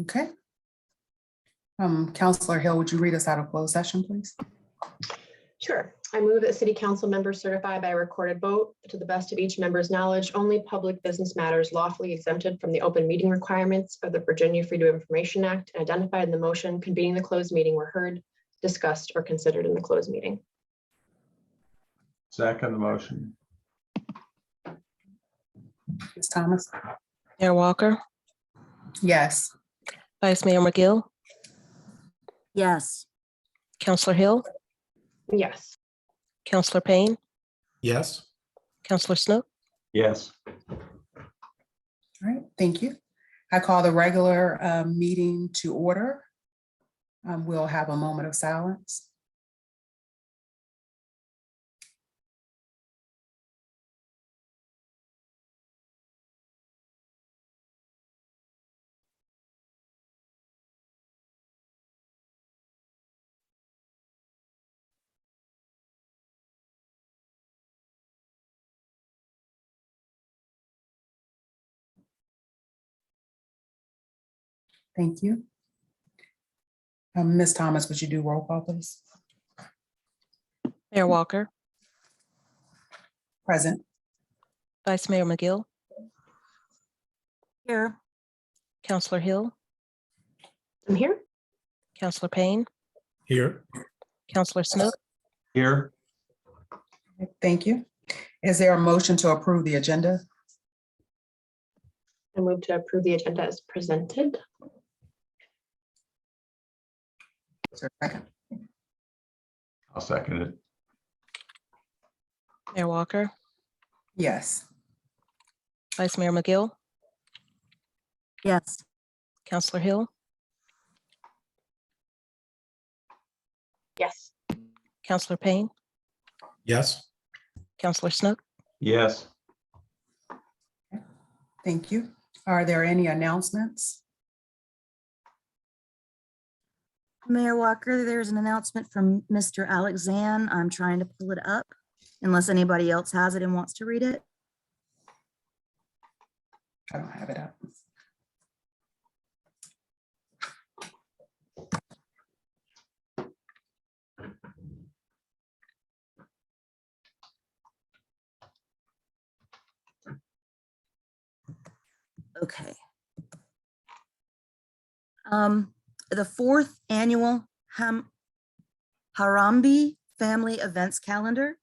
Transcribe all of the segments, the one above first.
Okay. Counselor Hill, would you read us out of closed session, please? Sure. I move that city council members certify by recorded vote, to the best of each member's knowledge, only public business matters lawfully exempted from the open meeting requirements of the Virginia Freedom of Information Act and identified in the motion convening the closed meeting were heard, discussed, or considered in the closed meeting. Second the motion. Ms. Thomas? Mayor Walker, Yes. Vice Mayor McGill, Yes. Counselor Hill, Yes. Counselor Payne, Yes. Counselor Snook. Yes. All right, thank you. I call the regular meeting to order. We'll have a moment of silence. Thank you. Ms. Thomas, would you do roll call, please? Mayor Walker, Present. Vice Mayor McGill, Here. Counselor Hill, I'm here. Counselor Payne, Here. Counselor Snook. Here. Thank you. Is there a motion to approve the agenda? I move to approve the agenda as presented. Is there a second? I'll second it. Mayor Walker, Yes. Vice Mayor McGill, Yes. Counselor Hill, Yes. Counselor Payne, Yes. Counselor Snook. Yes. Thank you. Are there any announcements? Mayor Walker, there's an announcement from Mr. Alexan. I'm trying to pull it up unless anybody else has it and wants to read it. I don't have it up. Okay. The fourth annual Harambee Family Events Calendar.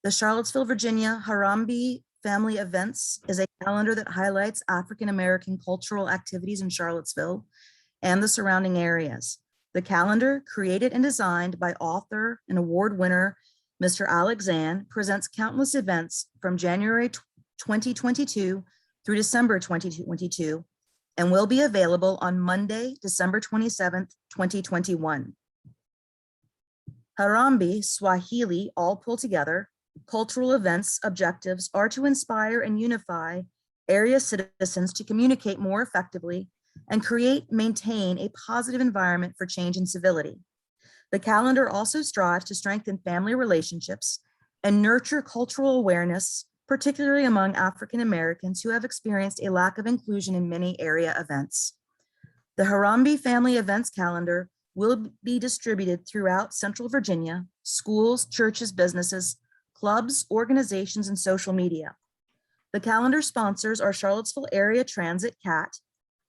The Charlottesville, Virginia Harambee Family Events is a calendar that highlights African-American cultural activities in Charlottesville and the surrounding areas. The calendar, created and designed by author and award winner, Mr. Alexan, presents countless events from January 2022 through December 2022, and will be available on Monday, December 27th, 2021. Harambee, Swahili, all pulled together, cultural events objectives are to inspire and unify area citizens to communicate more effectively and maintain a positive environment for change and civility. The calendar also strives to strengthen family relationships and nurture cultural awareness, particularly among African Americans who have experienced a lack of inclusion in many area events. The Harambee Family Events Calendar will be distributed throughout Central Virginia, schools, churches, businesses, clubs, organizations, and social media. The calendar sponsors are Charlottesville Area Transit CAT,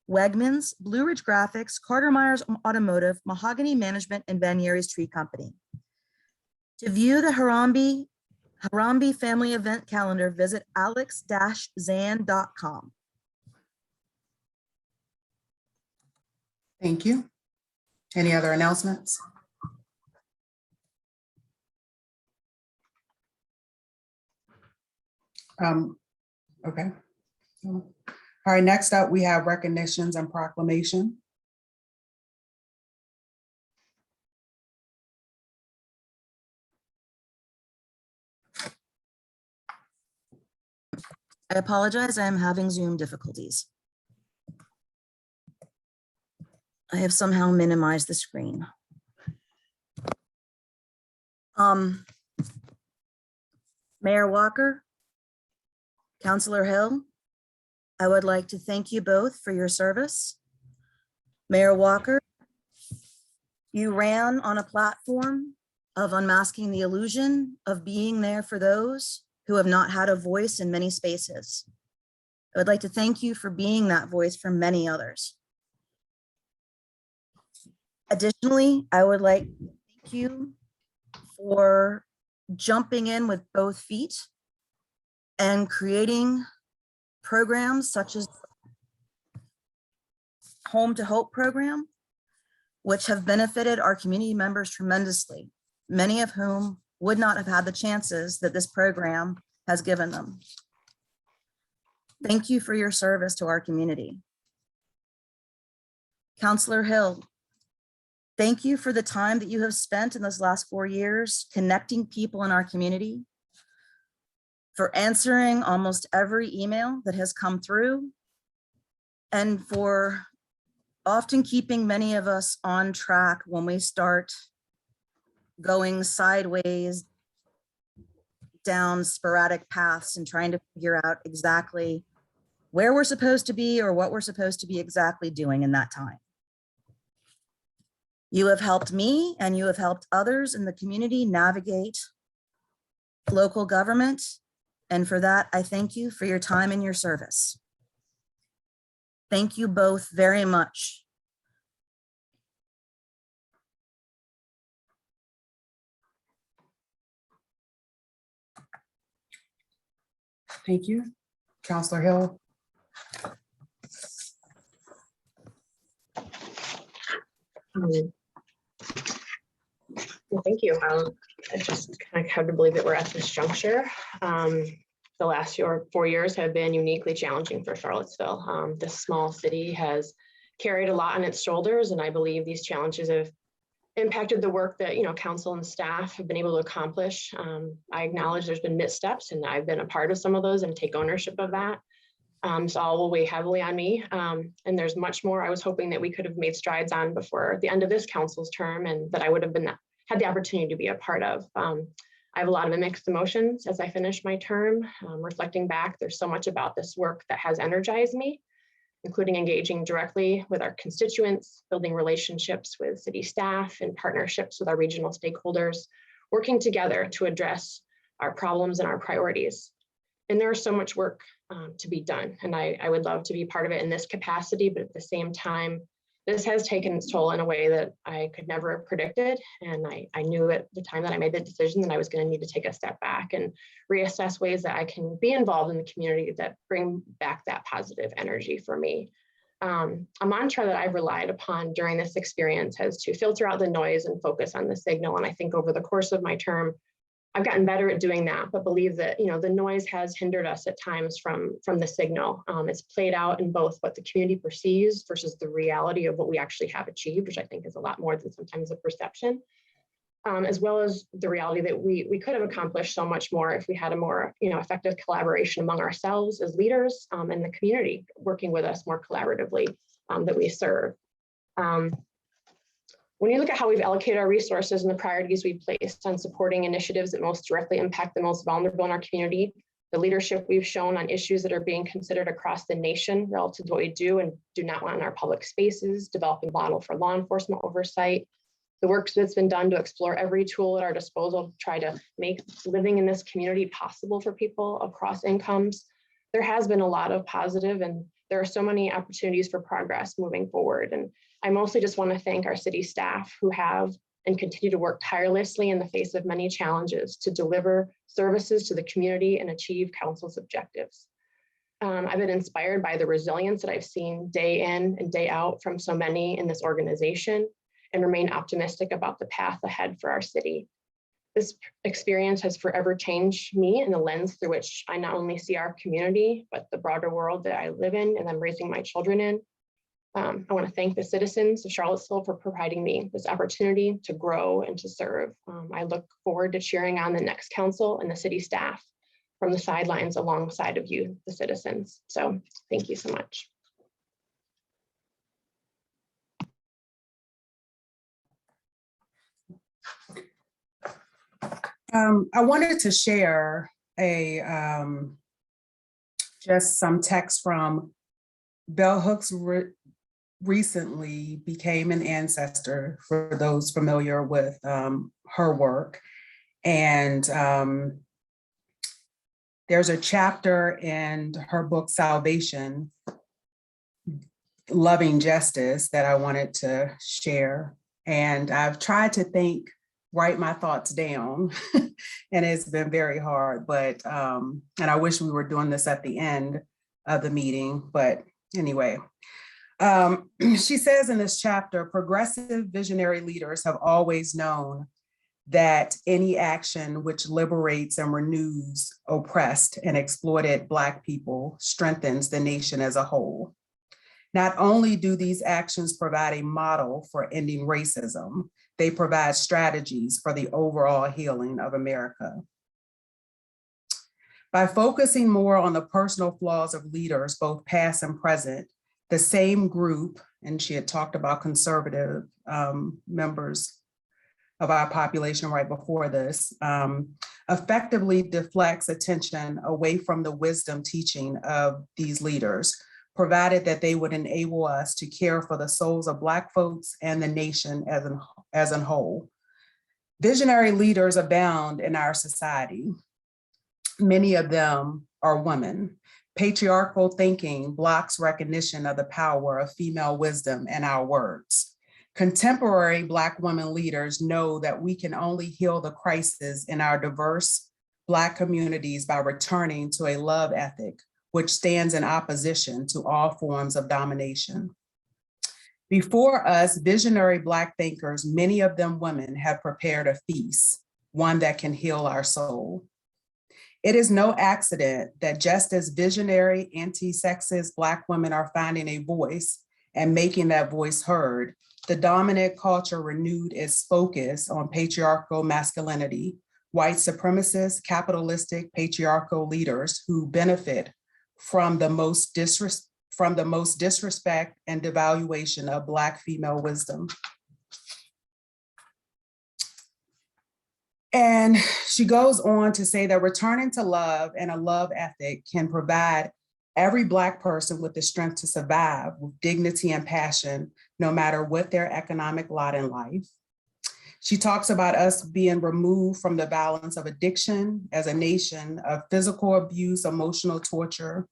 Wegmans, Blue Ridge Graphics, Carter Myers Automotive, Mahogany Management, and Van Yerie's Tree Company. To view the Harambee Family Event Calendar, visit alex-zan.com. Thank you. Any other announcements? Okay. All right, next up, we have recognitions and proclamation. I apologize, I am having Zoom difficulties. I have somehow minimized the screen. Mayor Walker, Councilor Hill, I would like to thank you both for your service. Mayor Walker, you ran on a platform of unmasking the illusion of being there for those who have not had a voice in many spaces. I would like to thank you for being that voice for many others. Additionally, I would like to thank you for jumping in with both feet and creating programs such as Home to Hope program, which have benefited our community members tremendously, many of whom would not have had the chances that this program has given them. Thank you for your service to our community. Councillor Hill, thank you for the time that you have spent in this last 4 years connecting people in our community, for answering almost every email that has come through, and for often keeping many of us on track when we start going sideways down sporadic paths and trying to figure out exactly where we're supposed to be or what we're supposed to be exactly doing in that time. You have helped me and you have helped others in the community navigate local government. And for that, I thank you for your time and your service. Thank you both very much. Thank you. Counselor Hill. Well, thank you. I just kind of have to believe that we're at this juncture. The last 4 years have been uniquely challenging for Charlottesville. This small city has carried a lot on its shoulders, and I believe these challenges have impacted the work that council and staff have been able to accomplish. I acknowledge there's been missteps, and I've been a part of some of those and take ownership of that. So all will weigh heavily on me. And there's much more I was hoping that we could have made strides on before the end of this council's term, and that I would have had the opportunity to be a part of. I have a lot of mixed emotions as I finish my term. Reflecting back, there's so much about this work that has energized me, including engaging directly with our constituents, building relationships with city staff and partnerships with our regional stakeholders, working together to address our problems and our priorities. And there's so much work to be done. And I would love to be part of it in this capacity, but at the same time, this has taken its toll in a way that I could never have predicted. And I knew at the time that I made the decision that I was going to need to take a step back and reassess ways that I can be involved in the community that bring back that positive energy for me. A mantra that I've relied upon during this experience has to filter out the noise and focus on the signal. And I think over the course of my term, I've gotten better at doing that, but believe that the noise has hindered us at times from the signal. It's played out in both what the community perceives versus the reality of what we actually have achieved, which I think is a lot more than sometimes a perception, as well as the reality that we could have accomplished so much more if we had a more effective collaboration among ourselves as leaders and the community working with us more collaboratively that we serve. When you look at how we've allocated our resources and the priorities we've placed on supporting initiatives that most directly impact the most vulnerable in our community, the leadership we've shown on issues that are being considered across the nation relative to what we do and do not want in our public spaces, developing model for law enforcement oversight, the work that's been done to explore every tool at our disposal to try to make living in this community possible for people across incomes, there has been a lot of positive, and there are so many opportunities for progress moving forward. And I mostly just want to thank our city staff who have and continue to work tirelessly in the face of many challenges to deliver services to the community and achieve council's objectives. I've been inspired by the resilience that I've seen day in and day out from so many in this organization, and remain optimistic about the path ahead for our city. This experience has forever changed me in the lens through which I not only see our community, but the broader world that I live in and I'm raising my children in. I want to thank the citizens of Charlottesville for providing me this opportunity to grow and to serve. I look forward to cheering on the next council and the city staff from the sidelines alongside of you, the citizens. So thank you so much. I wanted to share just some text from Bell Hooks recently became an ancestor for those familiar with her work. And there's a chapter in her book, Salvation, Loving Justice, that I wanted to share. And I've tried to write my thoughts down, and it's been very hard, but, and I wish we were doing this at the end of the meeting, but anyway. She says in this chapter, progressive visionary leaders have always known that any action which liberates and renews oppressed and exploited Black people strengthens the nation as a whole. Not only do these actions provide a model for ending racism, they provide strategies for the overall healing of America. By focusing more on the personal flaws of leaders, both past and present, the same group, and she had talked about conservative members of our population right before this, effectively deflects attention away from the wisdom teaching of these leaders, provided that they would enable us to care for the souls of Black folks and the nation as a whole. Visionary leaders abound in our society. Many of them are women. Patriarchal thinking blocks recognition of the power of female wisdom and our words. Contemporary Black women leaders know that we can only heal the crisis in our diverse Black communities by returning to a love ethic which stands in opposition to all forms of domination. Before us, visionary Black thinkers, many of them women, have prepared a feast, one that can heal our soul. It is no accident that just as visionary, anti-sexist Black women are finding a voice and making that voice heard, the dominant culture renewed its focus on patriarchal masculinity, white supremacist, capitalistic, patriarchal leaders who benefit from the most disrespect and devaluation of Black female wisdom. And she goes on to say that returning to love and a love ethic can provide every Black person with the strength to survive with dignity and passion, no matter what their economic lot in life. She talks about us being removed from the violence of addiction as a nation, of physical abuse, emotional torture,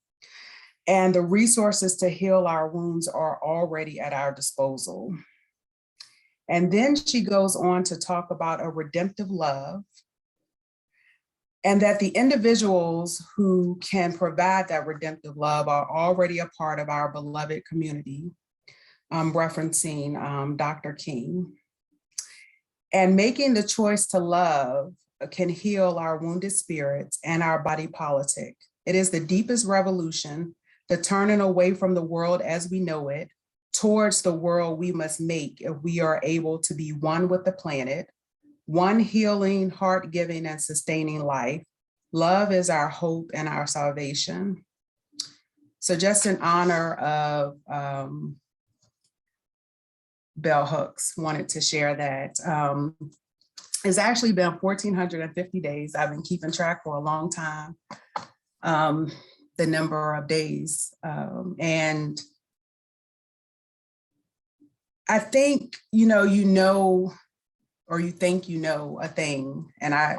and the resources to heal our wounds are already at our disposal. And then she goes on to talk about a redemptive love, and that the individuals who can provide that redemptive love are already a part of our beloved community, referencing Dr. King. And making the choice to love can heal our wounded spirits and our body politic. It is the deepest revolution, the turning away from the world as we know it, towards the world we must make if we are able to be one with the planet, one healing, heart-giving, and sustaining life. Love is our hope and our salvation. So just in honor of Bell Hooks, wanted to share that. It's actually been 1,450 days. I've been keeping track for a long time, the number of days. And I think, or you think you know a thing, and I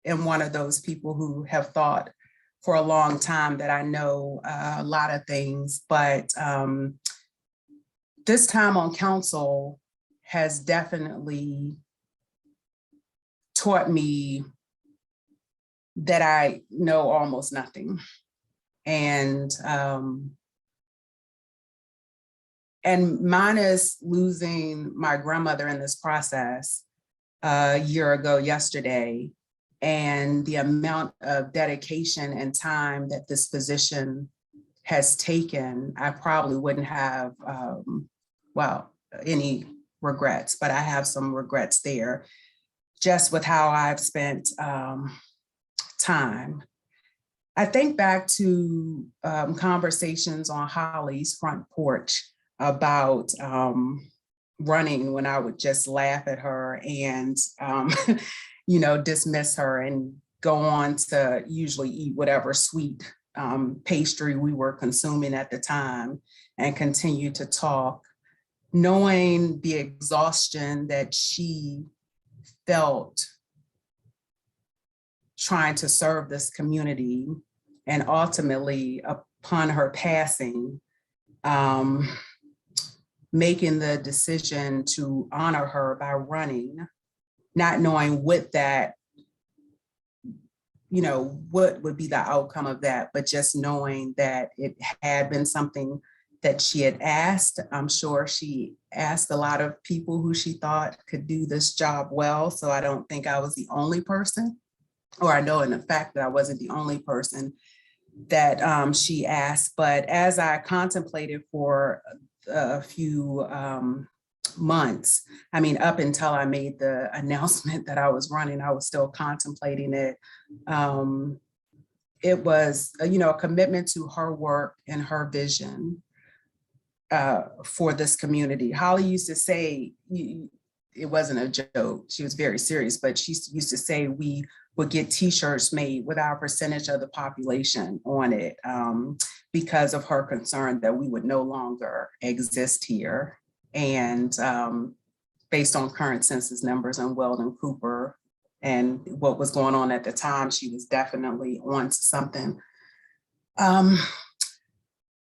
am one of those people who have thought for a long time that I know a lot of things, but this time on council has definitely taught me that I know almost nothing. And minus losing my grandmother in this process a year ago yesterday, and the amount of dedication and time that this position has taken, I probably wouldn't have, any regrets, but I have some regrets there, just with how I've spent time. I think back to conversations on Holly's front porch about running, when I would just laugh at her and, dismiss her and go on to usually eat whatever sweet pastry we were consuming at the time and continue to talk knowing the exhaustion that she felt trying to serve this community, and ultimately upon her passing, making the decision to honor her by running, not knowing what that, what would be the outcome of that, but just knowing that it had been something that she had asked. I'm sure she asked a lot of people who she thought could do this job well. So I don't think I was the only person, or I know in the fact that I wasn't the only person that she asked. But as I contemplated for a few months, I mean, up until I made the announcement that I was running, I was still contemplating it. It was, a commitment to her work and her vision for this community. Holly used to say, it wasn't a joke, she was very serious, but she used to say we would get t-shirts made with our percentage of the population on it, because of her concern that we would no longer exist here. And based on current census numbers in Weldon Cooper and what was going on at the time, she was definitely on to something.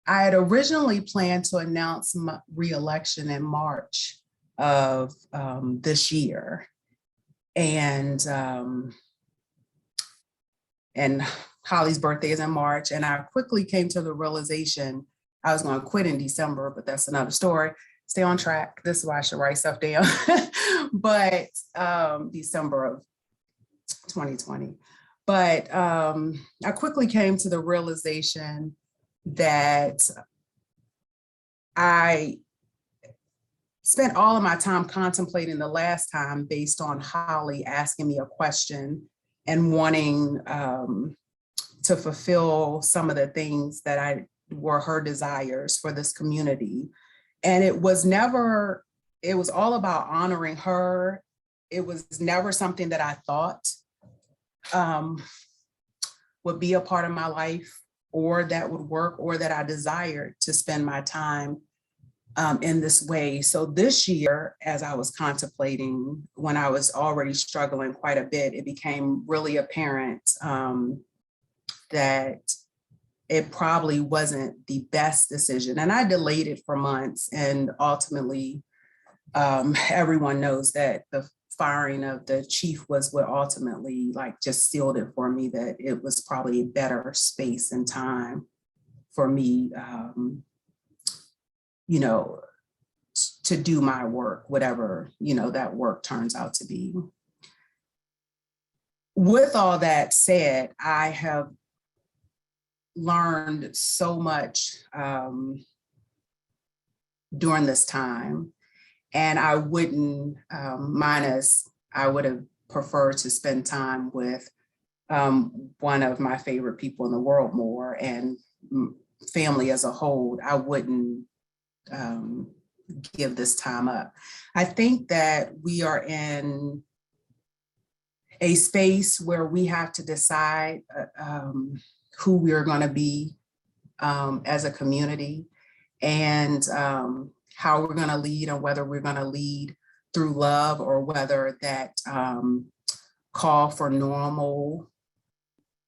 I had originally planned to announce my re-election in March of this year. And Holly's birthday is in March. And I quickly came to the realization I was going to quit in December, but that's another story. Stay on track. This is why I should write stuff down. But December of 2020. But I quickly came to the realization that I spent all of my time contemplating the last time based on Holly asking me a question and wanting to fulfill some of the things that were her desires for this community. And it was all about honoring her. It was never something that I thought would be a part of my life, or that would work, or that I desired to spend my time in this way. So this year, as I was contemplating, when I was already struggling quite a bit, it became really apparent that it probably wasn't the best decision. And I delayed it for months, and ultimately, everyone knows that the firing of the chief was what ultimately just sealed it for me, that it was probably a better space and time for me, to do my work, whatever, that work turns out to be. With all that said, I have learned so much during this time. And I wouldn't, I would have preferred to spend time with one of my favorite people in the world more, and family as a whole. I wouldn't give this time up. I think that we are in a space where we have to decide who we are going to be as a community, and how we're going to lead, and whether we're going to lead through love, or whether that call for normal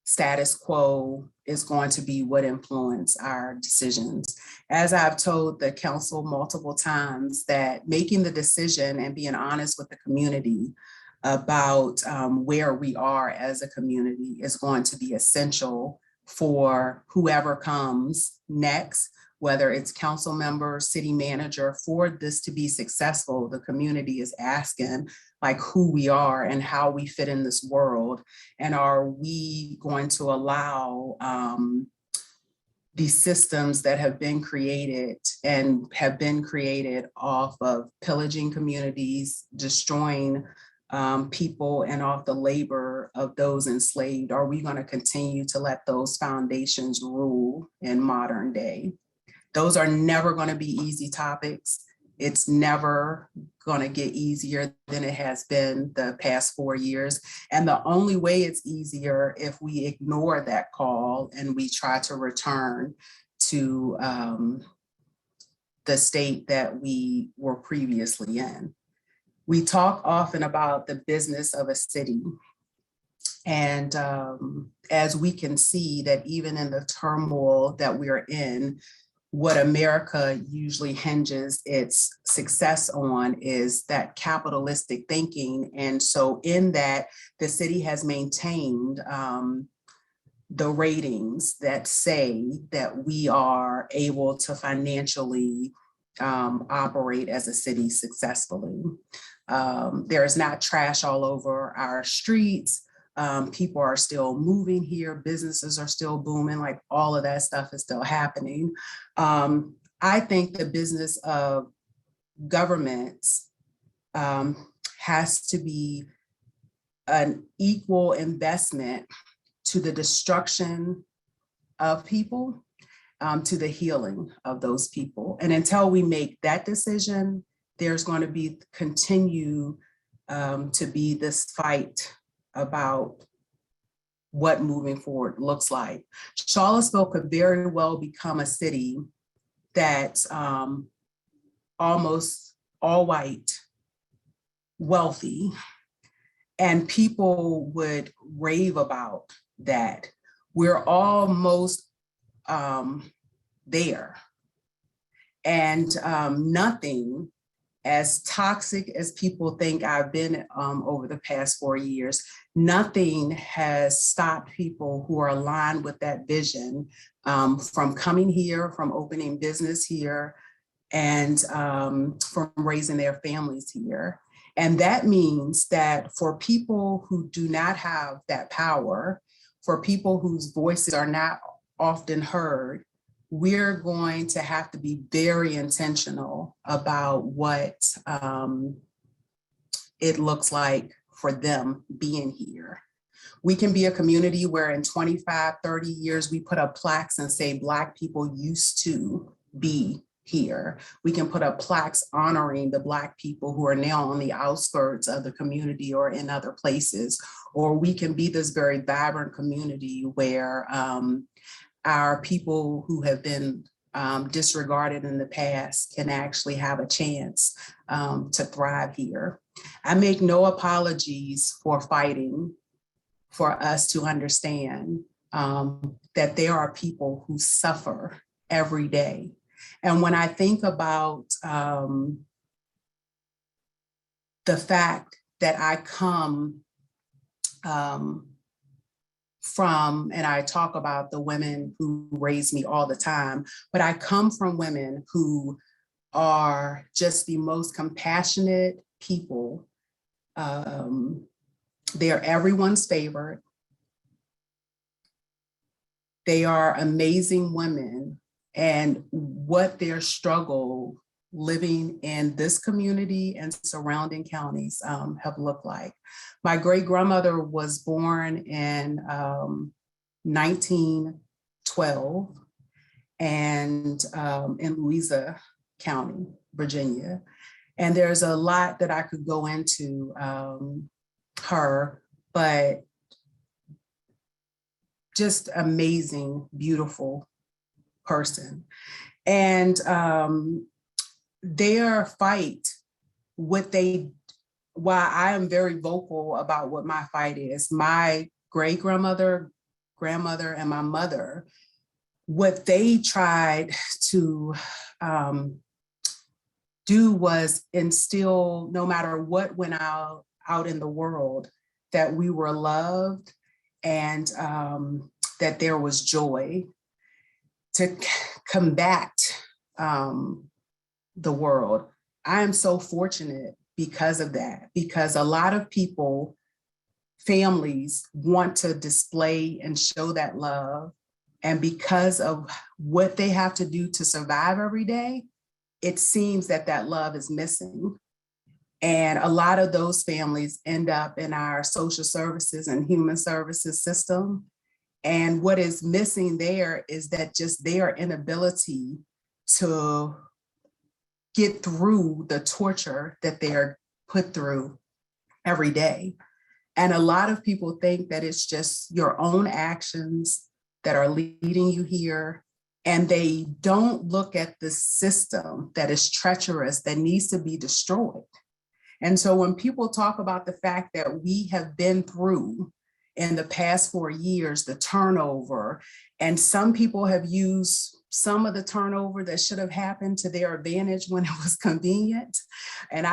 status quo is going to be what influence our decisions. As I've told the council multiple times, that making the decision and being honest with the community about where we are as a community is going to be essential for whoever comes next, whether it's council member, city manager. For this to be successful, the community is asking who we are and how we fit in this world. And are we going to allow these systems that have been created off of pillaging communities, destroying people, and off the labor of those enslaved? Are we going to continue to let those foundations rule in modern day? Those are never going to be easy topics. It's never going to get easier than it has been the past 4 years. And the only way it's easier if we ignore that call and we try to return to the state that we were previously in. We talk often about the business of a city. And as we can see that even in the turmoil that we're in, what America usually hinges its success on is that capitalistic thinking. And so in that, the city has maintained the ratings that say that we are able to financially operate as a city successfully. There is not trash all over our streets. People are still moving here. Businesses are still booming. Like all of that stuff is still happening. I think the business of governments has to be an equal investment to the destruction of people, to the healing of those people. And until we make that decision, there's going to be continue to be this fight about what moving forward looks like. Charlottesville could very well become a city that's almost all white, wealthy, and people would rave about that. We're almost there. And nothing, as toxic as people think I've been over the past 4 years, nothing has stopped people who are aligned with that vision from coming here, from opening business here, and from raising their families here. And that means that for people who do not have that power, for people whose voices are not often heard, we're going to have to be very intentional about what it looks like for them being here. We can be a community where in 25, 30 years, we put up plaques and say Black people used to be here. We can put up plaques honoring the Black people who are now on the outskirts of the community or in other places. Or we can be this very vibrant community where our people who have been disregarded in the past can actually have a chance to thrive here. I make no apologies for fighting for us to understand that there are people who suffer every day. And when I think about the fact that I come from, and I talk about the women who raised me all the time, but I come from women who are just the most compassionate people. They're everyone's favorite. They are amazing women, and what their struggle living in this community and surrounding counties have looked like. My great-grandmother was born in 1912 and in Louisa County, Virginia. And there's a lot that I could go into her, but just amazing, beautiful person. And their fight, while I am very vocal about what my fight is, my great-grandmother, grandmother, and my mother, what they tried to do was instill, no matter what went out in the world, that we were loved and that there was joy to combat the world. I am so fortunate because of that, because a lot of people, families want to display and show that love. And because of what they have to do to survive every day, it seems that that love is missing. And a lot of those families end up in our social services and human services system. And what is missing there is that just their inability to get through the torture that they're put through every day. And a lot of people think that it's just your own actions that are leading you here, and they don't look at the system that is treacherous, that needs to be destroyed. And so when people talk about the fact that we have been through in the past 4 years, the turnover, and some people have used some of the turnover that should have happened to their advantage when it was convenient. And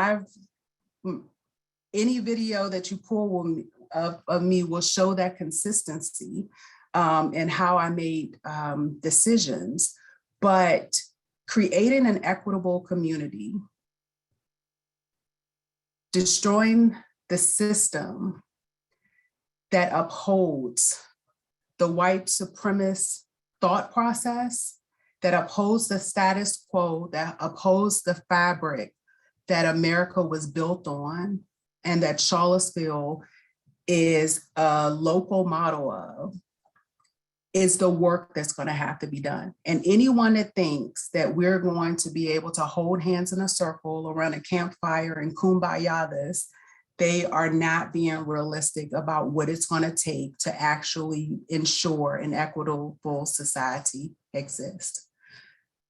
any video that you pull of me will show that consistency and how I made decisions. But creating an equitable community, destroying the system that upholds the white supremacist thought process, that upholds the status quo, that upholds the fabric that America was built on, and that Charlottesville is a local model of, is the work that's going to have to be done. And anyone that thinks that we're going to be able to hold hands in a circle around a campfire and kumbaya this, they are not being realistic about what it's going to take to actually ensure an equitable society exists.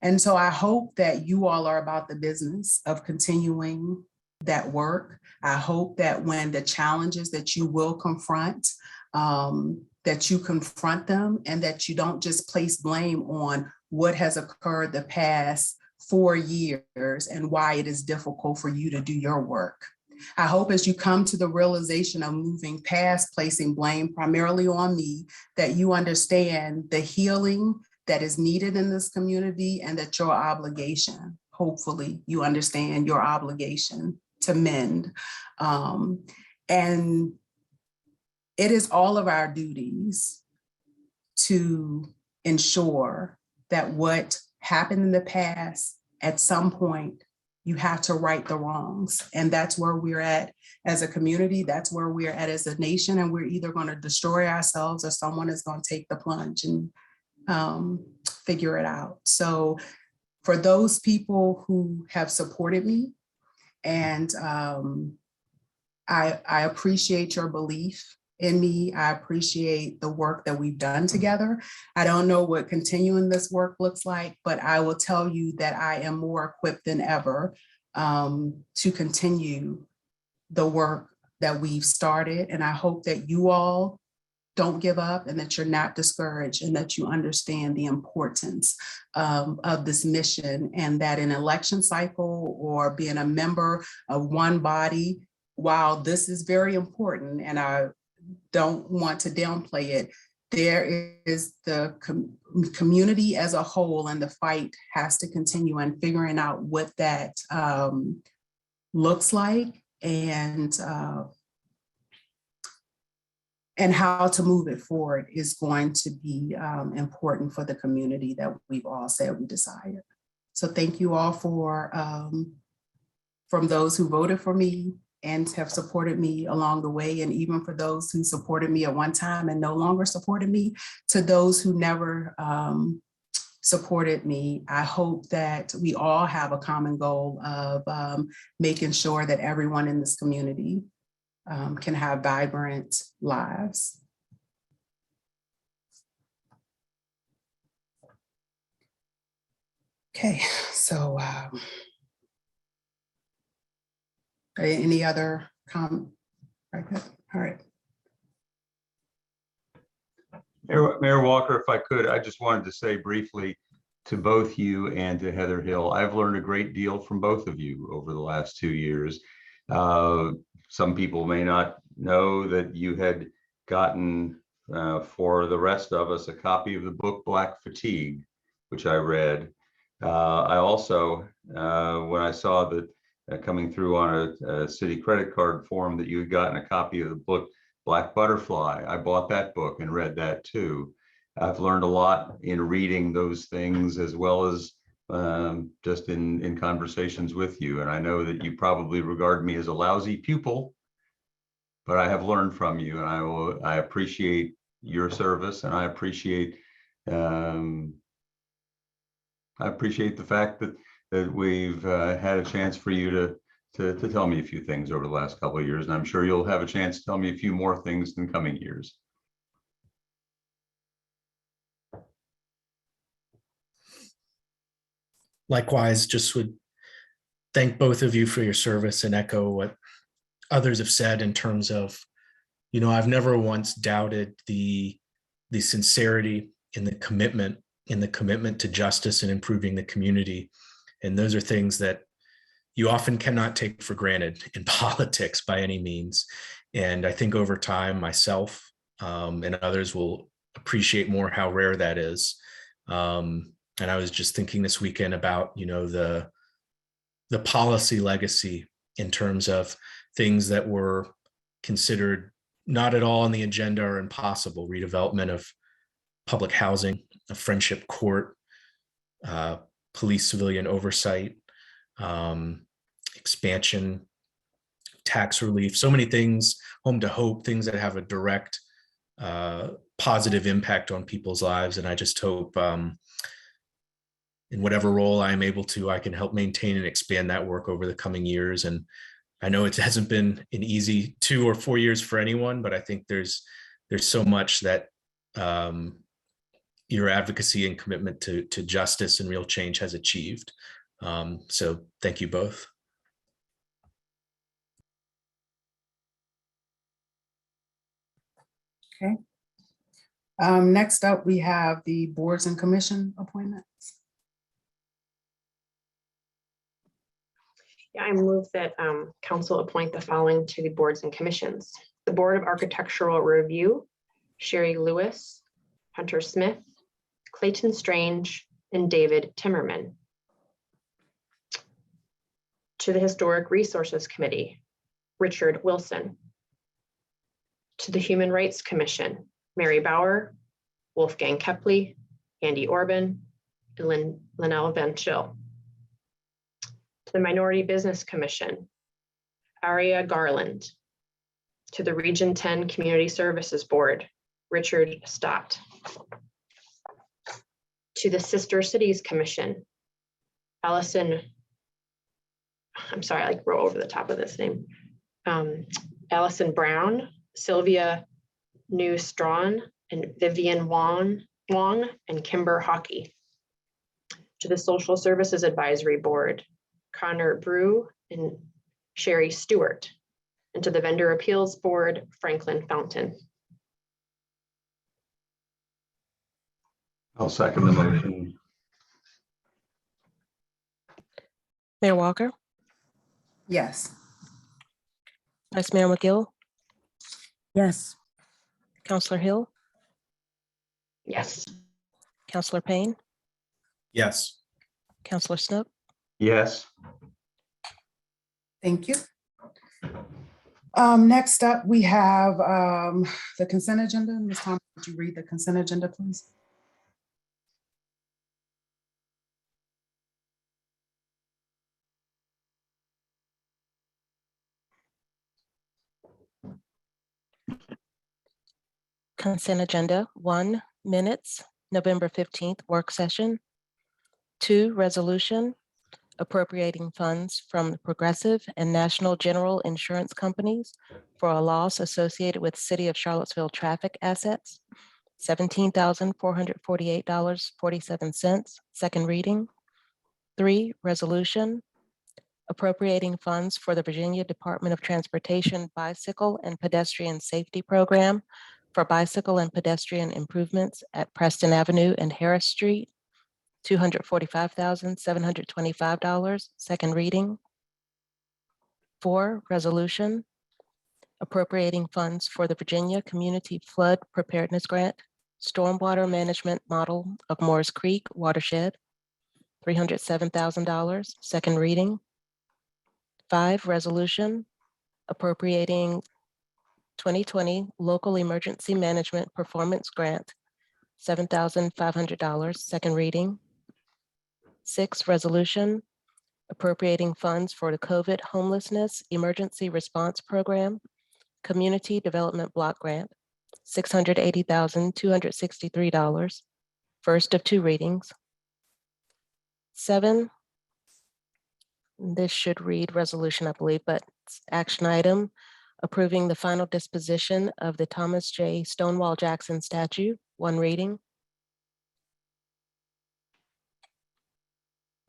And so I hope that you all are about the business of continuing that work. I hope that when the challenges that you will confront, that you confront them, and that you don't just place blame on what has occurred the past 4 years and why it is difficult for you to do your work. I hope as you come to the realization of moving past placing blame primarily on me, that you understand the healing that is needed in this community, and that your obligation, hopefully you understand your obligation to mend. And it is all of our duties to ensure that what happened in the past, at some point, you have to right the wrongs. And that's where we're at as a community. That's where we're at as a nation. And we're either going to destroy ourselves or someone is going to take the plunge and figure it out. So for those people who have supported me, and I appreciate your belief in me. I appreciate the work that we've done together. I don't know what continuing this work looks like, but I will tell you that I am more equipped than ever to continue the work that we've started. And I hope that you all don't give up, and that you're not discouraged, and that you understand the importance of this mission, and that an election cycle or being a member of one body, while this is very important, and I don't want to downplay it, there is the community as a whole, and the fight has to continue, and figuring out what that looks like, and how to move it forward is going to be important for the community that we've all said we desire. So thank you all for, from those who voted for me and have supported me along the way, and even for those who supported me at one time and no longer supported me, to those who never supported me. I hope that we all have a common goal of making sure that everyone in this community can have vibrant lives. Okay, so any other comment? All right. Mayor Walker, if I could, I just wanted to say briefly to both you and to Heather Hill, I've learned a great deal from both of you over the last 2 years. Some people may not know that you had gotten, for the rest of us, a copy of the book Black Fatigue, which I read. I also, when I saw that coming through on a city credit card form that you had gotten a copy of the book Black Butterfly, I bought that book and read that too. I've learned a lot in reading those things, as well as just in conversations with you. And I know that you probably regard me as a lousy pupil, but I have learned from you, and I appreciate your service, and I appreciate the fact that we've had a chance for you to tell me a few things over the last couple of years, and I'm sure you'll have a chance to tell me a few more things in coming years. likewise, just would thank both of you for your service and echo what others have said in terms of, I've never once doubted the sincerity and the commitment to justice and improving the community. And those are things that you often cannot take for granted in politics by any means. And I think over time, myself and others will appreciate more how rare that is. And I was just thinking this weekend about, the policy legacy in terms of things that were considered not at all on the agenda or impossible: redevelopment of public housing, a friendship court, police civilian oversight, expansion, tax relief, so many things, home to hope, things that have a direct positive impact on people's lives. And I just hope in whatever role I'm able to, I can help maintain and expand that work over the coming years. And I know it hasn't been an easy 2 or 4 years for anyone, but I think there's so much that your advocacy and commitment to justice and real change has achieved. So thank you both. Okay. Next up, we have the boards and commission appointments. Yeah, I move that council appoint the following to the boards and commissions. The Board of Architectural Review, Sherry Lewis, Hunter Smith, Clayton Strange, and David Timmerman. To the Historic Resources Committee, Richard Wilson. To the Human Rights Commission, Mary Bauer, Wolfgang Kepley, Andy Orban, and Linnell Van Schill. To the Minority Business Commission, Aria Garland. To the Region 10 Community Services Board, Richard Stott. To the Sister Cities Commission, Allison, I'm sorry, I like roll over the top of this name. Allison Brown, Sylvia New Strawn, and Vivian Wong, and Kimber Hockey. To the Social Services Advisory Board, Connor Brew and Sherry Stewart. And to the Vendor Appeals Board, Franklin Fountain. I'll second the motion. Mayor Walker, Yes. Vice Mayor McGill, Yes. Counselor Hill, Yes. Counselor Payne, Yes. Counselor Snook, Yes. Thank you. Next up, we have the consent agenda. Ms. Thomas, would you read the consent agenda, please? Consent agenda: 1, minutes, November 15th work session. 2, resolution appropriating funds from the Progressive and National General Insurance Companies for a loss associated with City of Charlottesville traffic assets, $17,448.47, second reading. 3, resolution appropriating funds for the Virginia Department of Transportation Bicycle and Pedestrian Safety Program for bicycle and pedestrian improvements at Preston Avenue and Harris Street, $245,725, second reading. 4, resolution appropriating funds for the Virginia Community Flood Preparedness Grant, Stormwater Management Model of Morris Creek Watershed, $307,000, second reading. 5, resolution appropriating 2020 Local Emergency Management Performance Grant, $7,500, second reading. 6, resolution appropriating funds for the COVID Homelessness Emergency Response Program, Community Development Block Grant, $680,263, first of 2 readings. 7, this should read resolution, I believe, but it's action item approving the final disposition of the Thomas J. Stonewall Jackson statue, 1 reading.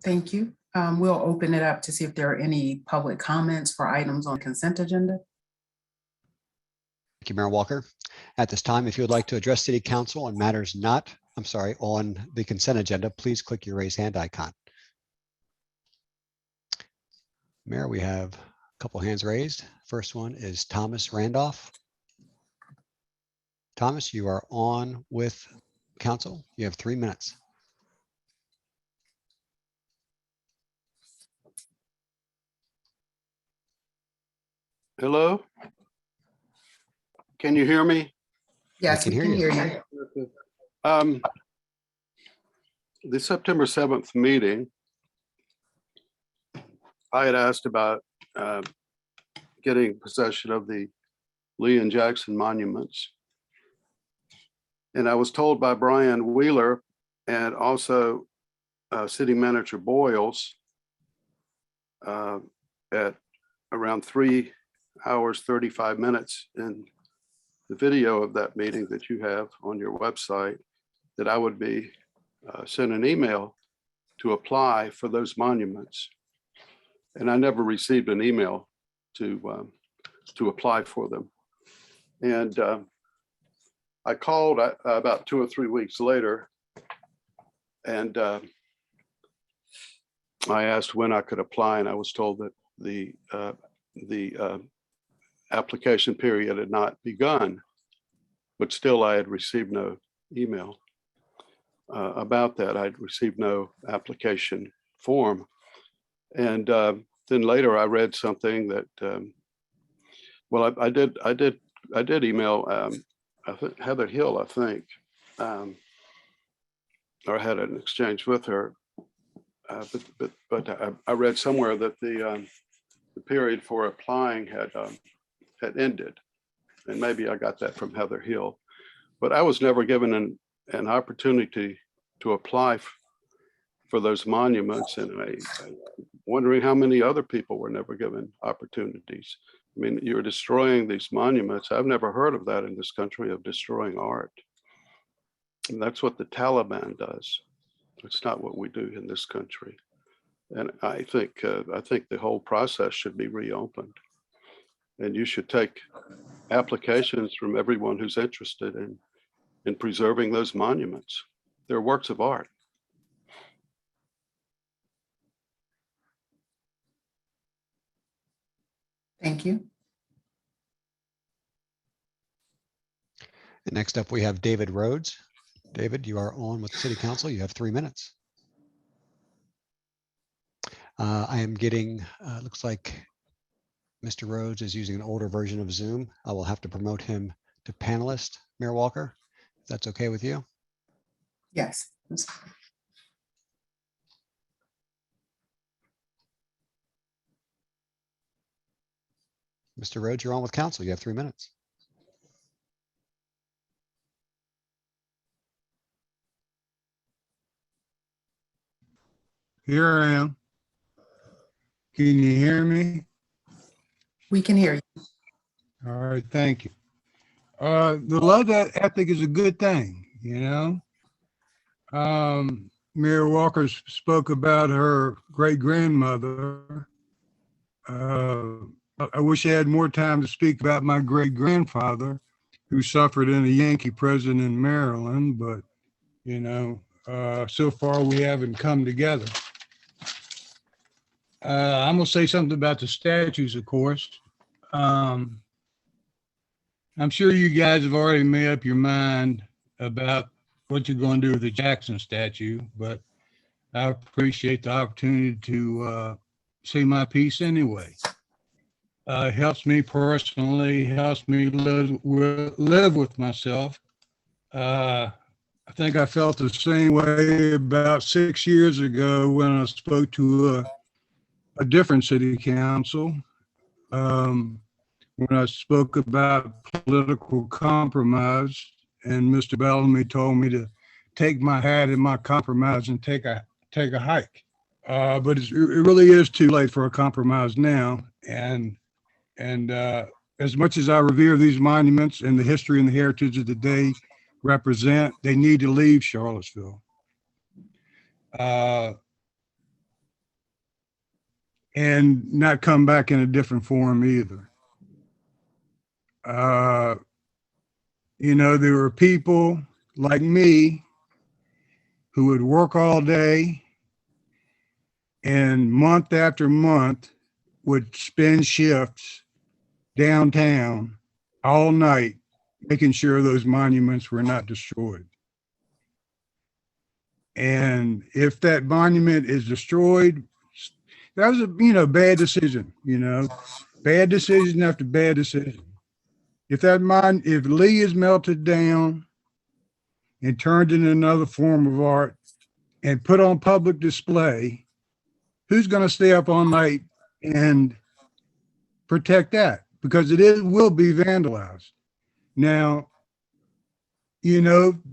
Thank you. We'll open it up to see if there are any public comments for items on consent agenda. Thank you, Mayor Walker. At this time, if you would like to address City Council on matters on the consent agenda, please click your raise hand icon. Mayor, we have a couple hands raised. First one is Thomas Randolph. Thomas, you are on with council. You have 3 minutes. Hello? Can you hear me? Yes, can we hear can you. hear you. The September 7th meeting, I had asked about getting possession of the Lee and Jackson monuments. And I was told by Brian Wheeler and also City Manager Boyles at around 3 hours, 35 minutes in the video of that meeting that you have on your website, that I would be sent an email to apply for those monuments. And I never received an email to apply for them. And I called about 2 or 3 weeks later, and I asked when I could apply, and I was told that the application period had not begun, but still I had received no email about that. I'd received no application form. And then later I read something that, well, I did email Heather Hill, I think, or had an exchange with her. But I read somewhere that the period for applying had ended, and maybe I got that from Heather Hill. But I was never given an opportunity to apply for those monuments, and I'm wondering how many other people were never given opportunities. I mean, you're destroying these monuments. I've never heard of that in this country, of destroying art. And that's what the Taliban does. It's not what we do in this country. And I think the whole process should be reopened. And you should take applications from everyone who's interested in preserving those monuments. They're works of art. Thank you. And next up, we have David Rhodes. David, you are on with City Council. You have 3 minutes. I am getting, looks like Mr. Rhodes is using an older version of Zoom. I will have to promote him to panelist, Mayor Walker, if that's okay with you. Yes. Mr. Rhodes, you're on with council. You have 3 minutes. Here I am. Can you hear me? We can hear you. All right, thank you. The love ethic is a good thing, you know. Mayor Walker spoke about her great-grandmother. I wish I had more time to speak about my great-grandfather, who suffered in a Yankee prison in Maryland, but, you know, so far we haven't come together. I'm gonna say something about the statues, of course. I'm sure you guys have already made up your mind about what you're going to do with the Jackson statue, but I appreciate the opportunity to say my piece anyway. It helps me personally, helps me live with myself. I think I felt the same way about 6 years ago when I spoke to a different city council. When I spoke about political compromise, and Mr. Bellamy told me to take my hat and my compromise and take a hike. But it really is too late for a compromise now. And as much as I revere these monuments and the history and the heritage that they represent, they need to leave Charlottesville. and not come back in a different form either. There were people like me who would work all day and month after month would spend shifts downtown all night, making sure those monuments were not destroyed. And if that monument is destroyed, that was a bad decision, bad decision after bad decision. If Lee is melted down and turned into another form of art and put on public display, who's going to stay up all night and protect that? Because will be vandalized. Now,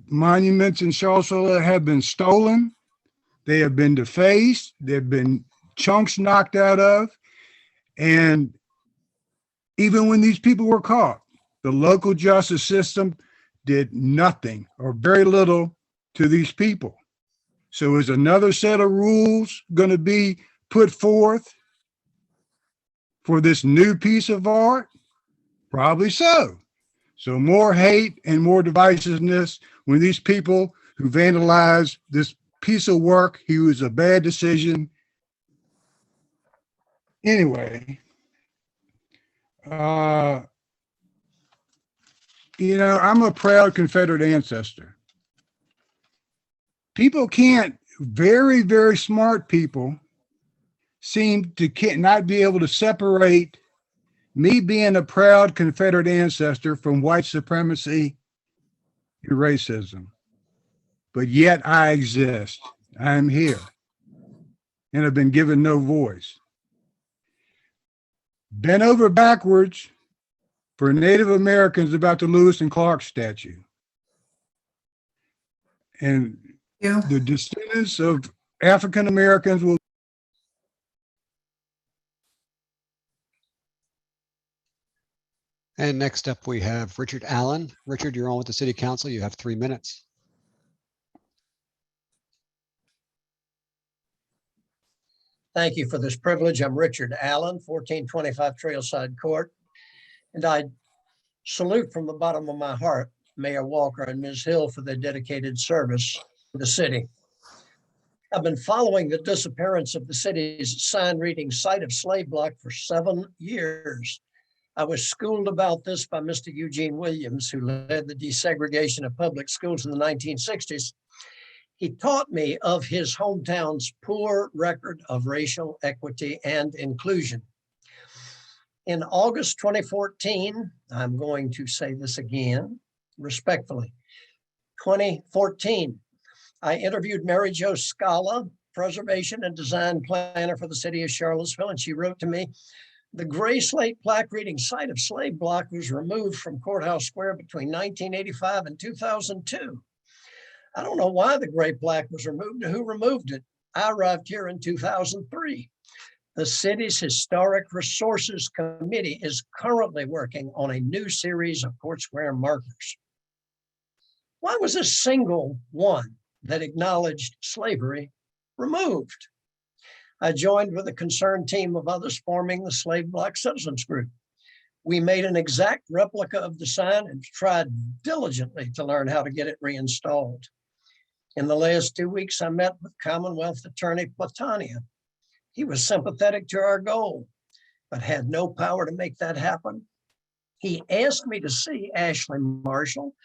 monuments in Charlottesville have been stolen. They have been defaced. They've been chunks knocked out of. And even when these people were caught, the local justice system did nothing or very little to these people. So is another set of rules going to be put forth for this new piece of art? Probably so. So more hate and more divisiveness when these people who vandalized this piece of work, he was a bad decision. Anyway, I'm a proud Confederate ancestor. Very, very smart people seem to not be able to separate me being a proud Confederate ancestor from white supremacy and racism. But yet I exist. I am here and have been given no voice. Bent over backwards for Native Americans about the Lewis and Clark statue. And the descendants of African Americans will. And next up, we have Richard Allen. Richard, you're on with the City Council. You have 3 minutes. Thank you for this privilege. I'm Richard Allen, 1425 Trailside Court. And I salute from the bottom of my heart Mayor Walker and Ms. Hill for their dedicated service to the city. I've been following the disappearance of the city's sign reading site of Slave Block for 7 years. I was schooled about this by Mr. Eugene Williams, who led the desegregation of public schools in the 1960s. He taught me of his hometown's poor record of racial equity and inclusion. In August 2014, I'm going to say this again, respectfully, 2014, I interviewed Mary Jo Scala, Preservation and Design Planner for the city of Charlottesville, and she wrote to me, the gray slate plaque reading site of Slave Block was removed from Courthouse Square between 1985 and 2002. I don't know why the gray plaque was removed or who removed it. I arrived here in 2003. The city's Historic Resources Committee is currently working on a new series of Court Square markers. Why was a single one that acknowledged slavery removed? I joined with a concerned team of others forming the Slave Block Citizens Group. We made an exact replica of the sign and tried diligently to learn how to get it reinstalled. In the last 2 weeks, I met with Commonwealth Attorney Platania. He was sympathetic to our goal, but had no power to make that happen. He asked me to see Ashley Marshall,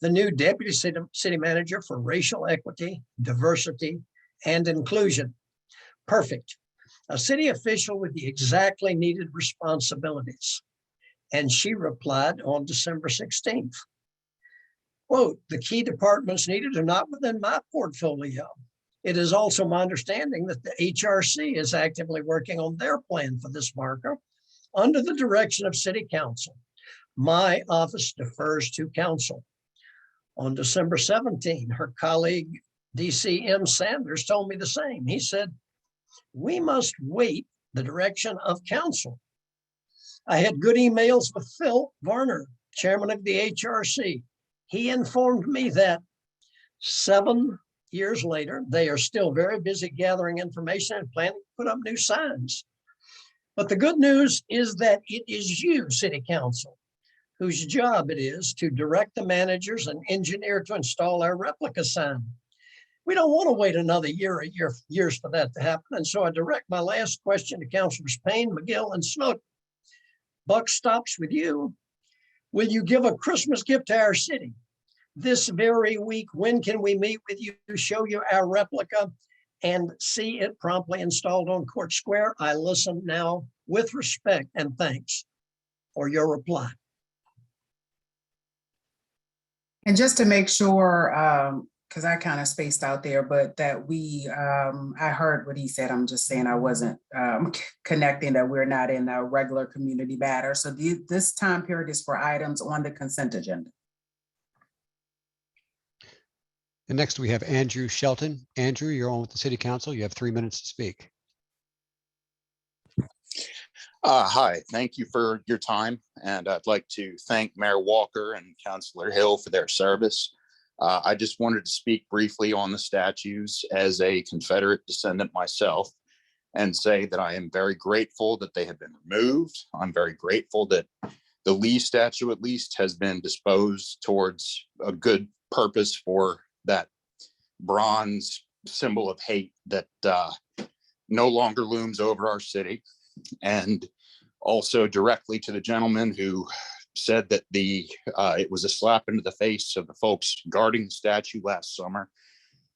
the new Deputy City Manager for Racial Equity, Diversity, and Inclusion. Perfect. A city official with the exactly needed responsibilities. And she replied on December 16th. Quote, the key departments needed are not within my portfolio. It is also my understanding that the HRC is actively working on their plan for this marker under the direction of City Council. My office defers to Council. On December 17, her colleague, DCM Sanders, told me the same. He said, we must wait the direction of Council. I had good emails with Phil Varner, chairman of the HRC. He informed me that 7 years later, they are still very busy gathering information and planning to put up new signs. But the good news is that it is you, City Council, whose job it is to direct the managers and engineer to install our replica sign. We don't want to wait another years for that to happen. And so I direct my last question to Councilors Payne, McGill, and Snook. Buck stops with you. Will you give a Christmas gift to our city this very week? When can we meet with you, show you our replica, and see it promptly installed on Court Square? I listen now with respect and thanks for your reply. And just to make sure, because I kind of spaced out there, but that we, I heard what he said. I'm just saying I wasn't connecting that we're not in a regular community matter. So this time period is for items on the consent agenda. And next we have Andrew Shelton. Andrew, you're on with the City Council. You have 3 minutes to speak. Hi, thank you for your time. And I'd like to thank Mayor Walker and Councilor Hill for their service. I just wanted to speak briefly on the statues as a Confederate descendant myself and say that I am very grateful that they have been removed. I'm very grateful that the Lee statue at least has been disposed towards a good purpose for that bronze symbol of hate that no longer looms over our city. And also directly to the gentleman who said that it was a slap into the face of the folks guarding the statue last summer.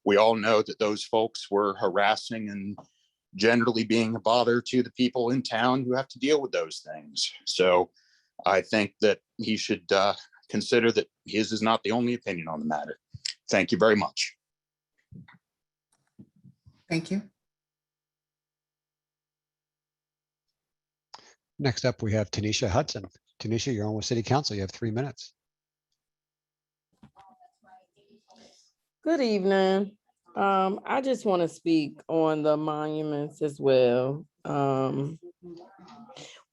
We all know that those folks were harassing and generally being a bother to the people in town who have to deal with those things. So I think that he should consider that his is not the only opinion on the matter. Thank you very much. Thank you. Next up, we have Tanisha Hudson. Tanisha, you're on with City Council. You have 3 minutes. Good evening. I just want to speak on the monuments as well.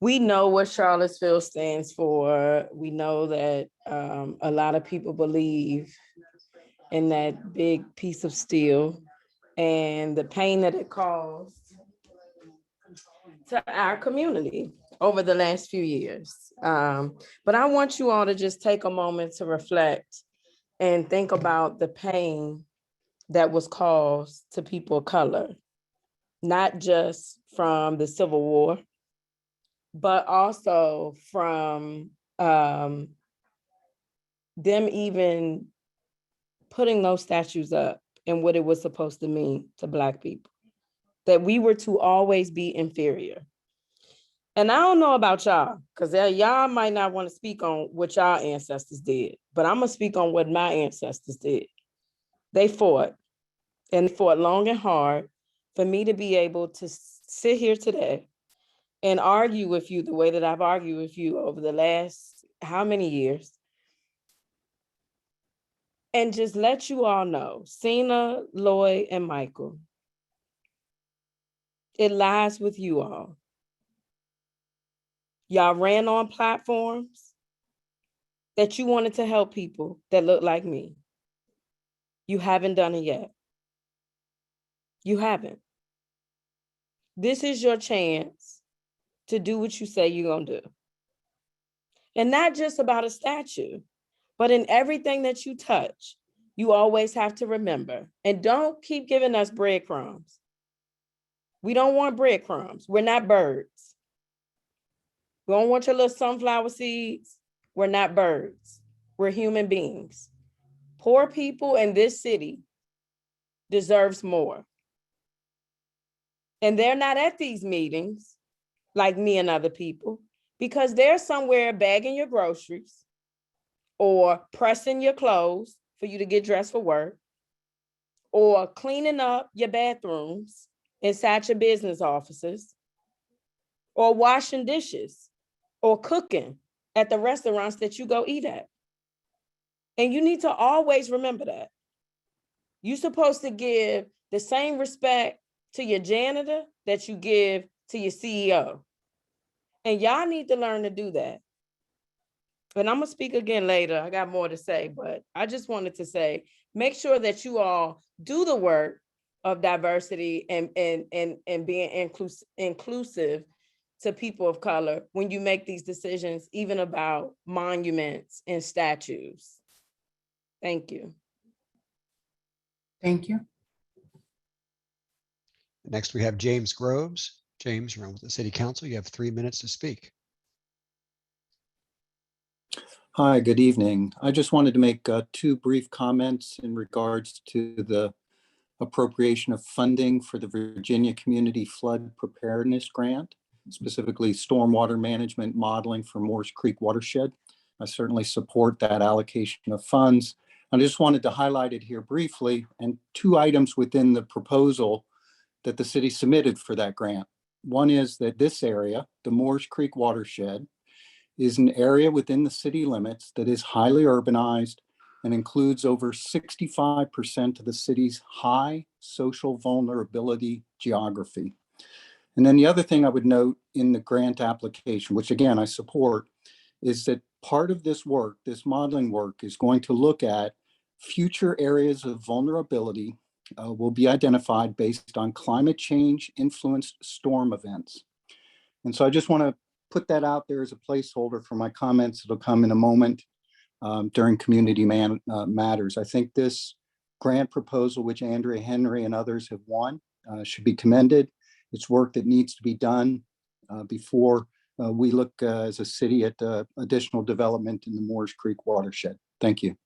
We know what Charlottesville stands for. We know that a lot of people believe in that big piece of steel and the pain that it caused to our community over the last few years. But I want you all to just take a moment to reflect and think about the pain that was caused to people of color, not just from the Civil War, but also from them even putting those statues up and what it was supposed to mean to Black people, that we were to always be inferior. And I don't know about y'all, because y'all might not want to speak on what y'all ancestors did, but I'm going to speak on what my ancestors did. They fought, and fought long and hard for me to be able to sit here today and argue with you the way that I've argued with you over the last how many years. And just let you all know, Cena, Lloyd, and Michael, it lies with you all. Y'all ran on platforms that you wanted to help people that look like me. You haven't done it yet. You haven't. This is your chance to do what you say you're gonna do. And not just about a statue, but in everything that you touch, you always have to remember, and don't keep giving us breadcrumbs. We don't want breadcrumbs. We're not birds. We don't want your little sunflower seeds. We're not birds. We're human beings. Poor people in this city deserves more. And they're not at these meetings like me and other people because they're somewhere bagging your groceries or pressing your clothes for you to get dressed for work or cleaning up your bathrooms inside your business offices or washing dishes or cooking at the restaurants that you go eat at. And you need to always remember that. You're supposed to give the same respect to your janitor that you give to your CEO. And y'all need to learn to do that. And I'm gonna speak again later. I got more to say, but I just wanted to say, make sure that you all do the work of diversity and being inclusive to people of color when you make these decisions, even about monuments and statues. Thank you. Thank you. Next, we have James Groves. James, you're on with the City Council. You have 3 minutes to speak. Hi, good evening. I just wanted to make two brief comments in regards to the appropriation of funding for the Virginia Community Flood Preparedness Grant, specifically stormwater management modeling for Moores Creek watershed. I certainly support that allocation of funds. I just wanted to highlight it here briefly, and two items within the proposal that the city submitted for that grant. One is that this area, the Moores Creek watershed, is an area within the city limits that is highly urbanized and includes over 65% of the city's high social vulnerability geography. And then the other thing I would note in the grant application, which again I support, is that part of this work, this modeling work, is going to look at future areas of vulnerability will be identified based on climate change influenced storm events. And so I just want to put that out there as a placeholder for my comments. It'll come in a moment during community matters. I think this grant proposal, which Andrea Henry and others have won, should be commended. It's work that needs to be done before we look as a city at additional development in the Moores Creek watershed. Thank you.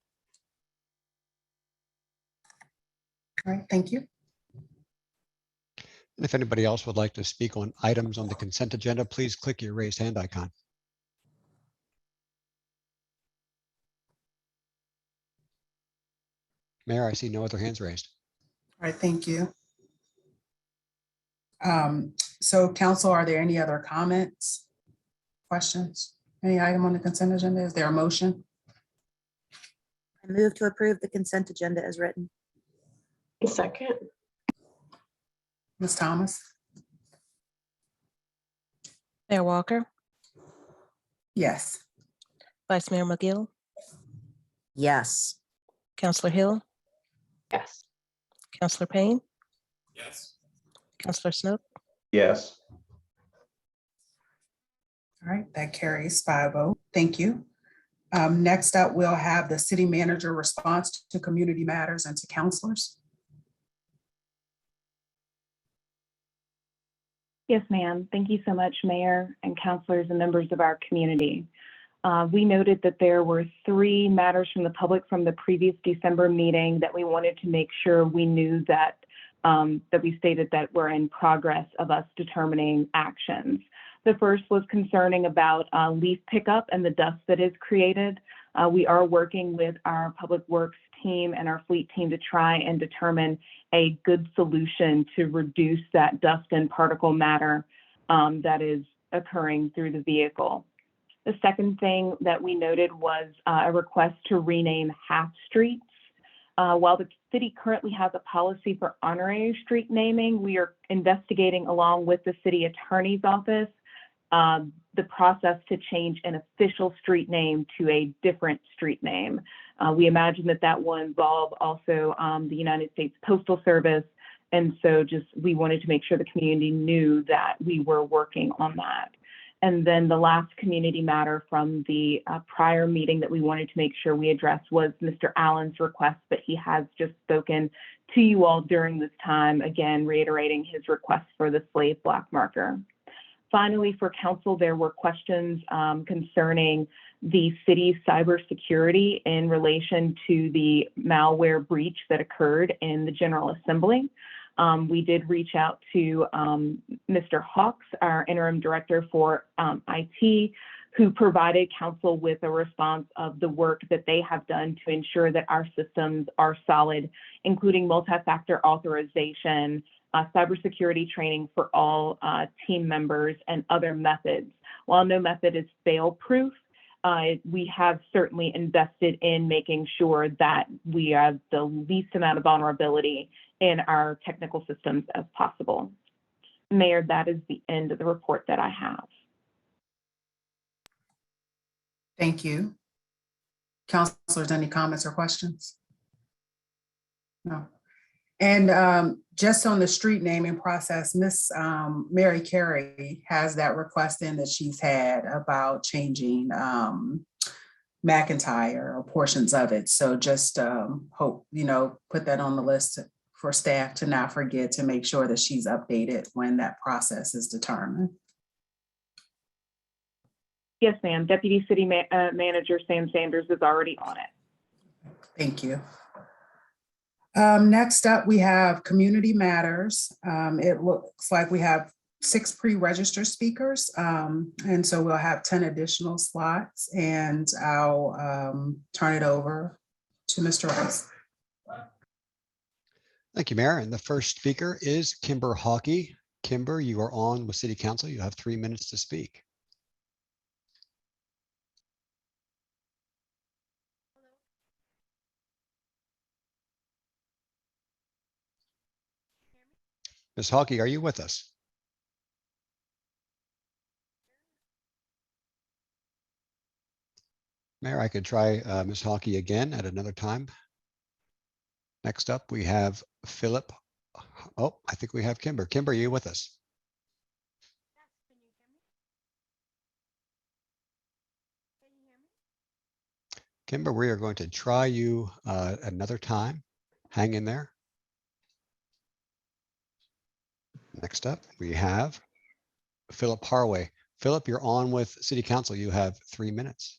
All right, thank you. And if anybody else would like to speak on items on the consent agenda, please click your raised hand icon. Mayor, I see no other hands raised. All right, thank you. So council, are there any other comments, questions? Any item on the consent agenda? Is there a motion? I move to approve the consent agenda as written. Second. Ms. Thomas? Mayor Walker, Yes. Vice Mayor McGill, Yes. Councillor Hill, Yes. Councillor Payne, Yes. Councillor Snook, Yes. All right, that carries 5-0. Thank you. Next up, we'll have the city manager response to community matters and to councilors. Yes, ma'am. Thank you so much, Mayor and councilors and members of our community. We noted that there were 3 matters from the public from the previous December meeting that we wanted to make sure we knew that we stated that we're in progress of us determining actions. The first was concerning about leaf pickup and the dust that is created. We are working with our public works team and our fleet team to try and determine a good solution to reduce that dust and particle matter that is occurring through the vehicle. The second thing that we noted was a request to rename half streets. While the city currently has a policy for honorary street naming, we are investigating along with the city attorney's office the process to change an official street name to a different street name. We imagine that that will involve also the United States Postal Service. And so we wanted to make sure the community knew that we were working on that. And then the last community matter from the prior meeting that we wanted to make sure we addressed was Mr. Allen's request, but he has just spoken to you all during this time, again, reiterating his request for the slave block marker. Finally, for council, there were questions concerning the city's cybersecurity in relation to the malware breach that occurred in the General Assembly. We did reach out to Mr. Hawks, our interim director for IT, who provided council with a response of the work that they have done to ensure that our systems are solid, including multi-factor authorization, cybersecurity training for all team members, and other methods. While no method is fail-proof, we have certainly invested in making sure that we have the least amount of vulnerability in our technical systems as possible. Mayor, that is the end of the report that I have. Thank you. Councilors, any comments or questions? No. And just on the street naming process, Miss Mary Carey has that request in that she's had about changing McIntyre or portions of it. So just hope, put that on the list for staff to not forget to make sure that she's updated when that process is determined. Yes, ma'am. Deputy City Manager Sam Sanders is already on it. Thank you. Next up, we have Community Matters. It looks like we have 6 pre-registered speakers. And so we'll have 10 additional slots, and I'll turn it over to Mr. Rice. Thank you, Mayor. And the first speaker is Kimber Hockey. Kimber, you are on with City Council. You have 3 minutes to speak. Ms. Hockey, are you with us? Mayor, I could try Ms. Hockey again at another time. Next up, we have Philip. Oh, I think we have Kimber. Kimber, are you with us? Kimber, we are going to try you another time. Hang in there. Next up, we have Philip Harway. Philip, you're on with City Council. You have 3 minutes.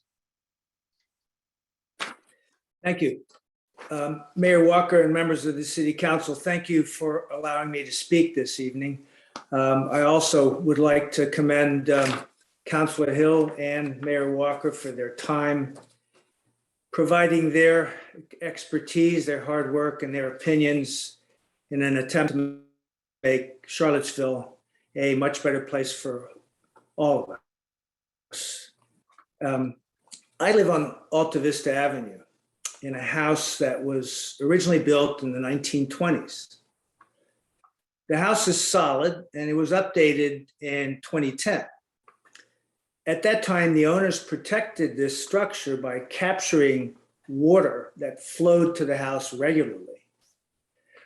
Thank you. Mayor Walker and members of the City Council, thank you for allowing me to speak this evening. I also would like to commend Councilor Hill and Mayor Walker for their time providing their expertise, their hard work, and their opinions in an attempt to make Charlottesville a much better place for all of us. I live on Alta Vista Avenue in a house that was originally built in the 1920s. The house is solid and it was updated in 2010. At that time, the owners protected this structure by capturing water that flowed to the house regularly.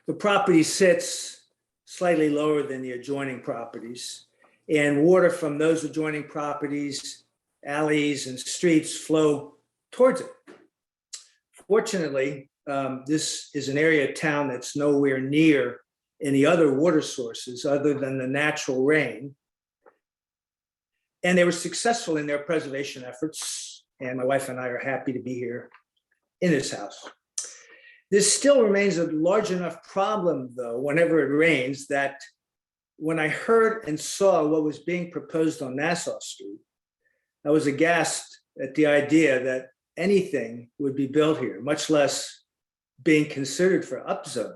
The property sits slightly lower than the adjoining properties, and water from those adjoining properties, alleys, and streets flow towards it. Fortunately, this is an area of town that's nowhere near any other water sources other than the natural rain. And they were successful in their preservation efforts. And my wife and I are happy to be here in this house. This still remains a large enough problem, though, whenever it rains, that when I heard and saw what was being proposed on Nassau Street, I was aghast at the idea that anything would be built here, much less being considered for upzoning.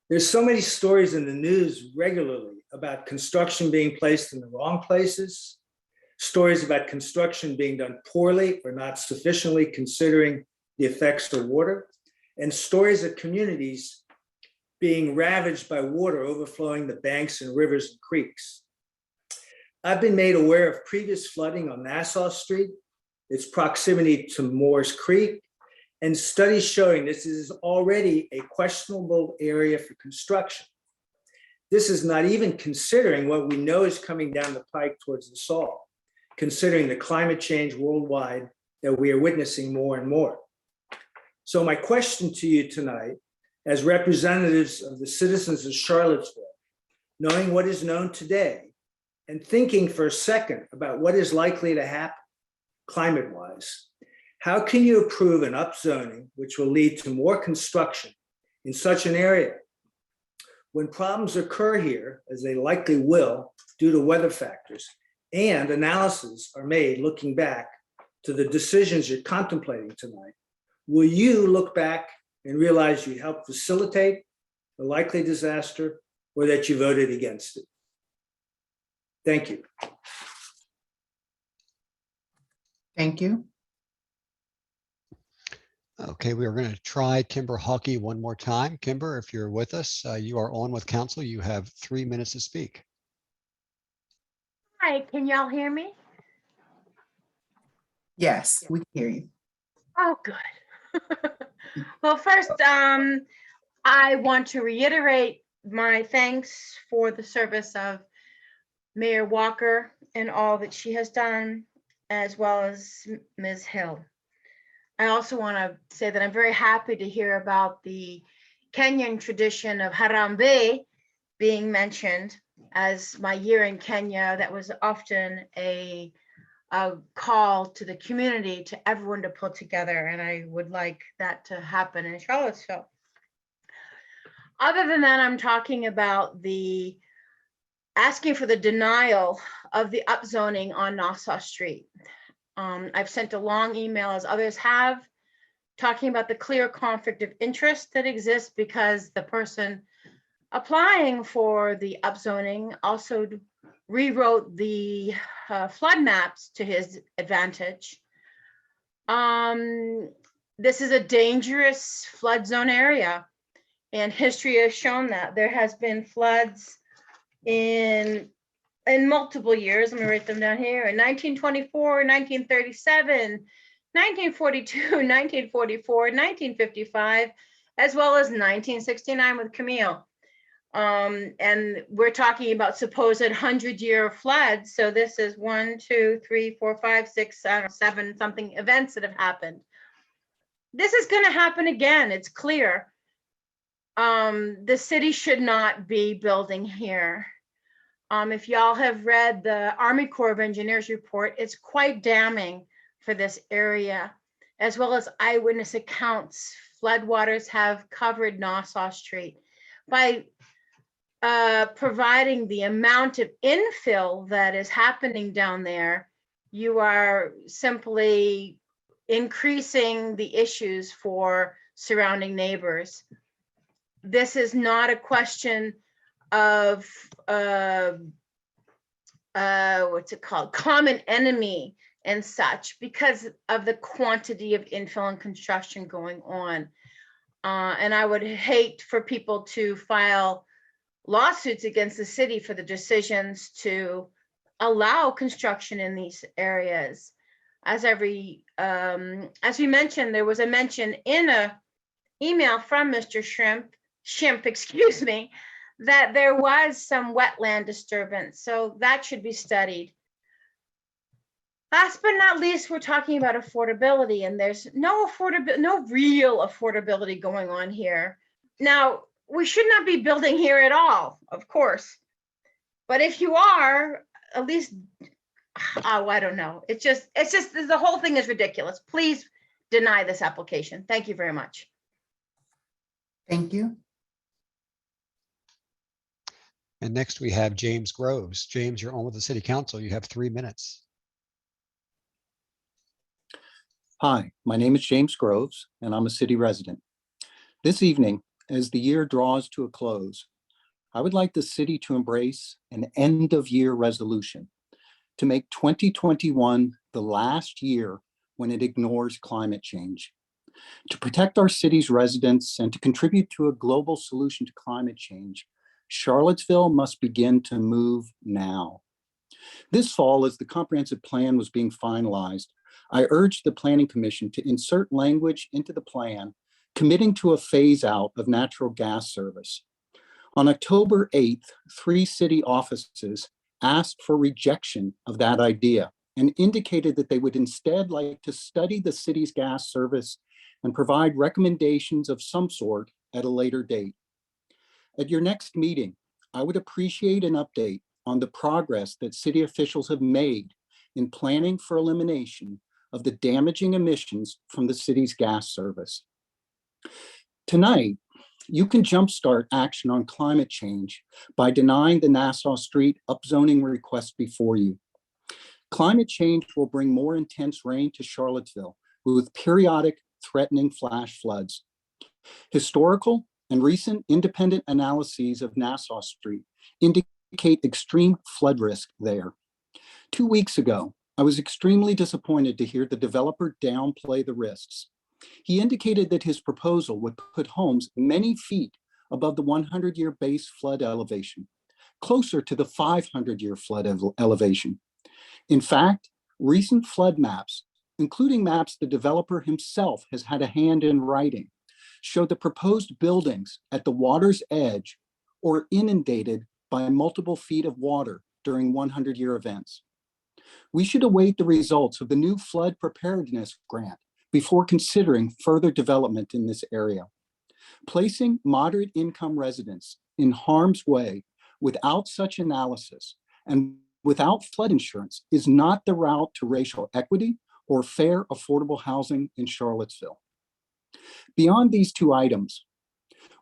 There's so many stories in the news regularly about construction being placed in the wrong places, stories about construction being done poorly or not sufficiently considering the effects of water, and stories of communities being ravaged by water overflowing the banks and rivers and creeks. I've been made aware of previous flooding on Nassau Street, its proximity to Moores Creek, and studies showing this is already a questionable area for construction. This is not even considering what we know is coming down the pike towards the Saul, considering the climate change worldwide that we are witnessing more and more. So my question to you tonight, as representatives of the citizens of Charlottesville, knowing what is known today and thinking for a second about what is likely to happen climate-wise, how can you approve an upzoning which will lead to more construction in such an area? When problems occur here, as they likely will due to weather factors, and analyses are made looking back to the decisions you're contemplating tonight, will you look back and realize you helped facilitate the likely disaster or that you voted against it? Thank you. Thank you. Okay, we are going to try Kimber Hockey one more time. Kimber, if you're with us, you are on with council. You have 3 minutes to speak. Hi, can y'all hear me? Yes, we can hear you. Oh, good. Well, first, I want to reiterate my thanks for the service of Mayor Walker and all that she has done, as well as Ms. Hill. I also want to say that I'm very happy to hear about the Kenyan tradition of Harambee being mentioned. As my year in Kenya, that was often a call to the community, to everyone to pull together, and I would like that to happen in Charlottesville. Other than that, I'm talking about the asking for the denial of the upzoning on Nassau Street. I've sent a long email, as others have, talking about the clear conflict of interest that exists because the person applying for the upzoning also rewrote the flood maps to his advantage. This is a dangerous flood zone area, and history has shown that there has been floods in multiple years. Let me write them down here: in 1924, 1937, 1942, 1944, 1955, as well as 1969 with Camille. And we're talking about supposed 100-year floods. So this is 1, 2, 3, 4, 5, 6, 7 something events that have happened. This is going to happen again. It's clear. The city should not be building here. If y'all have read the Army Corps of Engineers report, it's quite damning for this area, as well as eyewitness accounts. Floodwaters have covered Nassau Street. By providing the amount of infill that is happening down there, you are simply increasing the issues for surrounding neighbors. This is not a question of what's it called, common enemy and such, because of the quantity of infill and construction going on. And I would hate for people to file lawsuits against the city for the decisions to allow construction in these areas. As we mentioned, there was a mention in a email from Mr. Schimpf, excuse me, that there was some wetland disturbance, so that should be studied. Last but not least, we're talking about affordability, and there's no real affordability going on here. Now, we should not be building here at all, of course, but if you are, at least, oh, I don't know. It's just the whole thing is ridiculous. Please deny this application. Thank you very much. Thank you. And next we have James Groves. James, you're on with the City Council. You have 3 minutes. Hi, my name is James Groves, and I'm a city resident. This evening, as the year draws to a close, I would like the city to embrace an end-of-year resolution to make 2021 the last year when it ignores climate change. To protect our city's residents and to contribute to a global solution to climate change, Charlottesville must begin to move now. This fall, as the comprehensive plan was being finalized, I urged the Planning Commission to insert language into the plan committing to a phase out of natural gas service. On October 8th, 3 city offices asked for rejection of that idea and indicated that they would instead like to study the city's gas service and provide recommendations of some sort at a later date. At your next meeting, I would appreciate an update on the progress that city officials have made in planning for elimination of the damaging emissions from the city's gas service. Tonight, you can jumpstart action on climate change by denying the Nassau Street upzoning request before you. Climate change will bring more intense rain to Charlottesville with periodic threatening flash floods. Historical and recent independent analyses of Nassau Street indicate extreme flood risk there. 2 weeks ago, I was extremely disappointed to hear the developer downplay the risks. He indicated that his proposal would put homes many feet above the 100-year base flood elevation, closer to the 500-year flood elevation. In fact, recent flood maps, including maps the developer himself has had a hand in writing, show the proposed buildings at the water's edge or inundated by multiple feet of water during 100-year events. We should await the results of the new flood preparedness grant before considering further development in this area. Placing moderate income residents in harm's way without such analysis and without flood insurance is not the route to racial equity or fair, affordable housing in Charlottesville. Beyond these two items,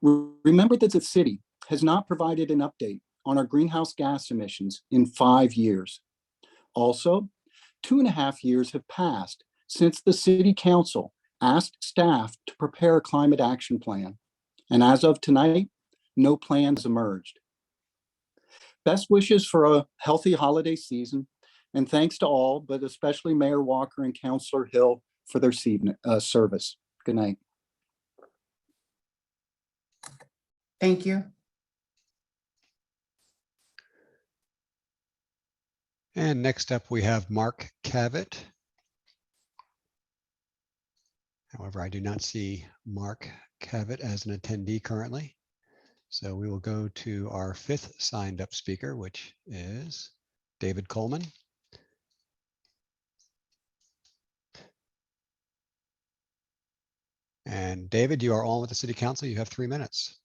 remember that the city has not provided an update on our greenhouse gas emissions in 5 years. Also, 2.5 years have passed since the City Council asked staff to prepare a climate action plan. And as of tonight, no plan has emerged. Best wishes for a healthy holiday season, and thanks to all, but especially Mayor Walker and Councilor Hill for their service. Good night. Thank you. And next up, we have Mark Cavett. However, I do not see Mark Cavett as an attendee currently. So we will go to our 5th signed up speaker, which is David Coleman. And David, you are on with the City Council. You have 3 minutes.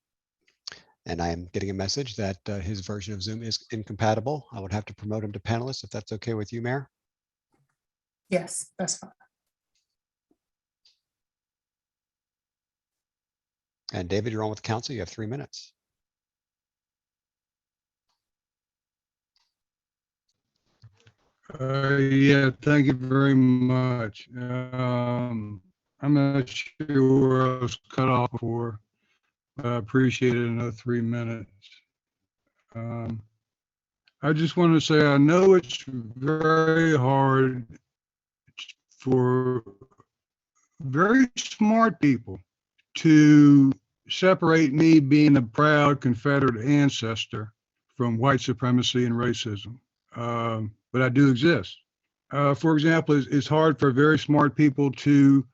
And I am getting a message that his version of Zoom is incompatible. I would have to promote him to panelist if that's okay with you, Mayor. Yes, that's fine. And David, you're on with council. You have 3 minutes. Yeah, thank you very much. I'm not sure where I was cut off before. I appreciate it. Another 3 minutes. I just want to say I know it's very hard for very smart people to separate me being a proud Confederate ancestor from white supremacy and racism. But I do exist. For example, it's hard for very smart people to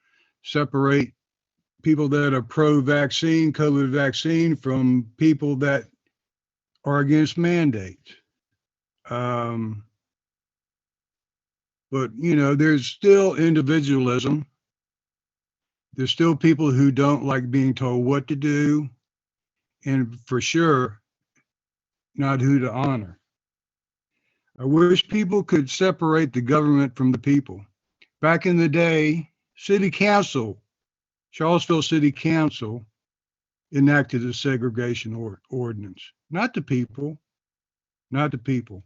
separate people that are pro-vaccine, COVID vaccine, from people that are against mandates. But, you know, there's still individualism. There's still people who don't like being told what to do, and for sure, not who to honor. I wish people could separate the government from the people. Back in the day, City Council, Charlottesville City Council, enacted a segregation ordinance. Not the people, not the people.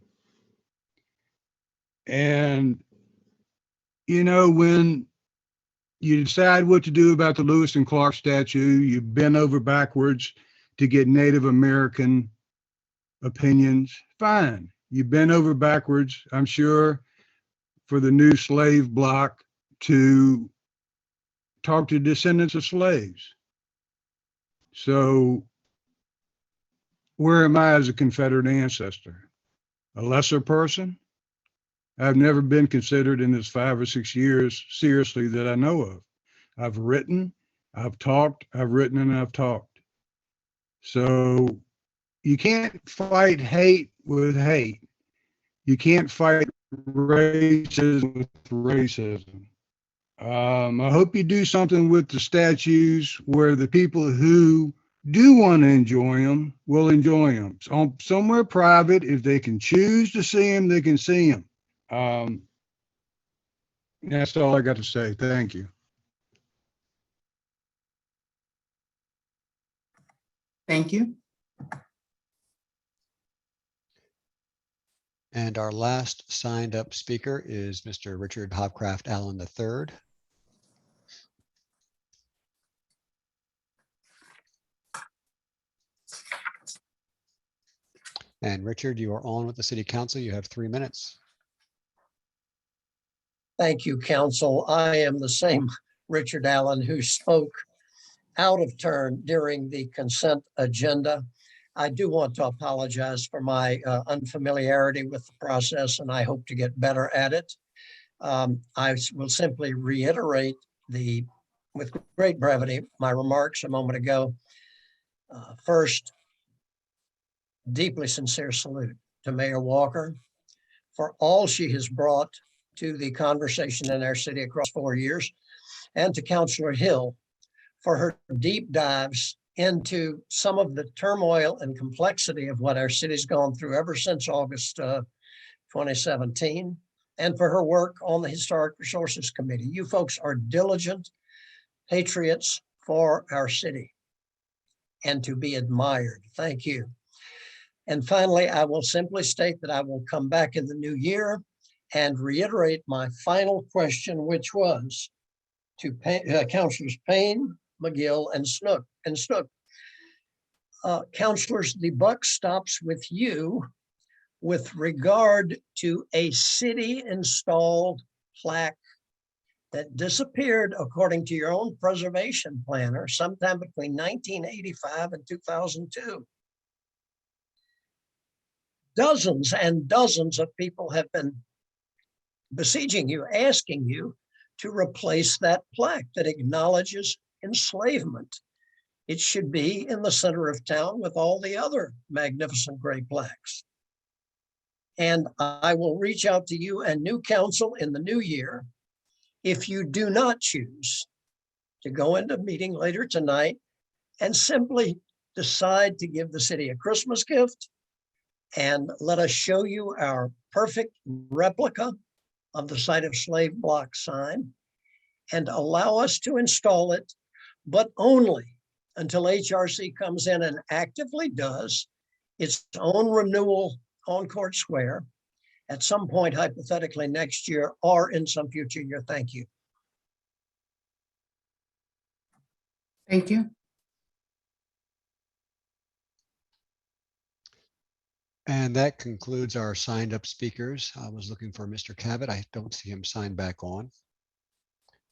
And, you know, when you decide what to do about the Lewis and Clark statue, you bend over backwards to get Native American opinions, fine. You bend over backwards, I'm sure, for the new slave block to talk to descendants of slaves. So where am I as a Confederate ancestor? A lesser person? I've never been considered in this 5 or 6 years, seriously, that I know of. I've written, I've talked, I've written, and I've talked. So you can't fight hate with hate. You can't fight racism with racism. I hope you do something with the statues where the people who do want to enjoy them will enjoy them. So somewhere private, if they can choose to see them, they can see them. That's all I got to say. Thank you. Thank you. And our last signed up speaker is Mr. Richard Hopcraft Allen III. And Richard, you are on with the City Council. You have 3 minutes. Thank you, Council. I am the same Richard Allen who spoke out of turn during the consent agenda. I do want to apologize for my unfamiliarity with the process, and I hope to get better at it. I will simply reiterate the with great brevity my remarks a moment ago. First, deeply sincere salute to Mayor Walker for all she has brought to the conversation in our city across 4 years, and to Councilor Hill for her deep dives into some of the turmoil and complexity of what our city's gone through ever since August 2017, and for her work on the Historic Resources Committee. You folks are diligent patriots for our city and to be admired. Thank you. And finally, I will simply state that I will come back in the new year and reiterate my final question, which was to Councilors Payne, McGill, and Snook. Councilors, the buck stops with you with regard to a city-installed plaque that disappeared, according to your own preservation planner, sometime between 1985 and 2002. Dozens and dozens of people have been besieging you, asking you to replace that plaque that acknowledges enslavement. It should be in the center of town with all the other magnificent gray plaques. And I will reach out to you and new council in the new year if you do not choose to go into a meeting later tonight and simply decide to give the city a Christmas gift and let us show you our perfect replica of the site of slave block sign and allow us to install it, but only until HRC comes in and actively does its own renewal on Court Square at some point, hypothetically next year or in some future year. Thank you. Thank you. And that concludes our signed up speakers. I was looking for Mr. Cabot. I don't see him signed back on.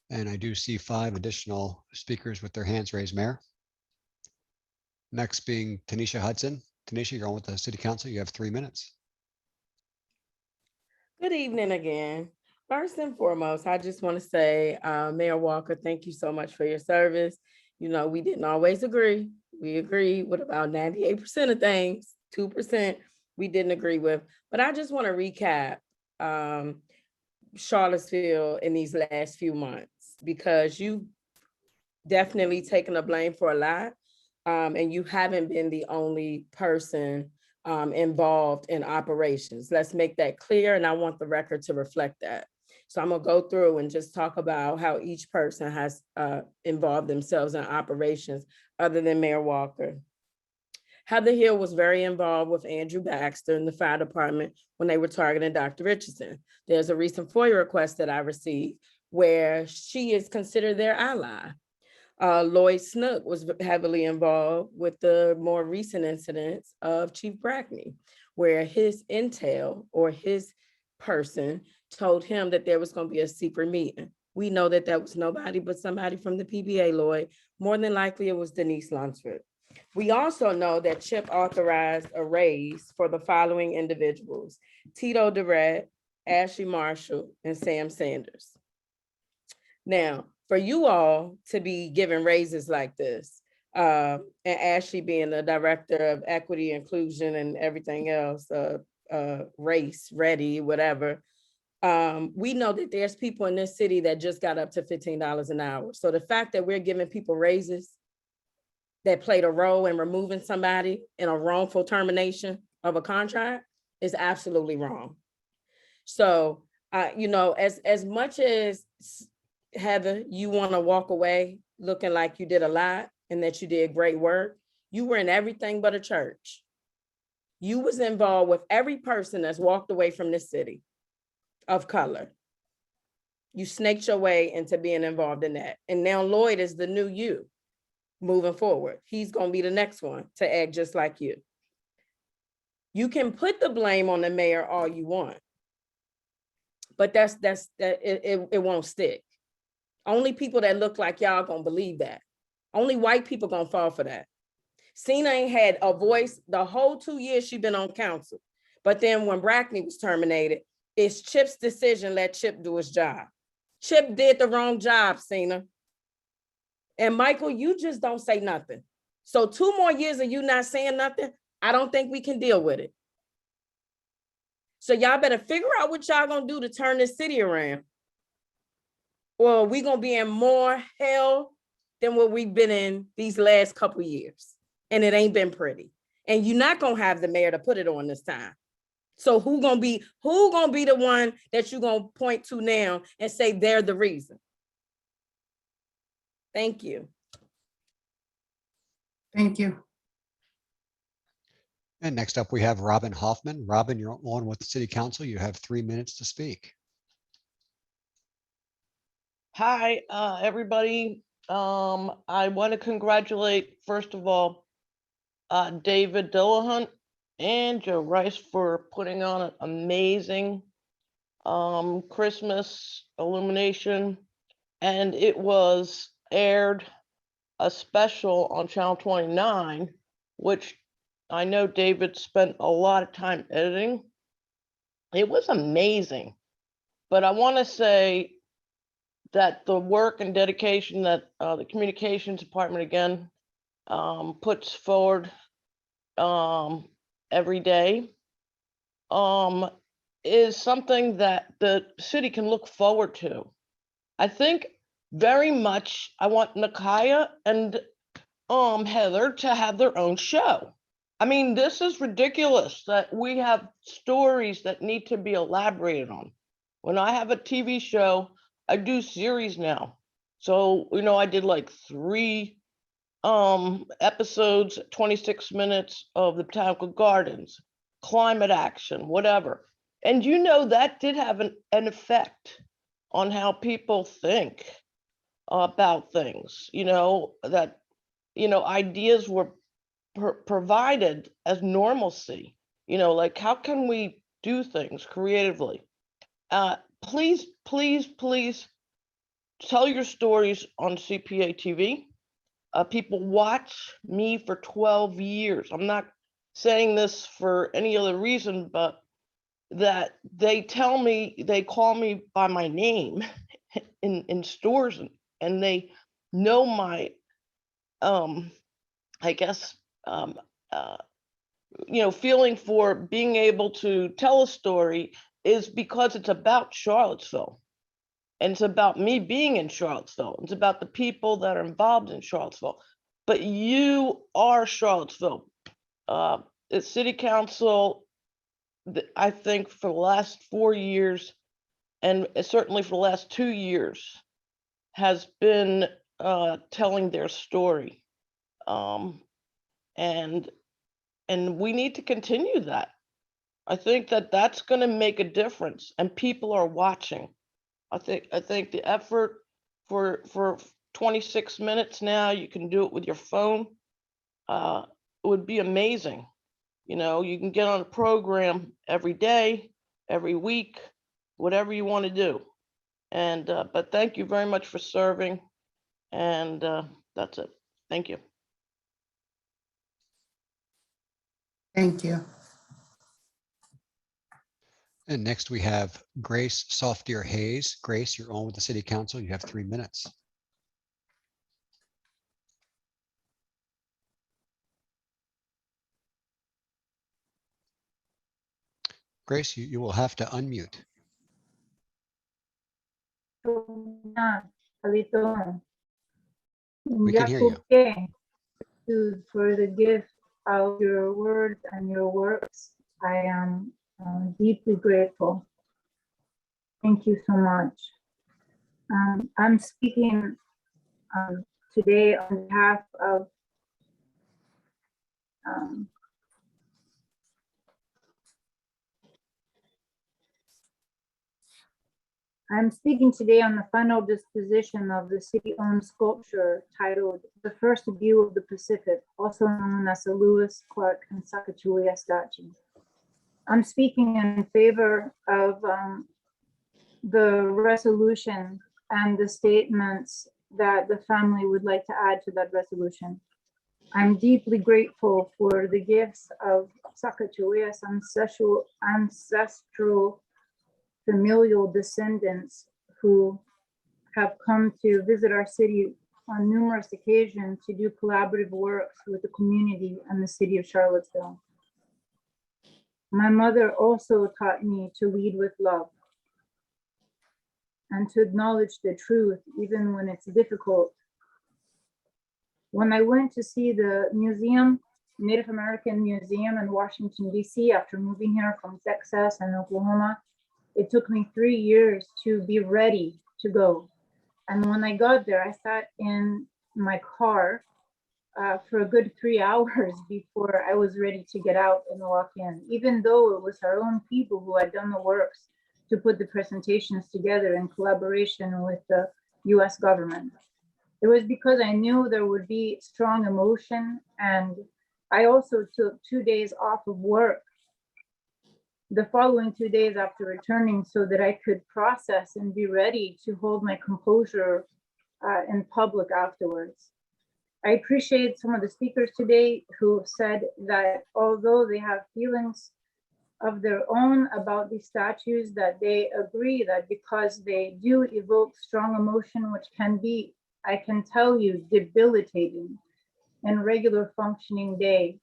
And I do see 5 additional speakers with their hands raised, Mayor. Next being Tanisha Hudson. Tanisha, you're on with the City Council. You have 3 minutes. Good evening again. First and foremost, I just want to say, Mayor Walker, thank you so much for your service. You know, we didn't always agree. We agreed with about 98% of things, 2% we didn't agree with. But I just want to recap Charlottesville in these last few months, because you've definitely taken the blame for a lot. And you haven't been the only person involved in operations. Let's make that clear. And I want the record to reflect that. So I'm gonna go through and just talk about how each person has involved themselves in operations other than Mayor Walker. Heather Hill was very involved with Andrew Baxter in the fire department when they were targeting Dr. Richardson. There's a recent FOIA request that I received where she is considered their ally. Lloyd Snook was heavily involved with the more recent incidents of Chief Brackney, where his intel or his person told him that there was going to be a secret meeting. We know that that was nobody but somebody from the PBA, Lloyd. More than likely, it was Denise Lunsford. We also know that Chip authorized a raise for the following individuals: Tito Durrett, Ashley Marshall, and Sam Sanders. Now, for you all to be given raises like this, and Ashley being the director of equity, inclusion, and everything else, race, ready, whatever, we know that there's people in this city that just got up to $15 an hour. So the fact that we're giving people raises that played a role in removing somebody in a wrongful termination of a contract is absolutely wrong. So, you know, as much as Heather, you want to walk away looking like you did a lot and that you did great work, you were in everything but a church. You was involved with every person that's walked away from this city of color. You snaked your way into being involved in that. And now Lloyd is the new you moving forward. He's going to be the next one to act just like you. You can put the blame on the mayor all you want, but it won't stick. Only people that look like y'all gonna believe that. Only white people gonna fall for that. Cena ain't had a voice the whole 2 years she been on council. But then when Brackney was terminated, it's Chip's decision, let Chip do his job. Chip did the wrong job, Cena. And Michael, you just don't say nothing. So 2 more years of you not saying nothing, I don't think we can deal with it. So y'all better figure out what y'all gonna do to turn this city around. Or we gonna be in more hell than what we've been in these last couple years. And it ain't been pretty. And you're not gonna have the mayor to put it on this time. So who gonna be the one that you gonna point to now and say they're the reason? Thank you. Thank you. And next up, we have Robin Hoffman. Robin, you're on with the City Council. You have 3 minutes to speak. Hi, everybody. I want to congratulate, first of all, David Dillahunt and Joe Rice for putting on an amazing Christmas illumination. And it was aired a special on Channel 29, which I know David spent a lot of time editing. It was amazing. But I want to say that the work and dedication that the communications department again puts forward every day is something that the city can look forward to. I think very much I want Nakaya and Heather to have their own show. I mean, this is ridiculous that we have stories that need to be elaborated on. When I have a TV show, I do series now. So, I did like 3 episodes, 26 minutes of the Botanical Gardens, climate action, whatever. And that did have an effect on how people think about things, that, ideas were provided as normalcy, like how can we do things creatively? Please, please, please tell your stories on CPA TV. People watch me for 12 years. I'm not saying this for any other reason, but that they call me by my name in stores, and they know my, I guess, feeling for being able to tell a story is because it's about Charlottesville. And it's about me being in Charlottesville. It's about the people that are involved in Charlottesville. But you are Charlottesville. The city council, I think for the last 4 years, and certainly for the last 2 years, has been telling their story. And we need to continue that. I think that that's going to make a difference, and people are watching. I think the effort for 26 minutes now, you can do it with your phone, would be amazing. You can get on a program every day, every week, whatever you want to do. And but thank you very much for serving. And that's it. Thank you. Thank you. And next we have Grace Softier Hayes. Grace, you're on with the City Council. You have 3 minutes. Grace, you will have to unmute. We can hear you. For the gift of your words and your works, I am deeply grateful. Thank you so much. I'm speaking today on behalf of I'm speaking today on the final disposition of the city-owned sculpture titled "The First View of the Pacific," also known as the Lewis, Clark, and Sacagawea statue. I'm speaking in favor of the resolution and the statements that the family would like to add to that resolution. I'm deeply grateful for the gifts of Sacagawea's ancestral familial descendants who have come to visit our city on numerous occasions to do collaborative works with the community and the city of Charlottesville. My mother also taught me to lead with love and to acknowledge the truth even when it's difficult. When I went to see the museum, Native American Museum in Washington, D.C., after moving here from Texas and Oklahoma, it took me 3 years to be ready to go. And when I got there, I sat in my car for a good 3 hours before I was ready to get out and walk in, even though it was our own people who had done the works to put the presentations together in collaboration with the US government. It was because I knew there would be strong emotion, and I also took 2 days off of work the following 2 days after returning so that I could process and be ready to hold my composure in public afterwards. I appreciate some of the speakers today who said that although they have feelings of their own about these statues, that they agree that because they do evoke strong emotion, which can be, I can tell you, debilitating in regular functioning day,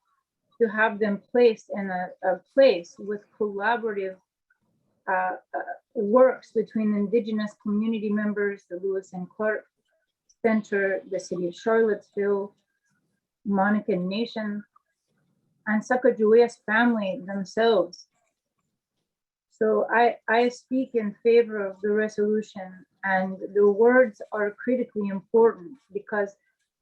to have them placed in a place with collaborative works between Indigenous community members, the Lewis and Clark Center, the city of Charlottesville, Monacan Nation, and Sacagawea's family themselves. So I speak in favor of the resolution, and the words are critically important because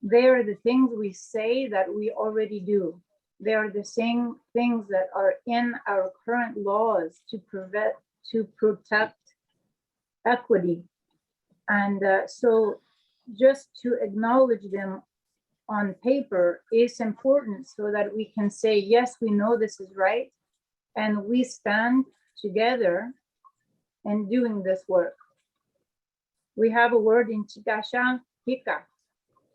they are the things we say that we already do. They are the same things that are in our current laws to protect equity. And so just to acknowledge them on paper is important so that we can say, yes, we know this is right, and we stand together in doing this work. We have a word in Chigasha, hika.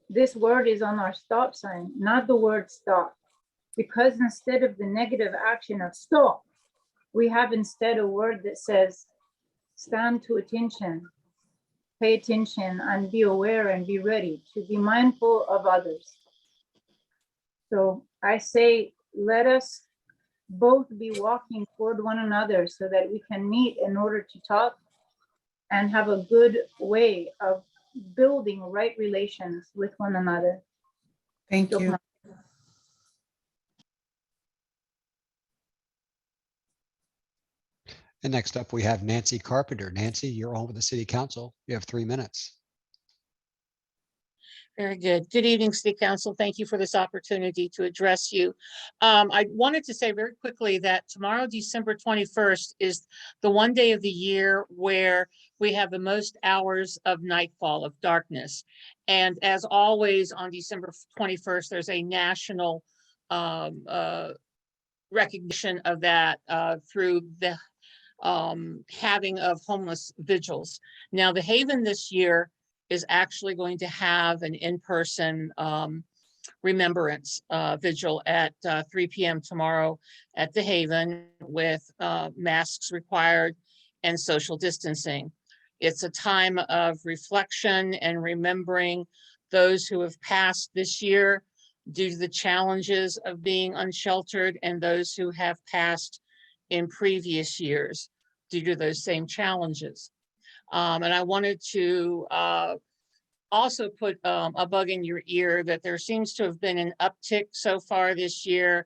This word is on our stop sign, not the word stop, because instead of the negative action of stop, we have instead a word that says stand to attention, pay attention, and be aware and be ready to be mindful of others. So I say, let us both be walking toward one another so that we can meet in order to talk and have a good way of building right relations with one another. Thank you. And next up, we have Nancy Carpenter. Nancy, you're on with the City Council. You have 3 minutes. Very good. Good evening, City Council. Thank you for this opportunity to address you. I wanted to say very quickly that tomorrow, December 21st, is the one day of the year where we have the most hours of nightfall, of darkness. And as always, on December 21st, there's a national recognition of that through the having of homeless vigils. Now, the Haven this year is actually going to have an in-person remembrance vigil at 3 p.m. tomorrow at the Haven with masks required and social distancing. It's a time of reflection and remembering those who have passed this year due to the challenges of being unsheltered, and those who have passed in previous years due to those same challenges. And I wanted to also put a bug in your ear that there seems to have been an uptick so far this year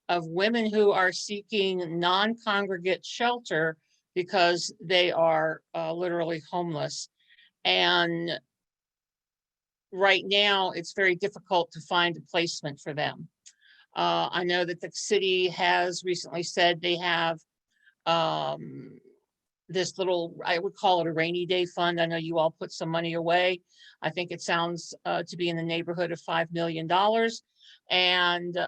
of women who are seeking non-congregate shelter because they are literally homeless. And right now, it's very difficult to find a placement for them. I know that the city has recently said they have this little, I would call it a rainy day fund. I know you all put some money away. I think it sounds to be in the neighborhood of $5 million. And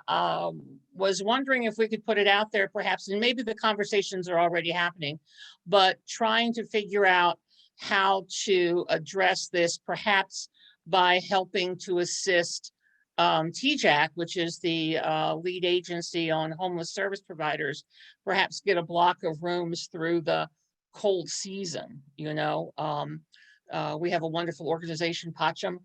was wondering if we could put it out there perhaps, and maybe the conversations are already happening, but trying to figure out how to address this, perhaps by helping to assist TJAC, which is the lead agency on homeless service providers, perhaps get a block of rooms through the cold season, you know, We have a wonderful organization, Pacham.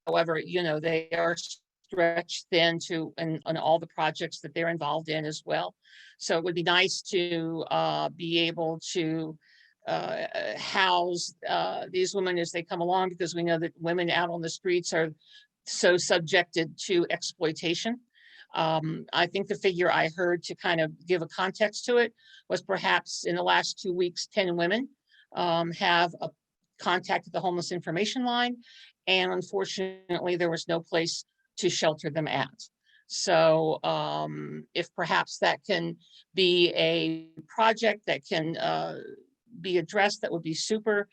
However, you know, they are stretched thin to and on all the projects that they're involved in as well. So it would be nice to be able to house these women as they come along, because we know that women out on the streets are so subjected to exploitation. I think the figure I heard to kind of give a context to it was perhaps in the last 2 weeks, 10 women have contacted the homeless information line. And unfortunately, there was no place to shelter them at. So if perhaps that can be a project that can be addressed, that would be super,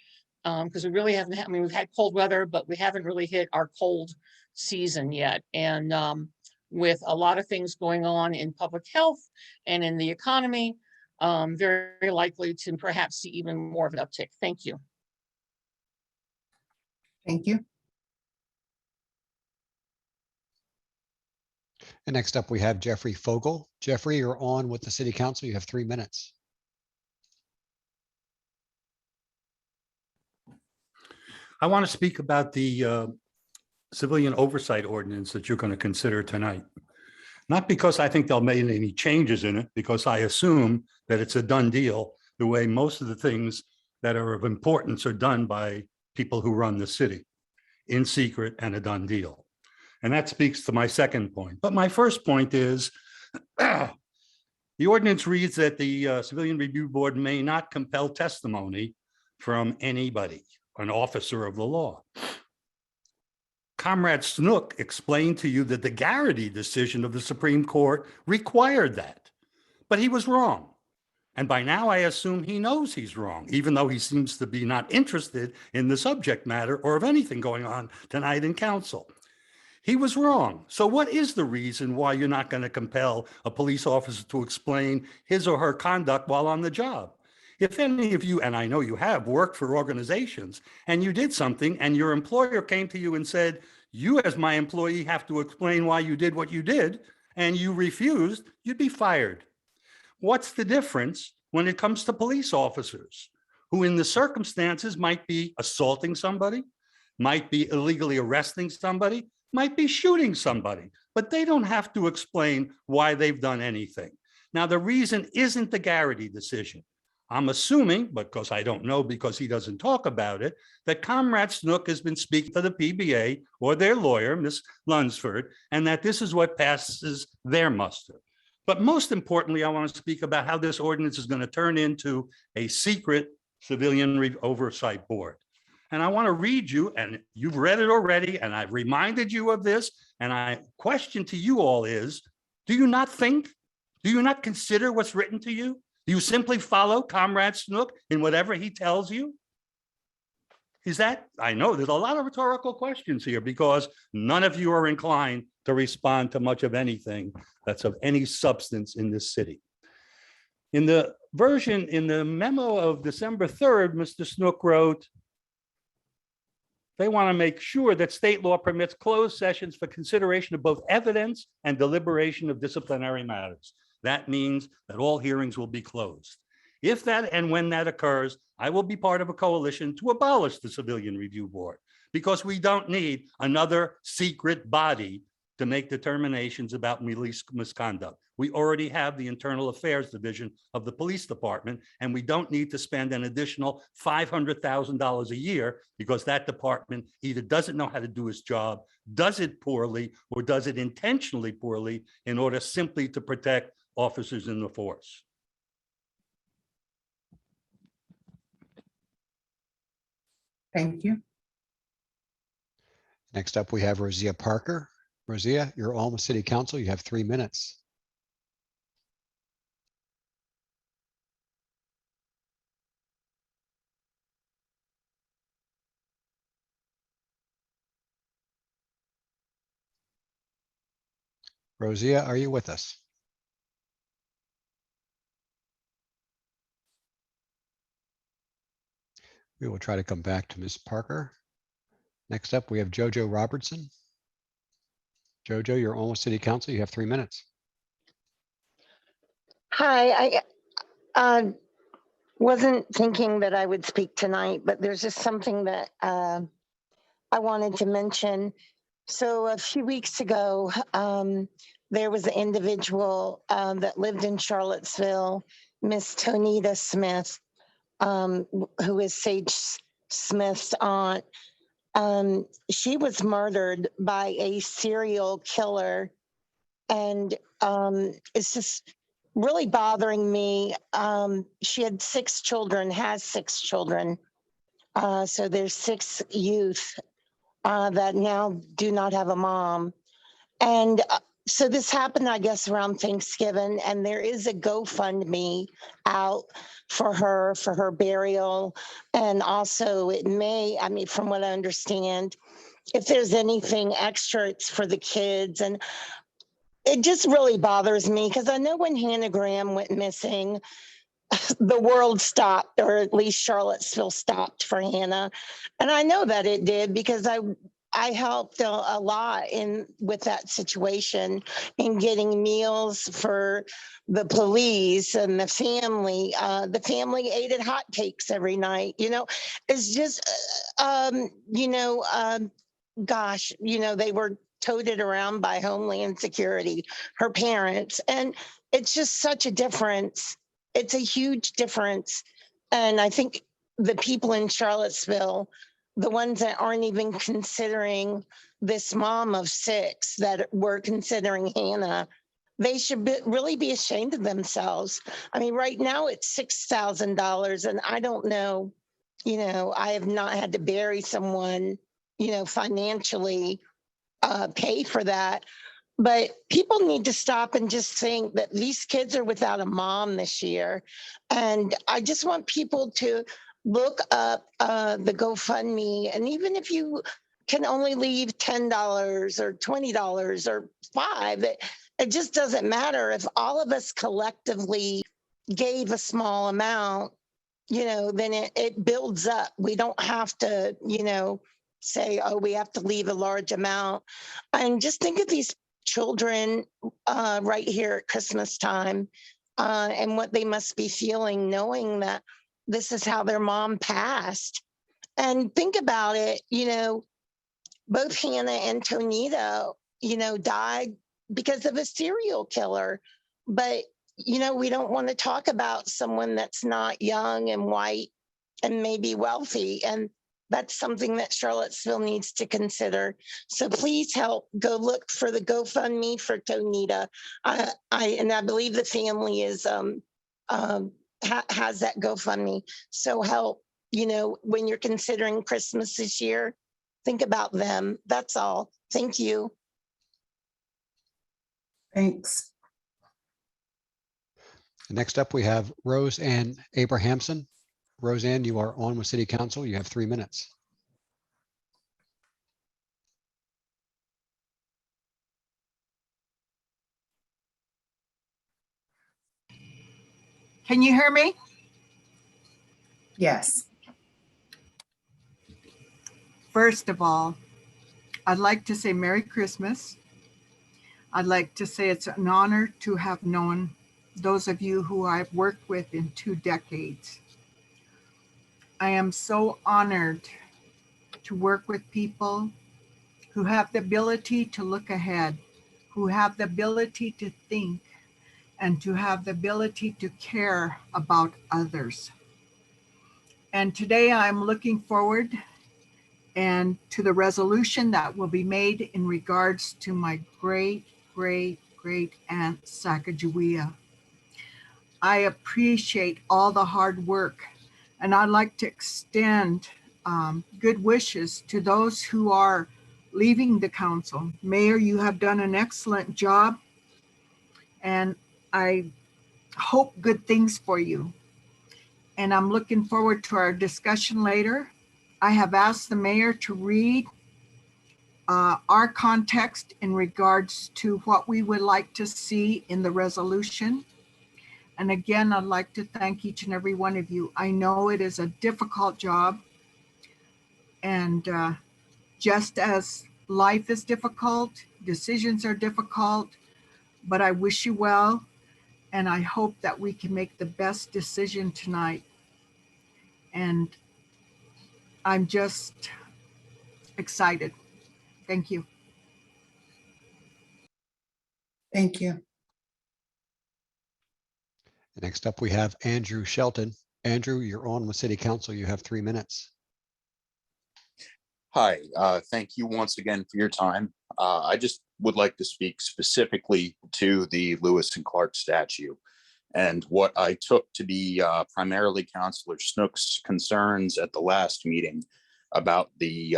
because we really haven't, I mean, we've had cold weather, but we haven't really hit our cold season yet. And with a lot of things going on in public health and in the economy, very likely to perhaps see even more of an uptick. Thank you. Thank you. And next up, we have Jeffrey Fogel. Jeffrey, you're on with the City Council. You have 3 minutes. I want to speak about the civilian oversight ordinance that you're going to consider tonight. Not because I think they'll make any changes in it, because I assume that it's a done deal, the way most of the things that are of importance are done by people who run the city in secret and a done deal. And that speaks to my second point. But my first point is the ordinance reads that the Civilian Review Board may not compel testimony from anybody, an officer of the law. Comrade Snook explained to you that the Garrity decision of the Supreme Court required that, but he was wrong. And by now I assume he knows he's wrong, even though he seems to be not interested in the subject matter or of anything going on tonight in council. He was wrong. So what is the reason why you're not going to compel a police officer to explain his or her conduct while on the job? If any of you, and I know you have, worked for organizations and you did something and your employer came to you and said, you as my employee have to explain why you did what you did, and you refused, you'd be fired. What's the difference when it comes to police officers who in the circumstances might be assaulting somebody, might be illegally arresting somebody, might be shooting somebody, but they don't have to explain why they've done anything. Now, the reason isn't the Garrity decision. I'm assuming, because I don't know because he doesn't talk about it, that Comrade Snook has been speaking to the PBA or their lawyer, Ms. Lunsford, and that this is what passes their muster. But most importantly, I want to speak about how this ordinance is going to turn into a secret civilian oversight board. And I want to read you, and you've read it already, and I've reminded you of this, and my question to you all is, do you not think, do you not consider what's written to you? Do you simply follow Comrade Snook in whatever he tells you? Is that, I know there's a lot of rhetorical questions here because none of you are inclined to respond to much of anything that's of any substance in this city. In the version, in the memo of December 3rd, Mr. Snook wrote, they want to make sure that state law permits closed sessions for consideration of both evidence and deliberation of disciplinary matters. That means that all hearings will be closed. If that and when that occurs, I will be part of a coalition to abolish the Civilian Review Board because we don't need another secret body to make determinations about police misconduct. We already have the Internal Affairs Division of the Police Department, and we don't need to spend an additional $500,000 a year because that department either doesn't know how to do its job, does it poorly, or does it intentionally poorly in order simply to protect officers in the force. Thank you. Next up, we have Rosia Parker. Rosia, you're on with City Council. You have 3 minutes. Rosia, are you with us? We will try to come back to Ms. Parker. Next up, we have Jojo Robertson. Jojo, you're on with City Council. You have 3 minutes. Hi, Wasn't thinking that I would speak tonight, but there's just something that I wanted to mention. So a few weeks ago, there was an individual that lived in Charlottesville, Miss Tonita Smith, who is Sage Smith's aunt. She was murdered by a serial killer, and it's just really bothering me. She had 6 children, has 6 children. So there's 6 youth that now do not have a mom. And so this happened, I guess, around Thanksgiving, and there is a GoFundMe out for her burial. And also it may, I mean, from what I understand, if there's anything extra, it's for the kids. And it just really bothers me because I know when Hannah Graham went missing, the world stopped, or at least Charlottesville stopped for Hannah. And I know that it did because I helped a lot with that situation in getting meals for the police and the family. The family ate at hotcakes every night. You know, it's just, gosh, they were toted around by Homeland Security, her parents. And it's just such a difference. It's a huge difference. And I think the people in Charlottesville, the ones that aren't even considering this mom of 6 that were considering Hannah, they should really be ashamed of themselves. I mean, right now it's $6,000, and I don't know, I have not had to bury someone, financially pay for that. But people need to stop and just think that these kids are without a mom this year. And I just want people to look up the GoFundMe. And even if you can only leave $10 or $20 or $5, it just doesn't matter. If all of us collectively gave a small amount, then it builds up. We don't have to, say, oh, we have to leave a large amount. And just think of these children right here at Christmas time and what they must be feeling, knowing that this is how their mom passed. And think about it, both Hannah and Tonita, died because of a serial killer. But, we don't want to talk about someone that's not young and white and maybe wealthy. And that's something that Charlottesville needs to consider. So please help go look for the GoFundMe for Tonita. I believe the family is has that GoFundMe. So help, when you're considering Christmas this year, think about them. That's all. Thank you. Thanks. Next up, we have Roseanne Abrahamson. Roseanne, you are on with City Council. You have 3 minutes. Can you hear me? Yes. First of all, I'd like to say Merry Christmas. I'd like to say it's an honor to have known those of you who I've worked with in 2 decades. I am so honored to work with people who have the ability to look ahead, who have the ability to think, and to have the ability to care about others. And today I'm looking forward and to the resolution that will be made in regards to my great aunt Sacagawea. I appreciate all the hard work, and I'd like to extend good wishes to those who are leaving the council. Mayor, you have done an excellent job, and I hope good things for you. And I'm looking forward to our discussion later. I have asked the mayor to read our context in regards to what we would like to see in the resolution. And again, I'd like to thank each and every one of you. I know it is a difficult job, and just as life is difficult, decisions are difficult, but I wish you well, and I hope that we can make the best decision tonight And I'm just excited. Thank you. Thank you. Next up, we have Andrew Shelton. Andrew, you're on with City Council. You have 3 minutes. Hi, thank you once again for your time. I just would like to speak specifically to the Lewis and Clark statue and what I took to be primarily Councilor Snook's concerns at the last meeting about the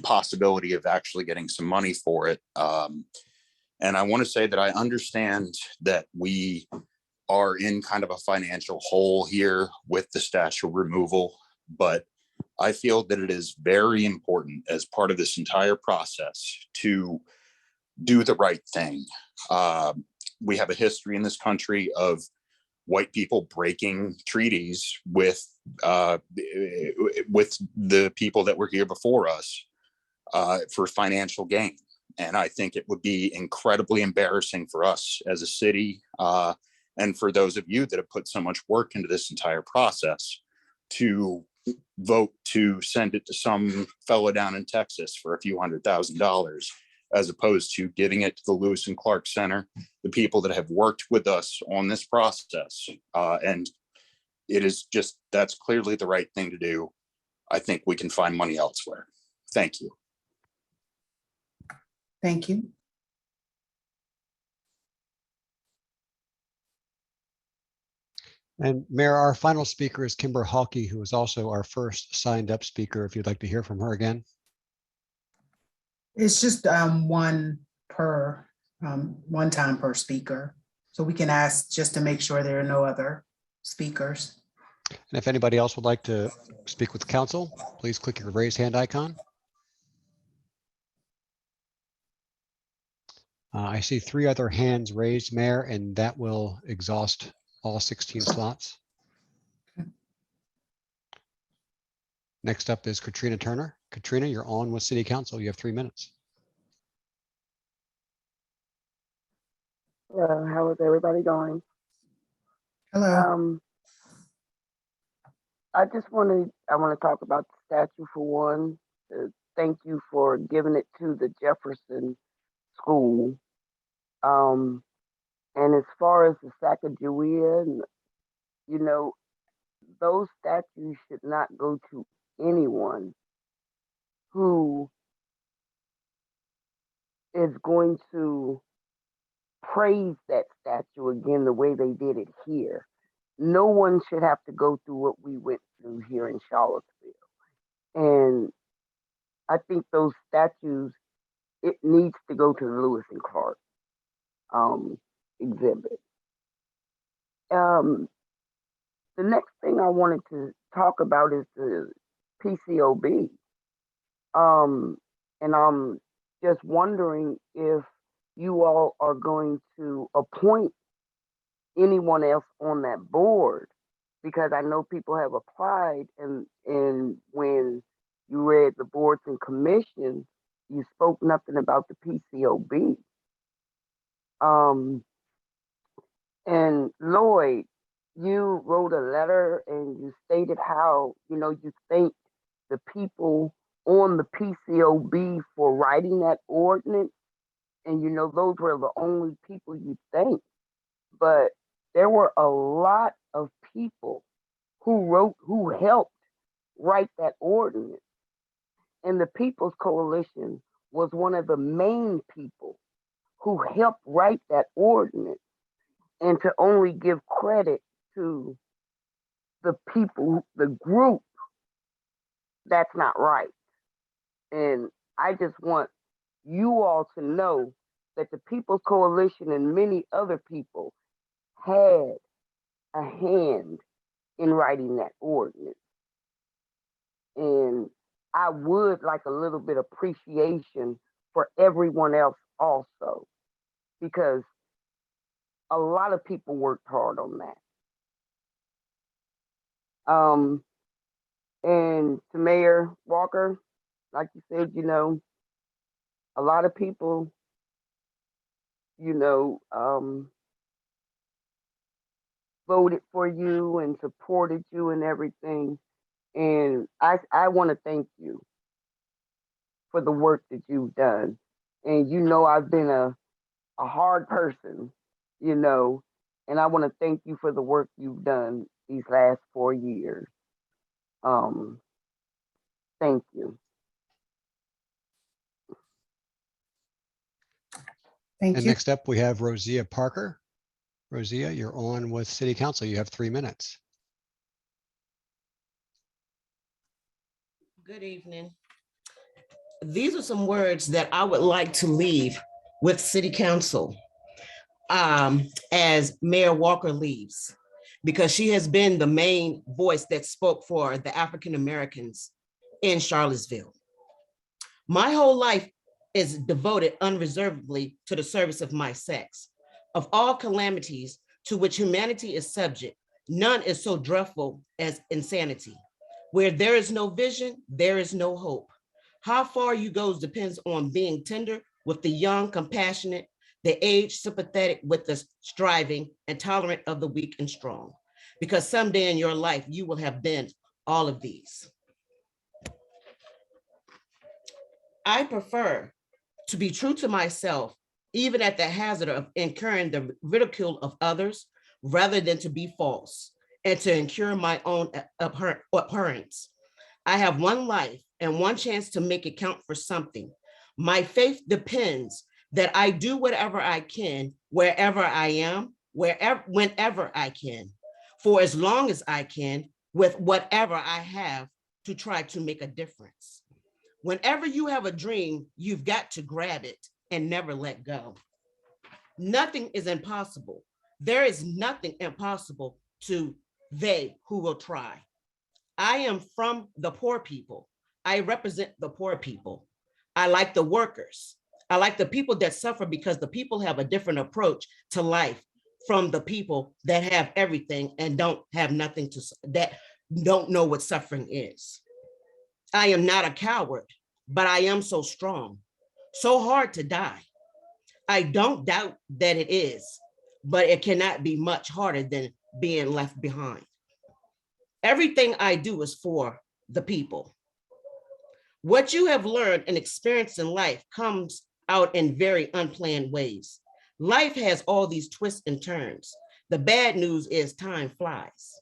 possibility of actually getting some money for it. And I want to say that I understand that we are in kind of a financial hole here with the statue removal, but I feel that it is very important as part of this entire process to do the right thing. We have a history in this country of white people breaking treaties with the people that were here before us for financial gain. And I think it would be incredibly embarrassing for us as a city and for those of you that have put so much work into this entire process to vote to send it to some fellow down in Texas for a few $100,000, as opposed to giving it to the Lewis and Clark Center, the people that have worked with us on this process. And it is just, that's clearly the right thing to do. I think we can find money elsewhere. Thank you. Thank you. And Mayor, our final speaker is Kimber Hawkey, who is also our first signed up speaker, if you'd like to hear from her again. It's just one time per speaker. So we can ask just to make sure there are no other speakers. And if anybody else would like to speak with council, please click your raise hand icon. I see 3 other hands raised, Mayor, and that will exhaust all 16 slots. Next up is Katrina Turner. Katrina, you're on with City Council. You have 3 minutes. How is everybody going? Hello. I want to talk about the statue for one. Thank you for giving it to the Jefferson School. And as far as the Sacagawea, you know, those statues should not go to anyone who is going to praise that statue again the way they did it here. No one should have to go through what we went through here in Charlottesville. And I think those statues, it needs to go to the Lewis and Clark exhibit. The next thing I wanted to talk about is the PCOB. And I'm just wondering if you all are going to appoint anyone else on that board, because I know people have applied, and when you read the boards and commissions, you spoke nothing about the PCOB. And Lloyd, you wrote a letter and you stated how, you thanked the people on the PCOB for writing that ordinance. And, those were the only people you thanked. But there were a lot of people who helped write that ordinance. And the People's Coalition was one of the main people who helped write that ordinance. And to only give credit to the people, the group, that's not right. And I just want you all to know that the People's Coalition and many other people had a hand in writing that ordinance. And I would like a little bit of appreciation for everyone else also, because a lot of people worked hard on that. And to Mayor Walker, like you said, a lot of people, voted for you and supported you and everything. And I want to thank you for the work that you've done. And you know, I've been a hard person, you know, and I want to thank you for the work you've done these last 4 years. Thank you. Thank And you. next up, we have Rosia Parker. Rosia, you're on with City Council. You have 3 minutes. Good evening. These are some words that I would like to leave with City Council as Mayor Walker leaves, because she has been the main voice that spoke for the African Americans in Charlottesville. My whole life is devoted unreservedly to the service of my sex. Of all calamities to which humanity is subject, none is so dreadful as insanity. Where there is no vision, there is no hope. How far you goes depends on being tender with the young, compassionate, the aged, sympathetic with the striving, and tolerant of the weak and strong. Because someday in your life, you will have been all of these. I prefer to be true to myself, even at the hazard of incurring the ridicule of others, rather than to be false and to incur my own abhorrence. I have one life and one chance to make it count for something. My faith depends that I do whatever I can, wherever I am, whenever I can, for as long as I can, with whatever I have to try to make a difference. Whenever you have a dream, you've got to grab it and never let go. Nothing is impossible. There is nothing impossible to they who will try. I am from the poor people. I represent the poor people. I like the workers. I like the people that suffer because the people have a different approach to life from the people that have everything and don't have nothing to, that don't know what suffering is. I am not a coward, but I am so strong, so hard to die. I don't doubt that it is, but it cannot be much harder than being left behind. Everything I do is for the people. What you have learned and experienced in life comes out in very unplanned ways. Life has all these twists and turns. The bad news is time flies.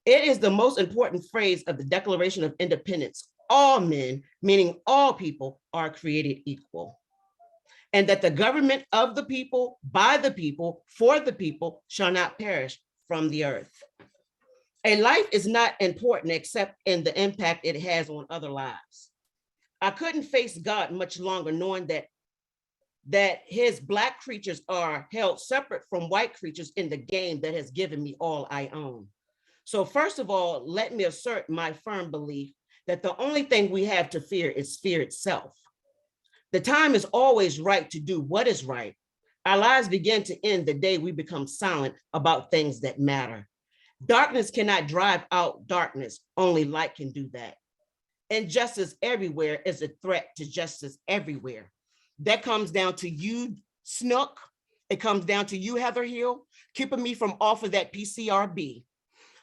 It is the most important phrase of the Declaration of Independence. All men, meaning all people, are created equal. And that the government of the people, by the people, for the people, shall not perish from the earth. A life is not important except in the impact it has on other lives. I couldn't face God much longer knowing that his Black creatures are held separate from white creatures in the game that has given me all I own. So first of all, let me assert my firm belief that the only thing we have to fear is fear itself. The time is always right to do what is right. Our lives begin to end the day we become silent about things that matter. Darkness cannot drive out darkness, only light can do that. Injustice everywhere is a threat to justice everywhere. That comes down to you, Snook. It comes down to you, Heather Hill, keeping me from off of that PCRB.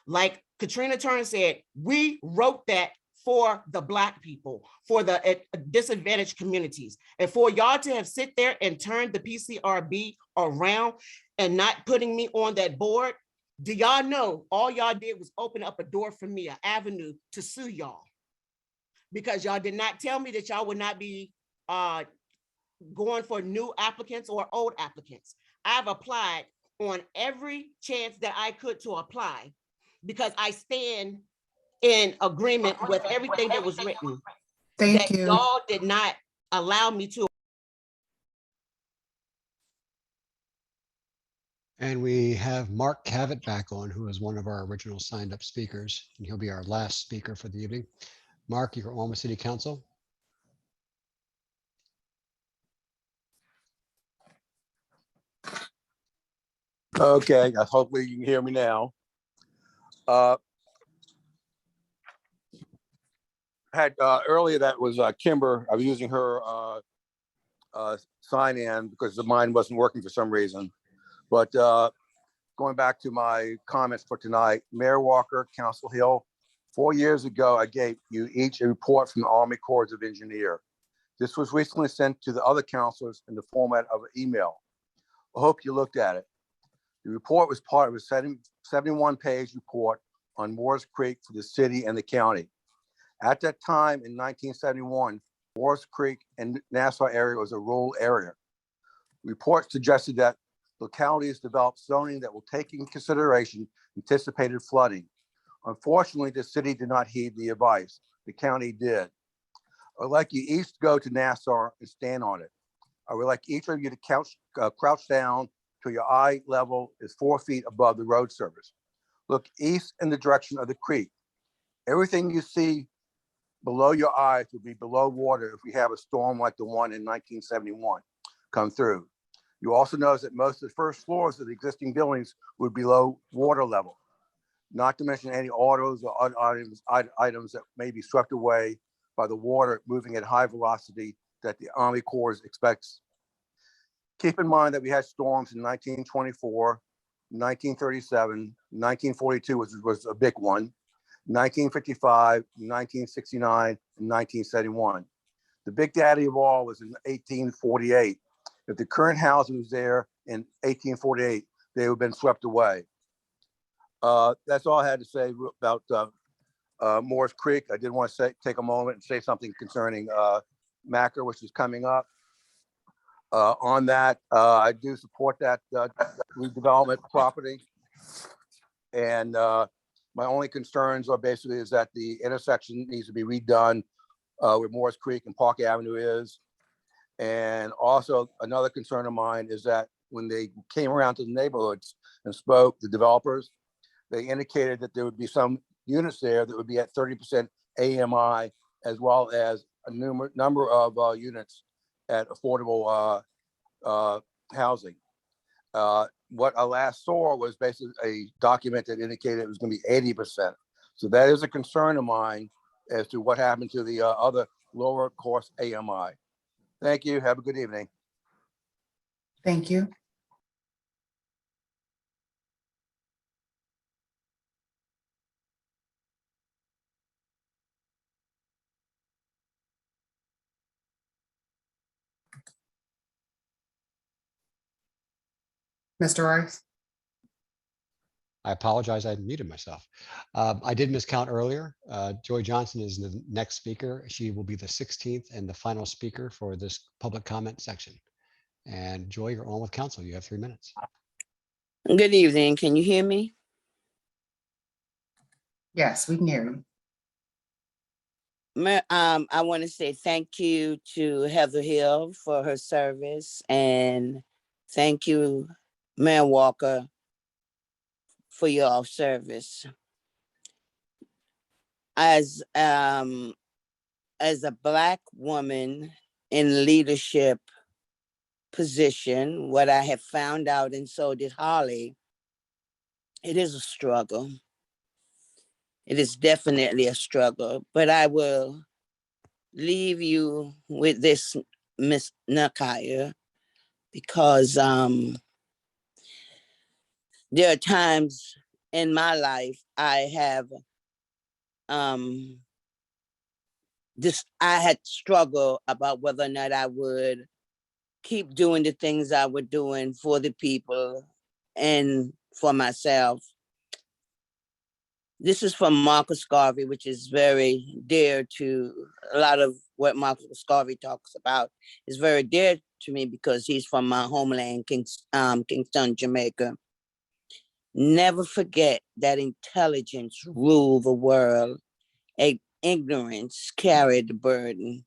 Like Katrina Turner said, we wrote that for the Black people, for the disadvantaged communities. And for y'all to have sit there and turned the PCRB around and not putting me on that board, do y'all know all y'all did was open up a door for me, an avenue to sue y'all? Because y'all did not tell me that y'all would not be going for new applicants or old applicants. I've applied on every chance that I could to apply because I stand in agreement with everything that was written. Thank you. Y'all did not allow me to. And we have Mark Cavett back on, who is one of our original signed up speakers, and he'll be our last speaker for the evening. Mark, you're on with City Council. Okay, hopefully you can hear me now. Earlier that was Kimber. I was using her sign in because mine wasn't working for some reason. But going back to my comments for tonight, Mayor Walker, Council Hill, 4 years ago, I gave you each a report from the Army Corps of Engineers. This was recently sent to the other counselors in the format of an email. I hope you looked at it. The report was part of a 71-page report on Moores Creek for the city and the county. At that time in 1971, Moores Creek and Nassau area was a rural area. The report suggested that localities develop zoning that will take in consideration anticipated flooding. Unfortunately, the city did not heed the advice. The county did. I'd like you each to go to Nassau and stand on it. I would like each of you to crouch down till your eye level is 4 feet above the road surface. Look east in the direction of the creek. Everything you see below your eyes will be below water if we have a storm like the one in 1971 come through. You also notice that most of the first floors of the existing buildings would be below water level, not to mention any autos or other items that may be swept away by the water moving at high velocity that the Army Corps expects. Keep in mind that we had storms in 1924, 1937, 1942 was a big one, 1955, 1969, and 1971. The big daddy of all was in 1848. If the current housing was there in 1848, they would have been swept away. That's all I had to say about Moores Creek. I did want to take a moment and say something concerning Macker, which is coming up. On that, I do support that redevelopment property. And my only concerns are basically is that the intersection needs to be redone where Moores Creek and Park Avenue is. And also another concern of mine is that when they came around to the neighborhoods and spoke, the developers, they indicated that there would be some units there that would be at 30% AMI, as well as a number of units at affordable housing. What I last saw was basically a document that indicated it was going to be 80%. So that is a concern of mine as to what happened to the other lower cost AMI. Thank you. Have a good evening. Thank you. Mr. Rice? I apologize, I muted myself. I did miscount earlier. Joy Johnson is the next speaker. She will be the 16th and the final speaker for this public comment section. And Joy, you're on with council. You have 3 minutes. Good evening. Can you hear me? Yes, we can hear you. I want to say thank you to Heather Hill for her service, and thank you, Mayor Walker, for your service. As a Black woman in leadership position, what I have found out, and so did Holly, it is a struggle. It is definitely a struggle, but I will leave you with this, Miss Nakaya, because there are times in my life I have I had struggled about whether or not I would keep doing the things I was doing for the people and for myself. This is from Marcus Garvey, which is very dear to a lot of what Marcus Garvey talks about. Is very dear to me because he's from my homeland, Kingston, Jamaica. Never forget that intelligence ruled the world. Ignorance carried the burden.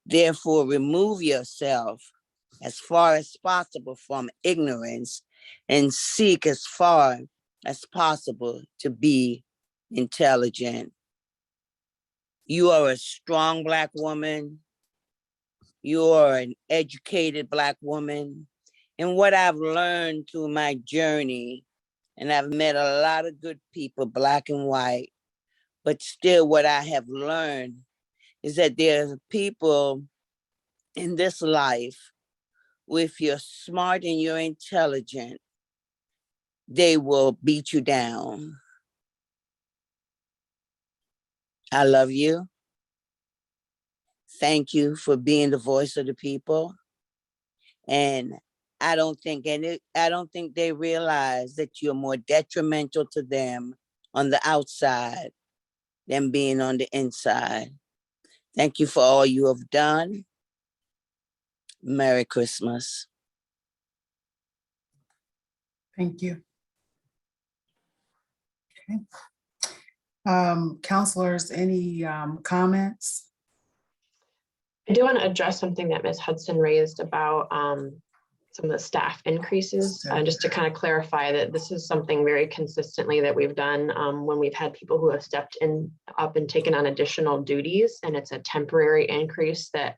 Therefore, remove yourself as far as possible from ignorance and seek as far as possible to be intelligent. You are a strong Black woman. You are an educated Black woman. And what I've learned through my journey, and I've met a lot of good people, Black and white, but still what I have learned is that there are people in this life, if you're smart and you're intelligent, they will beat you down. I love you. Thank you for being the voice of the people. And I don't think they realize that you're more detrimental to them on the outside than being on the inside. Thank you for all you have done. Merry Christmas. Thank you. Okay. Counselors, any comments? I do want to address something that Ms. Hudson raised about some of the staff increases, just to kind of clarify that this is something very consistently that we've done when we've had people who have stepped up and taken on additional duties, and it's a temporary increase that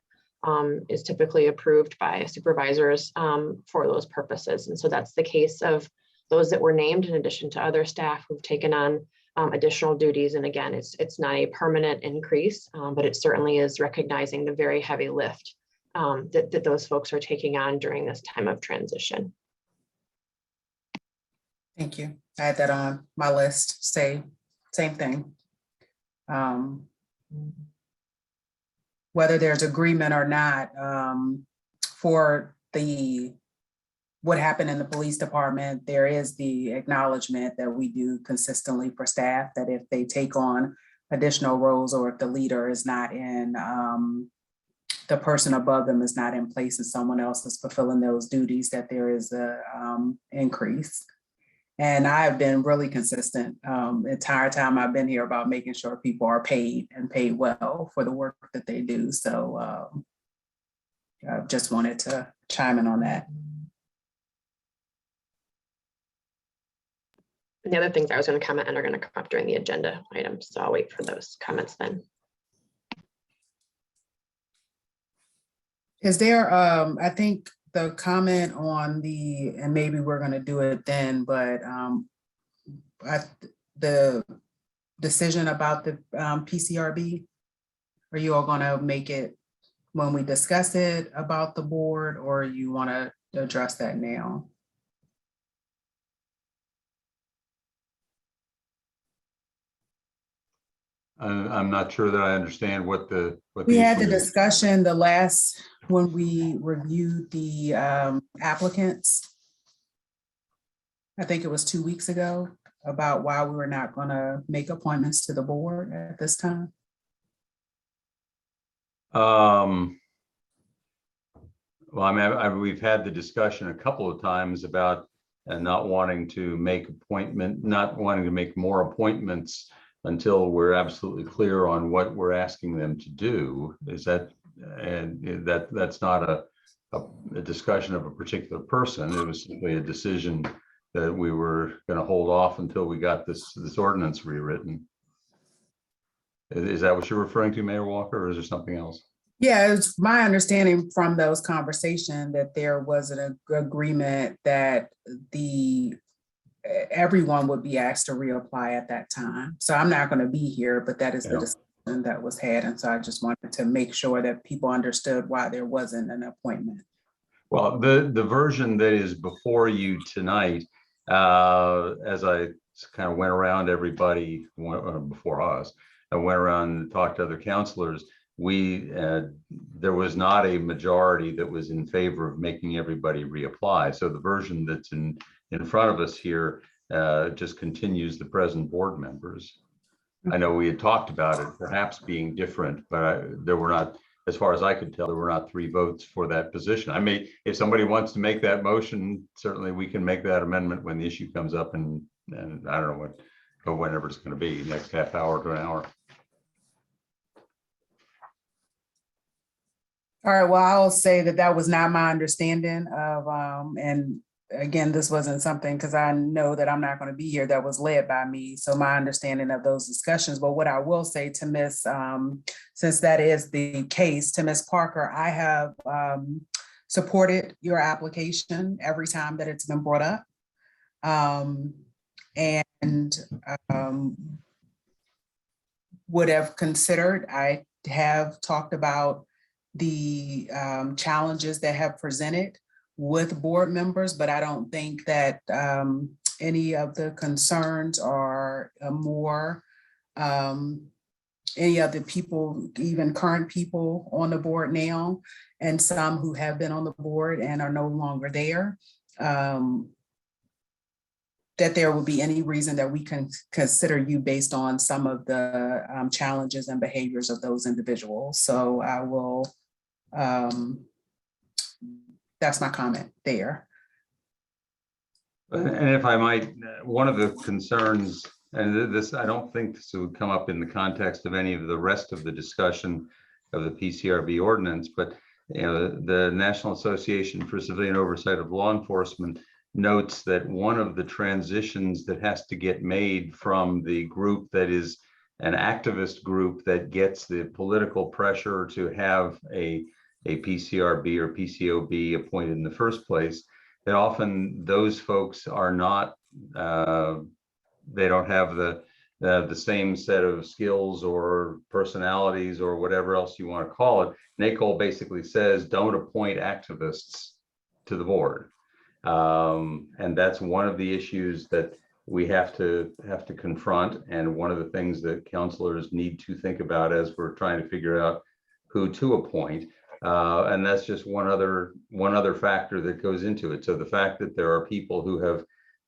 is typically approved by supervisors for those purposes. And so that's the case of those that were named, in addition to other staff who've taken on additional duties. And again, it's not a permanent increase, but it certainly is recognizing the very heavy lift that those folks are taking on during this time of transition. Thank you. I had that on my list. Same thing. Whether there's agreement or not for what happened in the police department, there is the acknowledgement that we do consistently for staff, that if they take on additional roles or if the leader is not in, the person above them is not in place and someone else is fulfilling those duties, that there is a increase. And I've been really consistent the entire time I've been here about making sure people are paid and paid well for the work that they do. So I just wanted to chime in on that. And the other things I was going to comment on are going to come up during the agenda items. So I'll wait for those comments then. Is there, I think the comment on and maybe we're going to do it then, but the decision about the PCRB, are you all going to make it when we discuss it about the board, or you want to address that now? I'm not sure that I understand what we had the issue is. discussion when we reviewed the applicants. I think it was 2 weeks ago, about why we were not going to make appointments to the board at this time. Well, I mean, we've had the discussion a couple of times about not wanting to make more appointments until we're absolutely clear on what we're asking them to do. Is that, and that's not a discussion of a particular person. It was simply a decision that we were going to hold off until we got this ordinance rewritten. Is that what you're referring to, Mayor Walker, or is there something else? Yeah, it's my understanding from those conversations that there was an agreement that everyone would be asked to reapply at that time. So I'm not going to be here, but that is the discussion that was had. And so I just wanted to make sure that people understood why there wasn't an appointment. Well, the version that is before you tonight, as I kind of went around everybody before us, I went around and talked to other counselors. There was not a majority that was in favor of making everybody reapply. So the version that's in front of us here just continues the present board members. I know we had talked about it perhaps being different, but there were not, as far as I could tell, there were not 3 votes for that position. I mean, if somebody wants to make that motion, certainly we can make that amendment when the issue comes up, and I don't know whenever it's going to be, next half hour to an hour. All right, well, I'll say that was not my understanding of, and again, this wasn't something, because I know that I'm not going to be here, that was led by me. So my understanding of those discussions, but what I will say to Ms., since that is the case, to Ms. Parker, I have supported your application every time that it's been brought up. And would have considered, I have talked about the challenges that have presented with board members, but I don't think that any of the concerns are more any of the people, even current people on the board now, and some who have been on the board and are no longer there, that there will be any reason that we can consider you based on some of the challenges and behaviors of those individuals. So I will, that's my comment there. And if I might, one of the concerns, and this, I don't think this would come up in the context of any of the rest of the discussion of the PCRB ordinance, but you know, the National Association for Civilian Oversight of Law Enforcement notes that one of the transitions that has to get made from the group that is an activist group that gets the political pressure to have a PCRB or PCOB appointed in the first place, that often those folks are not, they don't have the same set of skills or personalities or whatever else you want to call it. NACOL basically says, don't appoint activists to the board. And that's one of the issues that we have to confront, and one of the things that counselors need to think about as we're trying to figure out who to appoint. And that's just one other factor that goes into it. So the fact that there are people who have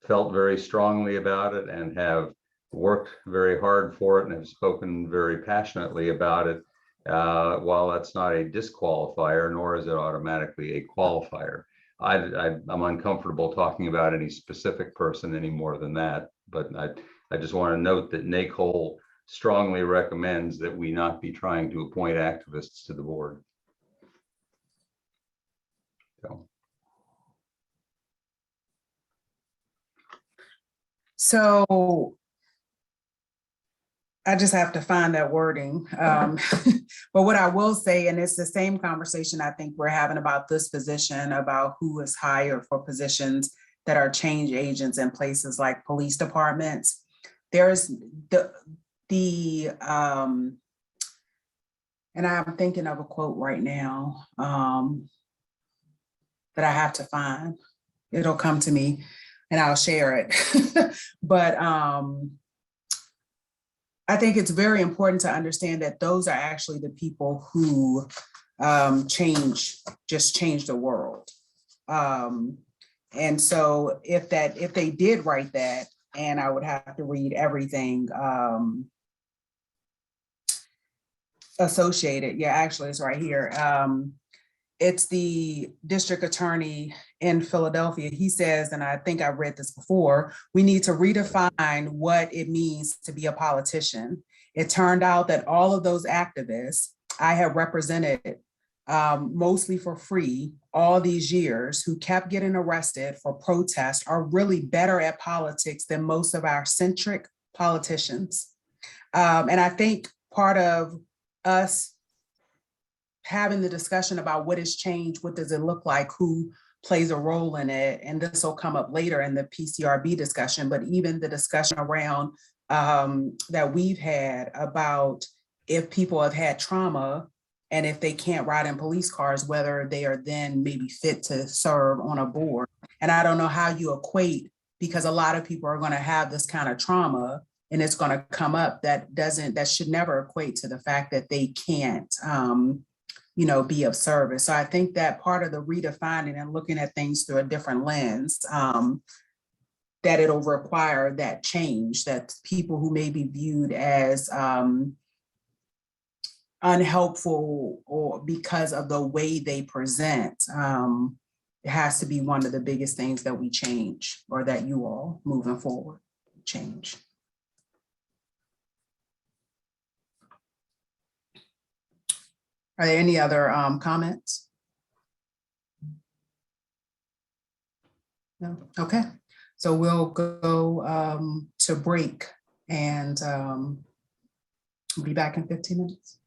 felt very strongly about it and have worked very hard for it and have spoken very passionately about it, while that's not a disqualifier, nor is it automatically a qualifier. I'm uncomfortable talking about any specific person any more than that, but I just want to note that NACOL strongly recommends that we not be trying to appoint activists to the board. So I just have to find that wording. But what I will say, and it's the same conversation I think we're having about this position, about who is hired for positions that are change agents in places like police departments. There's and I'm thinking of a quote right now that I have to find. It'll come to me and I'll share it. But I think it's very important to understand that those are actually the people who just change the world. And so if they did write that, and I would have to read everything associated. Yeah, actually it's right here. It's the district attorney in Philadelphia. He says, and I think I've read this before, we need to redefine what it means to be a politician. It turned out that all of those activists I have represented mostly for free all these years, who kept getting arrested for protest, are really better at politics than most of our centric politicians. And I think part of us having the discussion about what has changed, what does it look like, who plays a role in it, and this will come up later in the PCRB discussion, but even the discussion around that we've had about if people have had trauma and if they can't ride in police cars, whether they are then maybe fit to serve on a board. And I don't know how you equate, because a lot of people are going to have this kind of trauma and it's going to come up, that should never equate to the fact that they can't be of service. So I think that part of the redefining and looking at things through a different lens, that it'll require that change, that people who may be viewed as unhelpful or because of the way they present, it has to be one of the biggest things that we change, or that you all moving forward change. Are there any other comments? No? Okay, so we'll go to break and be back in 15 minutes.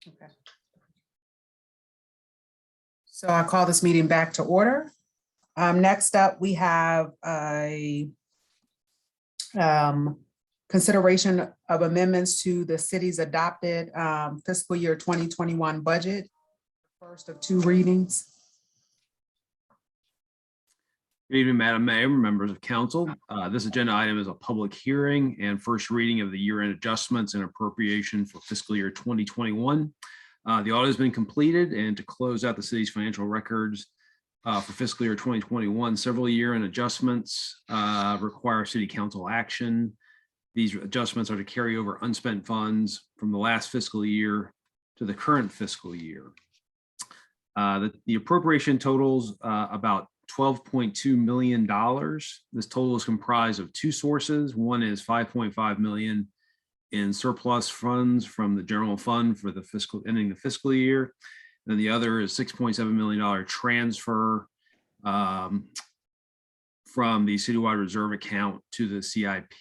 Okay. So I call this meeting back to order. Next up, we have a consideration of amendments to the city's adopted fiscal year 2021 budget. First of two readings. Good evening, Madam Mayor, members of council. This agenda item is a public hearing and first reading of the year-end adjustments and appropriation for fiscal year 2021. The audit has been completed, and to close out the city's financial records for fiscal year 2021, several year-end adjustments require city council action. These adjustments are to carry over unspent funds from the last fiscal year to the current fiscal year. The appropriation totals about $12.2 million. This total is comprised of two sources. One is $5.5 million in surplus funds from the general fund for the ending the fiscal year. And the other is $6.7 million transfer from the citywide reserve account to the CIP.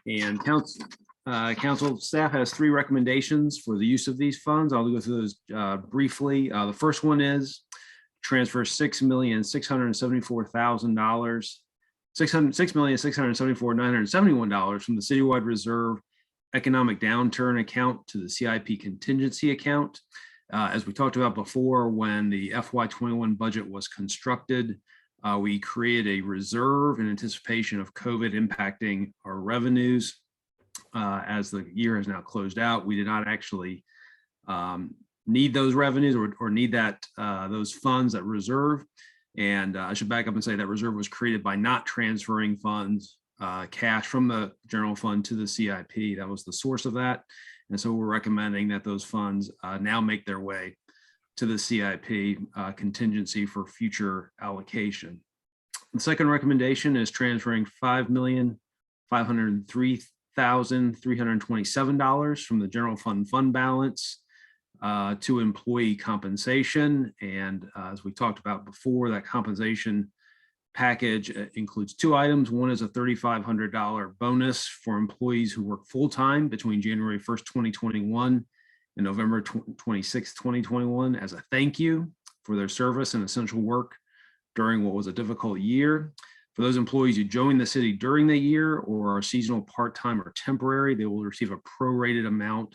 And council staff has three recommendations for the use of these funds. I'll go through those briefly. The first one is transfer $6,674,971 from the citywide reserve economic downturn account to the CIP contingency account. As we talked about before, when the FY21 budget was constructed, we created a reserve in anticipation of COVID impacting our revenues. As the year has now closed out, we did not actually need those revenues or need that those funds, that reserve. And I should back up and say that reserve was created by not transferring funds, cash from the general fund to the CIP. That was the source of that. And so we're recommending that those funds now make their way to the CIP contingency for future allocation. The second recommendation is transferring $5,503,327 from the general fund balance to employee compensation. And as we talked about before, that compensation package includes two items. One is a $3,500 bonus for employees who work full-time between January 1st, 2021 and November 26th, 2021 as a thank you for their service and essential work during what was a difficult year. For those employees who joined the city during the year or are seasonal, part-time, or temporary, they will receive a prorated amount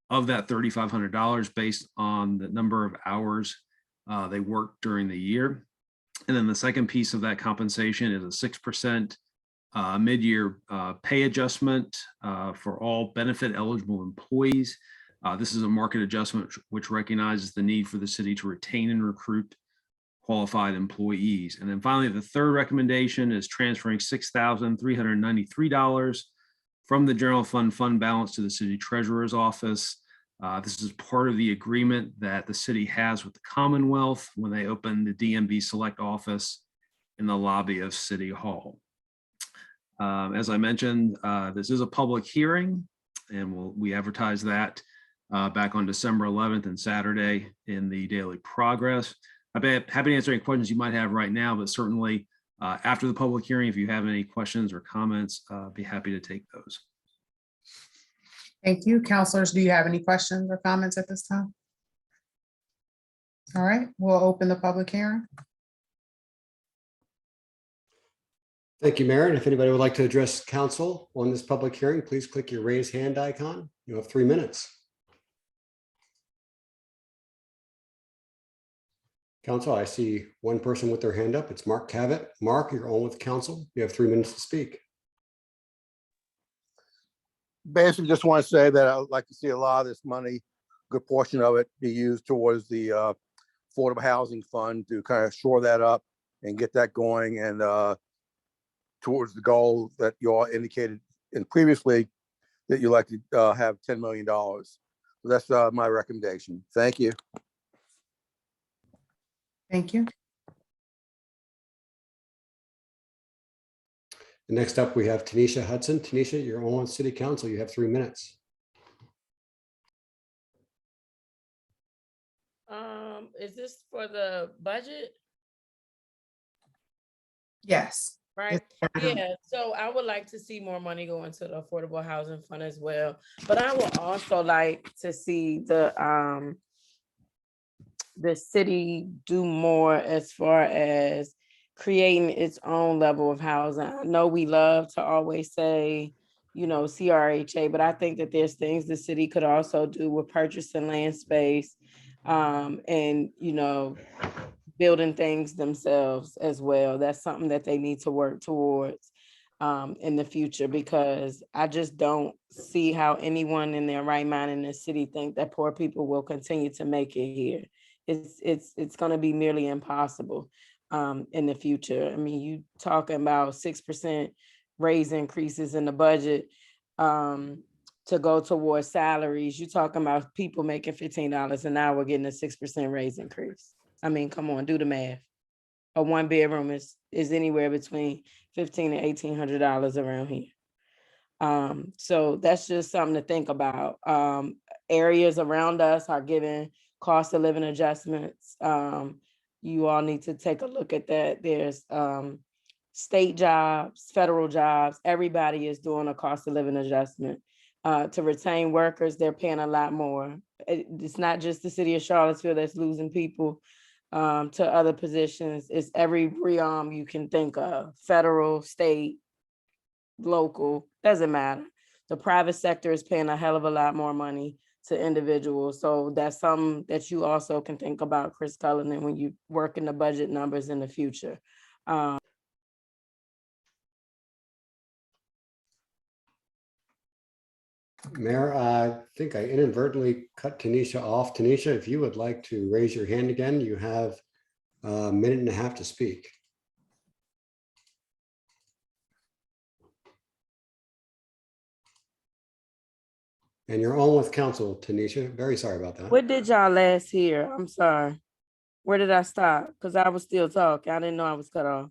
of that $3,500 based on the number of hours they worked during the year. And then the second piece of that compensation is a 6% mid-year pay adjustment for all benefit eligible employees. This is a market adjustment which recognizes the need for the city to retain and recruit qualified employees. And then finally, the third recommendation is transferring $6,393 from the general fund balance to the city treasurer's office. This is part of the agreement that the city has with the Commonwealth when they open the DMV Select office in the lobby of City Hall. As I mentioned, this is a public hearing, and we advertise that back on December 11th and Saturday in the Daily Progress. I'd be happy to answer any questions you might have right now, but certainly after the public hearing, if you have any questions or comments, I'd be happy to take those. Thank you. Councilors, do you have any questions or comments at this time? All right, we'll open the public hearing. Thank you, Mayor. And if anybody would like to address council on this public hearing, please click your raise hand icon. You have 3 minutes. Council, I see one person with their hand up. It's Mark Cavett. Mark, you're on with council. You have 3 minutes to speak. Basically, just want to say that I'd like to see a lot of this money, a good portion of it, be used towards the affordable housing fund to kind of shore that up and get that going, and towards the goal that you all indicated and previously that you like to have $10 million. So that's my recommendation. Thank you. Thank you. Next up, we have Tanisha Hudson. Tanisha, you're on City Council. You have 3 minutes. Is this for the budget? Yes. Right. Yeah. So I would like to see more money go into the Affordable Housing Fund as well. But I would also like to see the city do more as far as creating its own level of housing. I know we love to always say, you know, CRHA, but I think that there's things the city could also do with purchasing land space, and, you know, building things themselves as well. That's something that they need to work towards in the future, because I just don't see how anyone in their right mind in the city think that poor people will continue to make it here. It's going to be nearly impossible in the future. I mean, you talking about 6% raise increases in the budget to go towards salaries. You're talking about people making $15 an hour getting a 6% raise increase. I mean, come on, do the math. A one bedroom is anywhere between $1,500 and $1,800 around here. So that's just something to think about. Areas around us are giving cost of living adjustments. You all need to take a look at that. There's state jobs, federal jobs. Everybody is doing a cost of living adjustment. To retain workers, they're paying a lot more. It's not just the city of Charlottesville that's losing people to other positions. It's every realm you can think of, federal, state, local, doesn't matter. The private sector is paying a hell of a lot more money to individuals. So that's something that you also can think about, Chris Cullinan, when you work in the budget numbers in the future. Mayor, I think I inadvertently cut Tanisha off. Tanisha, if you would like to raise your hand again, you have a minute and a half to speak. And you're on with council, Tanisha. Very sorry about that. What did y'all last hear? I'm sorry. Where did I stop? Because I was still talking. I didn't know I was cut off.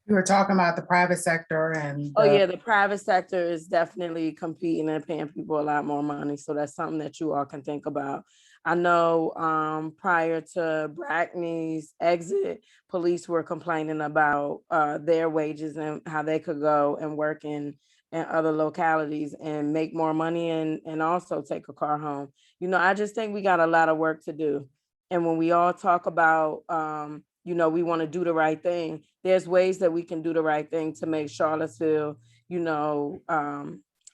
We were talking about the private sector and. Oh yeah, the private sector is definitely competing and paying people a lot more money. So that's something that you all can think about. I know prior to Brackney's exit, police were complaining about their wages and how they could go and work in other localities and make more money and also take a car home. You know, I just think we got a lot of work to do. And when we all talk about, you know, we want to do the right thing, there's ways that we can do the right thing to make Charlottesville, you know,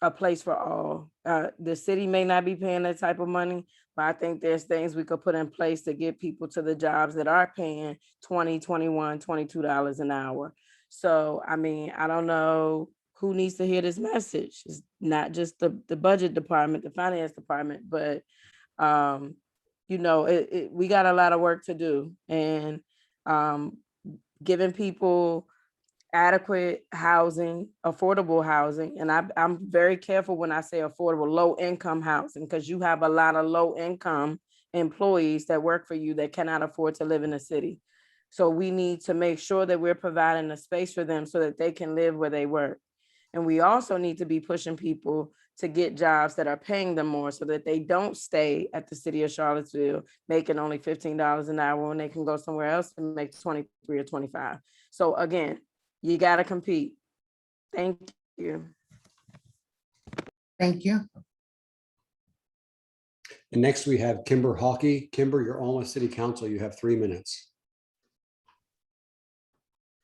a place for all. The city may not be paying that type of money, but I think there's things we could put in place to get people to the jobs that are paying $20, $21, $22 an hour. So, I mean, I don't know who needs to hear this message. It's not just the budget department, the finance department, but, you know, we got a lot of work to do. And giving people adequate housing, affordable housing. And I'm very careful when I say affordable, low income housing, because you have a lot of low income employees that work for you that cannot afford to live in the city. So we need to make sure that we're providing a space for them so that they can live where they work. And we also need to be pushing people to get jobs that are paying them more so that they don't stay at the city of Charlottesville making only $15 an hour when they can go somewhere else and make 23 or 25. So again, you got to compete. Thank you. Thank you. And next we have Kimber Hockey. Kimber, you're on with City Council. You have 3 minutes.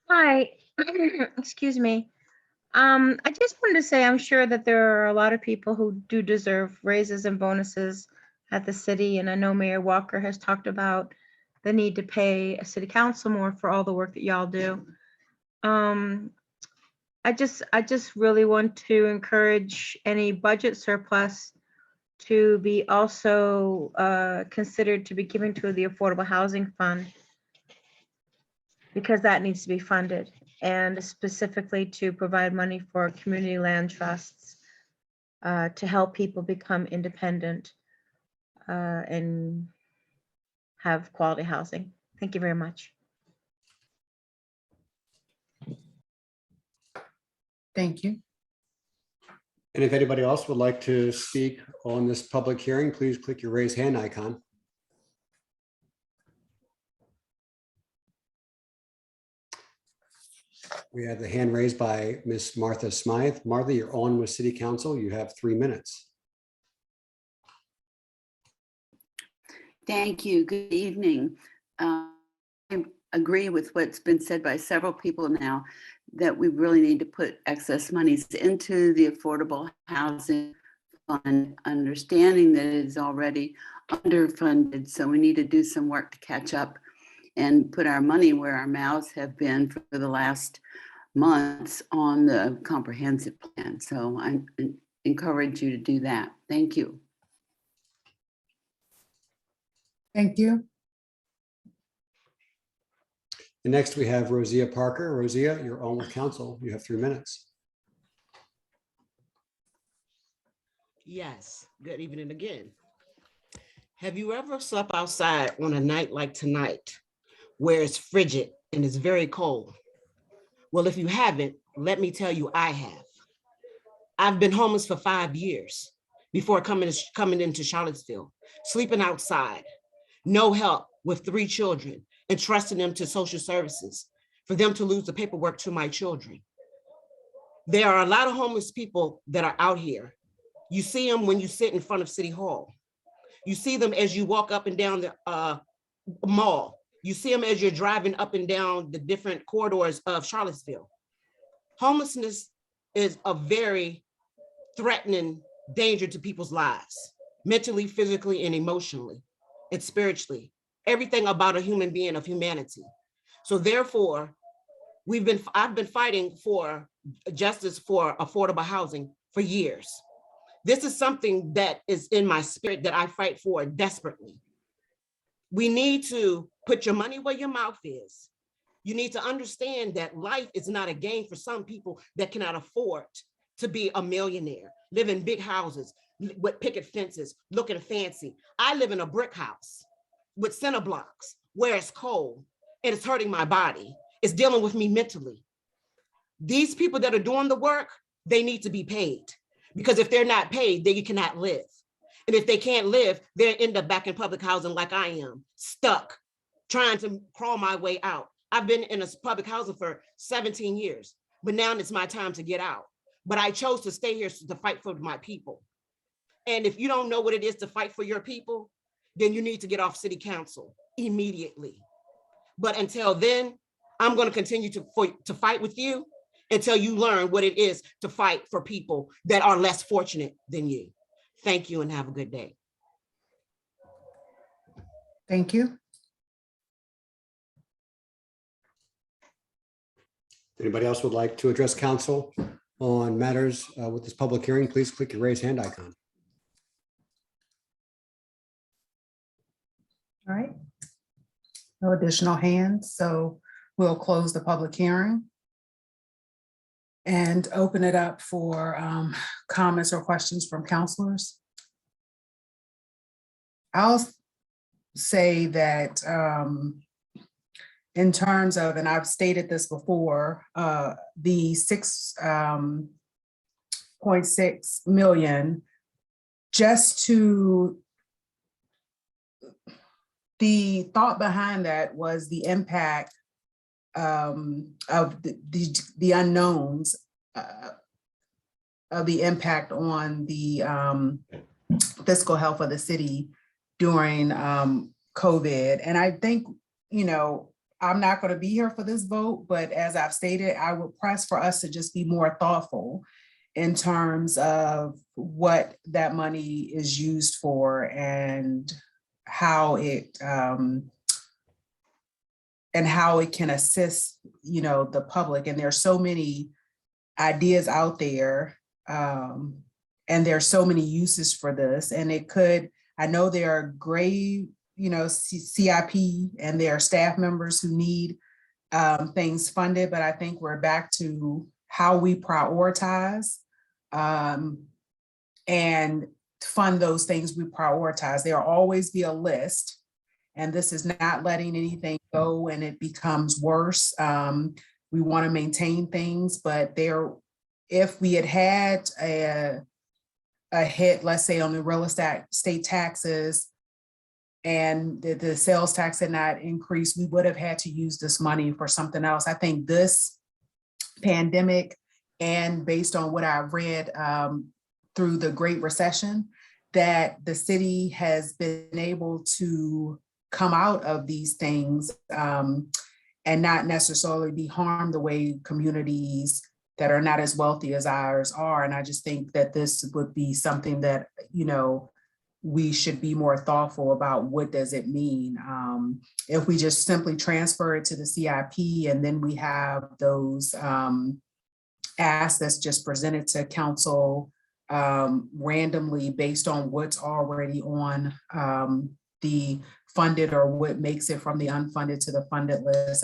Hi, excuse me. I just wanted to say I'm sure that there are a lot of people who do deserve raises and bonuses at the city, and I know Mayor Walker has talked about the need to pay a city council more for all the work that y'all do. I just really want to encourage any budget surplus to be also considered to be given to the Affordable Housing Fund, because that needs to be funded, and specifically to provide money for community land trusts to help people become independent and have quality housing. Thank you very much. Thank you. And if anybody else would like to speak on this public hearing, please click your raise hand icon. We have the hand raised by Miss Martha Smythe. Martha, you're on with City Council. You have 3 minutes. Thank you. Good evening. I agree with what's been said by several people now, that we really need to put excess monies into the affordable housing fund, understanding that it is already underfunded. So we need to do some work to catch up and put our money where our mouths have been for the last months on the comprehensive plan. So I encourage you to do that. Thank you. Thank you. And next we have Rosia Parker. Rosia, you're on with council. You have 3 minutes. Yes, good evening again. Have you ever slept outside on a night like tonight where it's frigid and it's very cold? Well, if you haven't, let me tell you, I have. I've been homeless for 5 years before coming into Charlottesville, sleeping outside, no help with 3 children, and trusting them to social services for them to lose the paperwork to my children. There are a lot of homeless people that are out here. You see them when you sit in front of City Hall. You see them as you walk up and down the mall. You see them as you're driving up and down the different corridors of Charlottesville. Homelessness is a very threatening danger to people's lives, mentally, physically, and emotionally, and spiritually. Everything about a human being of humanity. So therefore, I've been fighting for justice for affordable housing for years. This is something that is in my spirit that I fight for desperately. We need to put your money where your mouth is. You need to understand that life is not a game for some people that cannot afford to be a millionaire, live in big houses with picket fences, looking fancy. I live in a brick house with cinder blocks where it's cold and it's hurting my body. It's dealing with me mentally. These people that are doing the work, they need to be paid, because if they're not paid, then you cannot live. And if they can't live, they'll end up back in public housing like I am, stuck, trying to crawl my way out. I've been in a public housing for 17 years, but now it's my time to get out. But I chose to stay here to fight for my people. And if you don't know what it is to fight for your people, then you need to get off city council immediately. But until then, I'm going to continue to fight with you until you learn what it is to fight for people that are less fortunate than you. Thank you and have a good day. Thank you. Anybody else would like to address council on matters with this public hearing? Please click the raise hand icon. All right. No additional hands, so we'll close the public hearing and open it up for comments or questions from counselors. I'll say that in terms of, and I've stated this before, the 6.6 million, just to, the thought behind that was the impact of the unknowns of the impact on the fiscal health of the city during COVID. And I think, you know, I'm not going to be here for this vote, but as I've stated, I would press for us to just be more thoughtful in terms of what that money is used for and how it can assist, you know, the public. And there's so many ideas out there, and there's so many uses for this. And it could, I know there are grave, you know, CIP and there are staff members who need things funded, but I think we're back to how we prioritize and fund those things we prioritize. There'll always be a list, and this is not letting anything go and it becomes worse. We want to maintain things, but if we had a hit, let's say on the real estate taxes, and the sales tax had not increased, we would have had to use this money for something else. I think this pandemic and based on what I read through the Great Recession, that the city has been able to come out of these things and not necessarily be harmed the way communities that are not as wealthy as ours are. And I just think that this would be something that, you know, we should be more thoughtful about. What does it mean? If we just simply transfer it to the CIP and then we have those asks that's just presented to council randomly based on what's already on the funded or what makes it from the unfunded to the funded list.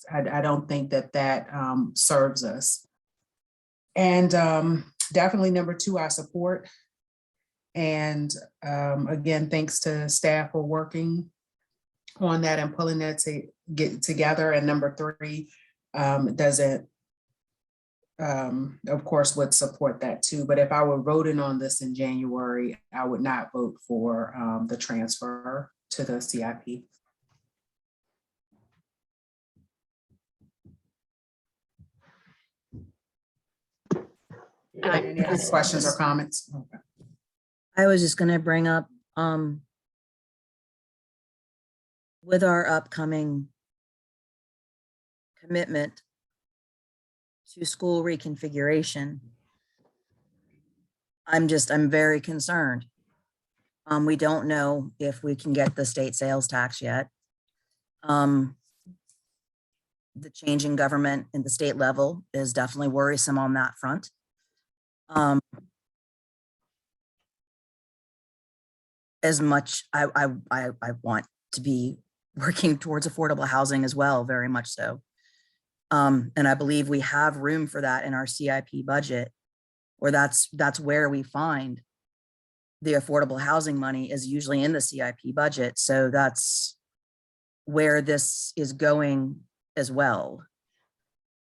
I don't think that that serves us. And definitely number 2, I support. And again, thanks to staff for working on that and pulling that to get together. And number 3 doesn't, of course, would support that too. But if I were voting on this in January, I would not vote for the transfer to the CIP. Any other questions or comments? Okay. I was just going to bring up with our upcoming commitment to school reconfiguration, I'm very concerned. We don't know if we can get the state sales tax yet. The change in government in the state level is definitely worrisome on that front. As much I want to be working towards affordable housing as well, very much so. And I believe we have room for that in our CIP budget, or that's where we find the affordable housing money is usually in the CIP budget. So that's where this is going as well.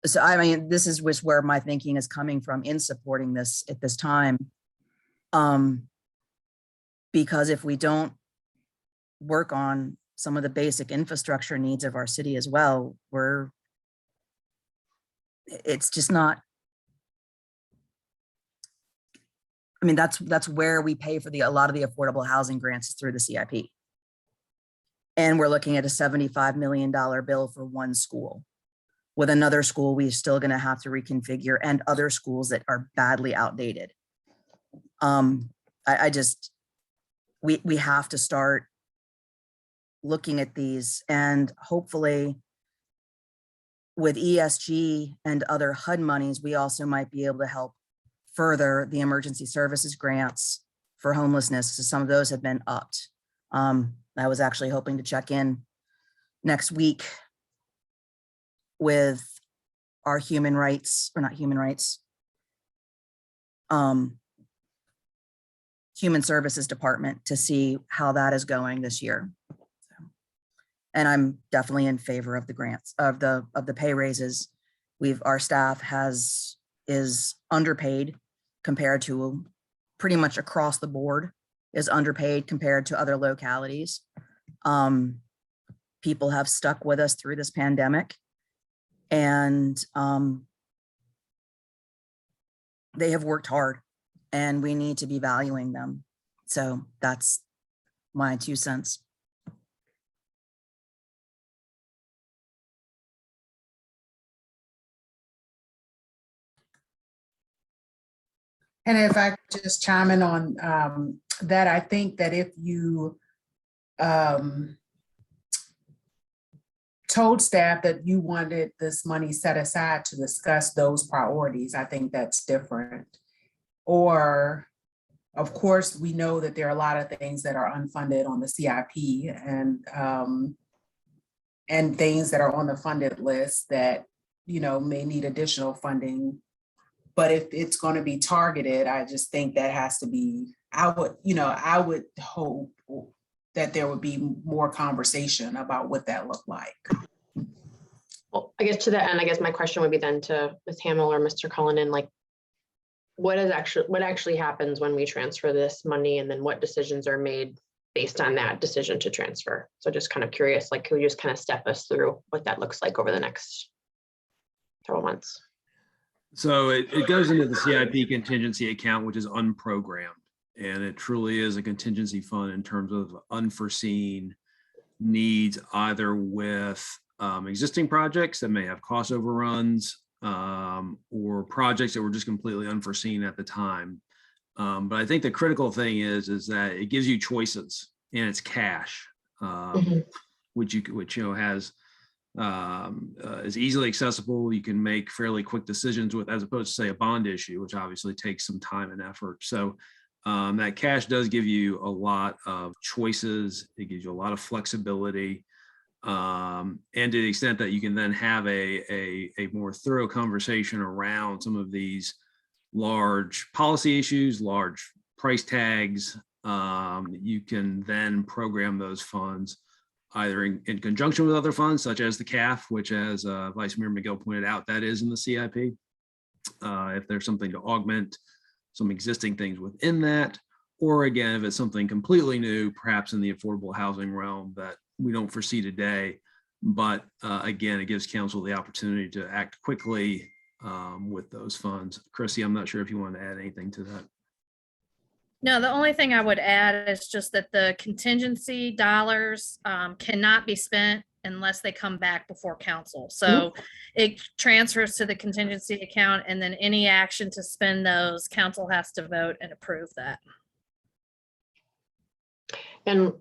So I mean, this is where my thinking is coming from in supporting this at this time. Because if we don't work on some of the basic infrastructure needs of our city as well, it's just not, I mean, that's where we pay for a lot of the affordable housing grants through the CIP. And we're looking at a $75 million bill for one school. With another school, we're still gonna have to reconfigure, and other schools that are badly outdated. We have to start looking at these, and hopefully with ESG and other HUD monies, we also might be able to help further the emergency services grants for homelessness. So some of those have been upped. I was actually hoping to check in next week with our human rights, or not human rights, human services department to see how that is going this year. So, and I'm definitely in favor of the grants, of the pay raises. Our staff is underpaid compared to pretty much across the board, is underpaid compared to other localities. People have stuck with us through this pandemic, and they have worked hard, and we need to be valuing them. So that's my 2 cents. And if I could just chime in on that, I think that if you told staff that you wanted this money set aside to discuss those priorities, I think that's different. Or, of course, we know that there are a lot of things that are unfunded on the CIP, and things that are on the funded list that, you know, may need additional funding. But if it's going to be targeted, I just think that has to be, I would hope that there would be more conversation about what that looked like. Well, I guess to that end, I guess my question would be then to Ms. Hamill or Mr. Cullinan, like, what actually happens when we transfer this money, and then what decisions are made based on that decision to transfer? So just kind of curious, like, could you just kind of step us through what that looks like over the next several months? So it goes into the CIP contingency account, which is unprogrammed. And it truly is a contingency fund in terms of unforeseen needs, either with existing projects that may have cost overruns or projects that were just completely unforeseen at the time. But I think the critical thing is that it gives you choices and it's cash, which has is easily accessible. You can make fairly quick decisions with, as opposed to say a bond issue, which obviously takes some time and effort. So that cash does give you a lot of choices. It gives you a lot of flexibility. And to the extent that you can then have a more thorough conversation around some of these large policy issues, large price tags, you can then program those funds either in conjunction with other funds, such as the CAF, which, as Vice Mayor McGill pointed out, that is in the CIP. If there's something to augment some existing things within that, or again, if it's something completely new, perhaps in the affordable housing realm that we don't foresee today. But again, it gives council the opportunity to act quickly with those funds. Chrissy, I'm not sure if you want to add anything to that. No, the only thing I would add is just that the contingency dollars cannot be spent unless they come back before council. So it transfers to the contingency account, and then any action to spend those, council has to vote and approve that. And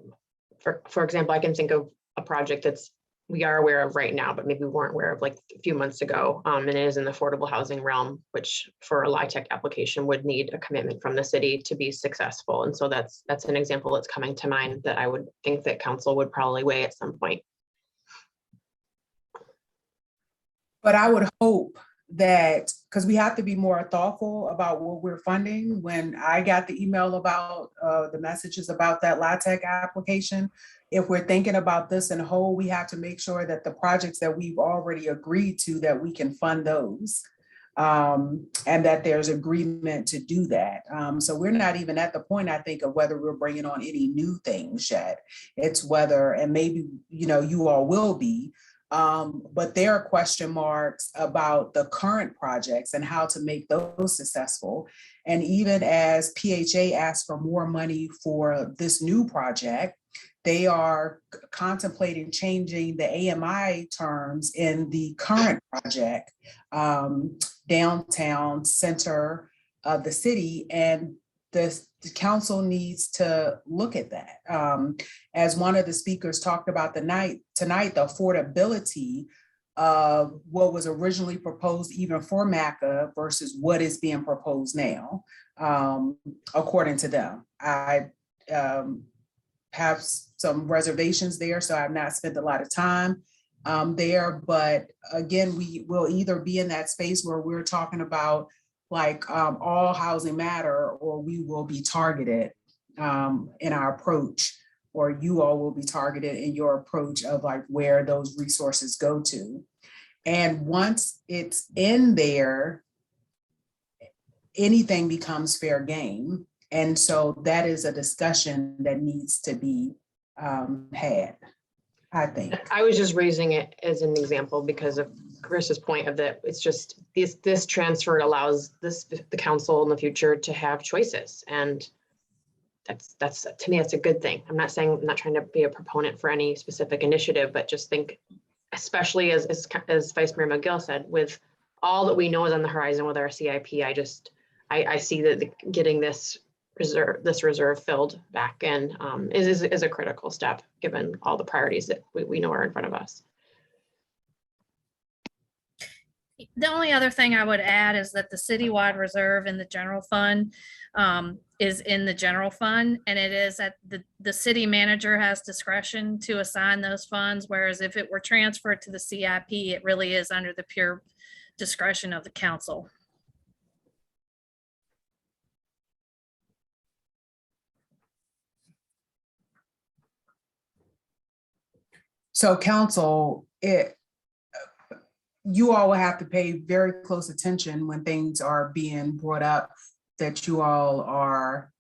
for example, I can think of a project that's we are aware of right now, but maybe we weren't aware of like a few months ago. And it is in the affordable housing realm, which for a LIHTC application would need a commitment from the city to be successful. And so that's an example that's coming to mind that I would think that council would probably weigh at some point. But I would hope that, because we have to be more thoughtful about what we're funding. When I got the email about the messages about that LIHTC application, if we're thinking about this in whole, we have to make sure that the projects that we've already agreed to, that we can fund those, and that there's agreement to do that. So we're not even at the point, I think, of whether we're bringing on any new things yet. It's whether, and maybe, you all will be, but there are question marks about the current projects and how to make those successful. And even as PHA asks for more money for this new project, they are contemplating changing the AMI terms in the current project, downtown center of the city. And the council needs to look at that. As one of the speakers talked about tonight, the affordability of what was originally proposed even for MACA versus what is being proposed now, according to them. I have some reservations there, so I've not spent a lot of time there. But again, we will either be in that space where we're talking about like all housing matter, or we will be targeted in our approach, or you all will be targeted in your approach of like where those resources go to. And once it's in there, anything becomes fair game. And so that is a discussion that needs to be had, I think. I was just raising it as an example because of Chris's point of that. It's just this transfer allows the council in the future to have choices, and that's to me, that's a good thing. I'm not trying to be a proponent for any specific initiative, but just think, especially as Vice Mayor McGill said, with all that we know is on the horizon with our CIP, I see that getting this reserve filled back in is a critical step given all the priorities that we know are in front of us. The only other thing I would add is that the citywide reserve in the general fund is in the general fund, and it is at the city manager has discretion to assign those funds, whereas if it were transferred to the CIP, it really is under the pure discretion of the council. So council, you all will have to pay very close attention when things are being brought up, that you all are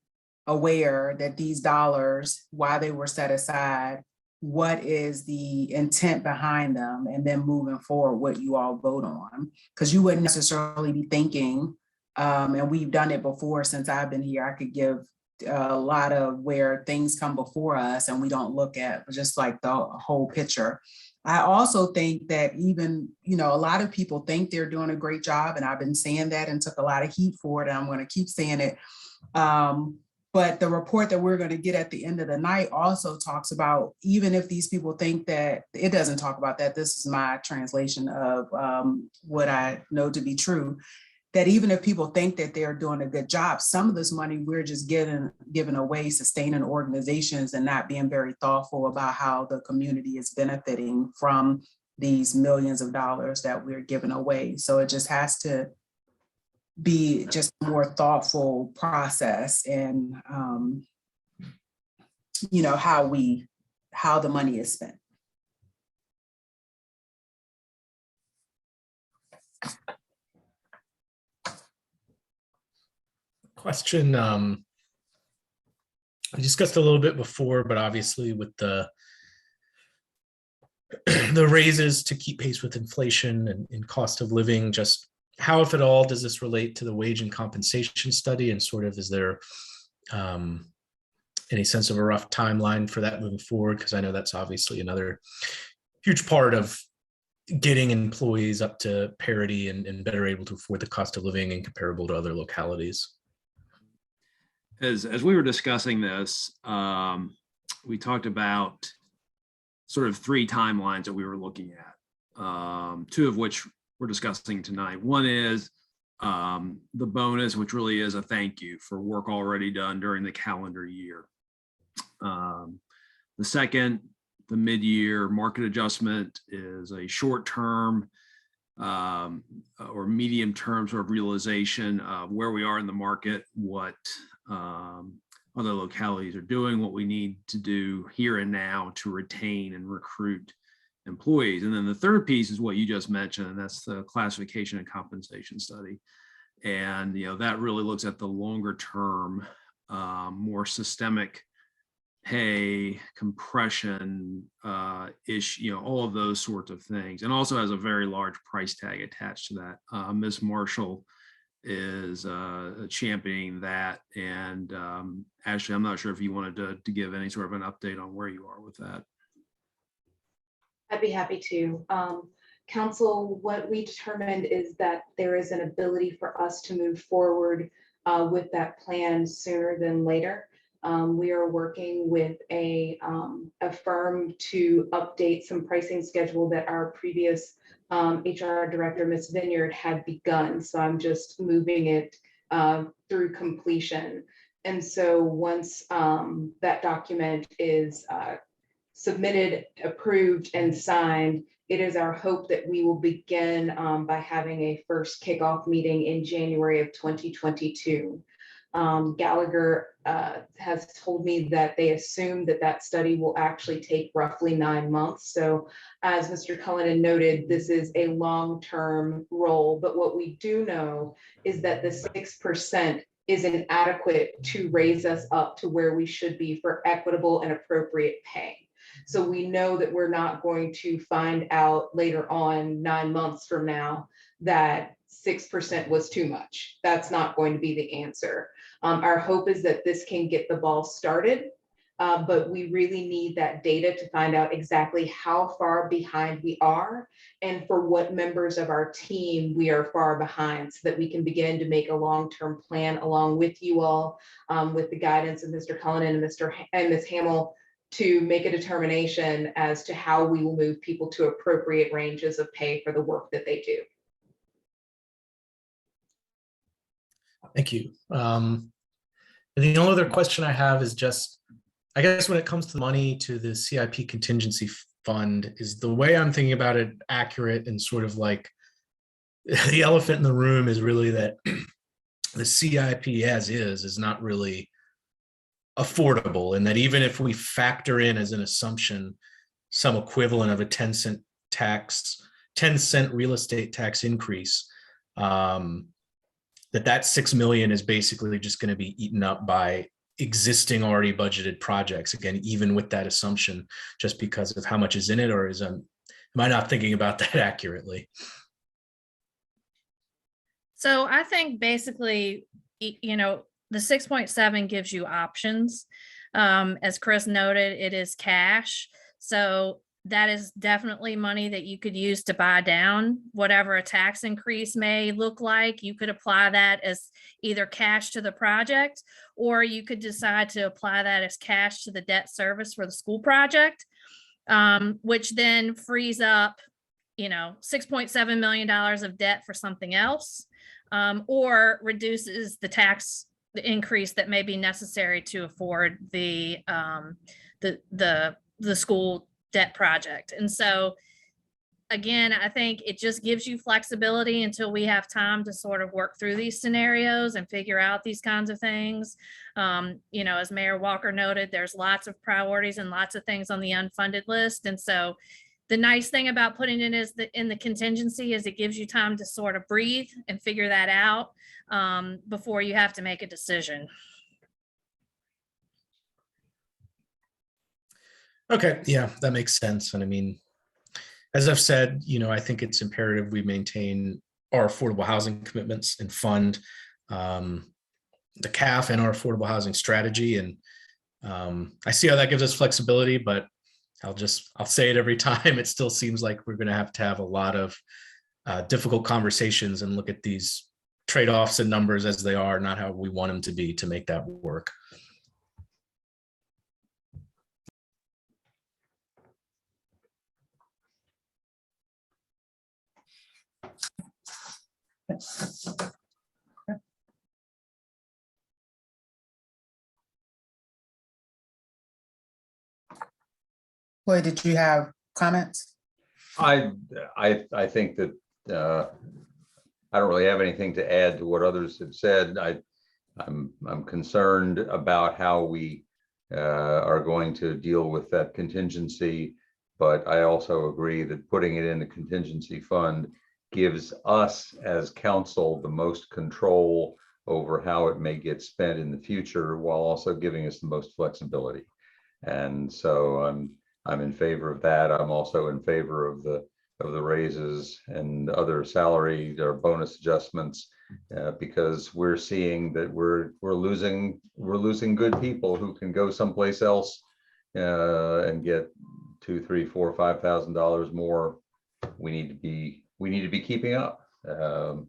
aware that these dollars, why they were set aside, what is the intent behind them, and then moving forward, what you all vote on. Because you wouldn't necessarily be thinking, and we've done it before since I've been here, I could give a lot of where things come before us and we don't look at just like the whole picture. I also think that even, you know, a lot of people think they're doing a great job, and I've been saying that and took a lot of heat for it, and I'm going to keep saying it. But the report that we're going to get at the end of the night also talks about, even if these people think that, it doesn't talk about that, this is my translation of what I know to be true, that even if people think that they're doing a good job, some of this money we're just giving away, sustaining organizations and not being very thoughtful about how the community is benefiting from these millions of dollars that we're giving away. So it just has to be just a more thoughtful process, and you know, how the money is spent. Question, we discussed a little bit before, but obviously with the raises to keep pace with inflation and cost of living, just how, if at all, does this relate to the wage and compensation study? And sort of, is there any sense of a rough timeline for that moving forward? Because I know that's obviously another huge part of getting employees up to parity and better able to afford the cost of living and comparable to other localities. As we were discussing this, we talked about sort of 3 timelines that we were looking at, 2 of which we're discussing tonight. One is the bonus, which really is a thank you for work already done during the calendar year. The second, the mid-year market adjustment, is a short-term or medium-term sort of realization of where we are in the market, what other localities are doing, what we need to do here and now to retain and recruit employees. And then the third piece is what you just mentioned, and that's the classification and compensation study. And, you know, that really looks at the longer term, more systemic pay compression issue, you know, all of those sorts of things, and also has a very large price tag attached to that. Ms. Marshall is championing that. And Ashley, I'm not sure if you wanted to give any sort of an update on where you are with that. I'd be happy to. Council, what we determined is that there is an ability for us to move forward with that plan sooner than later. We are working with a firm to update some pricing schedule that our previous HR director, Ms. Vineyard, had begun. So I'm just moving it through completion. And so once that document is submitted, approved, and signed, it is our hope that we will begin by having a first kickoff meeting in January of 2022. Gallagher has told me that they assume that that study will actually take roughly 9 months. So as Mr. Cullinan noted, this is a long-term role, but what we do know is that the 6% is inadequate to raise us up to where we should be for equitable and appropriate pay. So we know that we're not going to find out later on 9 months from now that 6% was too much. That's not going to be the answer. Our hope is that this can get the ball started, but we really need that data to find out exactly how far behind we are and for what members of our team we are far behind, so that we can begin to make a long-term plan along with you all, with the guidance of Mr. Cullinan and Ms. Hamill, to make a determination as to how we will move people to appropriate ranges of pay for the work that they do. Thank you. The only other question I have is just, I guess when it comes to money to the CIP contingency fund, is the way I'm thinking about it accurate? And sort of like the elephant in the room is really that the CIP as is not really affordable, and that even if we factor in as an assumption some equivalent of a 10-cent real estate tax increase, that $6 million is basically just going to be eaten up by existing already budgeted projects, again, even with that assumption, just because of how much is in it, or am I not thinking about that accurately? So I think basically, the 6.7 gives you options. As Chris noted, it is cash. So that is definitely money that you could use to buy down whatever a tax increase may look like. You could apply that as either cash to the project, or you could decide to apply that as cash to the debt service for the school project, which then frees up, $6.7 million of debt for something else, or reduces the increase that may be necessary to afford the school debt project. And so again, I think it just gives you flexibility until we have time to sort of work through these scenarios and figure out these kinds of things. As Mayor Walker noted, there's lots of priorities and lots of things on the unfunded list. And so the nice thing about putting it in the contingency is it gives you time to sort of breathe and figure that out before you have to make a decision. Okay, yeah, that makes sense. And I mean, as I've said, I think it's imperative we maintain our affordable housing commitments and fund the CAF and our affordable housing strategy. And I see how that gives us flexibility, but I'll say it every time. It still seems like we're going to have a lot of difficult conversations and look at these trade-offs and numbers as they are, not how we want them to be, to make that work. Floyd, did you have comments? I think that I don't really have anything to add to what others have said. I'm concerned about how we are going to deal with that contingency, but I also agree that putting it in the contingency fund gives us as council the most control over how it may get spent in the future, while also giving us the most flexibility. And so I'm in favor of that. I'm also in favor of the raises and other salary or bonus adjustments, because we're seeing that we're losing good people who can go someplace else and get $2,000, $3,000, $4,000, $5,000 more. We need to be keeping up, and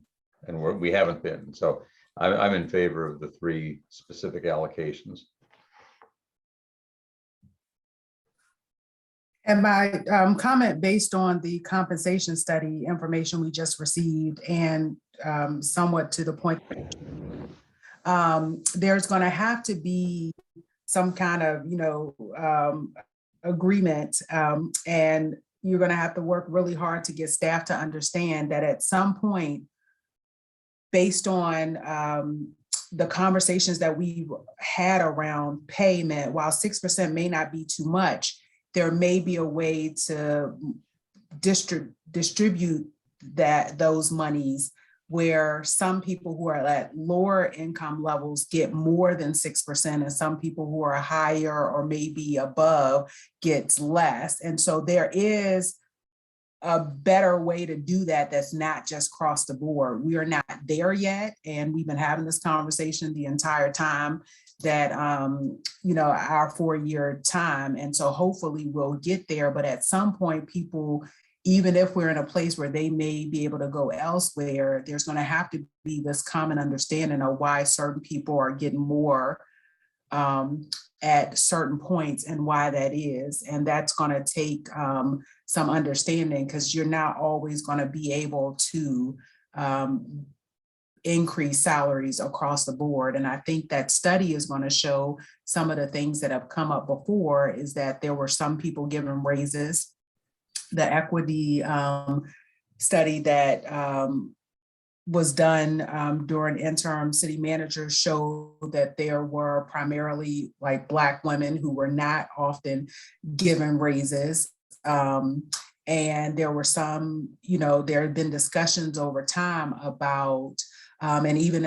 we haven't been. So I'm in favor of the 3 specific allocations. And my comment based on the compensation study information we just received, and somewhat to the point, there's going to have to be some kind of, agreement, and you're going to have to work really hard to get staff to understand that at some point, based on the conversations that we've had around payment, while 6% may not be too much, there may be a way to distribute those monies where some people who are at lower income levels get more than 6%, and some people who are higher or maybe above gets less. And so there is a better way to do that that's not just across the board. We are not there yet, and we've been having this conversation the entire time that our 4-year time. And so hopefully we'll get there, but at some point people, even if we're in a place where they may be able to go elsewhere, there's going to have to be this common understanding of why certain people are getting more at certain points and why that is. And that's going to take some understanding, because you're not always going to be able to increase salaries across the board. And I think that study is going to show some of the things that have come up before, is that there were some people given raises. The equity study that was done during interim city manager showed that there were primarily like Black women who were not often given raises. And there were some, there have been discussions over time about And even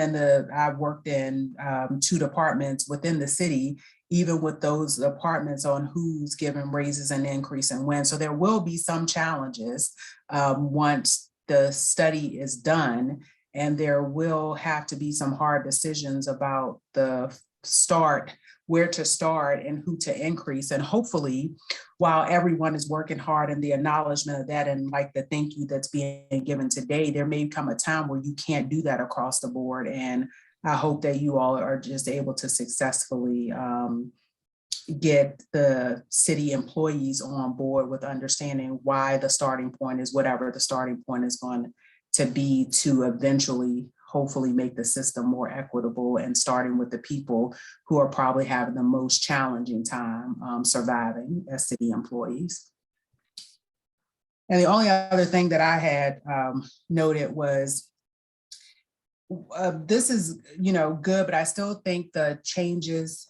I worked in 2 departments within the city, even with those departments on who's given raises and increase and when. So there will be some challenges once the study is done, and there will have to be some hard decisions about where to start and who to increase. And hopefully, while everyone is working hard and the acknowledgement of that and like the thank you that's being given today, there may come a time where you can't do that across the board. And I hope that you all are just able to successfully get the city employees on board with understanding why the starting point is whatever the starting point is going to be, to eventually hopefully make the system more equitable, and starting with the people who are probably having the most challenging time surviving as city employees. And the only other thing that I had noted was, this is, good, but I still think the changes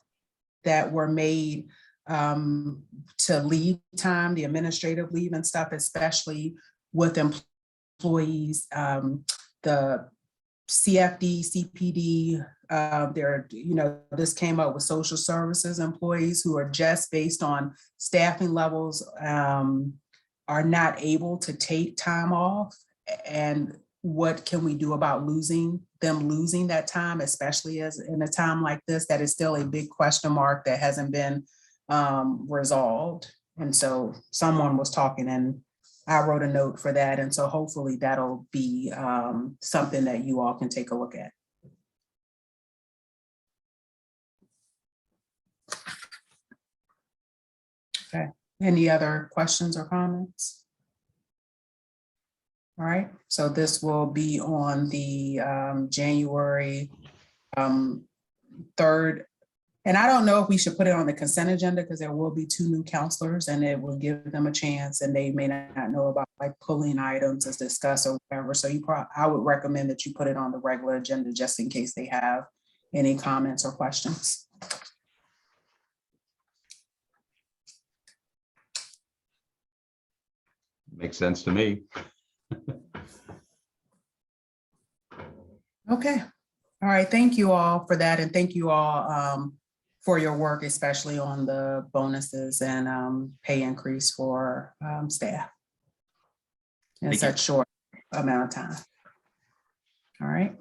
that were made to leave time, the administrative leave and stuff, especially with employees, the CFD, CPD, this came up with social services employees who are just based on staffing levels, are not able to take time off. And what can we do about losing that time, especially as in a time like this? That is still a big question mark that hasn't been resolved. And so someone was talking, and I wrote a note for that. And so hopefully that'll be something that you all can take a look at. Okay, any other questions or comments? All right, so this will be on the January 3rd. And I don't know if we should put it on the consent agenda, because there will be 2 new counselors, and it will give them a chance, and they may not know about like pulling items as discussed or whatever. So I would recommend that you put it on the regular agenda just in case they have any comments or questions. Makes sense to me. Okay. All right. Thank you all for that. And thank you all for your work, especially on the bonuses and pay increase for staff in such short amount of time. All right.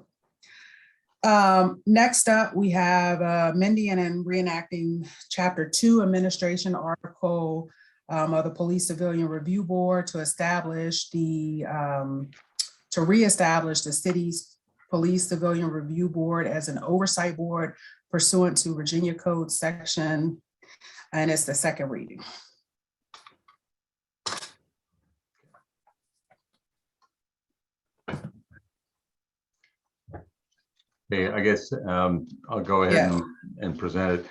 Next up, we have amending and reenacting Chapter 2 Administration Article of the Police Civilian Review Board to reestablish the city's Police Civilian Review Board as an oversight board pursuant to Virginia Code section, and it's the second reading. Okay, I guess I'll go ahead and present it.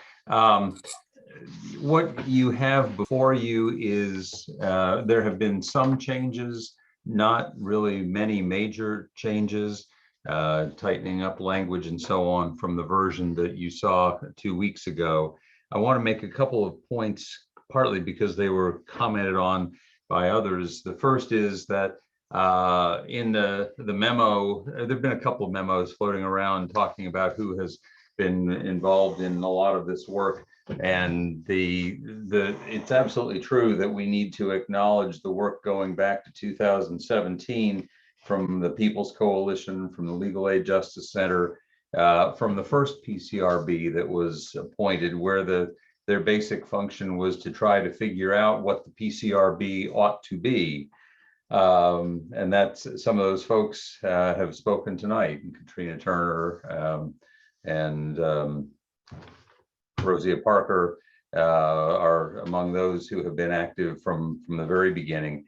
What you have before you is there have been some changes, not really many major changes, tightening up language and so on from the version that you saw 2 weeks ago. I want to make a couple of points, partly because they were commented on by others. The first is that in the memo, there've been a couple of memos floating around talking about who has been involved in a lot of this work. And it's absolutely true that we need to acknowledge the work going back to 2017 from the People's Coalition, from the Legal Aid Justice Center, from the first PCRB that was appointed, where their basic function was to try to figure out what the PCRB ought to be. And that's some of those folks have spoken tonight. Katrina Turner and Rosia Parker are among those who have been active from the very beginning.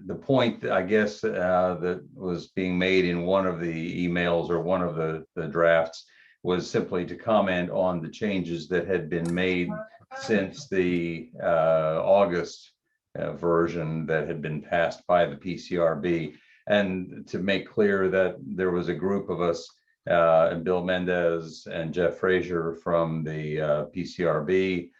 The point, I guess, that was being made in one of the emails or one of the drafts was simply to comment on the changes that had been made since the August version that had been passed by the PCRB, and to make clear that there was a group of us, and Bill Mendez and Jeff Frazier from the PCRB,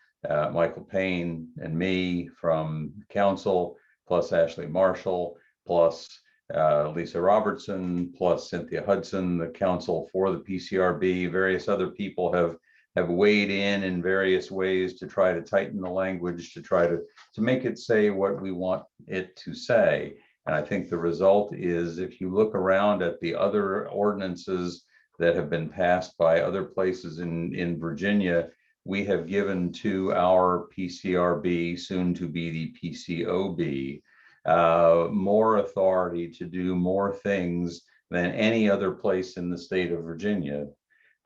Michael Payne and me from council, plus Ashley Marshall, plus Lisa Robertson, plus Cynthia Hudson, the counsel for the PCRB. Various other people have weighed in various ways to try to tighten the language, to try to make it say what we want it to say. And I think the result is, if you look around at the other ordinances that have been passed by other places in Virginia, we have given to our PCRB, soon to be the PCOB, more authority to do more things than any other place in the state of Virginia.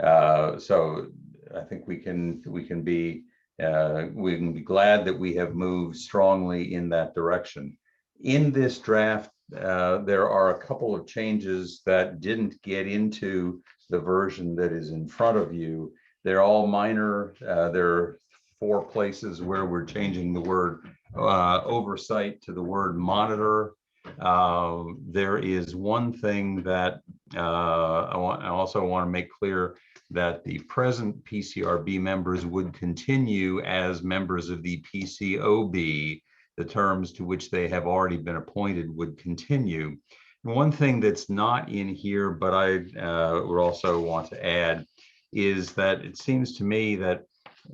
So I think we can be glad that we have moved strongly in that direction. In this draft, there are a couple of changes that didn't get into the version that is in front of you. They're all minor. There are 4 places where we're changing the word oversight to the word monitor. There is one thing that I also want to make clear, that the present PCRB members would continue as members of the PCOB. The terms to which they have already been appointed would continue. One thing that's not in here, but I would also want to add, is that it seems to me that,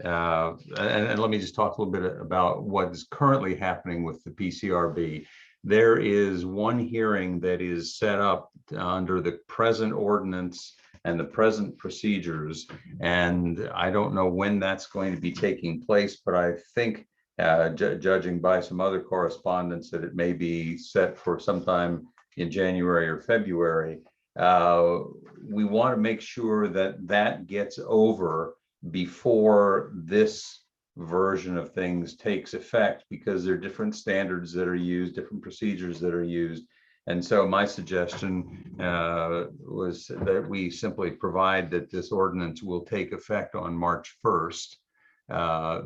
and let me just talk a little bit about what is currently happening with the PCRB. There is one hearing that is set up under the present ordinance and the present procedures, and I don't know when that's going to be taking place, but I think, judging by some other correspondence, that it may be set for sometime in January or February. We want to make sure that that gets over before this version of things takes effect, because there are different standards that are used, different procedures that are used. And so my suggestion was that we simply provide that this ordinance will take effect on March 1st.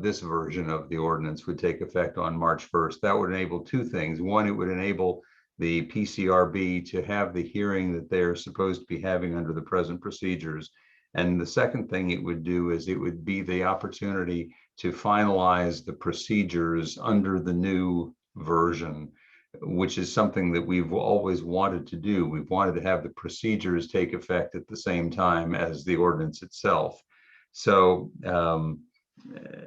This version of the ordinance would take effect on March 1st. That would enable 2 things. One, it would enable the PCRB to have the hearing that they're supposed to be having under the present procedures. And the second thing it would do is it would be the opportunity to finalize the procedures under the new version, which is something that we've always wanted to do. We've wanted to have the procedures take effect at the same time as the ordinance itself. So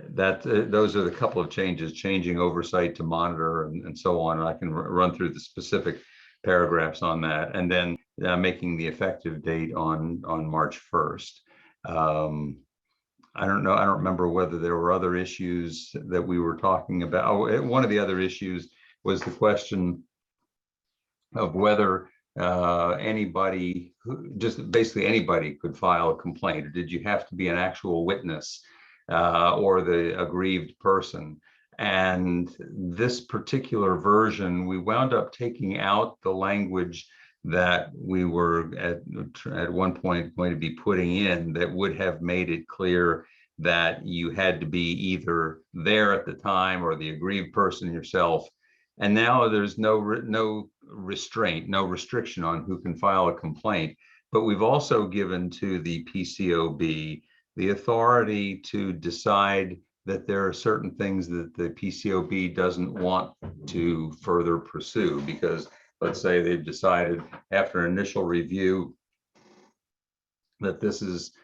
those are the couple of changes, changing oversight to monitor and so on. And I can run through the specific paragraphs on that, and then making the effective date on March 1st. I don't know. I don't remember whether there were other issues that we were talking about. Oh, one of the other issues was the question of whether anybody, just basically anybody, could file a complaint, or did you have to be an actual witness or the aggrieved person? And this particular version, we wound up taking out the language that we were at one point going to be putting in, that would have made it clear that you had to be either there at the time or the aggrieved person yourself. And now there's no restraint, no restriction on who can file a complaint. But we've also given to the PCOB the authority to decide that there are certain things that the PCOB doesn't want to further pursue, because let's say they've decided after initial review that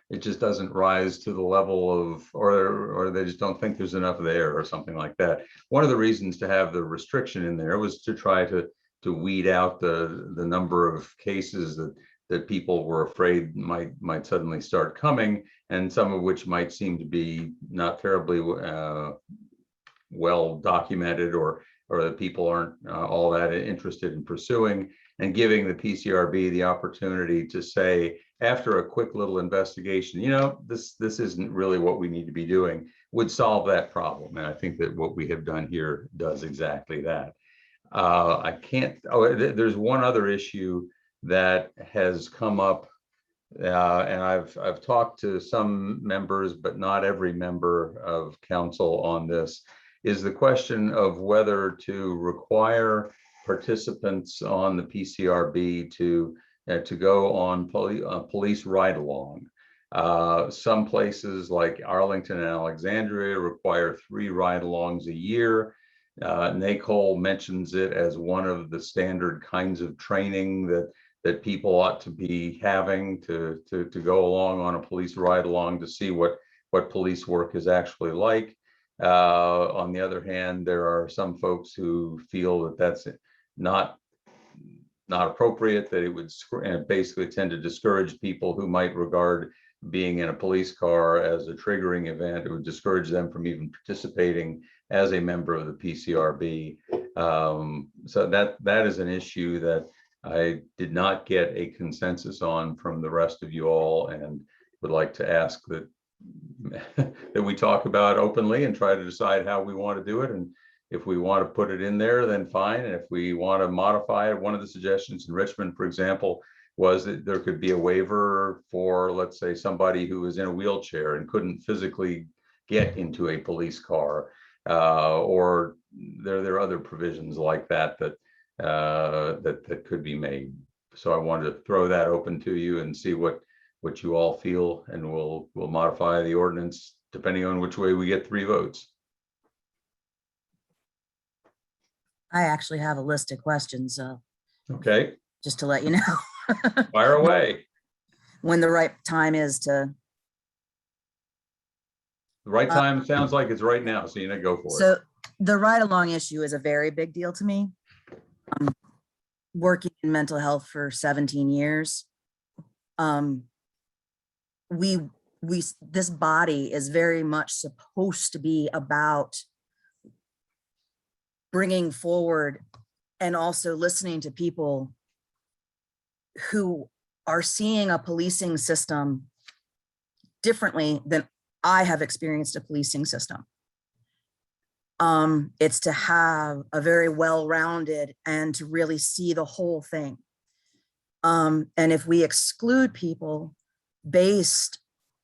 it just doesn't rise to the level of, or they just don't think there's enough there or something like that. One of the reasons to have the restriction in there was to try to weed out the number of cases that people were afraid might suddenly start coming, and some of which might seem to be not terribly well documented, or that people aren't all that interested in pursuing, and giving the PCRB the opportunity to say, after a quick little investigation, this isn't really what we need to be doing, would solve that problem. And I think that what we have done here does exactly that. There's one other issue that has come up, and I've talked to some members, but not every member of council on this, is the question of whether to require participants on the PCRB to go on police ride-along. Some places like Arlington and Alexandria require 3 ride-alongs a year. NACOL mentions it as one of the standard kinds of training that people ought to be having to go along on a police ride along to see what police work is actually like. On the other hand, there are some folks who feel that that's not appropriate, that it would basically tend to discourage people who might regard being in a police car as a triggering event. It would discourage them from even participating as a member of the PCRB. So that is an issue that I did not get a consensus on from the rest of you all, and would like to ask that that we talk about openly and try to decide how we want to do it. And if we want to put it in there, then fine. And if we want to modify it, one of the suggestions in Richmond, for example, was that there could be a waiver for, let's say, somebody who is in a wheelchair and couldn't physically get into a police car, or there are other provisions like that that could be made. So I wanted to throw that open to you and see what you all feel, and we'll modify the ordinance depending on which way we get 3 votes. I actually have a list of questions, Okay, just to let you know. fire away. When the right time is to. The right time sounds like it's right now, so you know, go for it. So the ride along issue is a very big deal to me. Working in mental health for 17 years. This body is very much supposed to be about bringing forward and also listening to people who are seeing a policing system differently than I have experienced a policing system. It's to have a very well-rounded and to really see the whole thing. And if we exclude people based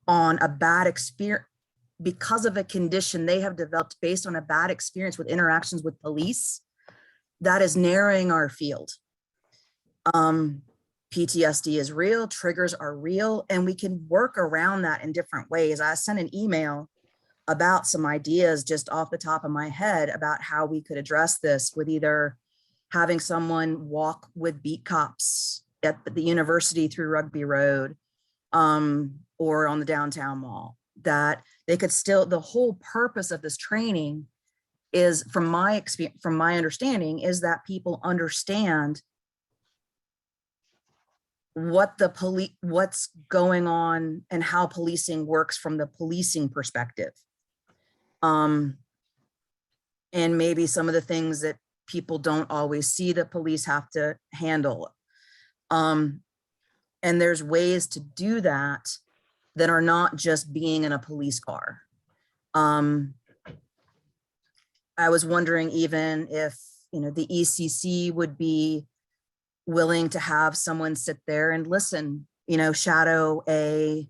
on a bad experience, because of a condition they have developed based on a bad experience with interactions with police, that is narrowing our field. PTSD is real, triggers are real, and we can work around that in different ways. I sent an email about some ideas just off the top of my head about how we could address this, with either having someone walk with beat cops at the university through Rugby Road, or on the downtown mall, that they could still, the whole purpose of this training is, from my experience, from my understanding, is that people understand what what's going on and how policing works from the policing perspective. And maybe some of the things that people don't always see that police have to handle. And there's ways to do that that are not just being in a police car. I was wondering even if, the ECC would be willing to have someone sit there and listen, shadow a,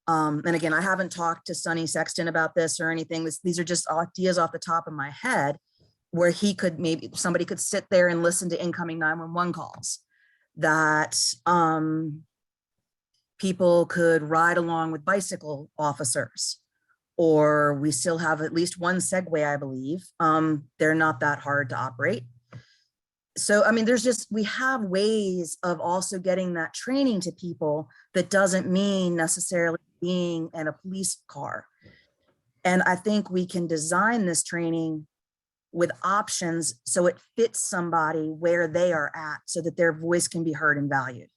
and again, I haven't talked to Sonny Sexton about this or anything. These are just ideas off the top of my head, where somebody could sit there and listen to incoming 911 calls, that people could ride along with bicycle officers, or we still have at least one Segway, I believe. They're not that hard to operate. So, we have ways of also getting that training to people that doesn't mean necessarily being in a police car. And I think we can design this training with options so it fits somebody where they are at, so that their voice can be heard and valued.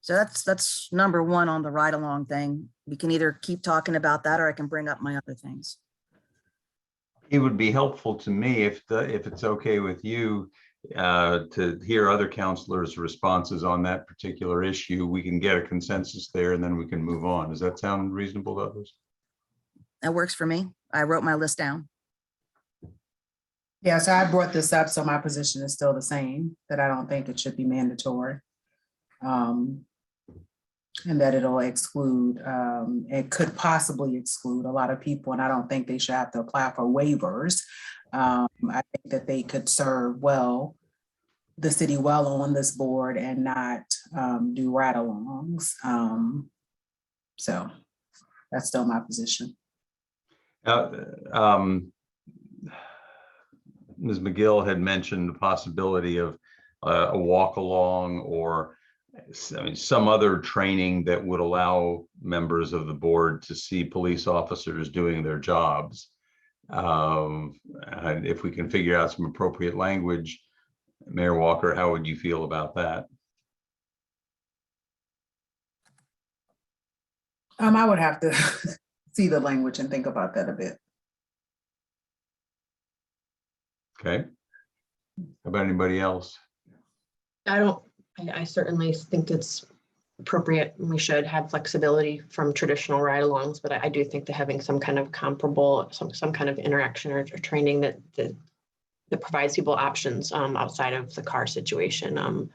So that's number one on the ride along thing. We can either keep talking about that, or I can bring up my other things. It would be helpful to me if it's okay with you to hear other counselors' responses on that particular issue. We can get a consensus there, and then we can move on. Does that sound reasonable to others? That works for me. I wrote my list down. Yeah, so I brought this up, so my position is still the same, that I don't think it should be mandatory. And that it'll exclude, it could possibly exclude a lot of people, and I don't think they should have to apply for waivers. I think that they could serve the city well on this board and not do ride-alongs. So that's still my position. Ms. McGill had mentioned the possibility of a walk along or some other training that would allow members of the board to see police officers doing their jobs. And if we can figure out some appropriate language, Mayor Walker, how would you feel about that? I would have to see the language and think about that a bit. Okay. How about anybody else? I certainly think it's appropriate. We should have flexibility from traditional ride-alongs, but I do think that having some kind of comparable, some kind of interaction or training that provides people options outside of the car situation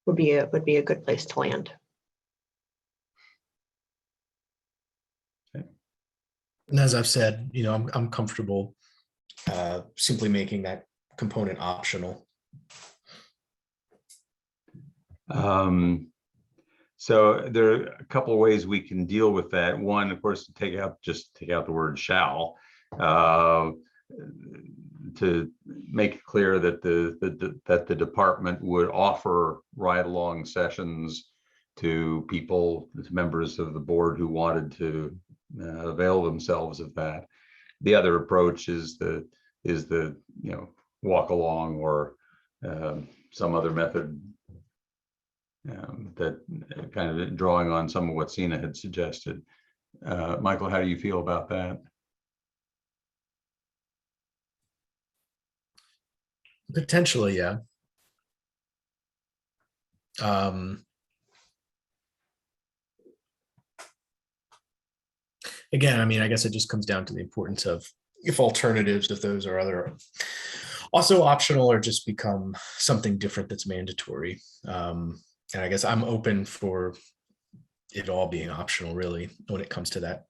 would be a good place to land. And as I've said, I'm comfortable simply making that component optional. So there are a couple of ways we can deal with that. One, of course, just take out the word shall, to make it clear that the department would offer ride-along sessions to people, members of the board who wanted to avail themselves of that. The other approach is the walk along or some other method that kind of drawing on some of what Sina had suggested. Michael, how do you feel about that? Potentially, yeah. Again, I guess it just comes down to the importance of if those are other also optional or just become something different that's mandatory. And I guess I'm open for it all being optional, really, when it comes to that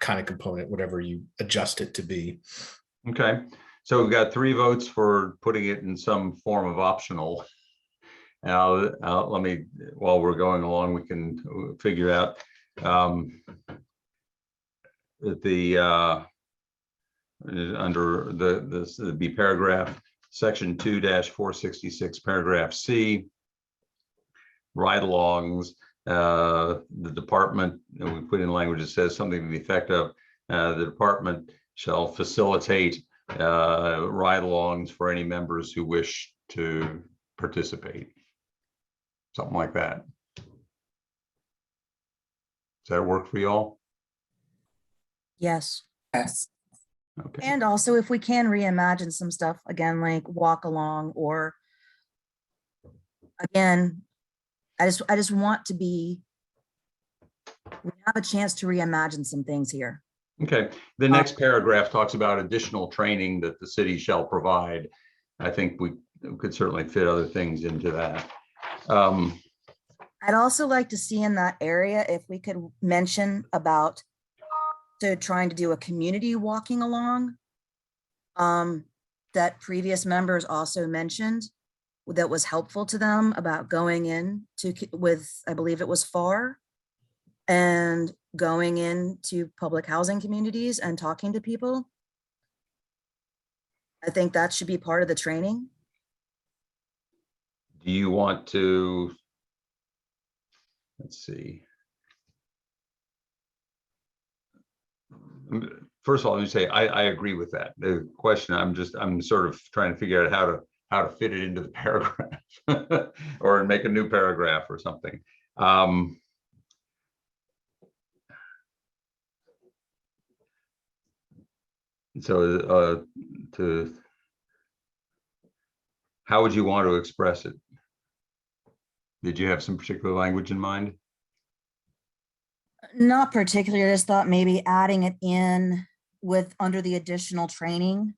kind of component, whatever you adjust it to be. Okay, so we've got 3 votes for putting it in some form of optional. Now, let me, while we're going along, we can figure out that under the B paragraph, section 2-466, paragraph C, ride-alongs, the department, and we put in language that says something to the effect of the department shall facilitate ride-alongs for any members who wish to participate. Something like that. Does that work for y'all? Yes. Yes. Okay. And also if we can reimagine some stuff, again, like walk along, or again, I just want to we have a chance to reimagine some things here. Okay, the next paragraph talks about additional training that the city shall provide. I think we could certainly fit other things into that. I'd also like to see in that area if we could mention about trying to do a community walking along that previous members also mentioned that was helpful to them about going in with, I believe it was FAR, and going into public housing communities and talking to people. I think that should be part of the training. Do you want to, let's see. First of all, let me say, I agree with that. The question, I'm sort of trying to figure out how to fit it into the paragraph or make a new paragraph or something. So how would you want to express it? Did you have some particular language in mind? Not particularly, I just thought maybe adding it in with under the additional training.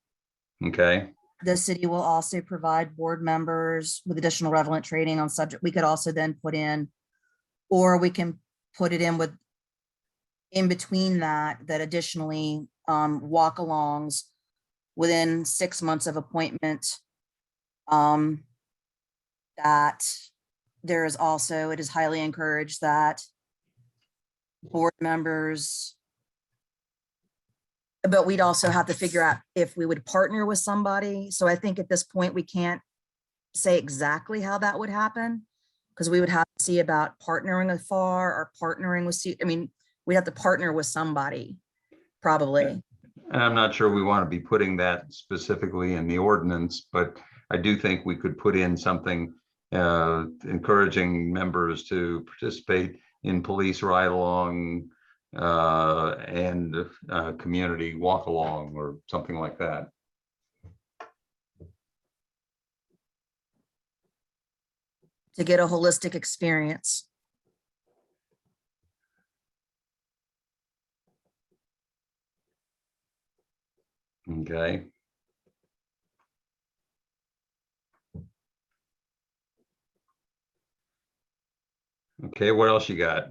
Okay. The city will also provide board members with additional relevant training on subject. We could also then put in, or we can put it in with, in between that additionally walk-alongs within 6 months of appointment. That there is also, it is highly encouraged that board members But we'd also have to figure out if we would partner with somebody. So I think at this point, we can't say exactly how that would happen, because we would have to see about partnering with FAR or partnering with, I mean, we'd have to partner with somebody, probably. And I'm not sure we want to be putting that specifically in the ordinance, but I do think we could put in something encouraging members to participate in police ride-along and community walk-along or something like that. To get a holistic experience. Okay. Okay, what else you got?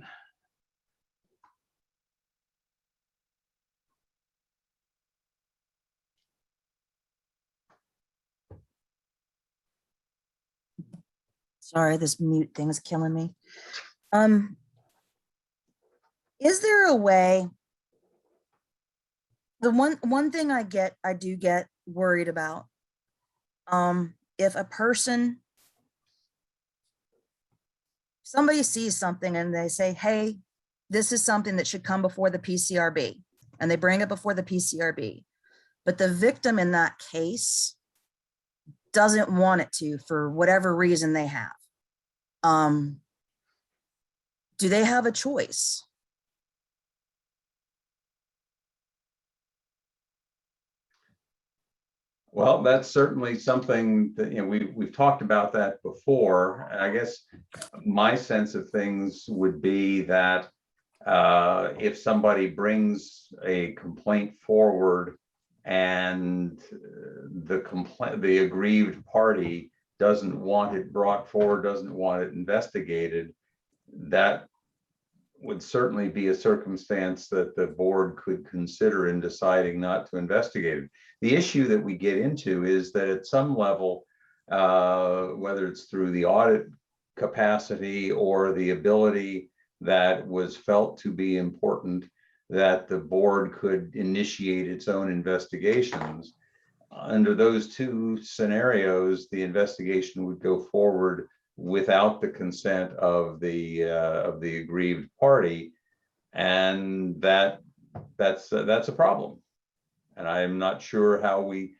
Sorry, this mute thing is killing me. Is there a way? The one thing I do get worried about, if a person, somebody sees something and they say, hey, this is something that should come before the PCRB, and they bring it before the PCRB, but the victim in that case doesn't want it to, for whatever reason they have. Do they have a choice? Well, that's certainly something that, you know, we've talked about that before. And I guess my sense of things would be that if somebody brings a complaint forward and the aggrieved party doesn't want it brought forward, doesn't want it investigated, that would certainly be a circumstance that the board could consider in deciding not to investigate it. The issue that we get into is that at some level, whether it's through the audit capacity or the ability that was felt to be important, that the board could initiate its own investigations. Under those two scenarios, the investigation would go forward without the consent of the aggrieved party, and that's a problem. And I'm not sure how we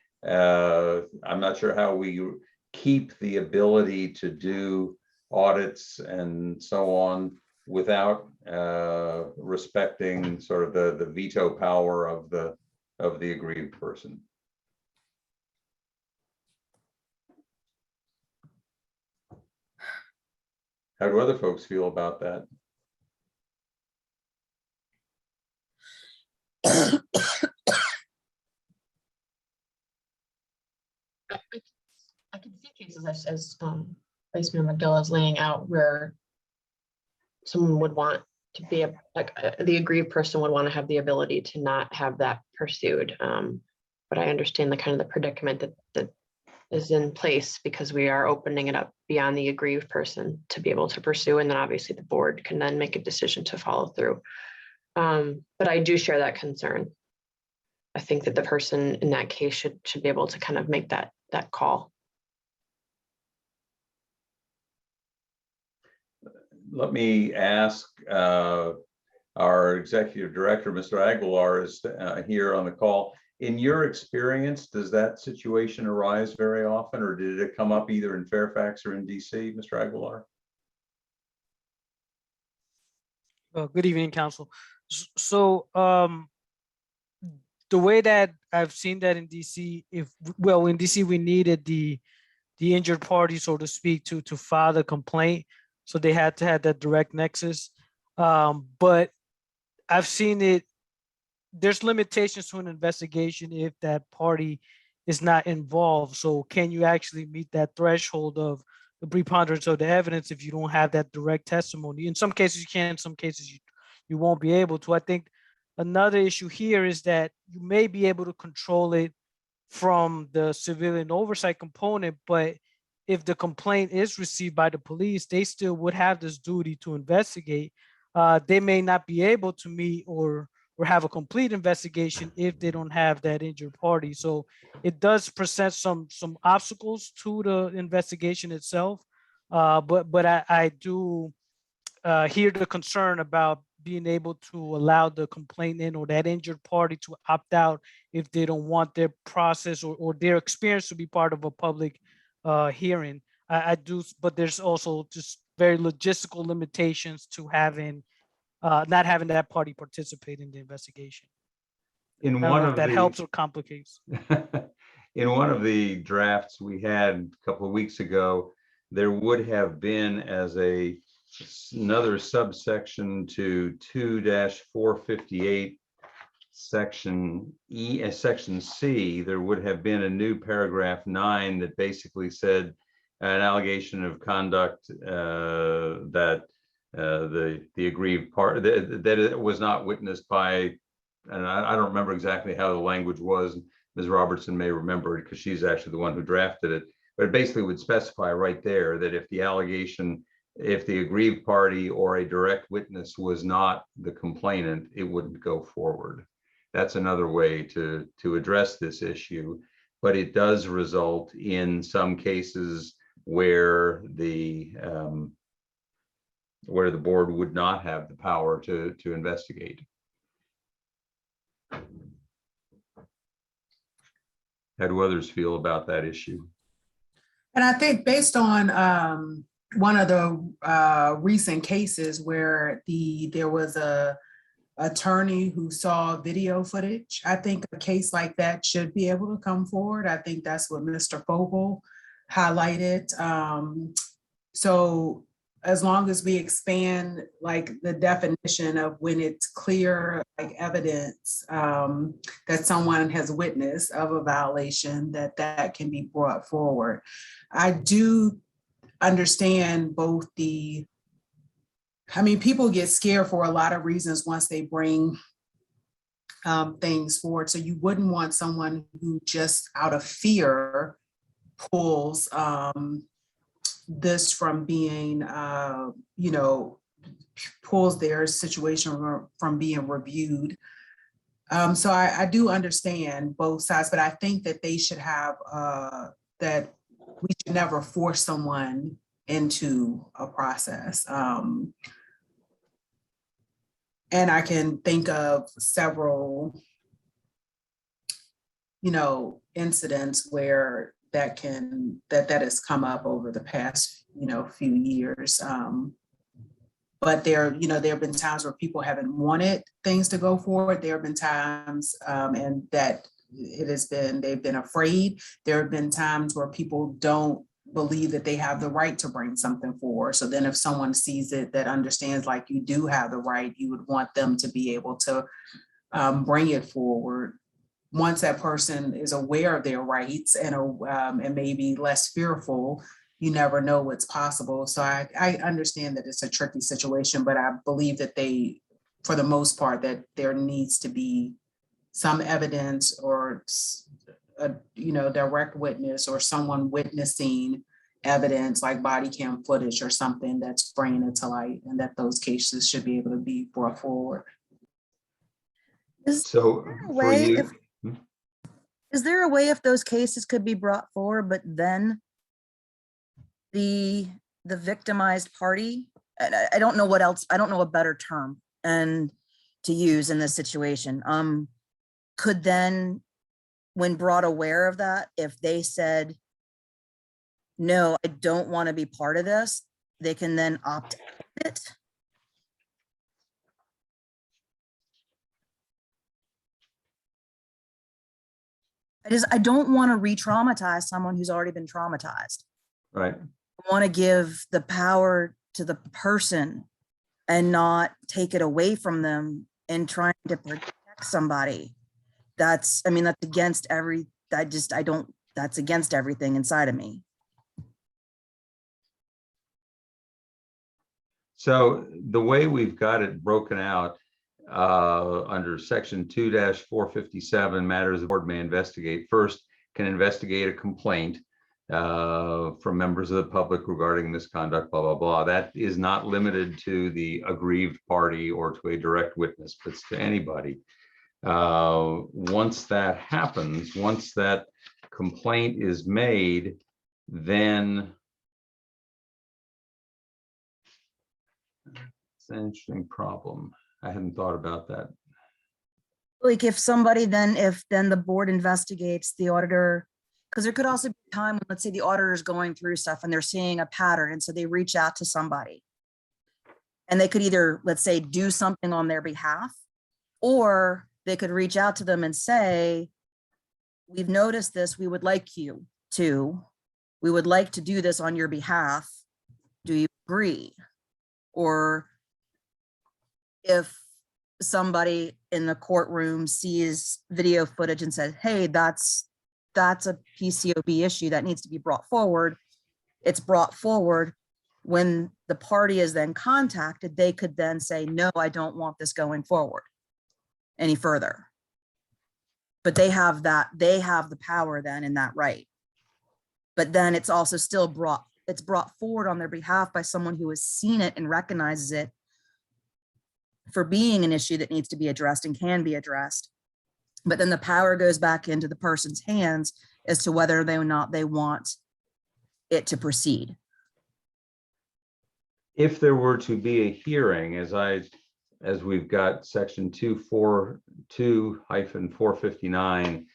keep the ability to do audits and so on without respecting sort of the veto power of the aggrieved person. How do other folks feel about that? I can see cases as Vice Mayor McGill is laying out, where someone would want to be the aggrieved person would want to have the ability to not have that pursued. But I understand the kind of the predicament that is in place, because we are opening it up beyond the aggrieved person to be able to pursue, and then obviously the board can then make a decision to follow through. But I do share that concern. I think that the person in that case should be able to kind of make that call. Let me ask our executive director, Mr. Aguilar, is here on the call. In your experience, does that situation arise very often, or did it come up either in Fairfax or in DC, Mr. Aguilar? Good evening, Council. So the way that I've seen that in DC, in DC we needed the injured party, so to speak, to file the complaint. So they had to have that direct nexus. But I've seen it, there's limitations to an investigation if that party is not involved. So can you actually meet that threshold of the preponderance of the evidence if you don't have that direct testimony? In some cases you can, in some cases you won't be able to. I think another issue here is that you may be able to control it from the civilian oversight component, but if the complaint is received by the police, they still would have this duty to investigate. They may not be able to meet or or have a complete investigation if they don't have that injured party. So it does present some obstacles to the investigation itself. But I do hear the concern about being able to allow the complainant or that injured party to opt out if they don't want their process or their experience to be part of a public hearing. I do, but there's also just very logistical limitations to having not having that party participate in the investigation. In I don't one know of if that the helps or complicates. in one of the drafts we had a couple of weeks ago, there would have been as another subsection to 2-458 section E, section C, there would have been a new paragraph 9 that basically said an allegation of conduct that the aggrieved part that it was not witnessed by, and I don't remember exactly how the language was. Ms. Robertson may remember it because she's actually the one who drafted it, but it basically would specify right there that if the allegation, if the aggrieved party or a direct witness was not the complainant, it wouldn't go forward. That's another way to address this issue, but it does result in some cases where the board would not have the power to investigate. How do others feel about that issue? And I think based on one of the recent cases where there was a attorney who saw video footage, I think a case like that should be able to come forward. I think that's what Mr. Fogel highlighted. So as long as we expand like the definition of when it's clear, like evidence that someone has witnessed of a violation, that can be brought forward. I do understand both people get scared for a lot of reasons once they bring things forward. So you wouldn't want someone who just out of fear pulls this from being, pulls their situation from being reviewed. So I do understand both sides, but I think that they should have, that we should never force someone into a process. And I can think of several, incidents where that has come up over the past, few years. But there have been times where people haven't wanted things to go forward. There have been times, and that they've been afraid. There have been times where people don't believe that they have the right to bring something forward. So then if someone sees it that understands like you do have the right, you would want them to be able to bring it forward. Once that person is aware of their rights and maybe less fearful, you never know what's possible. So I understand that it's a tricky situation, but I believe that for the most part, that there needs to be some evidence or a direct witness or someone witnessing evidence like body cam footage or something that's bringing it to light, and that those cases should be able to be brought forward. So for you, is there a way if those cases could be brought forward, but then the victimized party, I don't know what else, I don't know a better term and to use in this situation, could then, when brought aware of that, if they said, no, I don't want to be part of this, they can then opt out of it? I don't want to re-traumatize someone who's already been traumatized. right. I want to give the power to the person and not take it away from them in trying to protect somebody. That's against that's against everything inside of me. So the way we've got it broken out under section 2-457, matters the board may investigate. First, can investigate a complaint. from members of the public regarding misconduct, blah, blah, blah. That is not limited to the aggrieved party or to a direct witness, but it's to anybody. Once that happens, once that complaint is made, then it's an interesting problem. I hadn't thought about that. Like if somebody if then the board investigates the auditor, because there could also be a time when, let's say the auditor is going through stuff and they're seeing a pattern. And so they reach out to somebody and they could either, let's say, do something on their behalf, or they could reach out to them and say, we've noticed this, we would like to do this on your behalf. Do you agree? Or if somebody in the courtroom sees video footage and says, hey, that's a PCOB issue that needs to be brought forward. It's brought forward. When the party is then contacted, they could then say, no, I don't want this going forward any further. But they have the power then in that right. But then it's also still brought forward on their behalf by someone who has seen it and recognizes it for being an issue that needs to be addressed and can be addressed. But then the power goes back into the person's hands as to whether or not they want it to proceed. If there were to be a hearing, as we've got section 242-459,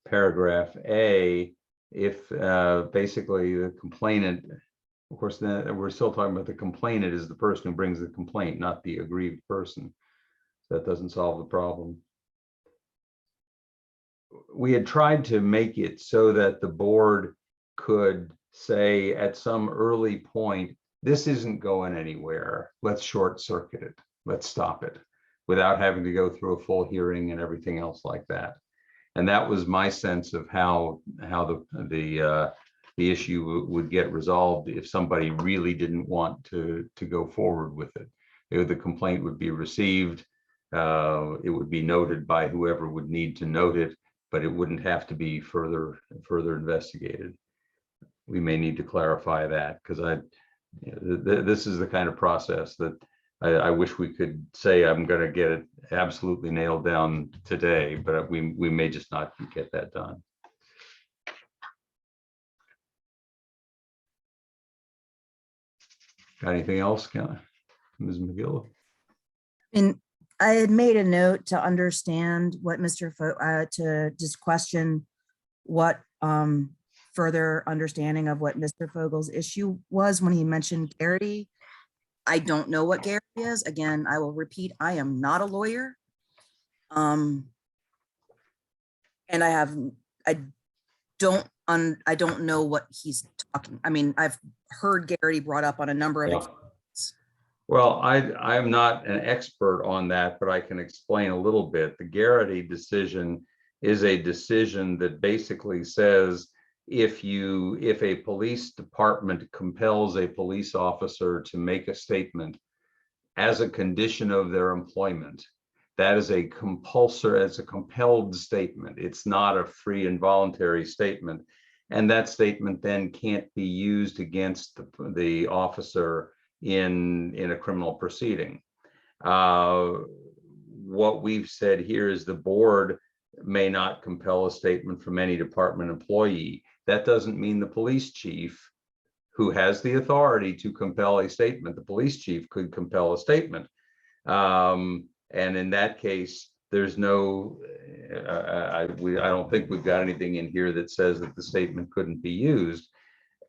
paragraph A, if basically the complainant, of course, then we're still talking about the complainant is the person who brings the complaint, not the aggrieved person. That doesn't solve the problem. We had tried to make it so that the board could say at some early point, this isn't going anywhere. Let's short circuit it. Let's stop it without having to go through a full hearing and everything else like that. And that was my sense of how the issue would get resolved if somebody really didn't want to go forward with it. The complaint would be received. It would be noted by whoever would need to note it, but it wouldn't have to be further investigated. We may need to clarify that, because this is the kind of process that I wish we could say I'm going to get it absolutely nailed down today, but we may just not get that done. Got anything else, Ms. McGill? And I had made a note to understand what to just question what further understanding of what Mr. Fogel's issue was when he mentioned Garrity. I don't know what Garrity is. Again, I will repeat, I am not a lawyer. And I don't know what he's talking. I mean, I've heard Garrity brought up on a number of occasions. Well, I'm not an expert on that, but I can explain a little bit. The Garrity decision is a decision that basically says if a police department compels a police officer to make a statement as a condition of their employment, that is a compelled statement. It's not a free and voluntary statement. And that statement then can't be used against the officer in a criminal proceeding. What we've said here is the board may not compel a statement from any department employee. That doesn't mean the police chief, who has the authority to compel a statement, the police chief could compel a statement. And in that case, there's no, I don't think we've got anything in here that says that the statement couldn't be used.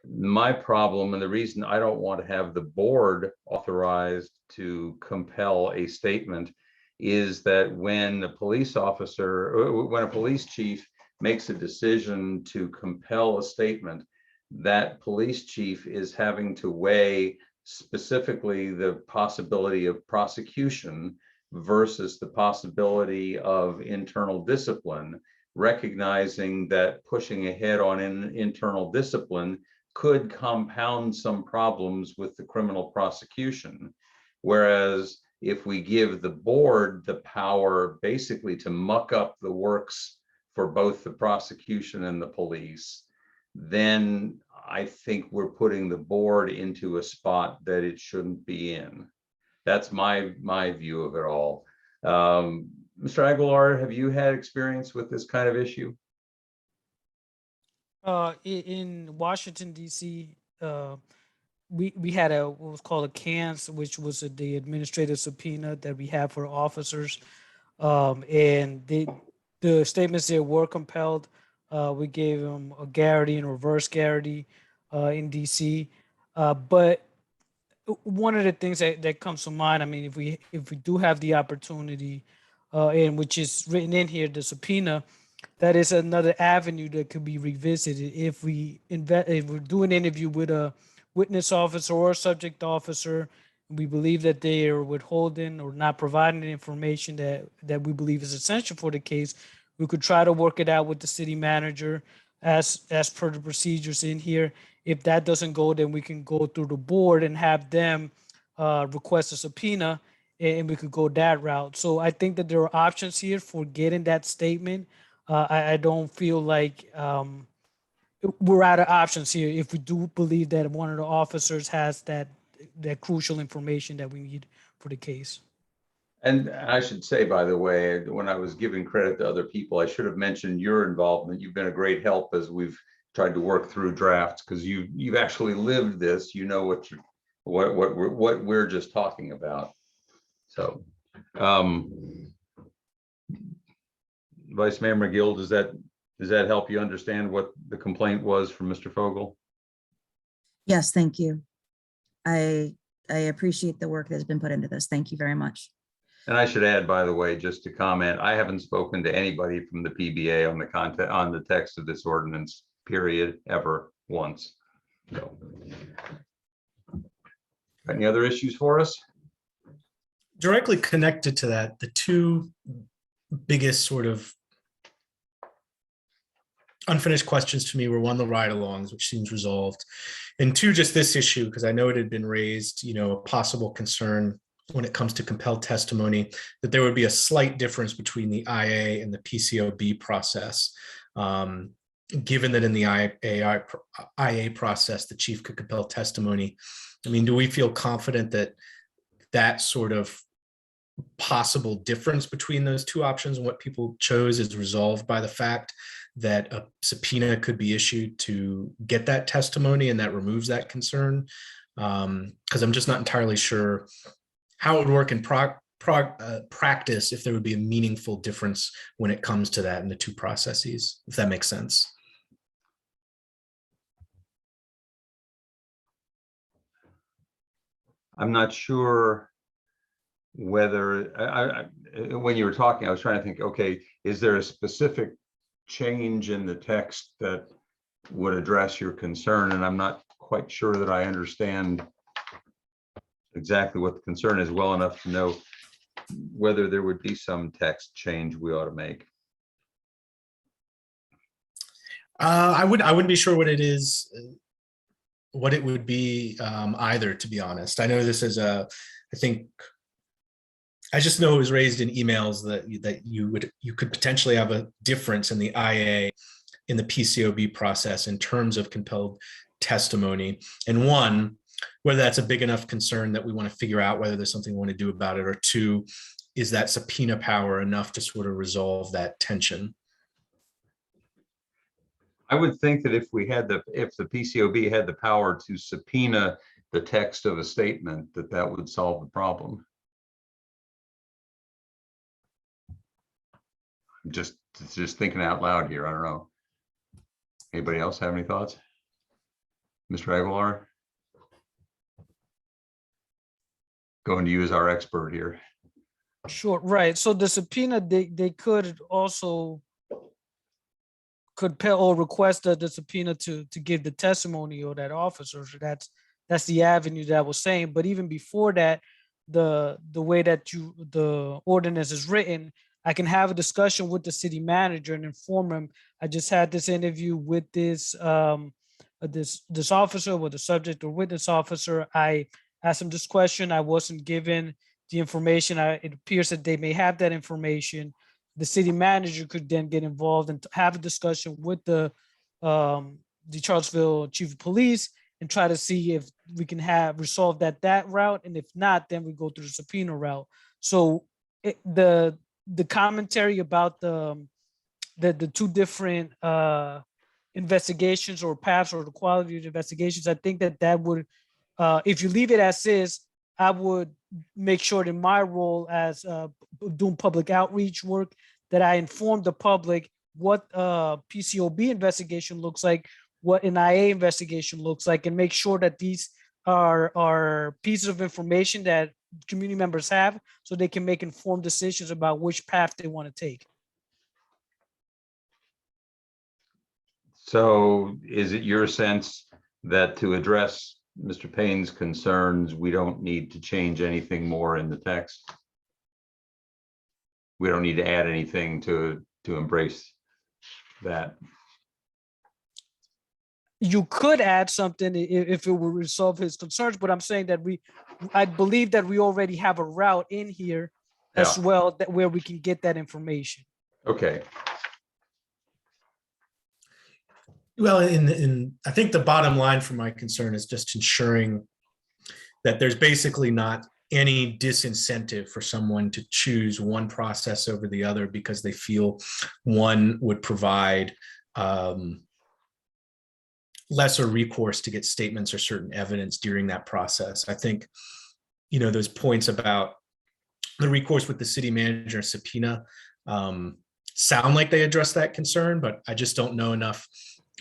My problem, and the reason I don't want to have the board authorized to compel a statement, is that when a police chief makes a decision to compel a statement, that police chief is having to weigh specifically the possibility of prosecution versus the possibility of internal discipline, recognizing that pushing ahead on internal discipline could compound some problems with the criminal prosecution. Whereas if we give the board the power basically to muck up the works for both the prosecution and the police, then I think we're putting the board into a spot that it shouldn't be in. That's my view of it all. Mr. Aguilar, have you had experience with this kind of issue? In Washington, D.C., we had what was called a CANS, which was the administrative subpoena that we have for officers. And the statements there were compelled. We gave them a guarantee and reverse guarantee in DC. But one of the things that comes to mind, I mean, if we do have the opportunity, and which is written in here, the subpoena, that is another avenue that could be revisited if we do an interview with a witness officer or a subject officer. We believe that they are withholding or not providing the information that we believe is essential for the case. We could try to work it out with the city manager as per the procedures in here. If that doesn't go, then we can go through the board and have them request a subpoena, and we could go that route. So I think that there are options here for getting that statement. I don't feel like we're out of options here if we do believe that one of the officers has that crucial information that we need for the case. And I should say, by the way, when I was giving credit to other people, I should have mentioned your involvement. You've been a great help as we've tried to work through drafts, because you've actually lived this. You know what we're just talking about. So, Vice Mayor McGill, does that help you understand what the complaint was from Mr. Fogel? Yes, thank you. I appreciate the work that's been put into this. Thank you very much. And I should add, by the way, just to comment, I haven't spoken to anybody from the PBA on the content, on the text of this ordinance, period, ever, once. So, any other issues for us? Directly connected to that, the two biggest sort of unfinished questions to me were, one, the ride-alongs, which seems resolved, and two, just this issue, because I know it had been raised, a possible concern when it comes to compelled testimony, that there would be a slight difference between the IA and the PCOB process. Given that in the IA process, the chief could compel testimony. I mean, do we feel confident that that sort of possible difference between those two options and what people chose is resolved by the fact that a subpoena could be issued to get that testimony, and that removes that concern? Because I'm just not entirely sure how it would work in practice if there would be a meaningful difference when it comes to that in the two processes, if that makes sense. I'm not sure whether, when you were talking, I was trying to think, okay, is there a specific change in the text that would address your concern? And I'm not quite sure that I understand exactly what the concern is well enough to know whether there would be some text change we ought to make. I wouldn't be sure what it is, what it would be either, to be honest. I know this is I just know it was raised in emails that you could potentially have a difference in the IA in the PCOB process in terms of compelled testimony. And one, whether that's a big enough concern that we want to figure out whether there's something we want to do about it, or two, is that subpoena power enough to sort of resolve that tension? I would think that if the PCOB had the power to subpoena the text of a statement, that would solve the problem. Just thinking out loud here. I don't know. Anybody else have any thoughts? Mr. Aguilar? Going to you as our expert here. Sure, right. So the subpoena, they could also compel or request the subpoena to give the testimony of that officer. So that's the avenue that I was saying. But even before that, the way that the ordinance is written, I can have a discussion with the city manager and inform him. I just had this interview with this officer, with the subject or witness officer. I asked him this question. I wasn't given the information. It appears that they may have that information. The city manager could then get involved and have a discussion with the the Charlottesville Chief of Police and try to see if we can resolve that route. And if not, then we go through the subpoena route. So the commentary about the two different investigations or paths or the quality of the investigations, I think that would, if you leave it as is, I would make sure in my role as doing public outreach work that I inform the public what PCOB investigation looks like, what an IA investigation looks like, and make sure that these are pieces of information that community members have so they can make informed decisions about which path they want to take. So is it your sense that to address Mr. Payne's concerns, we don't need to change anything more in the text? We don't need to add anything to embrace that? You could add something if it would resolve his concerns, but I'm saying that I believe that we already have a route in here as well that where we can get that information. Okay. Well, I think the bottom line for my concern is just ensuring that there's basically not any disincentive for someone to choose one process over the other because they feel one would provide lesser recourse to get statements or certain evidence during that process. I think, those points about the recourse with the city manager subpoena sound like they address that concern, but I just don't know enough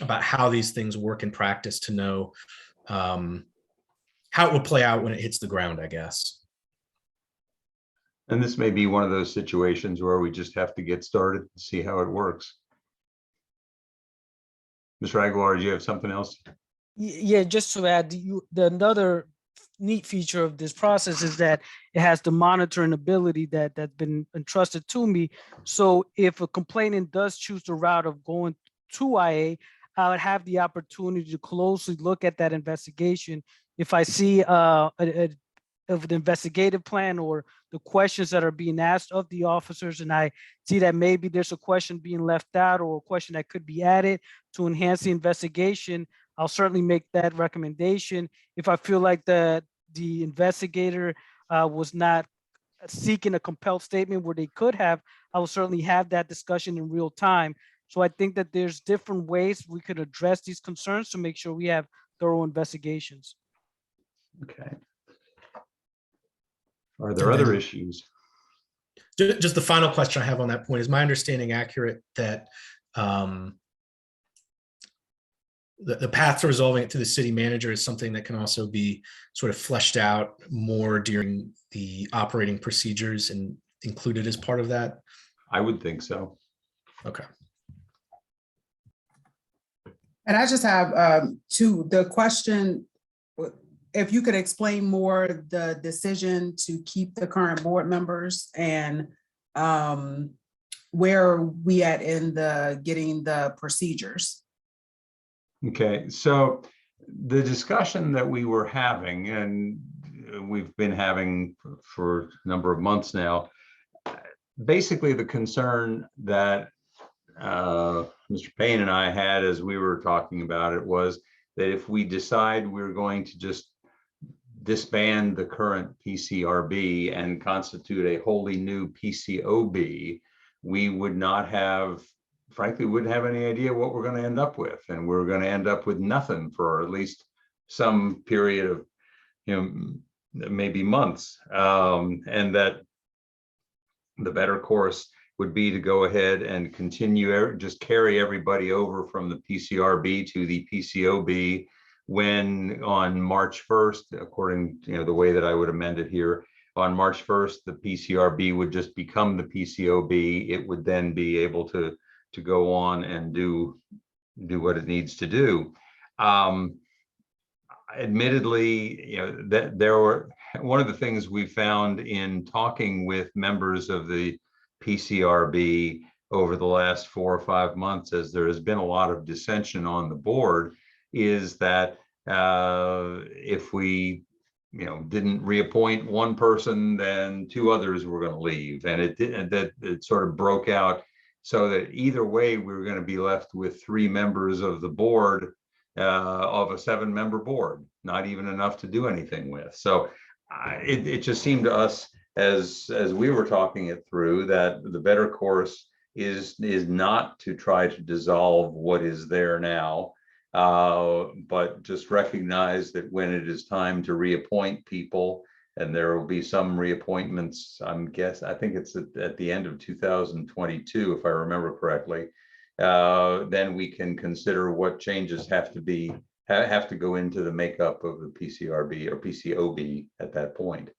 about how these things work in practice to know how it will play out when it hits the ground, I guess. And this may be one of those situations where we just have to get started and see how it works. Mr. Aguilar, do you have something else? Yeah, just to add, another neat feature of this process is that it has the monitoring ability that's been entrusted to me. So if a complainant does choose the route of going to IA, I would have the opportunity to closely look at that investigation. If I see of an investigative plan or the questions that are being asked of the officers, and I see that maybe there's a question being left out or a question that could be added to enhance the investigation, I'll certainly make that recommendation. If I feel like the investigator was not seeking a compelled statement where they could have, I will certainly have that discussion in real time. So I think that there's different ways we could address these concerns to make sure we have thorough investigations. Okay. Are there other issues? Just the final question I have on that point, is my understanding accurate that the path to resolving it to the city manager is something that can also be sort of fleshed out more during the operating procedures and included as part of that? I would think so. Okay. And I just have the question, if you could explain more the decision to keep the current board members and where are we at in getting the procedures? Okay, so the discussion that we were having, and we've been having for a number of months now, basically the concern that Mr. Payne and I had as we were talking about it was that if we decide we're going to just disband the current PCRB and constitute a wholly new PCOB, we would not have, frankly, wouldn't have any idea what we're going to end up with. And we're going to end up with nothing for at least some period of, maybe months. And that the better course would be to go ahead and continue, just carry everybody over from the PCRB to the PCOB when on March 1st, according to the way that I would amend it here, on March 1st, the PCRB would just become the PCOB. It would then be able to go on and do what it needs to do. Admittedly, that there were, one of the things we found in talking with members of the PCRB over the last 4 or 5 months, as there has been a lot of dissension on the board, is that if we didn't reappoint one person, then 2 others were going to leave, and it sort of broke out so that either way we were going to be left with 3 members of the board of a 7-member board, not even enough to do anything with. So it just seemed to us as we were talking it through that the better course is not to try to dissolve what is there now, but just recognize that when it is time to reappoint people, and there will be some reappointments, I think it's at the end of 2022, if I remember correctly, then we can consider what changes have to go into the makeup of the PCRB or PCOB at that point.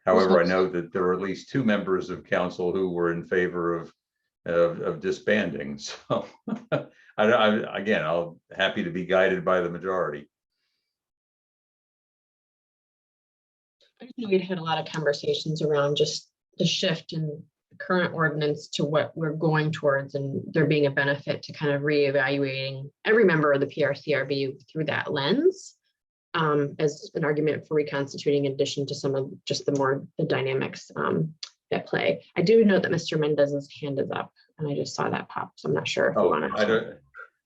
However, I know that there were at least 2 members of council who were in favor of disbanding. So again, I'll happy to be guided by the majority. I know we'd had a lot of conversations around just the shift in the current ordinance to what we're going towards, and there being a benefit to kind of reevaluating every member of the PRCRB through that lens, as an argument for reconstituting, in addition to some of just the dynamics at play. I do note that Mr. Mendez's hand is up, and I just saw that pop, so I'm not sure if you want to.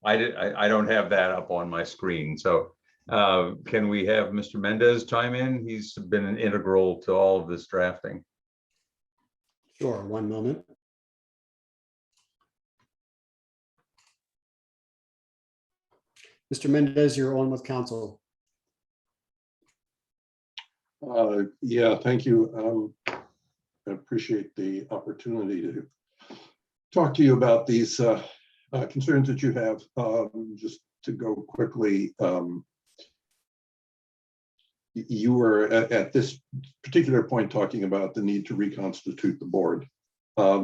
I don't have that up on my screen. So can we have Mr. Mendez chime in? He's been an integral to all of this drafting. Sure, one moment. Mr. Mendez, you're on with council. Yeah, thank you. I appreciate the opportunity to talk to you about these concerns that you have. Just to go quickly, you were at this particular point talking about the need to reconstitute the board. My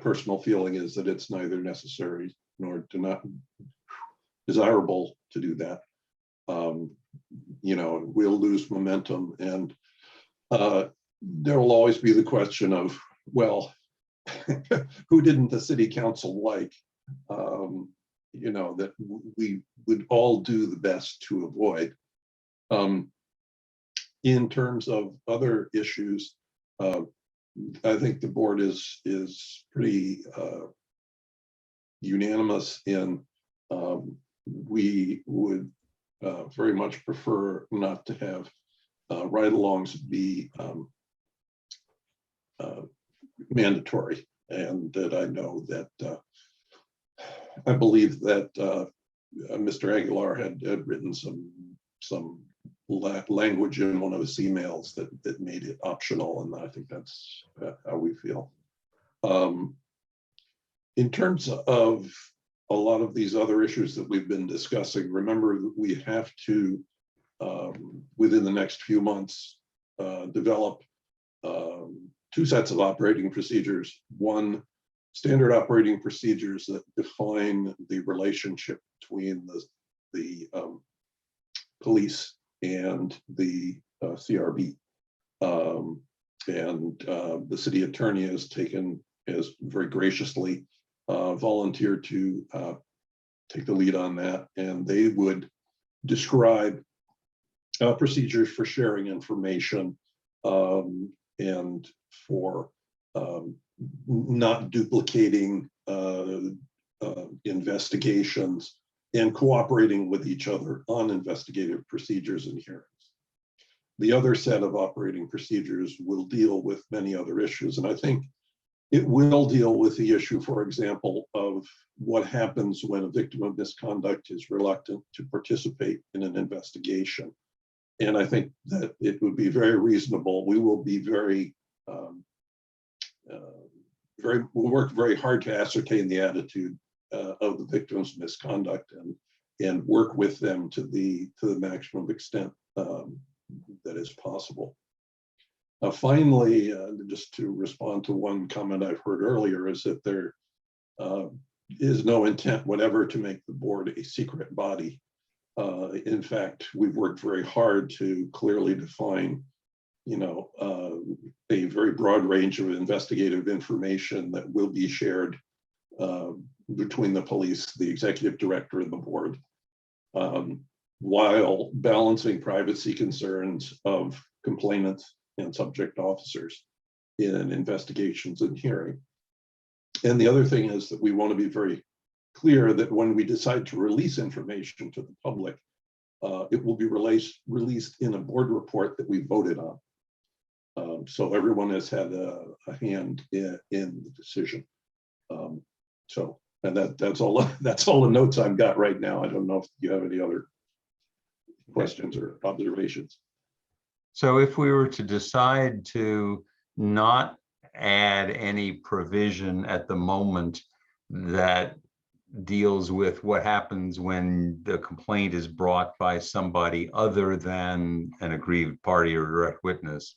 personal feeling is that it's neither necessary nor not desirable to do that. We'll lose momentum, and there will always be the question of, well, who didn't the city council like? That we would all do the best to avoid. In terms of other issues, I think the board is pretty unanimous in we would very much prefer not to have ride-alongs be mandatory, and that I know that I believe that Mr. Aguilar had written some language in one of his emails that made it optional, and I think that's how we feel. In terms of a lot of these other issues that we've been discussing, remember that we have to, within the next few months, develop 2 sets of operating procedures. One, standard operating procedures that define the relationship between the police and the CRB. The city attorney has very graciously volunteered to take the lead on that, and they would describe procedures for sharing information and for not duplicating investigations and cooperating with each other on investigative procedures and hearings. The other set of operating procedures will deal with many other issues, and I think it will deal with the issue, for example, of what happens when a victim of misconduct is reluctant to participate in an investigation. And I think that it would be very reasonable. We will be we'll work very hard to ascertain the attitude of the victims of misconduct and work with them to the maximum extent that is possible. Finally, just to respond to one comment I've heard earlier, is that there is no intent whatever to make the board a secret body. In fact, we've worked very hard to clearly define, a very broad range of investigative information that will be shared between the police, the executive director, and the board, while balancing privacy concerns of complainants and subject officers. in investigations and hearing. And the other thing is that we want to be very clear that when we decide to release information to the public, it will be released in a board report that we voted on. So everyone has had a hand in the decision. And that's all the notes I've got right now. I don't know if you have any other questions or observations. So if we were to decide to not add any provision at the moment that deals with what happens when the complaint is brought by somebody other than an aggrieved party or direct witness,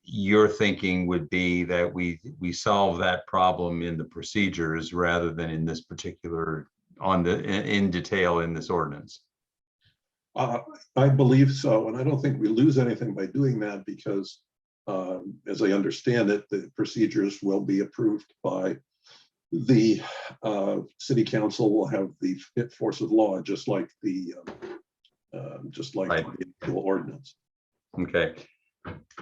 your thinking would be that we solve that problem in the procedures rather than in this particular in detail in this ordinance. I believe so, and I don't think we lose anything by doing that because, as I understand it, the procedures will be approved by the city council. Will have the force of law, just like the actual ordinance. Okay.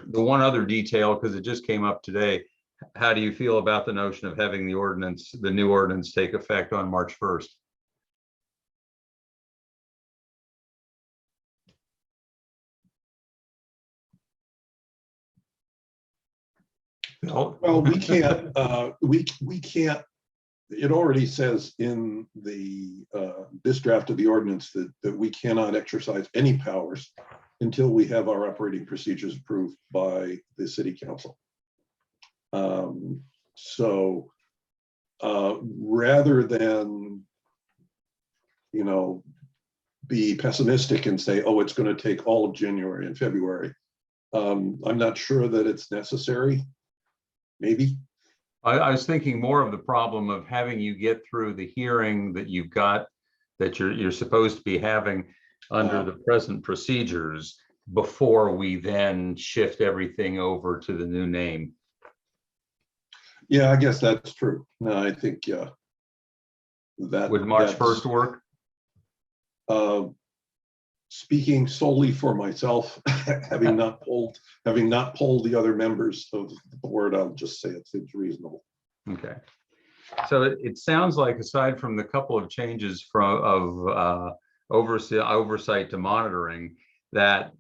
The one other detail, because it just came up today, how do you feel about the notion of having the new ordinance take effect on March 1st? Well, we can't. We can't. It already says in the this draft of the ordinance that we cannot exercise any powers until we have our operating procedures approved by the city council. So rather than, be pessimistic and say, oh, it's going to take all of January and February, I'm not sure that it's necessary. Maybe. I was thinking more of the problem of having you get through the hearing that you've got, that you're supposed to be having under the present procedures before we then shift everything over to the new name. Yeah, I guess that's true. No, I think that would March 1st work. Speaking solely for myself, having not polled the other members of the board, I'll just say it seems reasonable. Okay. So it sounds like, aside from the couple of changes of oversight to monitoring, that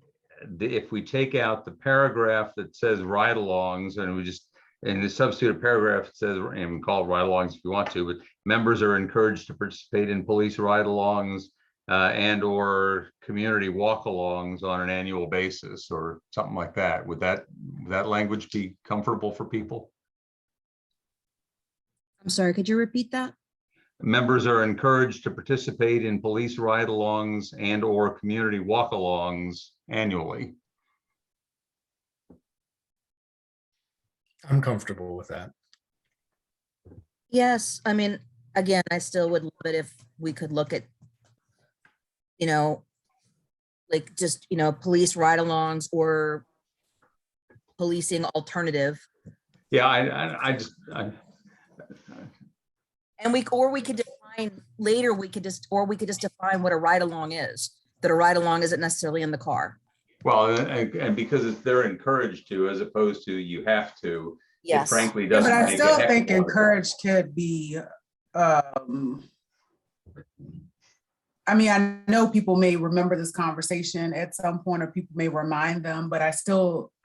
if we take out the paragraph that says ride-alongs and we just in the substitute paragraph it says, and we call it ride-alongs if you want to, but members are encouraged to participate in police ride-alongs and or community walk-alongs on an annual basis or something like that. Would that language be comfortable for people? I'm sorry, could you repeat that? Members are encouraged to participate in police ride-alongs and or community walk-alongs annually. I'm comfortable with that. Yes, I mean, again, I still would love it if we could look at, like just, police ride-alongs or policing alternative. Yeah, And we could define later, we could just define what a ride-along is, that a ride-along isn't necessarily in the car. Well, and because they're encouraged to, as opposed to you have to, yes. It frankly Yeah, doesn't. but I make still a heck think of a lot of encouraged could be, I mean, I know people may remember this conversation at some point, or people may remind them, but I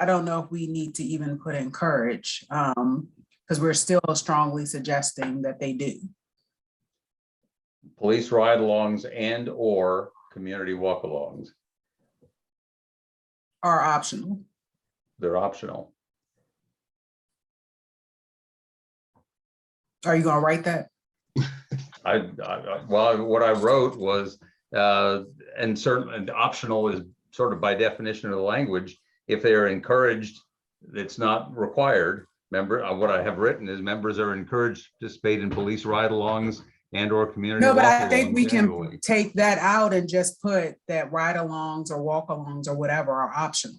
don't know if we need to even put encourage, because we're still strongly suggesting that they do. Police ride-alongs and or community walk-alongs. Are optional. They're optional. Are you gonna write that? Well, what I wrote was, and certainly optional is sort of by definition of the language. If they are encouraged, it's not required. Remember, what I have written is members are encouraged to participate in police ride-alongs and or community. No, but I think walk-alongs we can annually. take that out and just put that ride-alongs or walk-alongs or whatever are optional.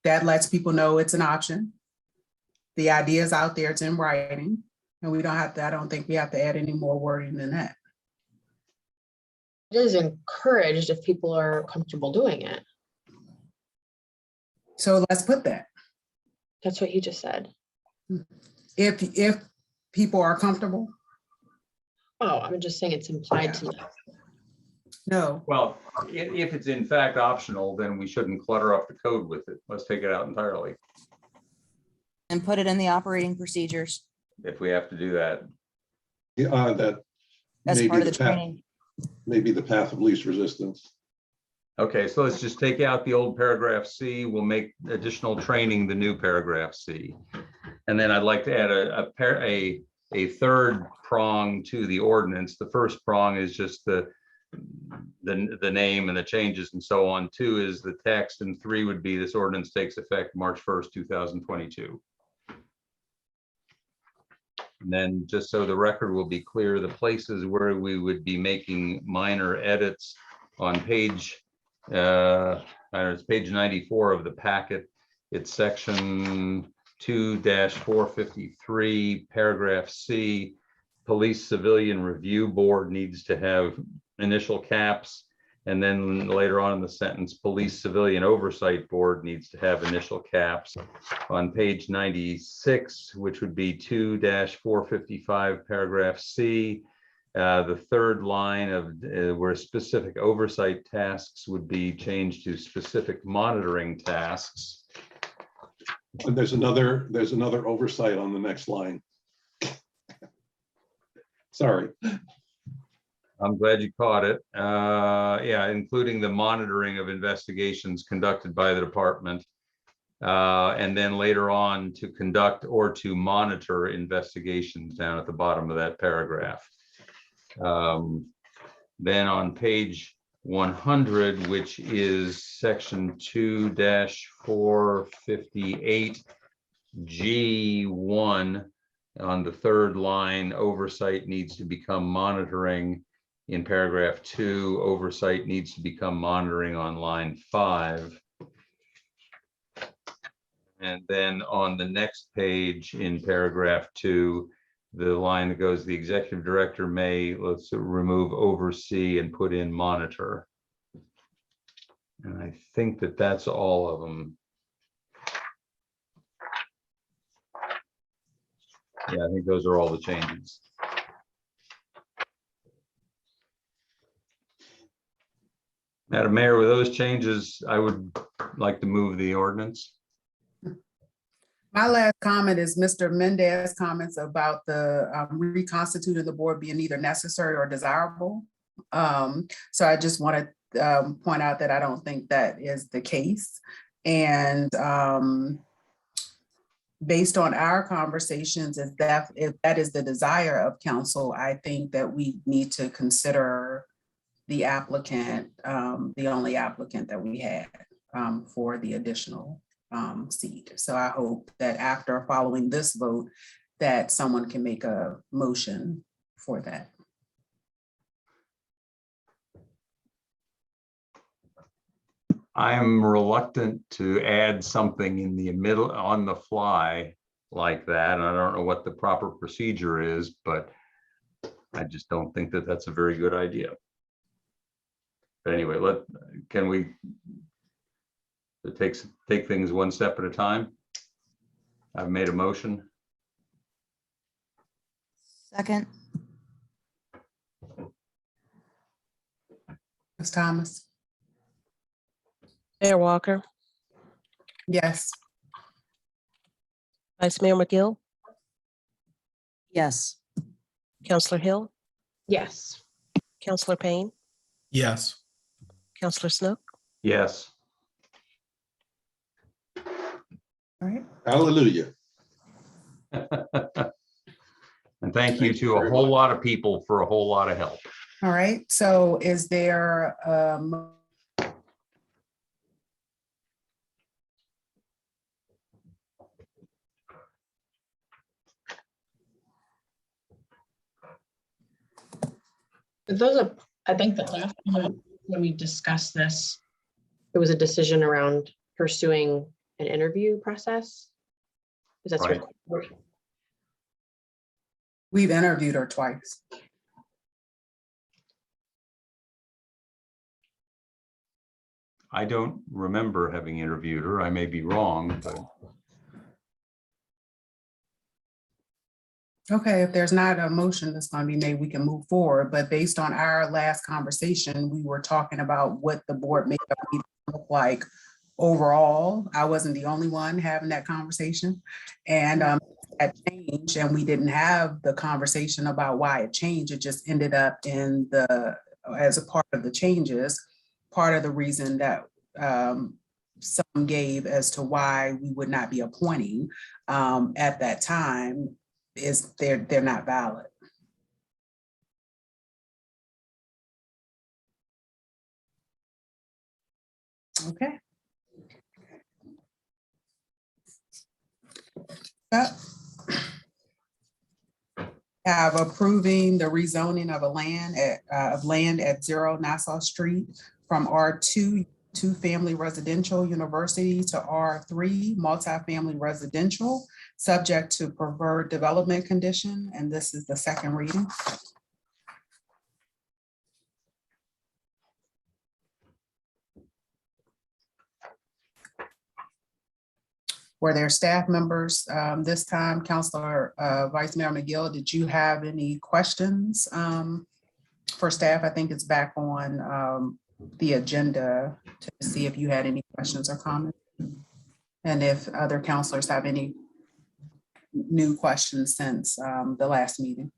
That lets people know it's an option. The idea is out there, it's in writing, and we don't have to, I don't think we have to add any more wording than that. It is encouraged if people are comfortable doing it. So let's put that. That's what he just said. If people are comfortable? Oh, I'm just saying it's implied to me. No. Well, if it's in fact optional, then we shouldn't clutter up the code with it. Let's take it out entirely And put it in the operating procedures if we have to do that. Yeah, that as may part be of the the path, training. may be the path of least resistance. Okay, so let's just take out the old paragraph C. We'll make additional training the new paragraph C. And then I'd like to add a third prong to the ordinance. The first prong is just the name and the changes and so on. 2 is the text, and 3 would be this ordinance takes effect March 1st, 2022. And then just so the record will be clear, the places where we would be making minor edits on page, it's page 94 of the packet. It's section 2-453, paragraph C. Police Civilian Review Board needs to have initial caps. And then later on in the sentence, Police Civilian Oversight Board needs to have initial caps. On page 96, which would be 2-455, paragraph C, the third line of where specific oversight tasks would be changed to specific monitoring tasks. And there's another oversight on the next line. Sorry. I'm glad you caught it. Yeah, including the monitoring of investigations conducted by the department. And then later on to conduct or to monitor investigations down at the bottom of that paragraph. Then on page 100, which is section 2-458 G1, on the third line, oversight needs to become monitoring. In paragraph 2, oversight needs to become monitoring on line 5. And then on the next page in paragraph 2, the line that goes, the executive director may, let's remove oversee and put in monitor. And I think that that's all of them. Yeah, I think those are all the changes. Madam Mayor, with those changes, I would like to move the ordinance. My last comment is Mr. Mendez's comments about the reconstituting the board being either necessary or desirable. So I just want to point out that I don't think that is the case. And based on our conversations, if that is the desire of council, I think that we need to consider the applicant, the only applicant that we had for the additional seat. So I hope that after following this vote, that someone can make a motion for that. I am reluctant to add something in the middle on the fly like that. And I don't know what the proper procedure is, but I just don't think that that's a very good idea. But anyway, can we take things one step at a time? I've made a motion. Second. Ms. Thomas? Mayor Walker, Yes. Vice Mayor McGill, Yes. Councillor Hill, Yes. Councillor Payne, Yes. Councillor Snook, Yes. All right. Hallelujah. And thank you to a whole lot of people for a whole lot of help. All right. So is there Those are, I think the last time when we discussed this, there was a decision around pursuing an interview process. Is that Right. We've interviewed her twice. I don't remember having interviewed her. I may be wrong, but Okay, if there's not a motion that's going to be made, we can move forward. But based on our last conversation, we were talking about what the board makeup needed to look like overall. I wasn't the only one having that conversation. And that changed, and we didn't have the conversation about why it changed. It just ended up in as a part of the changes, part of the reason that some gave as to why we would not be appointing at that time is they're not valid. Okay. Have approving the rezoning of land at 0 Nassau Street from R2 two-family residential university to R3 multifamily residential, subject to preferred development condition, and this is the second reading. Were there staff members this time? Councilor Vice Mayor McGill, did you have any questions for staff? I think it's back on the agenda to see if you had any questions or comments. And if other councilors have any new questions since the last meeting.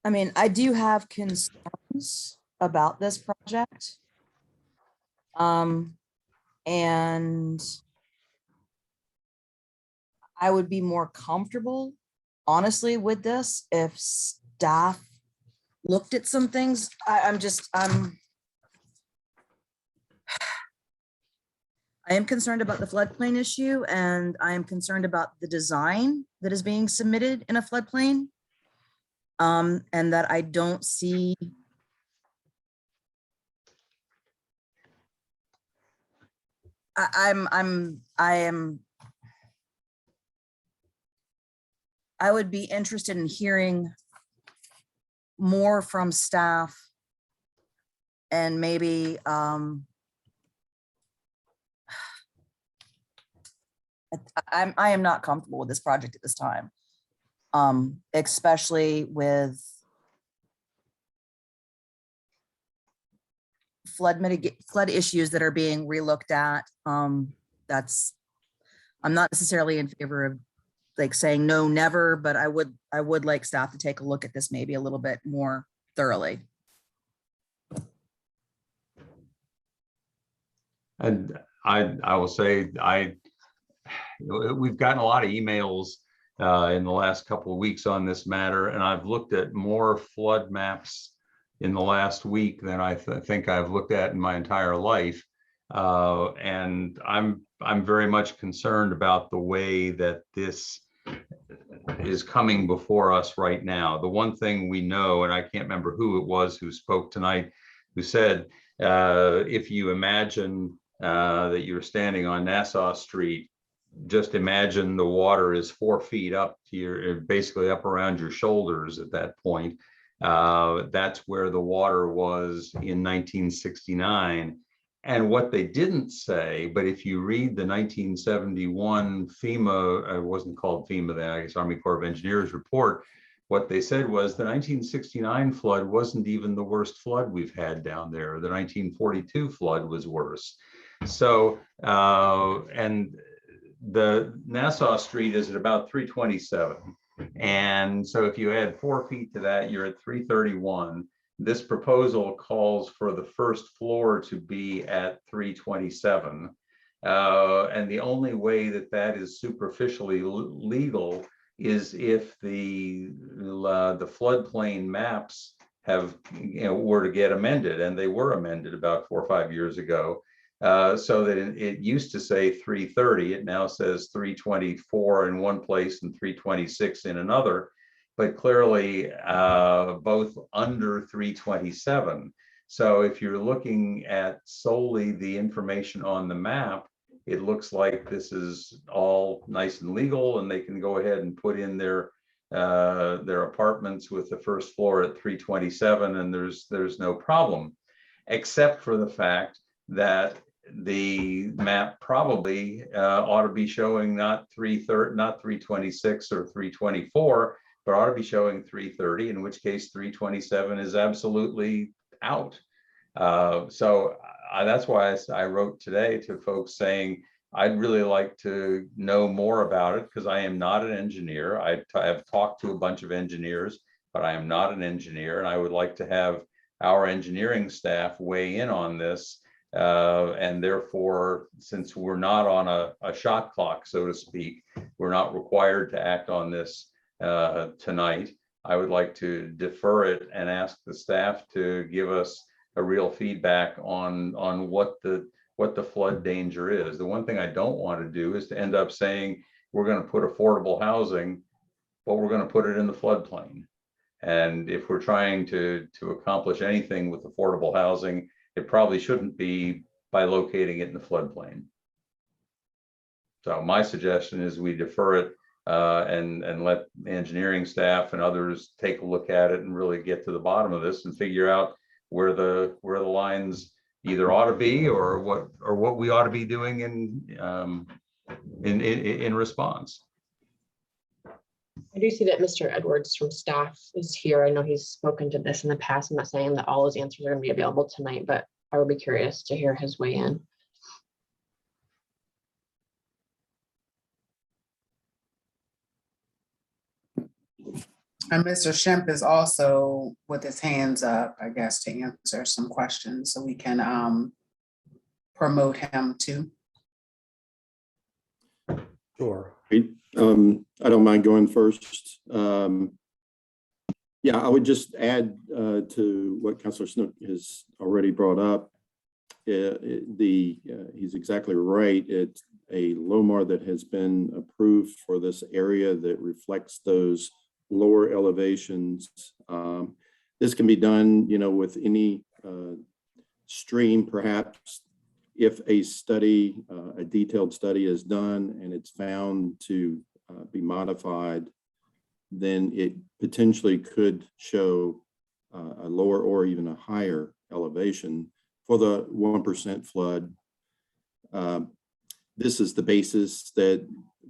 I mean, I do have concerns about this project. And I would be more comfortable, honestly, with this if staff looked at some things. I am concerned about the floodplain issue, and I am concerned about the design that is being submitted in a floodplain. And that I don't see I would be interested in hearing more from staff and maybe I am not comfortable with this project at this time, especially with flood issues that are being relooked at. I'm not necessarily in favor of like saying no, never, but I would like staff to take a look at this maybe a little bit more thoroughly. And I will say, we've gotten a lot of emails in the last couple of weeks on this matter, and I've looked at more flood maps in the last week than I think I've looked at in my entire life. And I'm very much concerned about the way that this is coming before us right now. The one thing we know, and I can't remember who it was who spoke tonight, who said, if you imagine that you're standing on Nassau Street, just imagine the water is 4 feet up to your, basically up around your shoulders at that point. That's where the water was in 1969. And what they didn't say, but if you read the 1971 FEMA, it wasn't called FEMA then, I guess Army Corps of Engineers report, what they said was the 1969 flood wasn't even the worst flood we've had down there. The 1942 flood was worse. So, and the Nassau Street is at about 327. And so if you add 4 feet to that, you're at 331. This proposal calls for the first floor to be at 327. And the only way that that is superficially legal is if the floodplain maps have, were to get amended, and they were amended about 4 or 5 years ago. So that it used to say 330, it now says 324 in one place and 326 in another, but clearly both under 327. So if you're looking at solely the information on the map, it looks like this is all nice and legal, and they can go ahead and put in their apartments with the first floor at 327, and there's no problem, except for the fact that the map probably ought to be showing not 330, not 326 or 324, but ought to be showing 330, in which case 327 is absolutely out. So that's why I wrote today to folks saying, I'd really like to know more about it, because I am not an engineer. I have talked to a bunch of engineers, but I am not an engineer, and I would like to have our engineering staff weigh in on this. And therefore, since we're not on a shot clock, so to speak, we're not required to act on this tonight. I would like to defer it and ask the staff to give us a real feedback on what the flood danger is. The one thing I don't want to do is to end up saying we're going to put affordable housing, but we're going to put it in the floodplain. And if we're trying to accomplish anything with affordable housing, it probably shouldn't be by locating it in the floodplain. So my suggestion is we defer it and let the engineering staff and others take a look at it and really get to the bottom of this and figure out where the lines either ought to be or what we ought to be doing in response. I do see that Mr. Edwards from staff is here. I know he's spoken to this in the past. I'm not saying that all his answers are going to be available tonight, but I would be curious to hear his weigh in. And Mr. Shemp is also with his hands up, I guess, to answer some questions, so we can promote him too. Sure. I don't mind going first. Yeah, I would just add to what Councilor Snook has already brought up. He's exactly right. It's a LOMAR that has been approved for this area that reflects those lower elevations. This can be done, with any stream, perhaps. If a study, a detailed study is done and it's found to be modified, then it potentially could show a lower or even a higher elevation for the 1% flood. This is the basis that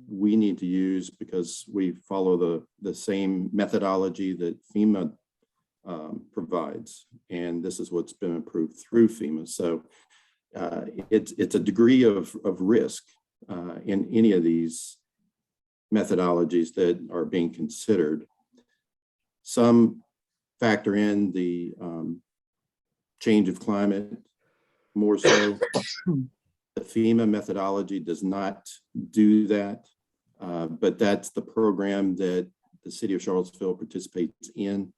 we need to use because we follow the same methodology that FEMA provides. And this is what's been approved through FEMA. So it's a degree of risk in any of these methodologies that are being considered. Some factor in the change of climate more so. The FEMA methodology does not do that, but that's the program that the city of Charlottesville participates in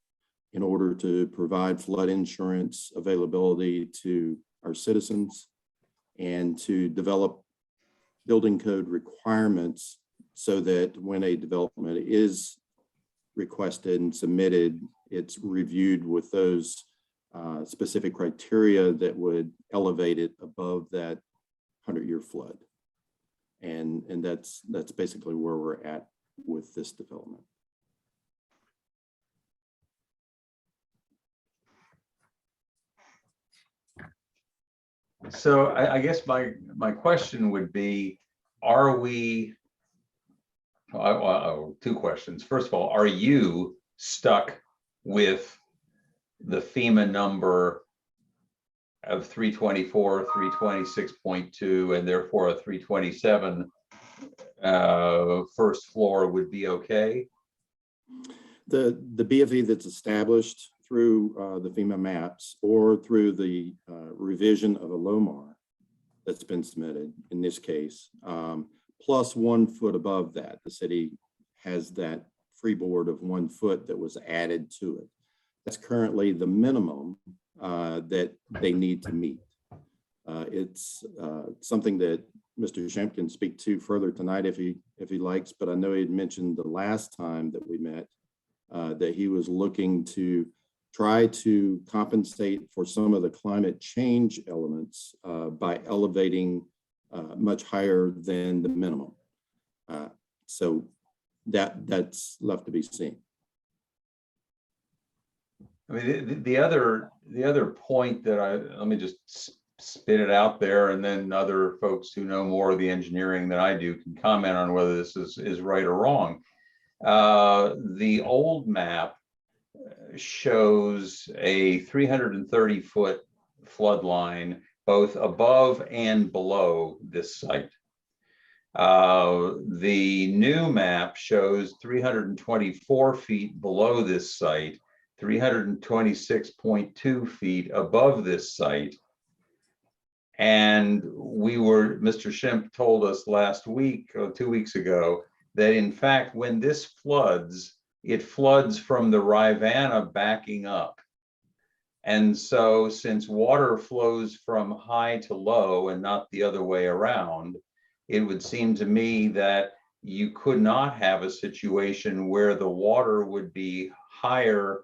order to provide flood insurance availability to our citizens and to develop building code requirements so that when a development is requested and submitted, it's reviewed with those specific criteria that would elevate it above that 100-year flood. And that's basically where we're at with this development. So I guess my question would be, are we, two questions. First of all, are you stuck with the FEMA number of 324, 326.2, and therefore a 327 first floor would be okay? The BFE that's established through the FEMA maps or through the revision of a LOMAR that's been submitted in this case, plus 1 foot above that, the city has that freeboard of 1 foot that was added to it. That's currently the minimum that they need to meet. It's something that Mr. Shemp can speak to further tonight if he likes, but I know he had mentioned the last time that we met that he was looking to try to compensate for some of the climate change elements by elevating much higher than the minimum. So that's left to be seen. I mean, the other point that let me just spit it out there, and then other folks who know more of the engineering than I do can comment on whether this is right or wrong. The old map shows a 330-foot flood line both above and below this site. The new map shows 324 feet below this site, 326.2 feet above this site. And Mr. Schimpf told us last week or 2 weeks ago that in fact, when this floods, it floods from the Rivanna backing up. And so since water flows from high to low and not the other way around, it would seem to me that you could not have a situation where the water would be higher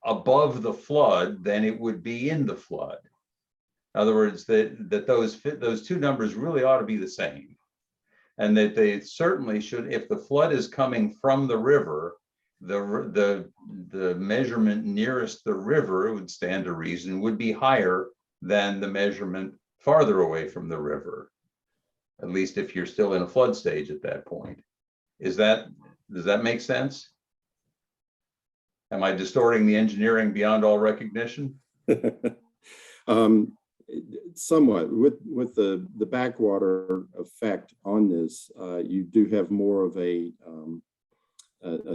above the flood than it would be in the flood. In other words, that those two numbers really ought to be the same. And that they certainly should, if the flood is coming from the river, the measurement nearest the river, it would stand to reason, would be higher than the measurement farther away from the river. At least if you're still in a flood stage at that point. Does that make sense? Am I distorting the engineering beyond all recognition? Somewhat. With the backwater effect on this, you do have more of a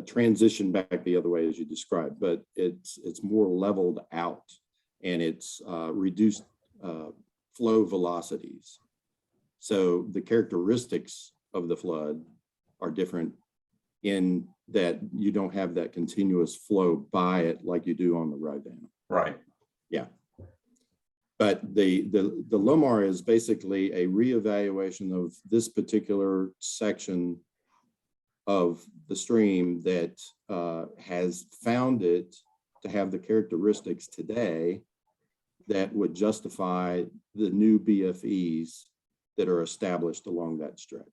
transition back the other way as you described, but it's more leveled out, and it's reduced flow velocities. So the characteristics of the flood are different in that you don't have that continuous flow by it like you do on the Rivanna. Right. Yeah. But the LOMAR is basically a reevaluation of this particular section of the stream that has found it to have the characteristics today that would justify the new BFEs that are established along that stretch.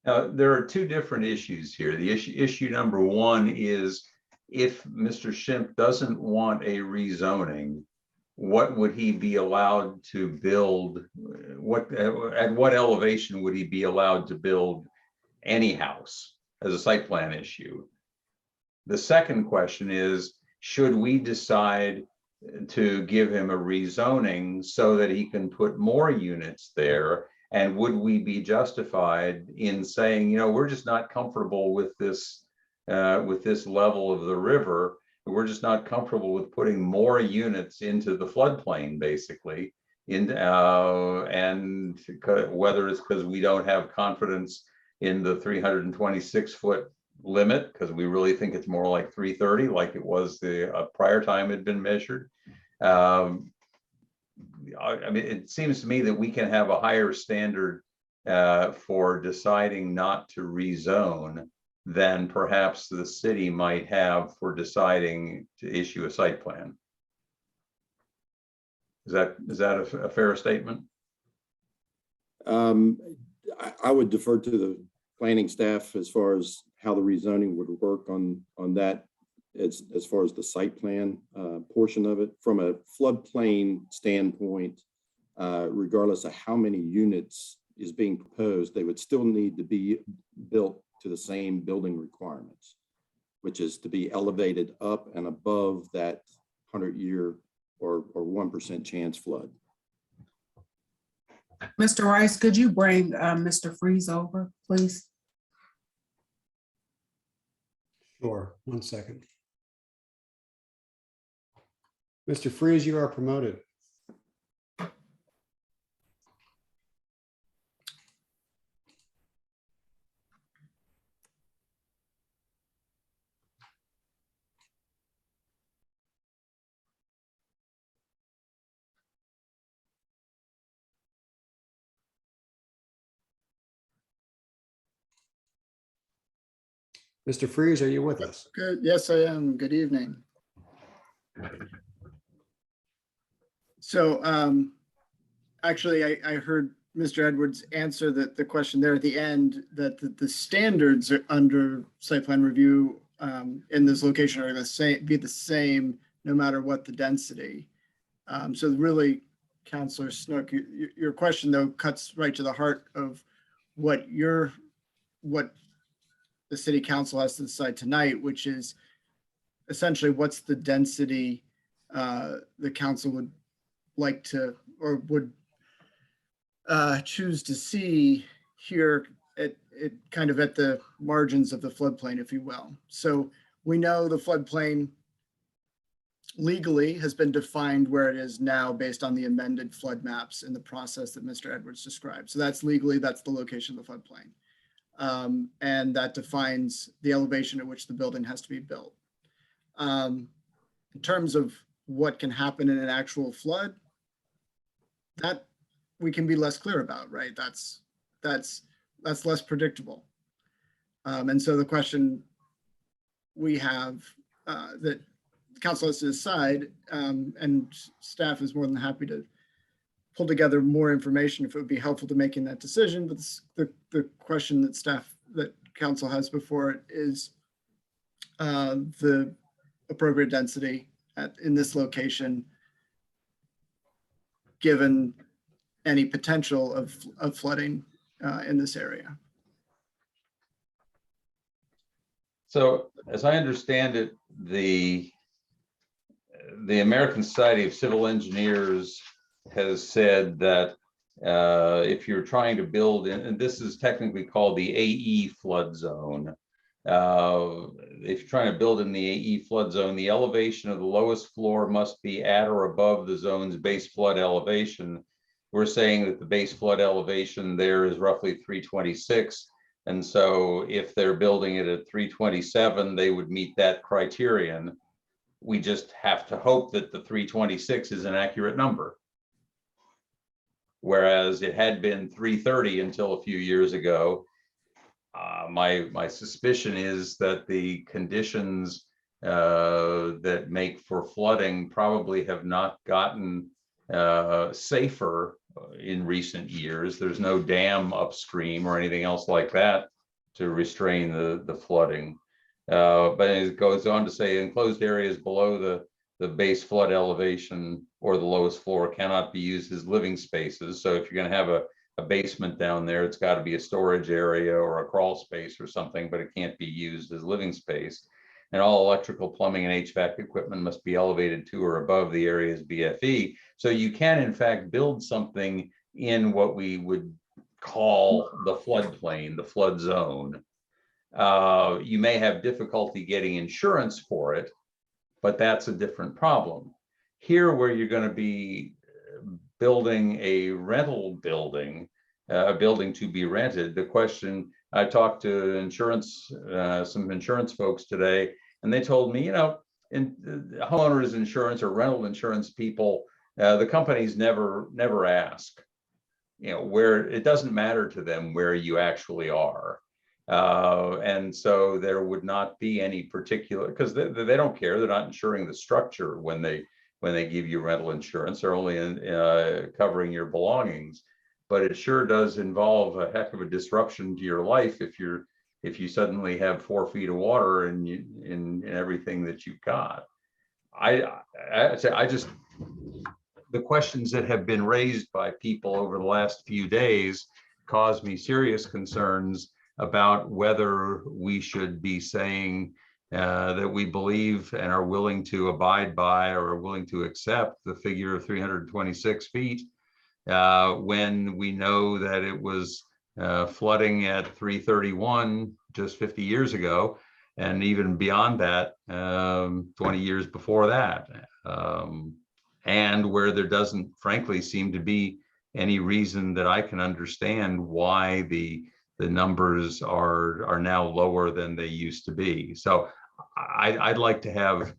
Now, there are two different issues here. The issue number one is if Mr. Schimpf doesn't want a rezoning, what would he be allowed to build? At what elevation would he be allowed to build any house as a site plan issue? The second question is, should we decide to give him a rezoning so that he can put more units there? And would we be justified in saying, you know, we're just not comfortable with this level of the river. We're just not comfortable with putting more units into the floodplain, basically, and whether it's because we don't have confidence in the 326-foot limit, because we really think it's more like 330, like it was the prior time it had been measured. I mean, it seems to me that we can have a higher standard for deciding not to rezone than perhaps the city might have for deciding to issue a site plan. Is that a fair statement? I would defer to the planning staff as far as how the rezoning would work on that, as far as the site plan portion of it. From a floodplain standpoint, regardless of how many units is being proposed, they would still need to be built to the same building requirements, which is to be elevated up and above that 100-year or 1% chance flood. Mr. Rice, could you bring Mr. Freeze over, please? Sure, 1 second. Mr. Freeze, you are promoted. Mr. Freeze, are you with us? Good. Yes, I am. Good evening. So actually, I heard Mr. Edwards answer the question there at the end, that the standards are under site plan review in this location are going to be the same no matter what the density. So really Counselor Snook, your question though cuts right to the heart of what the city council has to decide tonight, which is essentially what's the density the council would like to or would choose to see here at kind of at the margins of the floodplain, if you will. So we know the floodplain legally has been defined where it is now based on the amended flood maps in the process that Mr. Edwards described. So that's legally, that's the location of the floodplain. And that defines the elevation at which the building has to be built. In terms of what can happen in an actual flood, that we can be less clear about, right? That's less predictable. And so the question we have that council has to decide, and staff is more than happy to pull together more information if it would be helpful to making that decision. But the question that council has before it is the appropriate density in this location, given any potential of flooding in this area. So as I understand it, the American Society of Civil Engineers has said that if you're trying to build in, and this is technically called the AE flood zone, if you're trying to build in the AE flood zone, the elevation of the lowest floor must be at or above the zone's base flood elevation. We're saying that the base flood elevation there is roughly 326. And so if they're building it at 327, they would meet that criterion. We just have to hope that the 326 is an accurate number. Whereas it had been 330 until a few years ago. My suspicion is that the conditions that make for flooding probably have not gotten safer in recent years. There's no dam upstream or anything else like that to restrain the flooding. But it goes on to say enclosed areas below the base flood elevation or the lowest floor cannot be used as living spaces. So if you're going to have a basement down there, it's got to be a storage area or a crawl space or something, but it can't be used as living space. And all electrical, plumbing, and HVAC equipment must be elevated to or above the area's BFE. So you can, in fact, build something in what we would call the floodplain, the flood zone. You may have difficulty getting insurance for it, but that's a different problem. Here, where you're going to be building a rental building, a building to be rented, the question, I talked to insurance, some insurance folks today, and they told me, homeowners insurance or rental insurance people, the companies never ask, where it doesn't matter to them where you actually are. And so there would not be any particular, because they don't care, they're not insuring the structure when they give you rental insurance. They're only covering your belongings. But it sure does involve a heck of a disruption to your life if you suddenly have 4 feet of water in everything that you've got. The questions that have been raised by people over the last few days cause me serious concerns about whether we should be saying that we believe and are willing to abide by or are willing to accept the figure of 326 feet when we know that it was flooding at 331 just 50 years ago, and even beyond that, 20 years before that, and where there doesn't frankly seem to be any reason that I can understand why the numbers are now lower than they used to be. So I'd like to have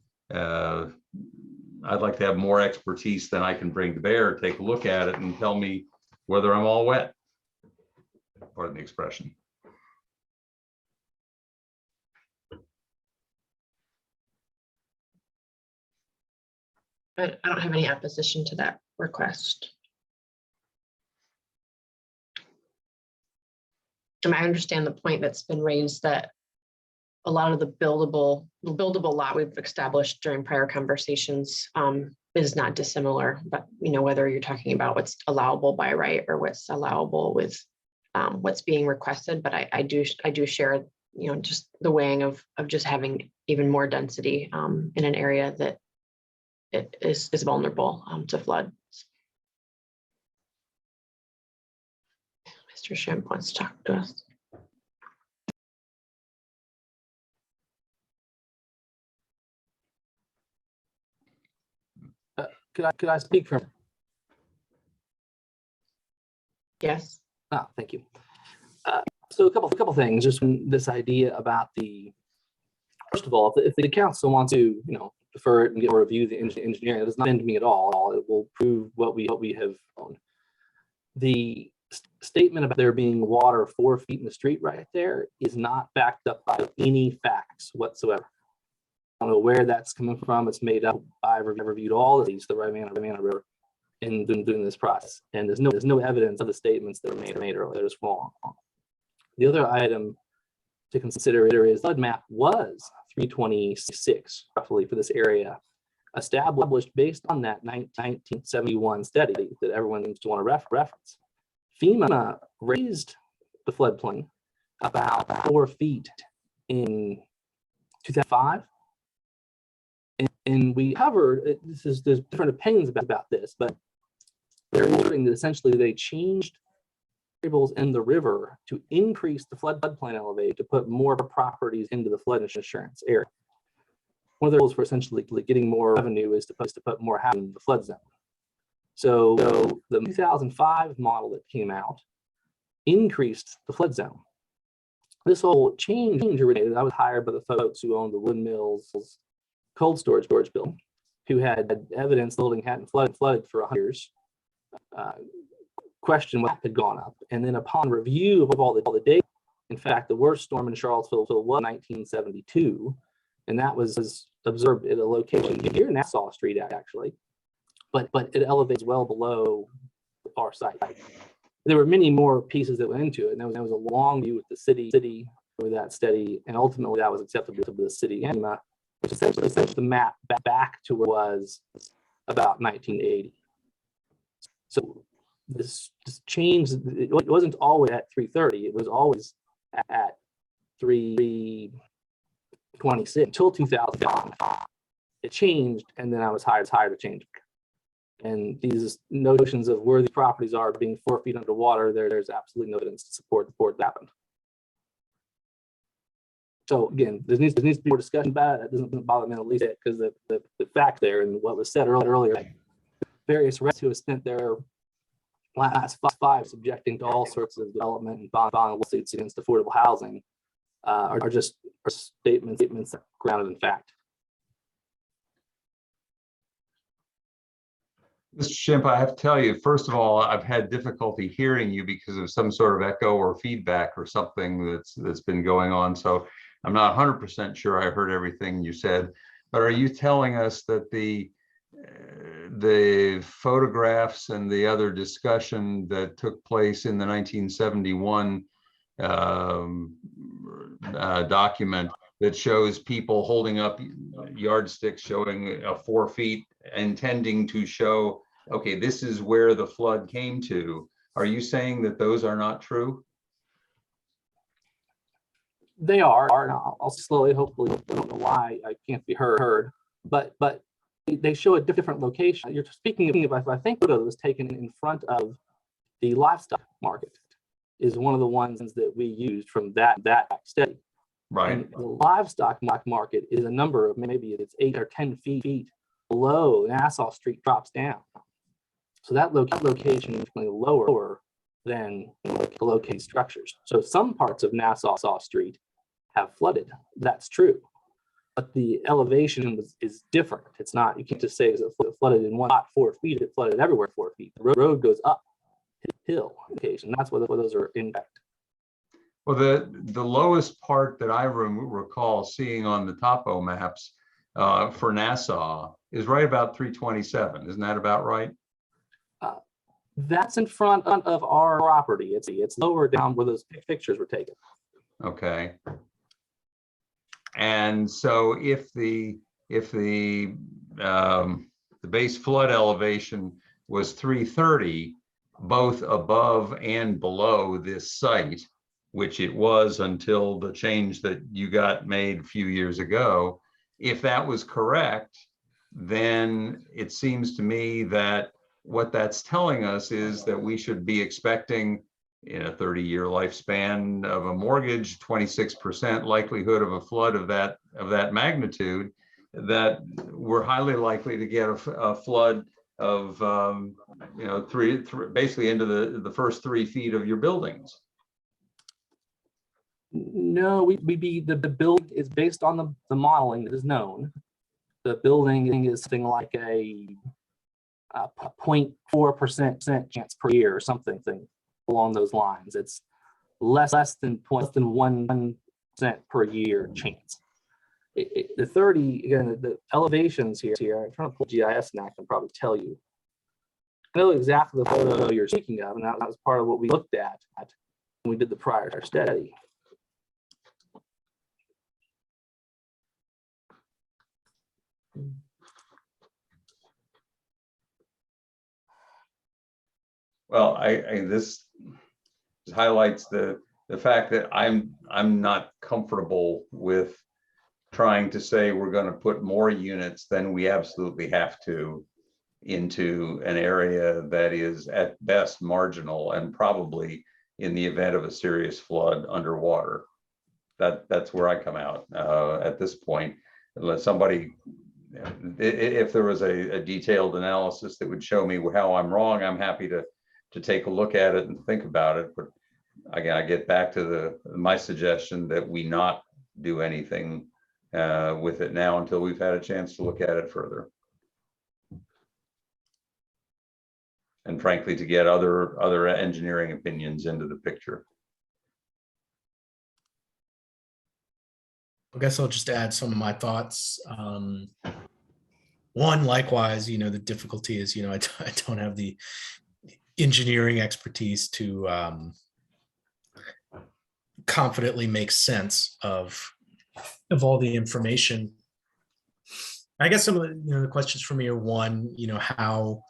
more expertise than I can bring to bear, take a look at it and tell me whether I'm all wet. Pardon the expression. But I don't have any opposition to that request. I understand the point that's been raised that a lot of the buildable lot we've established during prior conversations is not dissimilar, but whether you're talking about what's allowable by right or what's allowable with what's being requested, but I do share, just the weighing of just having even more density in an area that it is vulnerable to flood. Mr. Schimpf wants to talk to us. Could I speak from? Yes. Oh, thank you. So a couple things, just this idea about first of all, if the council wants to, defer it and get a review the engineering, it does not offend me at all. It will prove what we have owned. The statement about there being water 4 feet in the street right there is not backed up by any facts whatsoever. I don't know where that's coming from. It's made up. I've reviewed all of these, the Rivanna River, in doing this process, and there's no evidence of the statements that were made earlier. They're just wrong. The other item to consider is flood map was 326 roughly for this area, established based on that 1971 study that everyone seems to want to reference. FEMA raised the floodplain about 4 feet in 2005. And we covered, there's different opinions about this, but they're noting that essentially they changed variables in the river to increase the floodplain elevation to put more properties into the flood insurance area. One of the rules for essentially getting more revenue is to put more housing in the flood zone. So the 2005 model that came out increased the flood zone. This whole change originated, I was hired by the folks who owned the windmills cold storage building, who had evidence the building hadn't flooded for 100 years. Question what had gone up, and then upon review of all the data, in fact, the worst storm in Charlottesville was 1972, and that was observed at a location here in Nassau Street actually, but it elevates well below our site. There were many more pieces that went into it, and there was a long view with the city over that study, and ultimately that was acceptable to the city and FEMA, which essentially sent the map back to where it was about 1980. So this change, it wasn't always at 330, it was always at 326 until 2005. It changed, and then I was hired to change it. And these notions of where these properties are being 4 feet underwater, there's absolutely no evidence to support that happened. So again, there needs to be more discussion about it. It doesn't bother me in the least because the fact there and what was said earlier, various reps who have spent their last five subjecting to all sorts of development and bond lawsuits against affordable housing are just statements grounded in fact. Mr. Schimpf, I have to tell you, first of all, I've had difficulty hearing you because of some sort of echo or feedback or something that's been going on. So I'm not 100% sure I heard everything you said. But are you telling us that the photographs and the other discussion that took place in the 1971 document that shows people holding up yardsticks showing 4 feet, intending to show, okay, this is where the flood came to. Are you saying that those are not true? They are, and I'll slowly, hopefully, I don't know why I can't be heard, but they show a different location. You're speaking of, I think photo was taken in front of the livestock market is one of the ones that we used from that study. Right. And the livestock market is a number of, maybe it's 8 or 10 feet below Nassau Street drops down. So that location is definitely lower than the located structures. So some parts of Nassau Street have flooded. That's true. But the elevation is different. It's not, you can't just say it flooded in one spot 4 feet, it flooded everywhere 4 feet. The road goes up hill occasion. That's where those are in fact. Well, the lowest part that I recall seeing on the topo maps for Nassau is right about 327. Isn't that about right? That's in front of our property. It's lower down where those pictures were taken. Okay. And so if the base flood elevation was 330, both above and below this site, which it was until the change that you got made a few years ago, if that was correct, then it seems to me that what that's telling us is that we should be expecting, in a 30-year lifespan of a mortgage, 26% likelihood of a flood of that magnitude, that we're highly likely to get a flood of three basically into the first 3 feet of your buildings. No, the building is based on the modeling that is known. The building is something like a 0.4% chance per year or something along those lines. It's less than 1% per year chance. The 30, again, the elevations here, I'm trying to pull GIS and I can probably tell you. I know exactly the photo you're speaking of, and that was part of what we looked at when we did the prior study. Well, this highlights the fact that I'm not comfortable with trying to say we're going to put more units than we absolutely have to into an area that is at best marginal and probably, in the event of a serious flood, underwater. That's where I come out at this point. Unless somebody, if there was a detailed analysis that would show me how I'm wrong, I'm happy to take a look at it and think about it. But again, I get back to my suggestion that we not do anything with it now until we've had a chance to look at it further. And frankly, to get other engineering opinions into the picture. I guess I'll just add some of my thoughts. One, likewise, the difficulty is, I don't have the engineering expertise to confidently make sense of all the information. I guess some of the questions for me are, one, how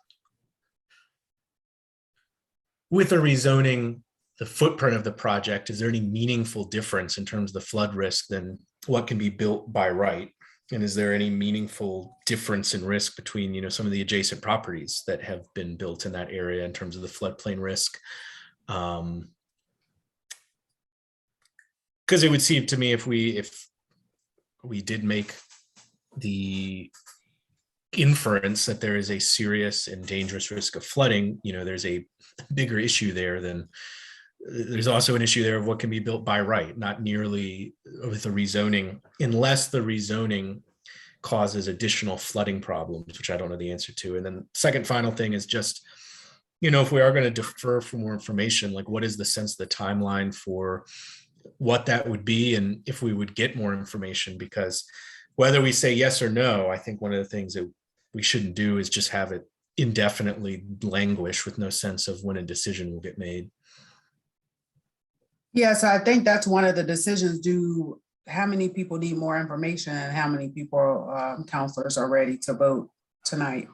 with a rezoning, the footprint of the project, is there any meaningful difference in terms of the flood risk than what can be built by right? And is there any meaningful difference in risk between, some of the adjacent properties that have been built in that area in terms of the floodplain risk? Because it would seem to me if we did make the inference that there is a serious and dangerous risk of flooding, there's a bigger issue there than there's also an issue there of what can be built by right, not nearly with the rezoning, unless the rezoning causes additional flooding problems, which I don't know the answer to. And then second final thing is just, if we are going to defer for more information, like what is the sense of the timeline for what that would be and if we would get more information? Because whether we say yes or no, I think one of the things that we shouldn't do is just have it indefinitely languish with no sense of when a decision will get made. Yeah, so I think that's one of the decisions. How many people need more information and how many people, counselors, are ready to vote tonight?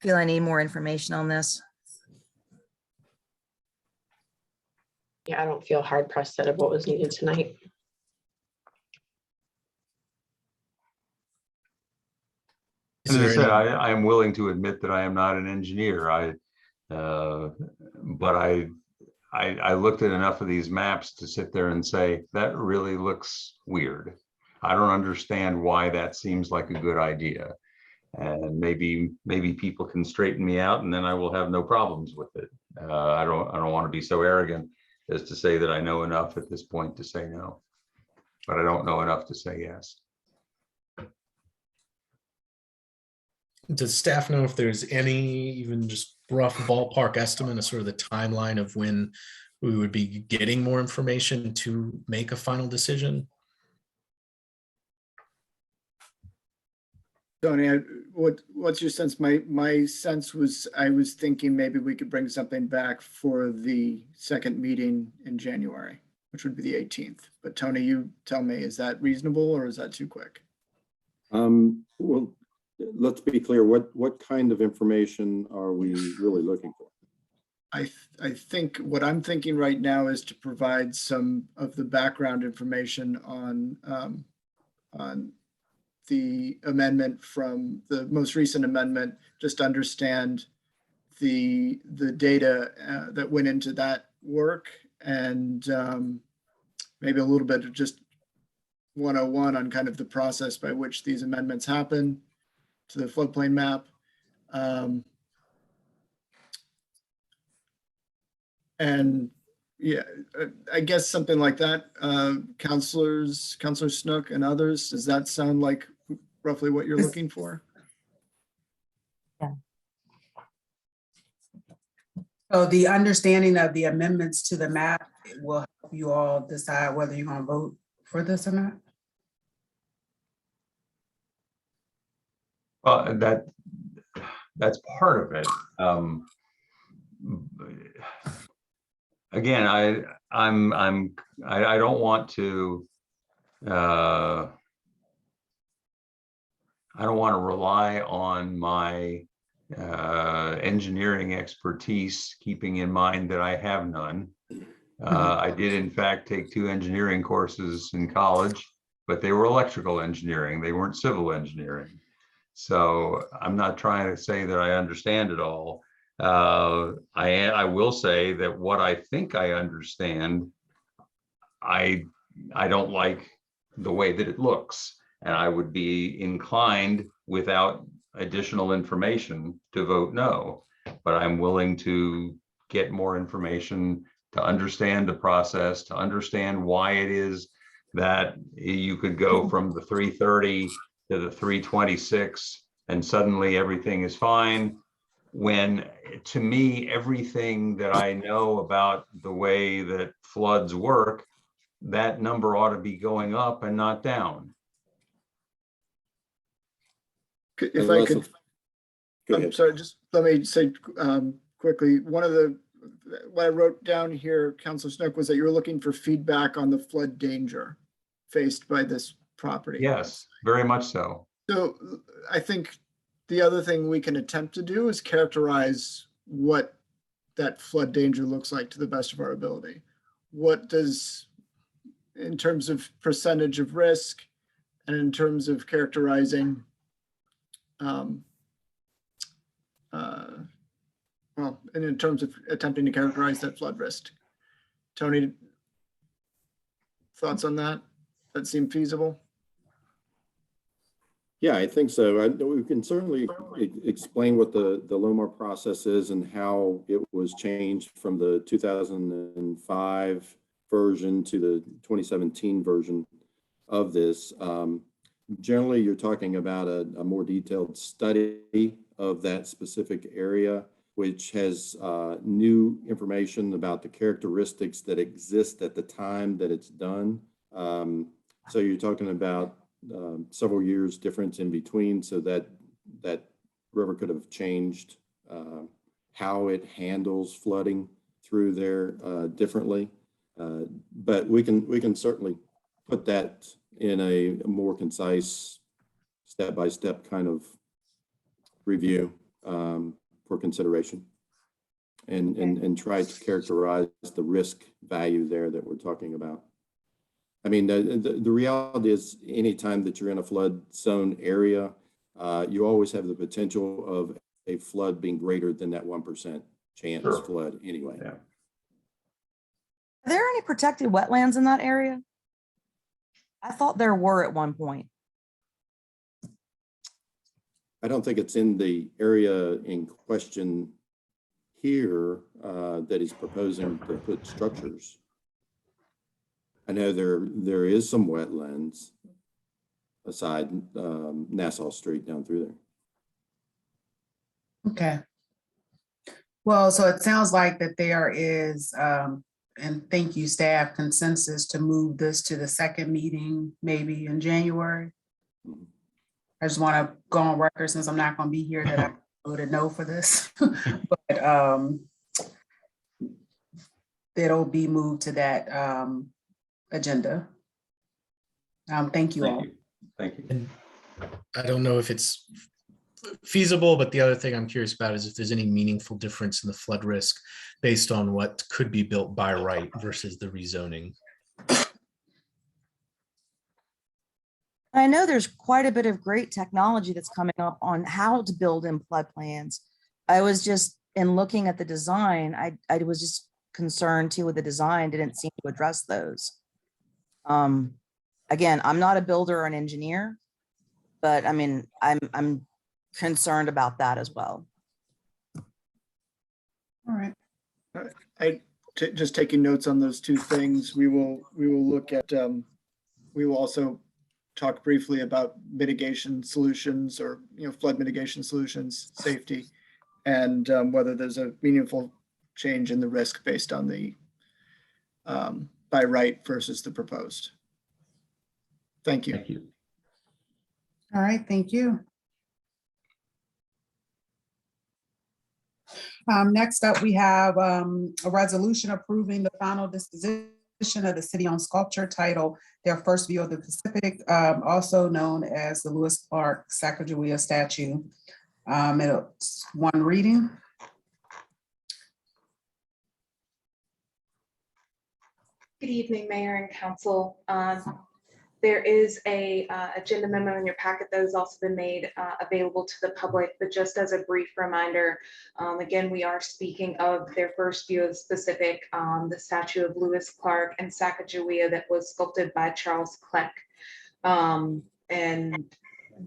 Feel I need more information on this. Yeah, I don't feel hard pressed that of what was needed tonight. As I said, I am willing to admit that I am not an engineer. But I looked at enough of these maps to sit there and say, that really looks weird. I don't understand why that seems like a good idea. And maybe people can straighten me out and then I will have no problems with it. I don't want to be so arrogant as to say that I know enough at this point to say no, but I don't know enough to say yes. Does staff know if there's any even just rough ballpark estimate of sort of the timeline of when we would be getting more information to make a final decision? Tony, what's your sense? My sense was, I was thinking maybe we could bring something back for the second meeting in January, which would be the 18th. But Tony, you tell me, is that reasonable or is that too quick? Well, let's be clear. What kind of information are we really looking for? I think what I'm thinking right now is to provide some of the background information on the amendment from the most recent amendment, just understand the data that went into that work, and maybe a little bit of just 101 on kind of the process by which these amendments happen to the floodplain map. And yeah, I guess something like that. Counselor Snook and others, does that sound like roughly what you're looking for? Yeah. So the understanding of the amendments to the map will help you all decide whether you're going to vote for this or not? Well, that's part of it. Again, I don't want to rely on my engineering expertise, keeping in mind that I have none. I did in fact take 2 engineering courses in college, but they were electrical engineering. They weren't civil engineering. So I'm not trying to say that I understand it all. I will say that what I think I understand, I don't like the way that it looks, and I would be inclined without additional information to vote no, but I'm willing to get more information to understand the process, to understand why it is that you could go from the 330 to the 326 and suddenly everything is fine, when to me, everything that I know about the way that floods work, that number ought to be going up and not down. If I could, I'm sorry, just let me say quickly, what I wrote down here, Councilor Snook, was that you were looking for feedback on the flood danger faced by this property. Yes, very much so. So I think the other thing we can attempt to do is characterize what that flood danger looks like to the best of our ability. What does, in terms of percentage of risk and in terms of characterizing, well, and in terms of attempting to characterize that flood risk. Tony, thoughts on that? That seem feasible? Yeah, I think so. We can certainly explain what the LOMAR process is and how it was changed from the 2005 version to the 2017 version of this. Generally, you're talking about a more detailed study of that specific area, which has new information about the characteristics that exist at the time that it's done. So you're talking about several years difference in between, so that river could have changed how it handles flooding through there differently. But we can certainly put that in a more concise step-by-step kind of review for consideration, and try to characterize the risk value there that we're talking about. I mean, the reality is, anytime that you're in a flood zone area, you always have the potential of a flood being greater than that 1% chance flood anyway. Are there any protected wetlands in that area? I thought there were at one point. I don't think it's in the area in question here that is proposing to put structures. I know there is some wetlands aside Nassau Street down through there. Okay. Well, so it sounds like that there is, and thank you, staff, consensus to move this to the second meeting, maybe in January. I just want to go on record, since I'm not going to be here, that I voted no for this. But it'll be moved to that agenda. Thank you all. Thank you. And I don't know if it's feasible, but the other thing I'm curious about is if there's any meaningful difference in the flood risk based on what could be built by right versus the rezoning. I know there's quite a bit of great technology that's coming up on how to build in floodplains. I was just, in looking at the design, I was just concerned too with the design, didn't seem to address those. Again, I'm not a builder or an engineer, but I mean, I'm concerned about that as well. All right. Just taking notes on those two things. We will look at, we will also talk briefly about mitigation solutions, or, you know, flood mitigation solutions, safety, and whether there's a meaningful change in the risk based on the by right versus the proposed. Thank you. Thank you. All right, thank you. Next up, we have a resolution approving the final disposition of the city-owned sculpture titled Their First View of the Pacific, also known as the Lewis Clark Sacagawea statue. It's one reading. Good evening, Mayor and Council. There is a agenda memo in your packet that has also been made available to the public, but just as a brief reminder, again, we are speaking of their first view of specific, the statue of Lewis Clark and Sacagawea that was sculpted by Charles Kleck. And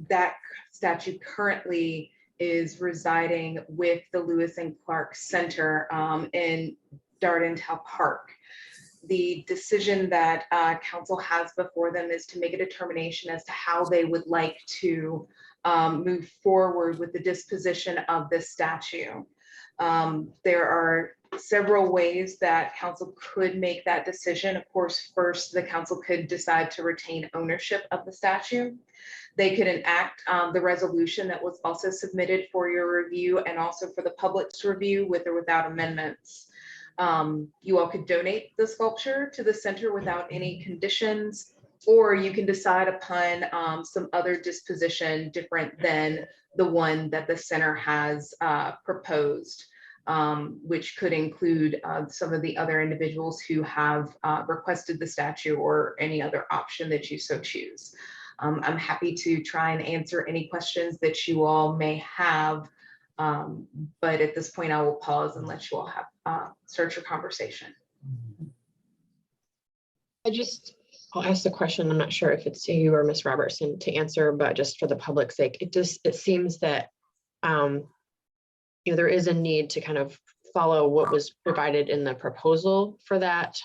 that statue currently is residing with the Lewis and Clark Center in Dardentown Park. The decision that council has before them is to make a determination as to how they would like to move forward with the disposition of this statue. There are several ways that council could make that decision. Of course, first, the council could decide to retain ownership of the statue. They could enact the resolution that was also submitted for your review and also for the public's review with or without amendments. You all could donate the sculpture to the center without any conditions, or you can decide upon some other disposition different than the one that the center has proposed, which could include some of the other individuals who have requested the statue or any other option that you so choose. I'm happy to try and answer any questions that you all may have. But at this point, I will pause and let you all have start your conversation. I'll ask the question. I'm not sure if it's you or Ms. Robertson to answer, but just for the public's sake, it seems that there is a need to kind of follow what was provided in the proposal for that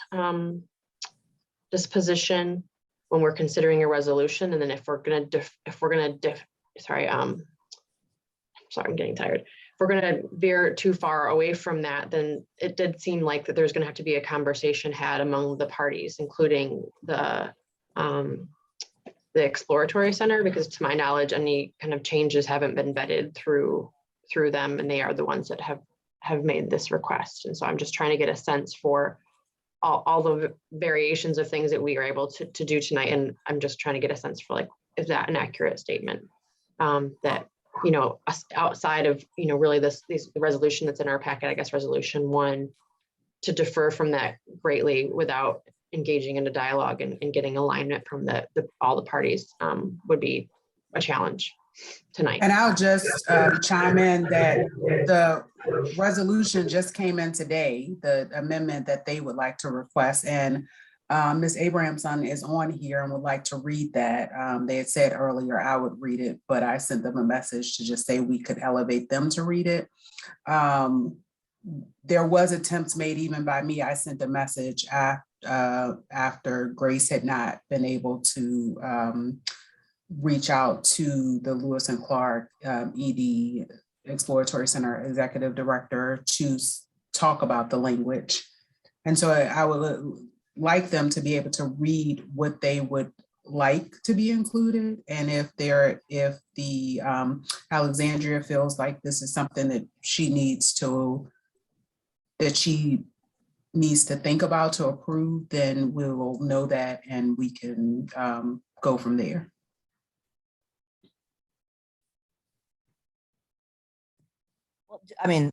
disposition when we're considering a resolution, and then if we're gonna sorry, I'm getting tired. If we're going to veer too far away from that, then it did seem like that there's going to have to be a conversation had among the parties, including the exploratory center, because to my knowledge, any kind of changes haven't been vetted through them, and they are the ones that have made this request. And so I'm just trying to get a sense for all the variations of things that we are able to do tonight. And I'm just trying to get a sense for, like, is that an accurate statement that, outside of, really the resolution that's in our packet, I guess resolution 1, to defer from that greatly without engaging in a dialogue and getting alignment from all the parties would be a challenge tonight. And I'll just chime in that the resolution just came in today, the amendment that they would like to request. And Ms. Abrahamson is on here and would like to read that. They had said earlier I would read it, but I sent them a message to just say we could elevate them to read it. There was attempts made even by me. I sent a message after Grace had not been able to reach out to the Lewis and Clark ED Exploratory Center Executive Director to talk about the language. And so I would like them to be able to read what they would like to be included, and if the Alexandria feels like this is something that she needs to think about to approve, then we will know that and we can go from there. Well, I mean,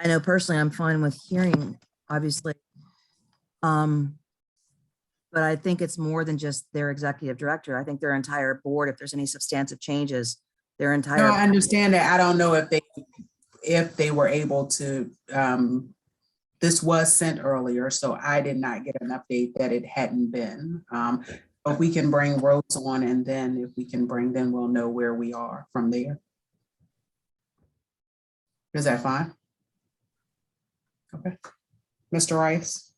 I know personally I'm fine with hearing, obviously. But I think it's more than just their executive director. I think their entire board, if there's any substantive changes, their No, entire. I understand that. I don't know if they were able to, this was sent earlier, so I did not get an update that it hadn't been. But we can bring Rhodes on, and then if we can bring them, we'll know where we are from there. Is that fine? Okay. Mr. Rice,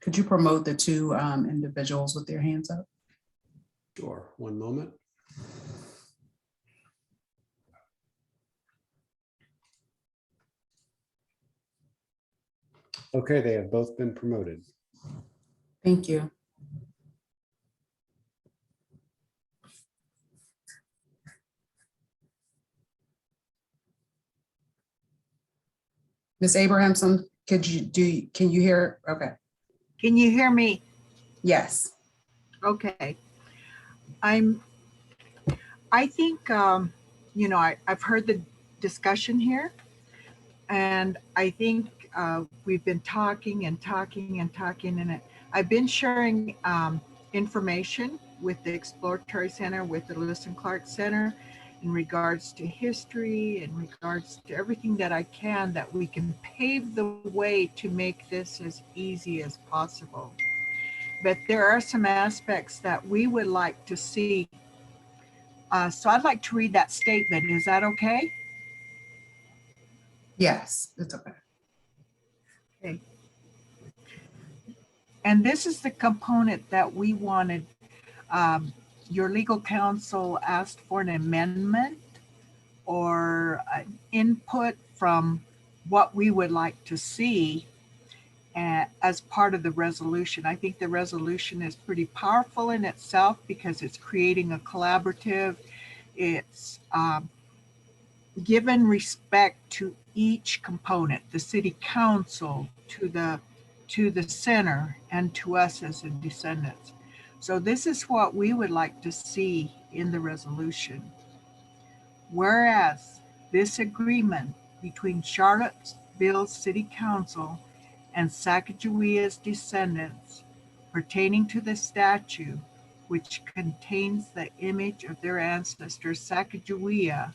could you promote the two individuals with their hands up? Sure, one moment. Okay, they have both been promoted. Thank you. Ms. Abrahamson, can you hear? Okay. Can you hear me? Yes. Okay. I think, I've heard the discussion here, and I think we've been talking, and I've been sharing information with the Exploratory Center, with the Lewis and Clark Center, in regards to history, in regards to everything that I can, that we can pave the way to make this as easy as possible. But there are some aspects that we would like to see. So I'd like to read that statement. Is that okay? Yes, it's okay. Okay. And this is the component that we wanted. Your legal counsel asked for an amendment or an input from what we would like to see as part of the resolution. I think the resolution is pretty powerful in itself because it's creating a collaborative. It's given respect to each component, the city council, to the center, and to us as the descendants. So this is what we would like to see in the resolution. Whereas this agreement between Charlottesville City Council and Sacagawea's descendants pertaining to the statue, which contains the image of their ancestor Sacagawea,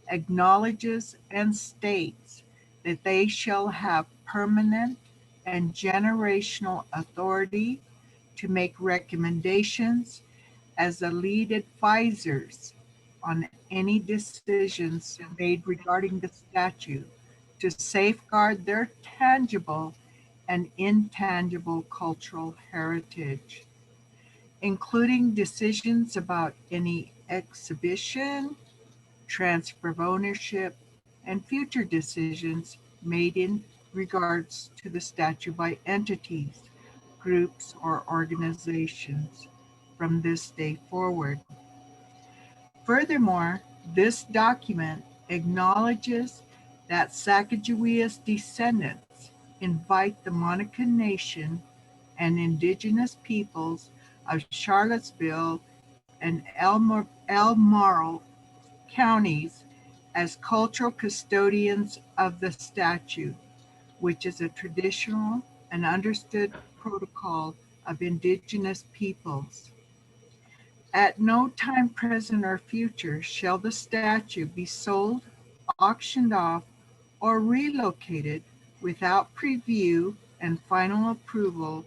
acknowledges and states that they shall have permanent and generational authority to make recommendations as the lead advisors on any decisions made regarding the statute to safeguard their tangible and intangible cultural heritage, including decisions about any exhibition, transfer of ownership, and future decisions made in regards to the statute by entities, groups, or organizations from this day forward. Furthermore, this document acknowledges that Sacagawea's descendants invite the Monacan Nation and indigenous peoples of Charlottesville and El Morro counties as cultural custodians of the statute, which is a traditional and understood protocol of indigenous peoples. At no time present or future shall the statue be sold, auctioned off, or relocated without preview and final approval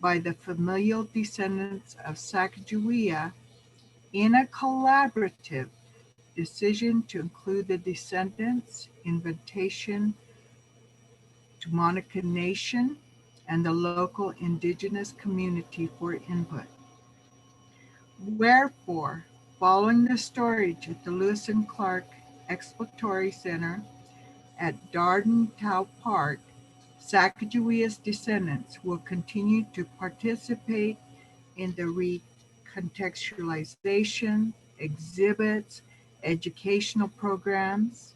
by the familial descendants of Sacagawea in a collaborative decision to include the descendants' invitation to Monacan Nation and the local indigenous community for input. Wherefore, following the storage at the Lewis and Clark Exploratory Center at Dardentow Park, Sacagawea's descendants will continue to participate in the contextualization, exhibits, educational programs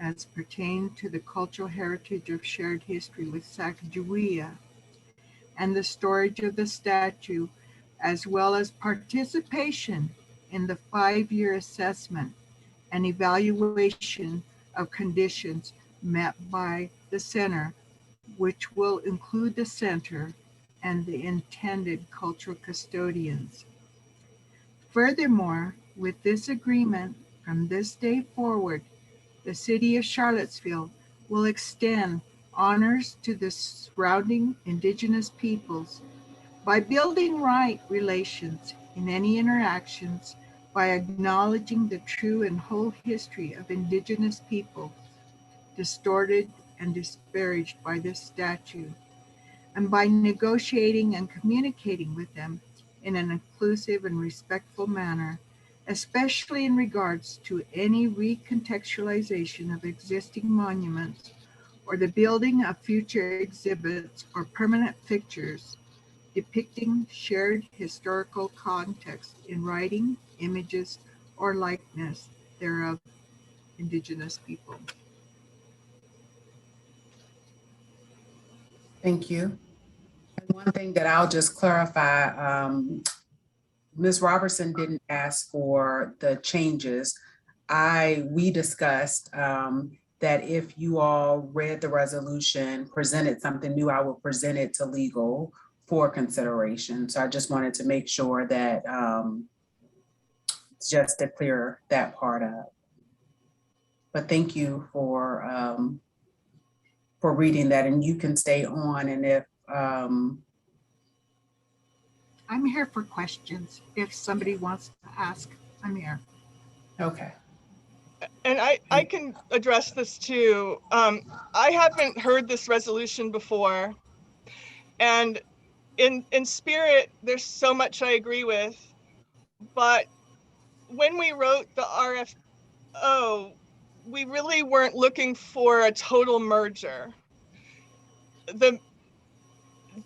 as pertain to the cultural heritage of shared history with Sacagawea, and the storage of the statue, as well as participation in the 5-year assessment and evaluation of conditions met by the center, which will include the center and the intended cultural custodians. Furthermore, with this agreement, from this day forward, the city of Charlottesville will extend honors to the surrounding indigenous peoples by building right relations in any interactions, by acknowledging the true and whole history of indigenous people, distorted and disparaged by this statute, and by negotiating and communicating with them in an inclusive and respectful manner, especially in regards to any recontextualization of existing monuments or the building of future exhibits or permanent fixtures depicting shared historical context in writing, images, or likeness thereof indigenous people. Thank you. And one thing that I'll just clarify, Ms. Robertson didn't ask for the changes. We discussed that if you all read the resolution, presented something new, I will present it to legal for consideration. So I just wanted to make sure that just to clear that part up. But thank you for reading that, and you can stay on. And if I'm here for questions. If somebody wants to ask, I'm here. Okay. And I can address this too. I haven't heard this resolution before. And in spirit, there's so much I agree with. But when we wrote the RFO, we really weren't looking for a total merger.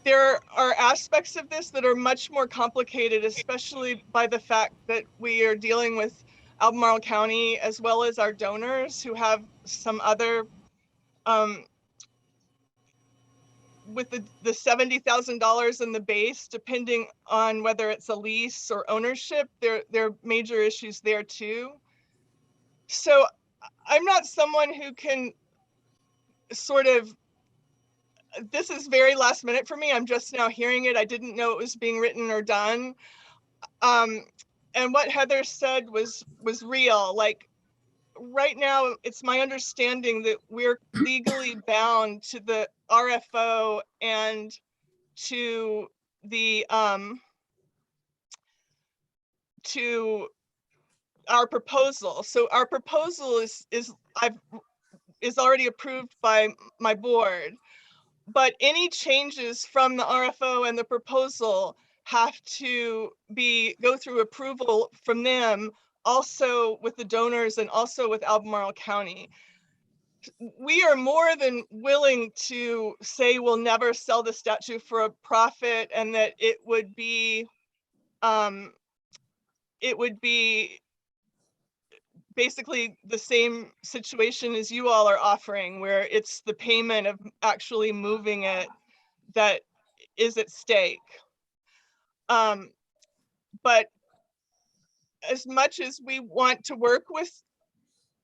There are aspects of this that are much more complicated, especially by the fact that we are dealing with Albemarle County as well as our donors who have some other, with the $70,000 in the base, depending on whether it's a lease or ownership, there are major issues there too. So I'm not someone who can sort of, this is very last minute for me. I'm just now hearing it. I didn't know it was being written or done. And what Heather said was real. Like right now, it's my understanding that we're legally bound to the RFO and to the to our proposal. So our proposal is already approved by my board. But any changes from the RFO and the proposal have to go through approval from them, also with the donors and also with Albemarle County. We are more than willing to say we'll never sell the statue for a profit, and that it would be basically the same situation as you all are offering, where it's the payment of actually moving it that is at stake. But as much as we want to work with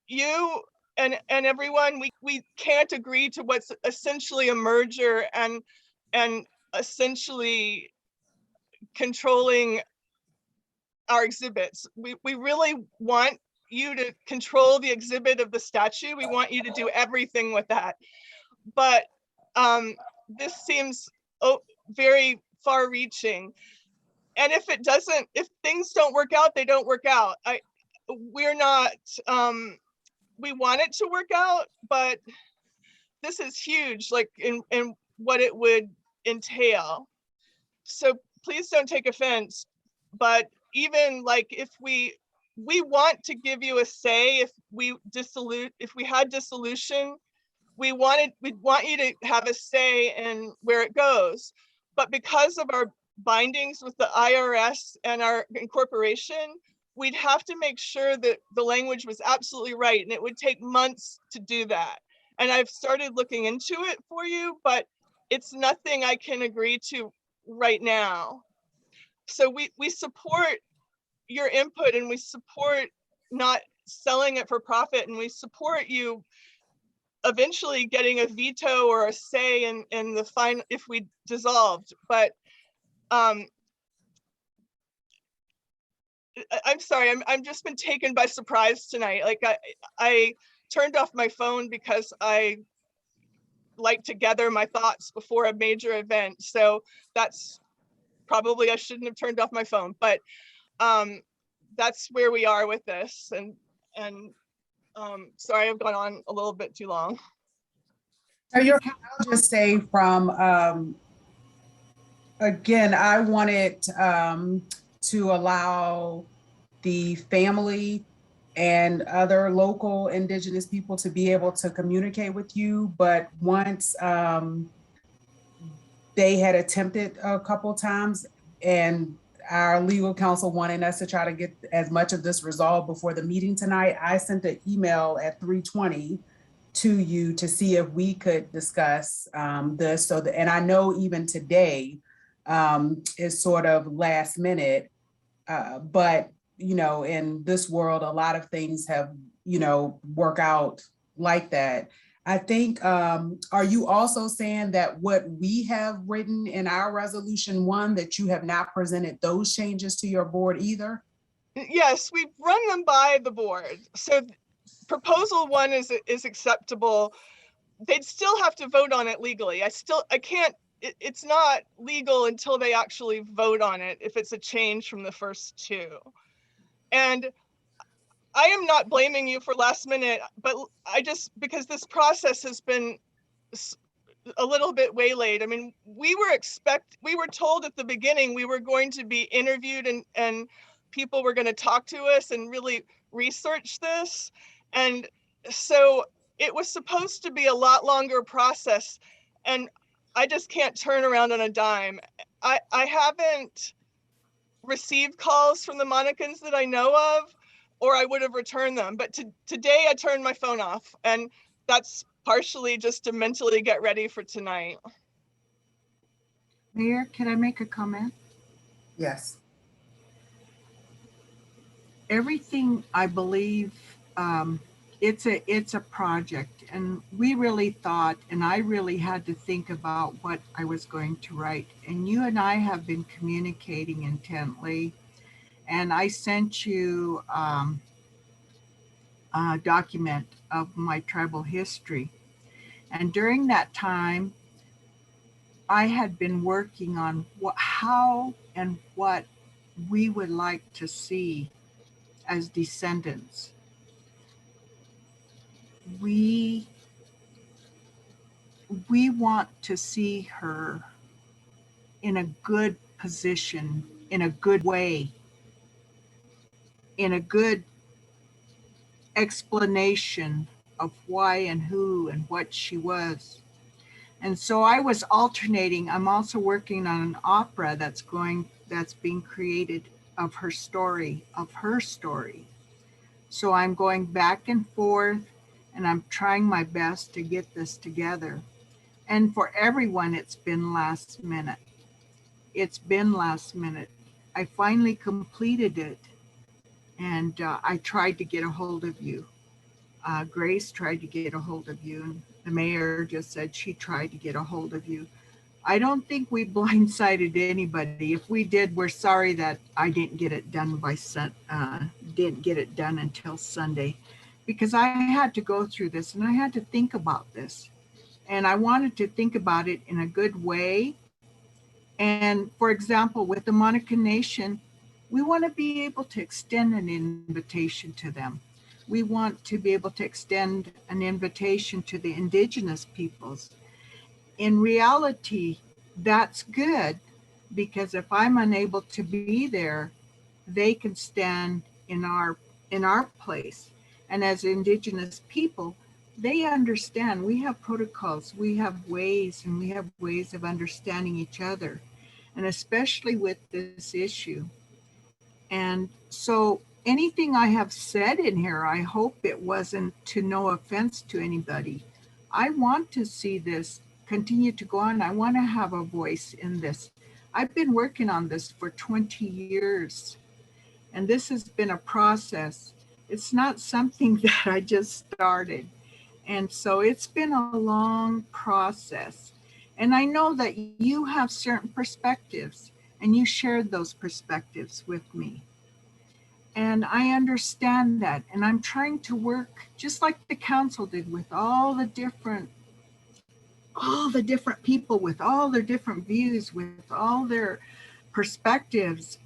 you and everyone, we can't agree to what's essentially a merger and essentially controlling our exhibits. We really want you to control the exhibit of the statue. We want you to do everything with that. But this seems very far reaching. And if things don't work out, they don't work out. We want it to work out, but this is huge, like in what it would entail. So please don't take offense, but even like if we want to give you a say, if we had dissolution, we want you to have a say in where it goes. But because of our bindings with the IRS and our incorporation, we'd have to make sure that the language was absolutely right, and it would take months to do that. And I've started looking into it for you, but it's nothing I can agree to right now. So we support your input, and we support not selling it for profit, and we support you eventually getting a veto or a say in the final if we dissolved. But I'm sorry, I'm just been taken by surprise tonight. Like I turned off my phone because I like to gather my thoughts before a major event. So that's probably, I shouldn't have turned off my phone, but that's where we are with this. And sorry, I've gone on a little bit too long. So I'll just say from, again, I wanted to allow the family and other local Indigenous people to be able to communicate with you. But once they had attempted a couple times, and our legal counsel wanted us to try to get as much of this resolved before the meeting tonight, I sent an email at 3:20 to you to see if we could discuss this. So and I know even today is sort of last minute, but you know, in this world, a lot of things have, you know, work out like that. I think, are you also saying that what we have written in our resolution 1, that you have not presented those changes to your board either? Yes, we've run them by the board. So proposal 1 is acceptable. They'd still have to vote on it legally. I can't, it's not legal until they actually vote on it, if it's a change from the first 2. And I am not blaming you for last minute, but because this process has been a little bit waylaid. I mean, we were told at the beginning we were going to be interviewed and people were going to talk to us and really research this. And so it was supposed to be a lot longer process, and I just can't turn around on a dime. I haven't received calls from the Monicans that I know of, or I would have returned them. But today I turned my phone off, and that's partially just to mentally get ready for tonight. Mayor, can I make a comment? Yes. Everything, I believe, it's a project, and we really thought, and I really had to think about what I was going to write. And you and I have been communicating intently, and I sent you a document of my tribal history. And during that time, I had been working on how and what we would like to see as descendants. We want to see her in a good position, in a good way, in a good explanation of why and who and what she was. And so I was alternating. I'm also working on an opera that's being created of her story, So I'm going back and forth, and I'm trying my best to get this together. And for everyone, it's been last minute. I finally completed it, and I tried to get a hold of you. Grace tried to get a hold of you, and the mayor just said she tried to get a hold of you. I don't think we blindsided anybody. If we did, we're sorry that I didn't get it done until Sunday, because I had to go through this and I had to think about this. And I wanted to think about it in a good way. And for example, with the Monica Nation, we want to be able to extend an invitation to them. We want to be able to extend an invitation to the Indigenous peoples. In reality, that's good, because if I'm unable to be there, they can stand in our place. And as Indigenous people, they understand we have protocols, we have ways, and we have ways of understanding each other. and especially with this issue. And so anything I have said in here, I hope it wasn't to no offense to anybody. I want to see this continue to go on. I want to have a voice in this. I've been working on this for 20 years, and this has been a process. It's not something that I just started. And so it's been a long process. And I know that you have certain perspectives, and you shared those perspectives with me. And I understand that. And I'm trying to work just like the council did with all the different people, with all their different views, with all their perspectives,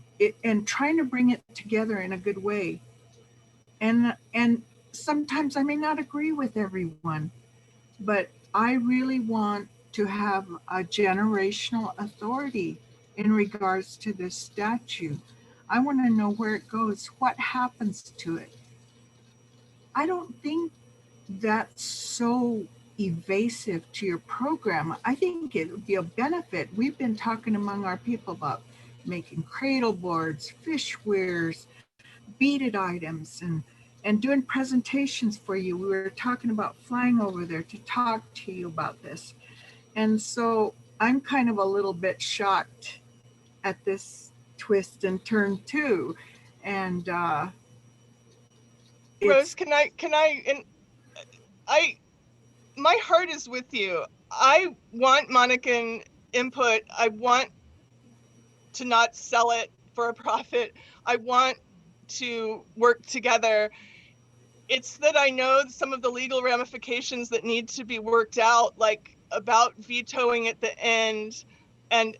and trying to bring it together in a good way. And sometimes I may not agree with everyone, but I really want to have a generational authority in regards to this statute. I want to know where it goes, what happens to it. I don't think that's so evasive to your program. I think it would be a benefit. We've been talking among our people about making cradle boards, fish weirs, beaded items, and doing presentations for you. We were talking about flying over there to talk to you about this. And so I'm kind of a little bit shocked at this twist and turn too. And Rose, my heart is with you. I want Monacan input. I want to not sell it for a profit. I want to work together. It's that I know some of the legal ramifications that need to be worked out, like about vetoing at the end. And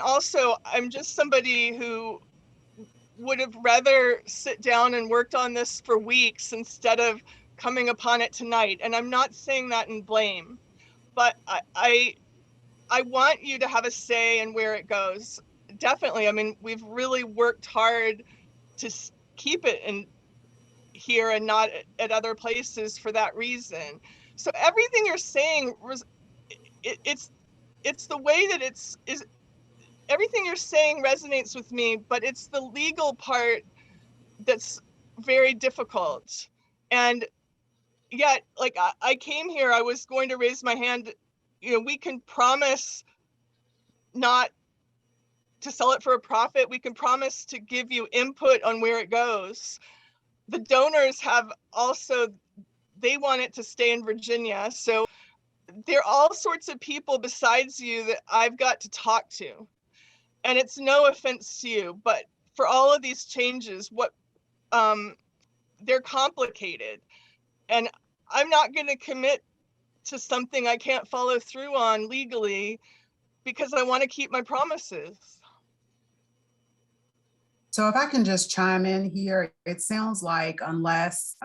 also, I'm just somebody who would have rather sit down and worked on this for weeks instead of coming upon it tonight. And I'm not saying that in blame, but I want you to have a say in where it goes. Definitely. I mean, we've really worked hard to keep it in here and not at other places for that reason. So everything you're saying, it's the way that is everything you're saying resonates with me, but it's the legal part that's very difficult. And yet, like, I came here, I was going to raise my hand. You know, we can promise not to sell it for a profit. We can promise to give you input on where it goes. The donors have also, they want it to stay in Virginia. So there are all sorts of people besides you that I've got to talk to. And it's no offense to you, but for all of these changes, they're complicated. And I'm not going to commit to something I can't follow through on legally because I want to keep my promises. So if I can just chime in here, it sounds like unless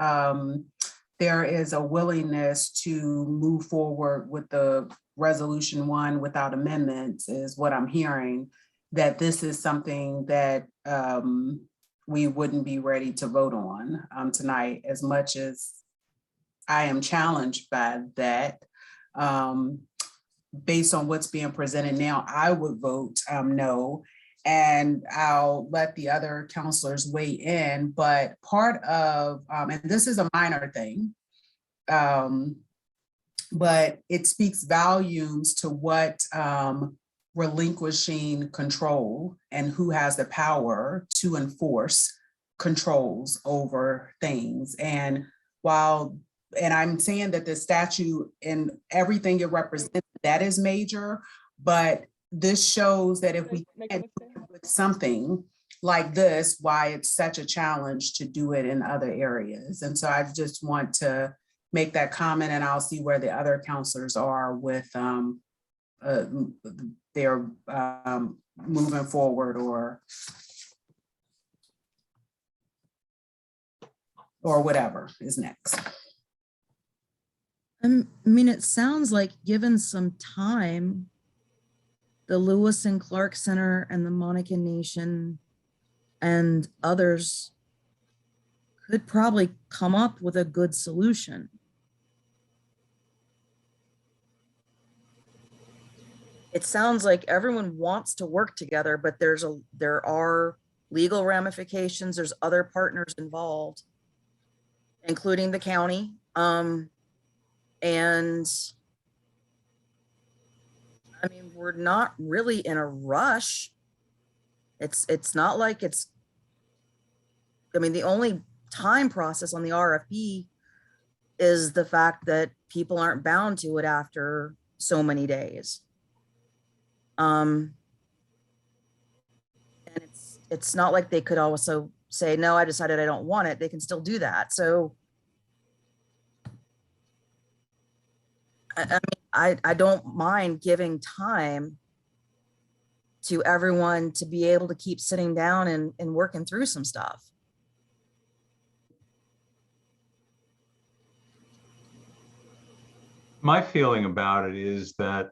there is a willingness to move forward with the resolution 1 without amendments, is what I'm hearing, that this is something that we wouldn't be ready to vote on tonight, as much as I am challenged by that. Based on what's being presented now, I would vote no. And I'll let the other counselors weigh in, but part of, and this is a minor thing, but it speaks volumes to what relinquishing control and who has the power to enforce controls over things. And I'm saying that the statute and everything it represents, that is major, but this shows that if we can't do it with something like this, why it's such a challenge to do it in other areas. And so I just want to make that comment, and I'll see where the other counselors are with their moving forward or whatever is next. I mean, it sounds like given some time, the Lewis and Clark Center and the Monacan Nation and others could probably come up with a good solution. it sounds like everyone wants to work together, but there are legal ramifications. There's other partners involved, including the county. And I mean, we're not really in a rush. It's not like I mean, the only time process on the RFP is the fact that people aren't bound to it after so many days. And it's not like they could also say, no, I decided I don't want it. They can still do that. So I don't mind giving time to everyone to be able to keep sitting down and working through some stuff. My feeling about it is that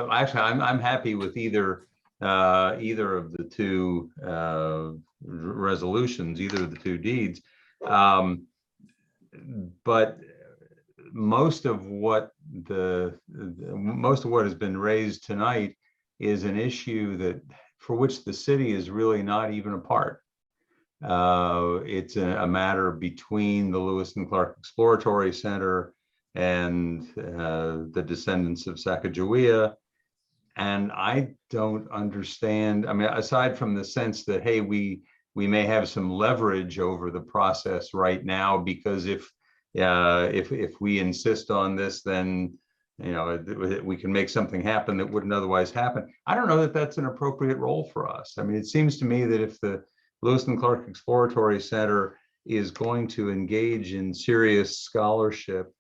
actually, I'm happy with either of the two resolutions, either of the two deeds. But most of what has been raised tonight is an issue for which the city is really not even a part. It's a matter between the Lewis and Clark Exploratory Center and the descendants of Sacagawea. And I don't understand, I mean, aside from the sense that, hey, we may have some leverage over the process right now, because if we insist on this, then we can make something happen that wouldn't otherwise happen. I don't know that that's an appropriate role for us. I mean, it seems to me that if the Lewis and Clark Exploratory Center is going to engage in serious scholarship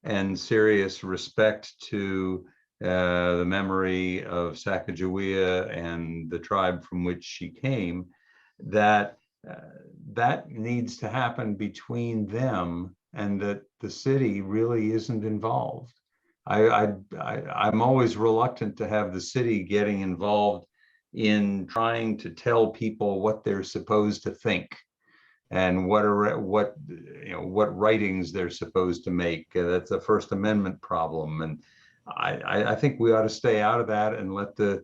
and serious respect to the memory of Sacagawea and the tribe from which she came, that needs to happen between them, and that the city really isn't involved. I'm always reluctant to have the city getting involved in trying to tell people what they're supposed to think and what writings they're supposed to make. That's a First Amendment problem, and I think we ought to stay out of that and let the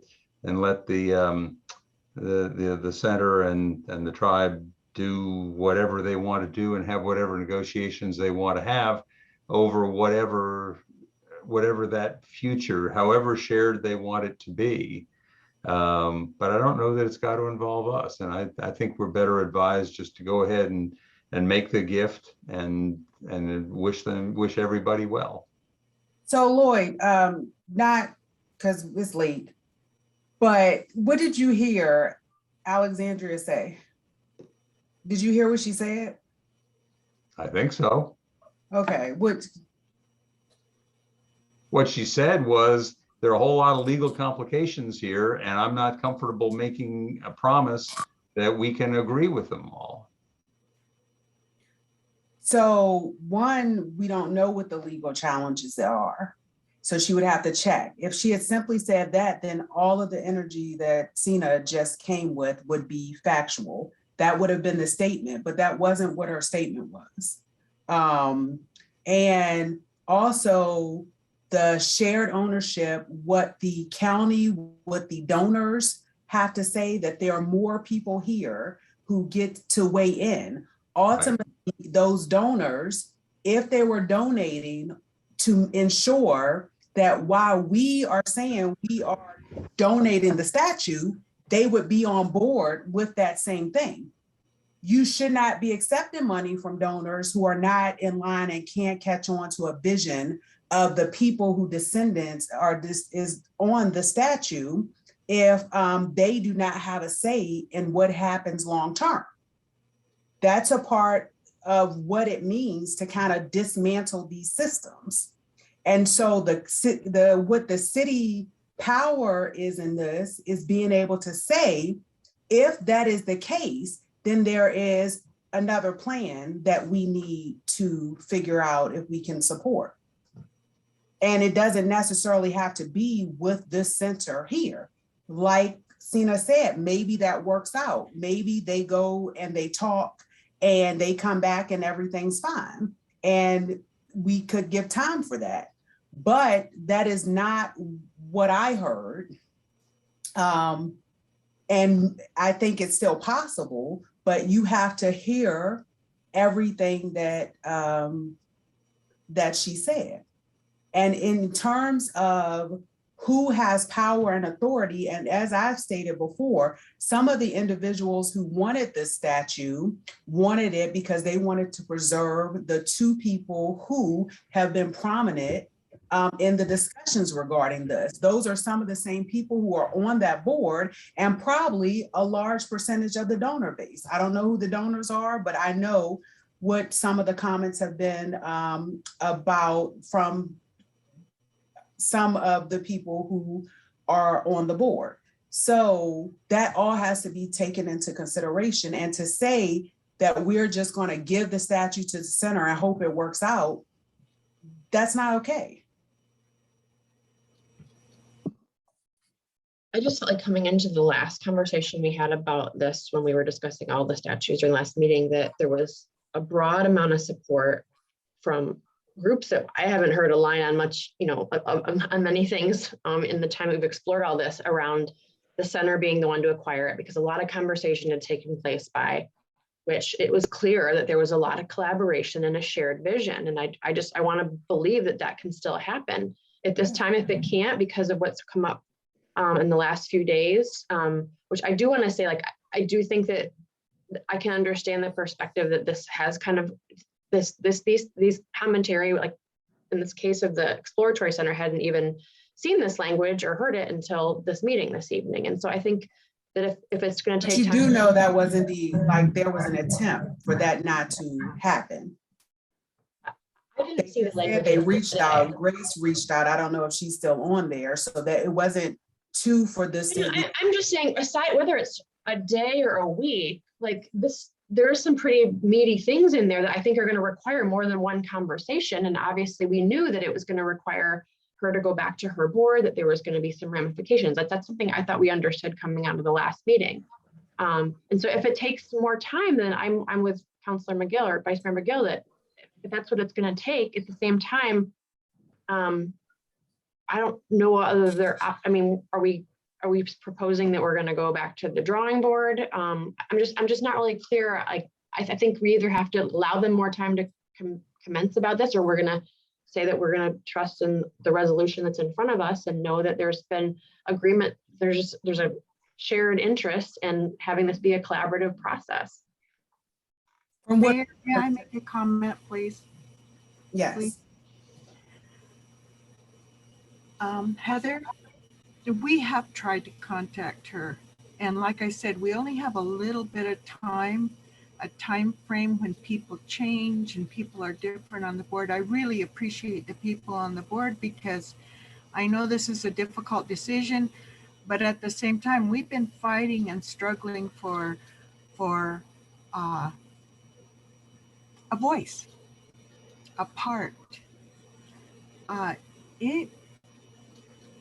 center and the tribe do whatever they want to do and have whatever negotiations they want to have over whatever that future, however shared they want it to be. But I don't know that it's got to involve us. And I think we're better advised just to go ahead and make the gift and wish everybody well. So Lloyd, not because it's late, but what did you hear Alexandria say? Did you hear what she said? I think so. Okay. What she said was, there are a whole lot of legal complications here, and I'm not comfortable making a promise that we can agree with them all. So one, we don't know what the legal challenges there are. So she would have to check. If she had simply said that, then all of the energy that Sina just came with would be factual. That would have been the statement, but that wasn't what her statement was. And also the shared ownership, what the county, what the donors have to say, that there are more people here who get to weigh in. Ultimately, those donors, if they were donating to ensure that while we are saying we are donating the statue, they would be on board with that same thing. You should not be accepting money from donors who are not in line and can't catch on to a vision of the people who descendants is on the statue if they do not have a say in what happens long term. That's a part of what it means to kind of dismantle these systems. And so what the city power is in this is being able to say, if that is the case, then there is another plan that we need to figure out if we can support. And it doesn't necessarily have to be with this center here. Like Sina said, maybe that works out. Maybe they go and they talk and they come back and everything's fine. And we could give time for that. But that is not what I heard. And I think it's still possible, but you have to hear everything that that she said. And in terms of who has power and authority, and as I've stated before, some of the individuals who wanted this statue wanted it because they wanted to preserve the two people who have been prominent in the discussions regarding this. Those are some of the same people who are on that board and probably a large percentage of the donor base. I don't know who the donors are, but I know what some of the comments have been about from some of the people who are on the board. So that all has to be taken into consideration. And to say that we're just going to give the statue to the center and hope it works out, that's not okay. I just felt like coming into the last conversation we had about this when we were discussing all the statutes during last meeting, that there was a broad amount of support from groups that I haven't heard align on much, on many things in the time we've explored all this around the center being the one to acquire it, because a lot of conversation had taken place by which it was clear that there was a lot of collaboration and a shared vision. And I want to believe that that can still happen at this time. If it can't, because of what's come up in the last few days, which I do want to say, like, I do think that I can understand the perspective that this has kind of these commentary, like in this case of the Exploratory Center, hadn't even seen this language or heard it until this meeting this evening. And so I think that if it's going to take time, you do know that was indeed, like, there was an attempt for that not to happen. I didn't see the language. They reached out, Grace reached out. I don't know if she's still on there, so that it wasn't two for this. I'm just saying, aside whether it's a day or a week, like this, there are some pretty meaty things in there that I think are going to require more than one conversation. And obviously we knew that it was going to require her to go back to her board, that there was going to be some ramifications. That's something I thought we understood coming out of the last meeting. And so if it takes more time, then I'm with Councilor McGill or Vice Mayor McGill that if that's what it's going to take. At the same time, I don't know whether there. I mean, are we proposing that we're going to go back to the drawing board? I'm just not really clear. I think we either have to allow them more time to commence about this, or we're going to say that we're going to trust in the resolution that's in front of us and know that there's been agreement. There's a shared interest in having this be a collaborative process. Mayor, may I make a comment, please? Yes. Please. Heather, we have tried to contact her. And like I said, we only have a little bit of time, a time frame when people change and people are different on the board. I really appreciate the people on the board because I know this is a difficult decision, but at the same time, we've been fighting and struggling for a voice, a part.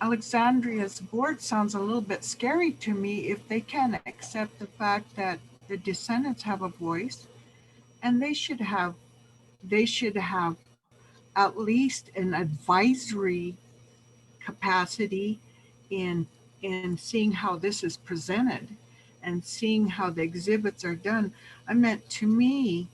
Alexandria's board sounds a little bit scary to me if they can't accept the fact that the descendants have a voice, and they should have at least an advisory capacity in seeing how this is presented and seeing how the exhibits are done. I meant, to me,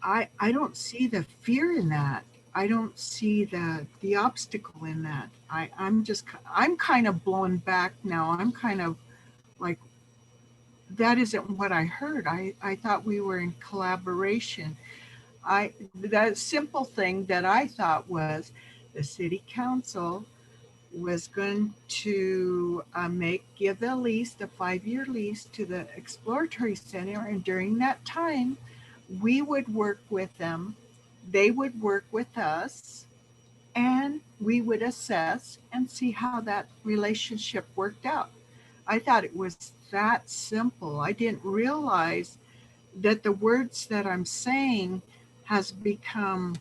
I don't see the fear in that. I don't see the obstacle in that. I'm kind of blown back now. I'm kind of like, that isn't what I heard. I thought we were in collaboration. That simple thing that I thought was the city council was going to give the lease, the 5-year lease to the Exploratory Center. And during that time, we would work with them. They would work with us, and we would assess and see how that relationship worked out. I thought it was that simple. I didn't realize that the words that I'm saying has become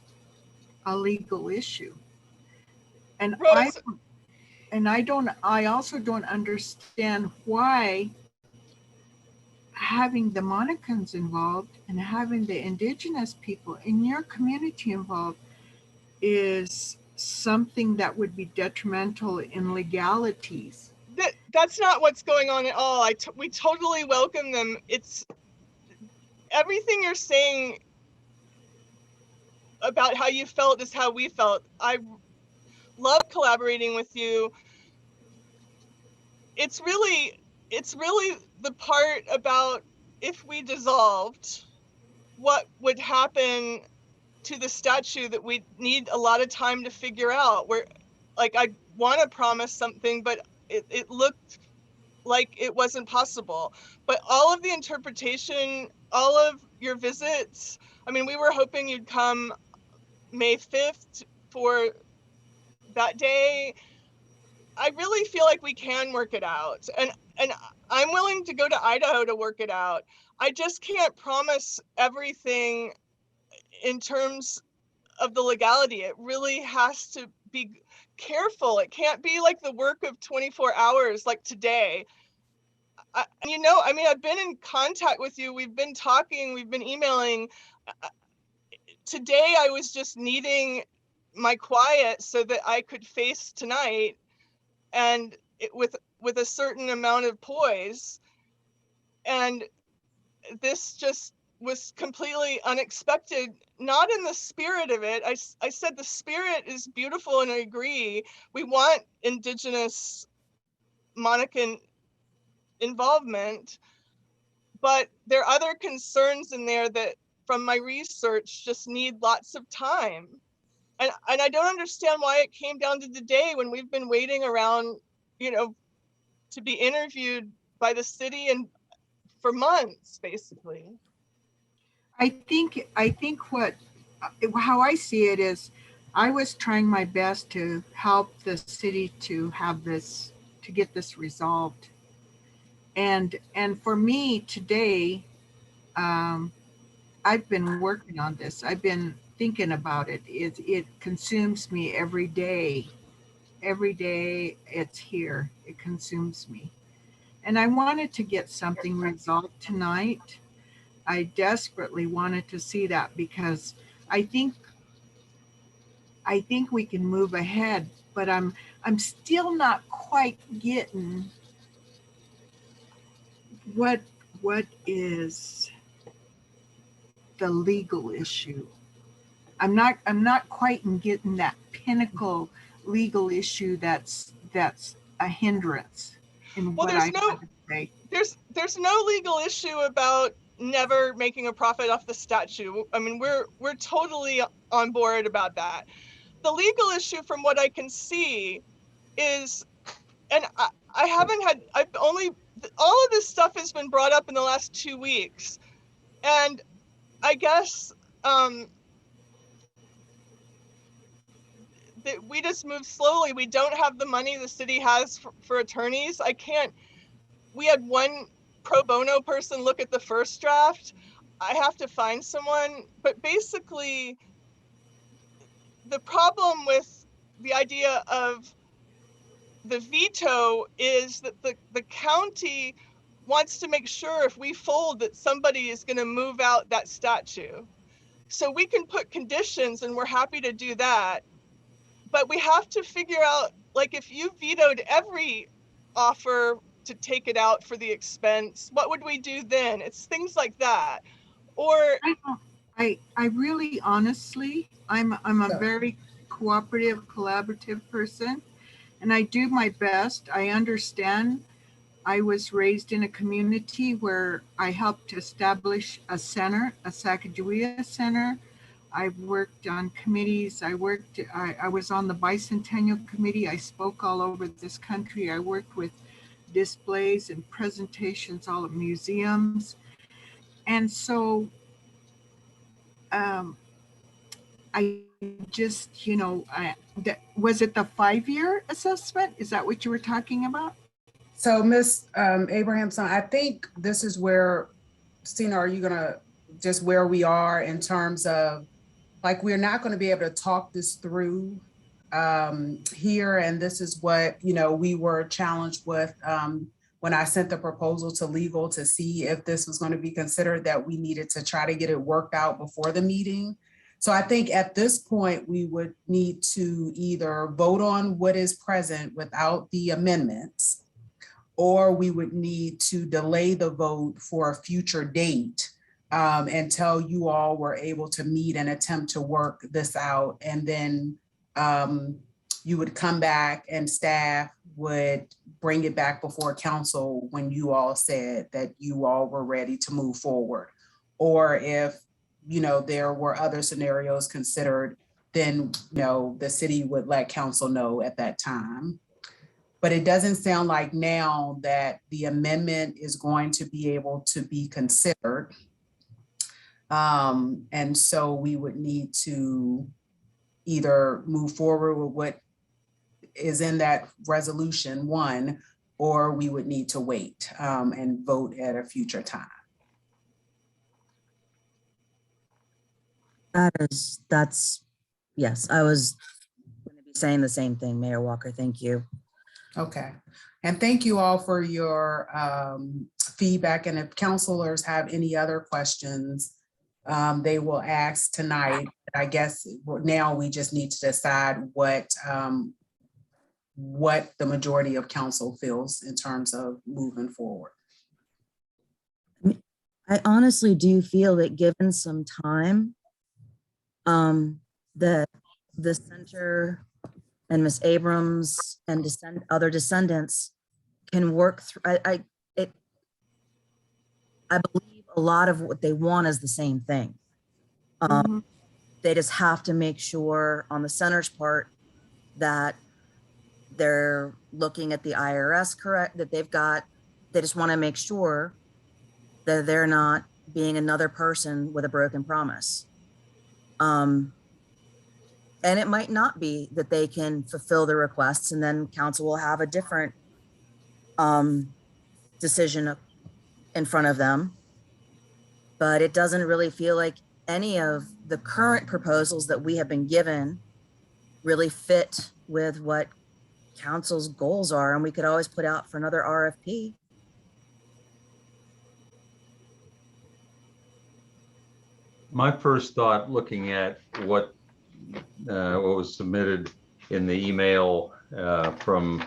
a legal issue. And Rhodes. I also don't understand why having the Monicans involved and having the indigenous people in your community involved is something that would be detrimental in legalities. That's not what's going on at all. We totally welcome them. It's everything you're saying about how you felt is how we felt. I love collaborating with you. It's really the part about if we dissolved, what would happen to the statute that we need a lot of time to figure out. Where, like, I want to promise something, but it looked like it wasn't possible. But all of the interpretation, all of your visits, I mean, we were hoping you'd come May 5th for that day. I really feel like we can work it out. And I'm willing to go to Idaho to work it out. I just can't promise everything in terms of the legality. It really has to be careful. It can't be like the work of 24 hours like today. I mean, I've been in contact with you. We've been talking, we've been emailing. Today, I was just needing my quiet so that I could face tonight, and with a certain amount of poise. And this just was completely unexpected, not in the spirit of it. I said the spirit is beautiful, and I agree. We want Indigenous Monacan involvement, but there are other concerns in there that, from my research, just need lots of time. And I don't understand why it came down to today when we've been waiting around, to be interviewed by the city and for months, basically. I think how I see it is, I was trying my best to help the city to get this resolved. And for me today, I've been working on this. I've been thinking about it. It consumes me every day. Every day it's here. It consumes me. And I wanted to get something resolved tonight. I desperately wanted to see that, because I think we can move ahead, but I'm still not quite getting what is the legal issue. I'm not quite getting that pinnacle legal issue that's a hindrance in what I want to say. There's no legal issue about never making a profit off the statute. I mean, we're totally on board about that. The legal issue, from what I can see, is, and all of this stuff has been brought up in the last 2 weeks. And I guess that we just move slowly. We don't have the money the city has for attorneys. We had one pro bono person look at the first draft. I have to find someone, but basically the problem with the idea of the veto is that the county wants to make sure if we fold that somebody is going to move out that statue. So we can put conditions, and we're happy to do that. But we have to figure out, like, if you vetoed every offer to take it out for the expense, what would we do then? It's things like that. Or I really, honestly, I'm a very cooperative, collaborative person, and I do my best. I understand. I was raised in a community where I helped establish a center, a Sacagawea Center. I worked on committees. I was on the Bicentennial Committee. I spoke all over this country. I worked with displays and presentations all at museums. And so I just, was it the 5-year assessment? Is that what you were talking about? So Ms. Abrahamson, I think this is where, Stina, are you gonna, just where we are in terms of, like, we're not gonna be able to talk this through here. And this is what, we were challenged with when I sent the proposal to legal to see if this was gonna be considered, that we needed to try to get it worked out before the meeting. So I think at this point, we would need to either vote on what is present without the amendments, or we would need to delay the vote for a future date until you all were able to meet and attempt to work this out. And then you would come back and staff would bring it back before council when you all said that you all were ready to move forward. Or if, you know, there were other scenarios considered, then, you know, the city would let council know at that time. But it doesn't sound like now that the amendment is going to be able to be considered. And so we would need to either move forward with what is in that resolution 1, or we would need to wait and vote at a future time. Yes, I was going to be saying the same thing, Mayor Walker. Thank you. Okay. And thank you all for your feedback. And if counselors have any other questions, they will ask tonight. I guess now we just need to decide what the majority of council feels in terms of moving forward. I honestly do feel that given some time, that the center and Ms. Abrams and other descendants can work through. I believe a lot of what they want is the same thing. They just have to make sure on the center's part that they're looking at the IRS correct, that they just want to make sure that they're not being another person with a broken promise. And it might not be that they can fulfill the requests, and then council will have a different decision in front of them. But it doesn't really feel like any of the current proposals that we have been given really fit with what council's goals are, and we could always put out for another RFP. My first thought, looking at what was submitted in the email from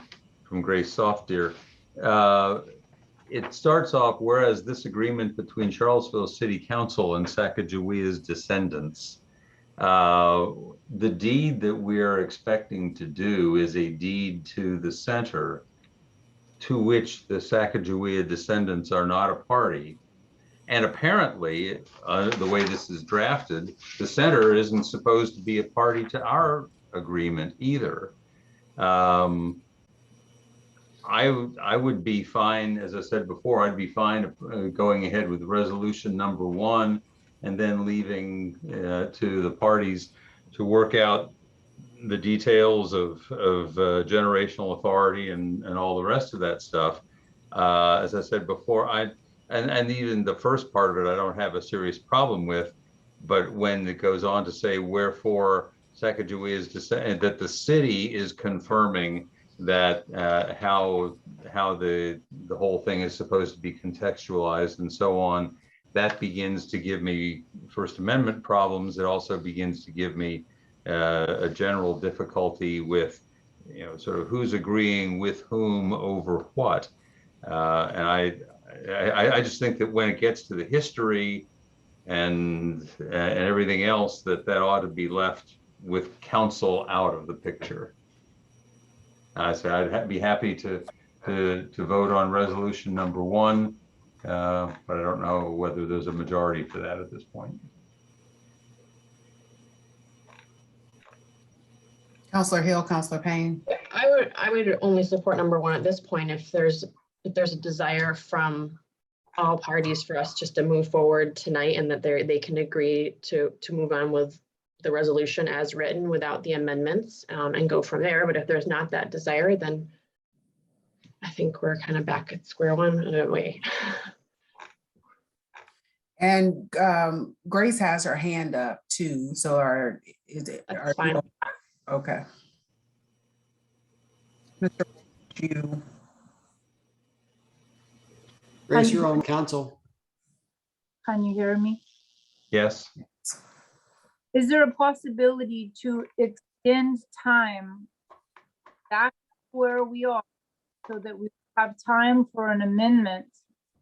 Grace Softier, it starts off, whereas this agreement between Charlottesville City Council and Sacagawea's descendants, the deed that we are expecting to do is a deed to the center, to which the Sacagawea descendants are not a party. And apparently, the way this is drafted, the center isn't supposed to be a party to our agreement either. I would be fine, as I said before, I'd be fine going ahead with resolution number 1 and then leaving to the parties to work out the details of generational authority and all the rest of that stuff. As I said before, and even the first part of it, I don't have a serious problem with, but when it goes on to say, wherefore Sacagawea's descent, that the city is confirming that how the whole thing is supposed to be contextualized and so on, that begins to give me First Amendment problems. It also begins to give me a general difficulty with, you know, sort of who's agreeing with whom over what. And I just think that when it gets to the history and everything else, that ought to be left with council out of the picture. So I'd be happy to vote on resolution number 1, but I don't know whether there's a majority for that at this point. Councilor Hill, Councilor Payne. I would only support number 1 at this point if there's a desire from all parties for us just to move forward tonight, and that they can agree to move on with the resolution as written without the amendments, and go from there. But if there's not that desire, then I think we're kind of back at square one in a way. And Grace has her hand up too. So are fine. you, okay. Mr. you. Grace, you're on council. Can you hear me? Yes. Is there a possibility to extend time back where we are so that we have time for an amendment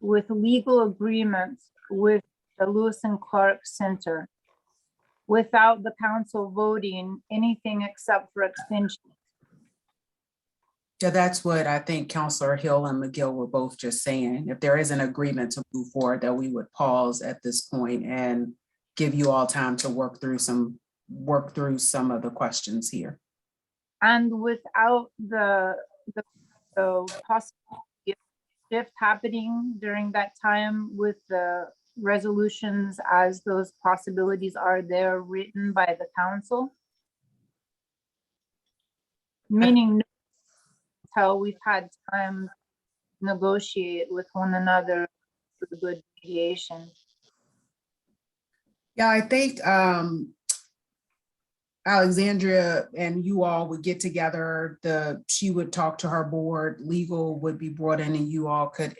with legal agreements with the Lewis and Clark Center without the council voting anything except for extension? Yeah, that's what I think Counselor Hill and McGill were both just saying. If there is an agreement to move forward, that we would pause at this point and give you all time to work through some of the questions here. And without the possibility of shift happening during that time with the resolutions as those possibilities are there written by the council? Meaning until we've had time to negotiate with one another for the good mediation. Yeah, I think Alexandria and you all would get together, she would talk to her board, legal would be brought in, and you all could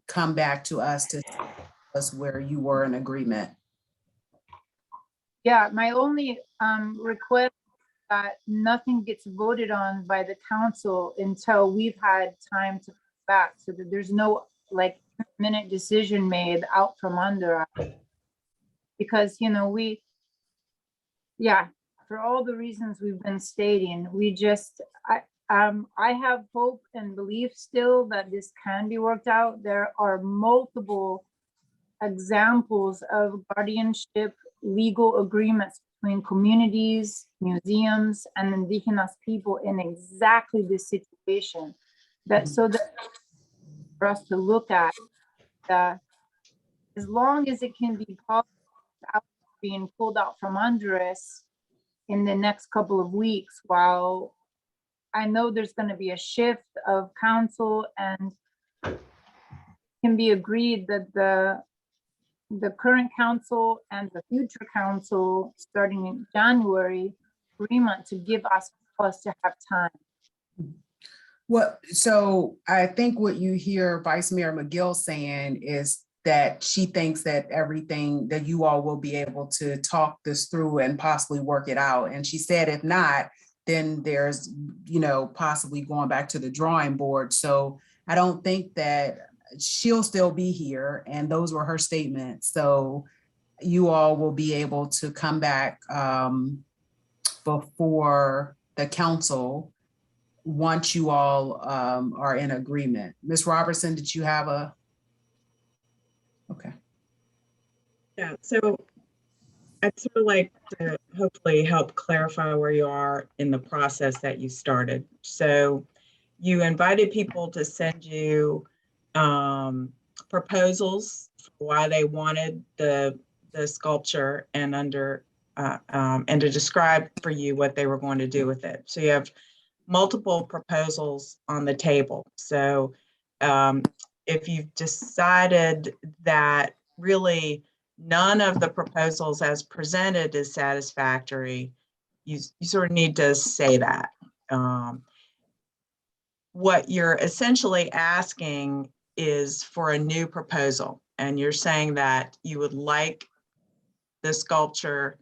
come back to us to tell us where you were in agreement. Yeah, my only request that nothing gets voted on by the council until we've had time to back, so that there's no minute decision made out from under us. Because for all the reasons we've been stating, I have hope and belief still that this can be worked out. There are multiple examples of guardianship legal agreements between communities, museums, and indigenous people in exactly this situation. So that for us to look at, as long as it can be being pulled out from under us in the next couple of weeks, while I know there's going to be a shift of council, and can be agreed that the current council and the future council starting in January agreement to give us to have time. So I think what you hear Vice Mayor McGill saying is that she thinks that everything that you all will be able to talk this through and possibly work it out. And she said, if not, then there's, possibly going back to the drawing board. So I don't think that she'll still be here. And those were her statements. So you all will be able to come back before the council once you all are in agreement. Ms. Robertson, did you have a? Okay. Yeah, so I'd sort of like to hopefully help clarify where you are in the process that you started. So you invited people to send you proposals for why they wanted the sculpture and and to describe for you what they were going to do with it. So you have multiple proposals on the table. So if you've decided that really none of the proposals as presented is satisfactory, you sort of need to say that. What you're essentially asking is for a new proposal, and you're saying that you would like the sculpture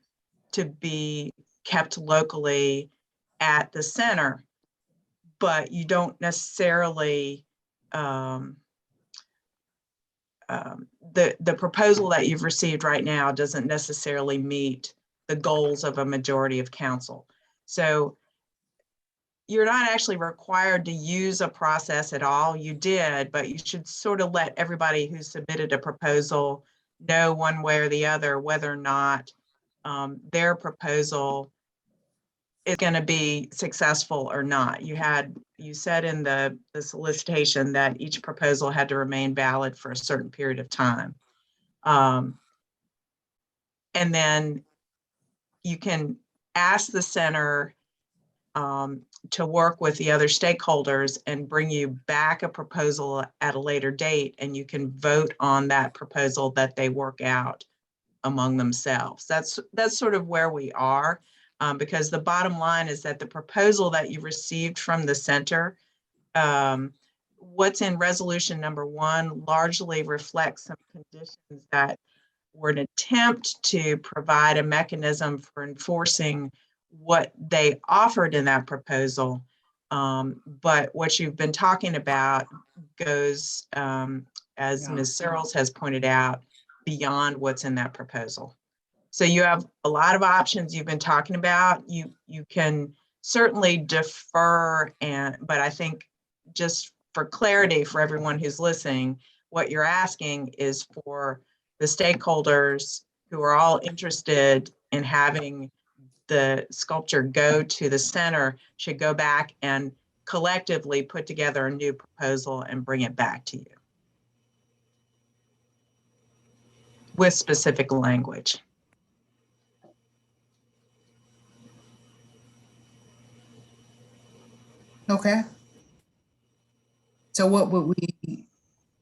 to be kept locally at the center, but you don't necessarily the proposal that you've received right now doesn't necessarily meet the goals of a majority of council. So you're not actually required to use a process at all. You did, but you should sort of let everybody who submitted a proposal know one way or the other whether or not their proposal is going to be successful or not. You said in the solicitation that each proposal had to remain valid for a certain period of time. And then you can ask the center to work with the other stakeholders and bring you back a proposal at a later date, and you can vote on that proposal that they work out among themselves. That's sort of where we are. Because the bottom line is that the proposal that you received from the center, what's in resolution number 1 largely reflects some conditions that or an attempt to provide a mechanism for enforcing what they offered in that proposal. But what you've been talking about goes, as Ms. Searles has pointed out, beyond what's in that proposal. So you have a lot of options you've been talking about. You can certainly defer, but I think just for clarity for everyone who's listening, what you're asking is for the stakeholders who are all interested in having the sculpture go to the center should go back and collectively put together a new proposal and bring it back to you with specific language. Okay. So what would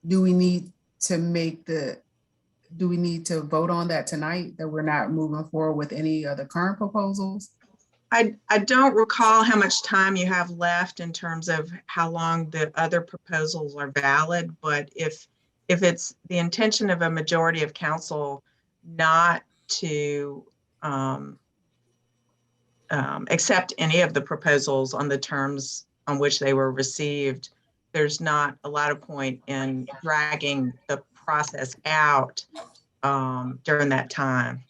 do we need to vote on that tonight, that we're not moving forward with any of the current proposals? I don't recall how much time you have left in terms of how long the other proposals are valid, but if it's the intention of a majority of council not to accept any of the proposals on the terms on which they were received, there's not a lot of point in dragging the process out during that time.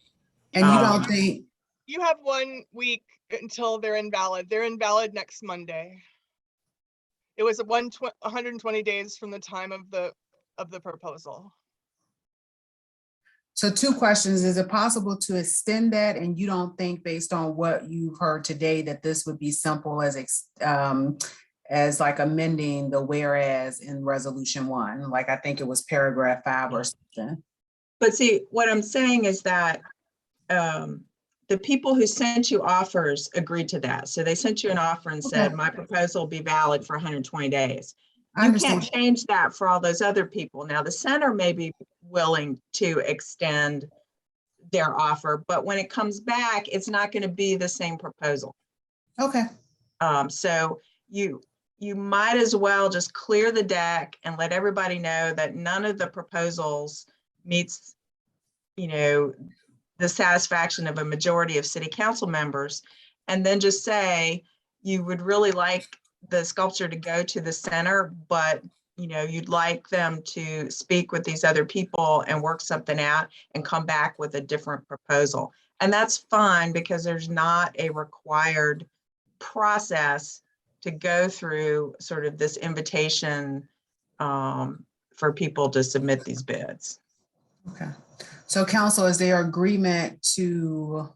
And you don't think? You have 1 week until they're invalid. They're invalid next Monday. It was 120 days from the time of the proposal. So 2 questions. Is it possible to extend that? And you don't think, based on what you've heard today, that this would be simple as like amending the whereas in resolution 1? Like, I think it was paragraph 5 or something. But see, what I'm saying is that the people who sent you offers agreed to that. So they sent you an offer and said, my proposal will be valid for 120 days. You can't change that for all those other people. Now, the center may be willing to extend their offer, but when it comes back, it's not going to be the same proposal. Okay. So you might as well just clear the deck and let everybody know that none of the proposals meets, the satisfaction of a majority of city council members, and then just say you would really like the sculpture to go to the center, but you'd like them to speak with these other people and work something out and come back with a different proposal. And that's fine, because there's not a required process to go through sort of this invitation for people to submit these bids. Okay. So council, is there agreement to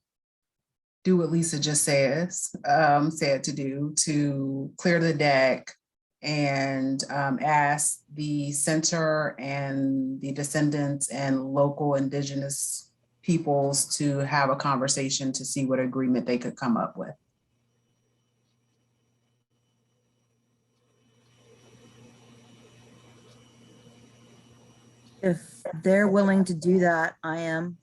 do what Lisa just said to do, to clear the deck and ask the center and the descendants and local indigenous peoples to have a conversation to see what agreement they could come up with? If they're willing to do that, I am.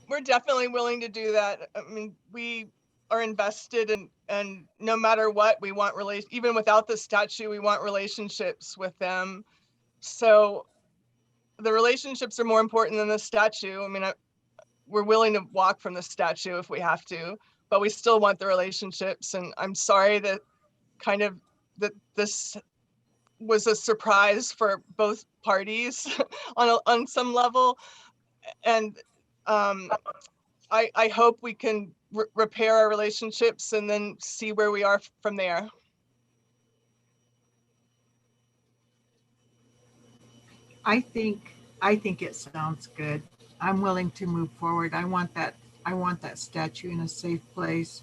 We're definitely willing to do that. I mean, we are invested in, and no matter what, we want even without the statue, we want relationships with them. So the relationships are more important than the statue. I mean, we're willing to walk from the statue if we have to, but we still want the relationships. And I'm sorry that this was a surprise for both parties on some level. And I hope we can repair our relationships and then see where we are from there. I think it sounds good. I'm willing to move forward. I want that statue in a safe place.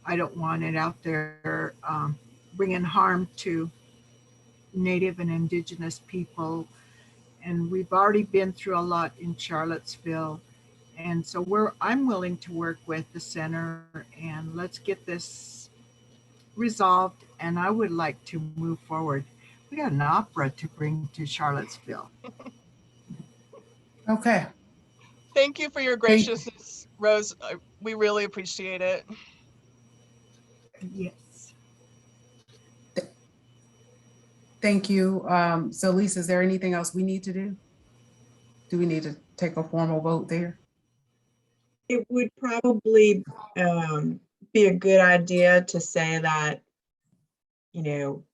I don't want it out there bringing harm to Native and Indigenous people. And we've already been through a lot in Charlottesville. And so I'm willing to work with the center, and let's get this resolved. And I would like to move forward. We got an opera to bring to Charlottesville. Okay. Thank you for your graciousness, Rose. We really appreciate it. Yes. Thank you. So Lisa, is there anything else we need to do? Do we need to take a formal vote there? It would probably be a good idea to say that, you know,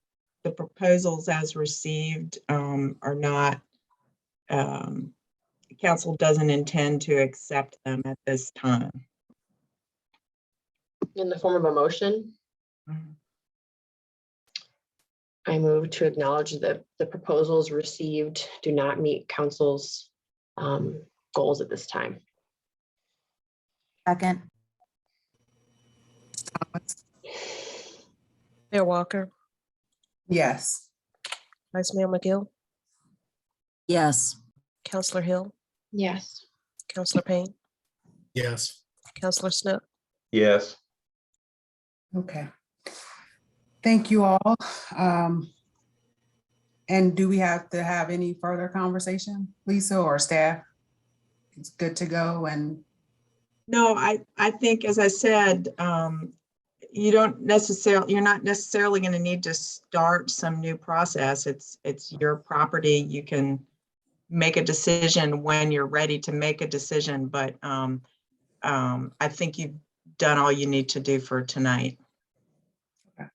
the proposals as received are not, council doesn't intend to accept them at this time. In the form of a motion, I move to acknowledge that the proposals received do not meet council's goals at this time. Second. Mayor Walker, Yes. Vice Mayor McGill, Yes. Counselor Hill, Yes. Counselor Payne, Yes. Counselor Snook. Yes. Okay. Thank you all. And do we have to have any further conversation, Lisa or staff? It's good to go and. No, I think, as I said, you're not necessarily going to need to start some new process. It's your property. You can make a decision when you're ready to make a decision, but I think you've done all you need to do for tonight. Okay.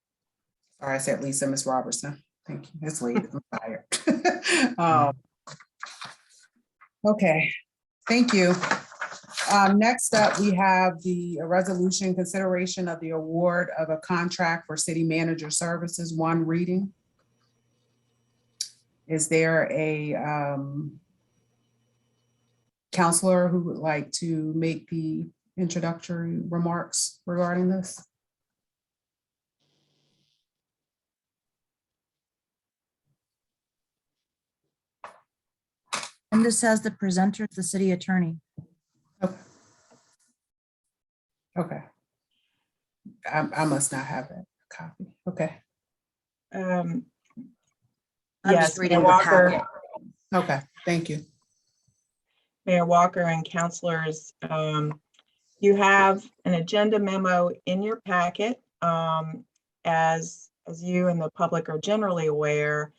Sorry, I said Lisa, Ms. Robertson. Thank you. It's late. I'm tired. Okay, thank you. Next up, we have the resolution consideration of the award of a contract for city manager services, one reading. Is there a counselor who would like to make the introductory remarks regarding this? And this has the presenter, the city attorney. Okay. Okay. I must not have a copy. Okay. I'm Yes, just reading Mayor the Walker. packet. Okay, thank you. Mayor Walker and councilors, you have an agenda memo in your packet. As you and the public are generally aware,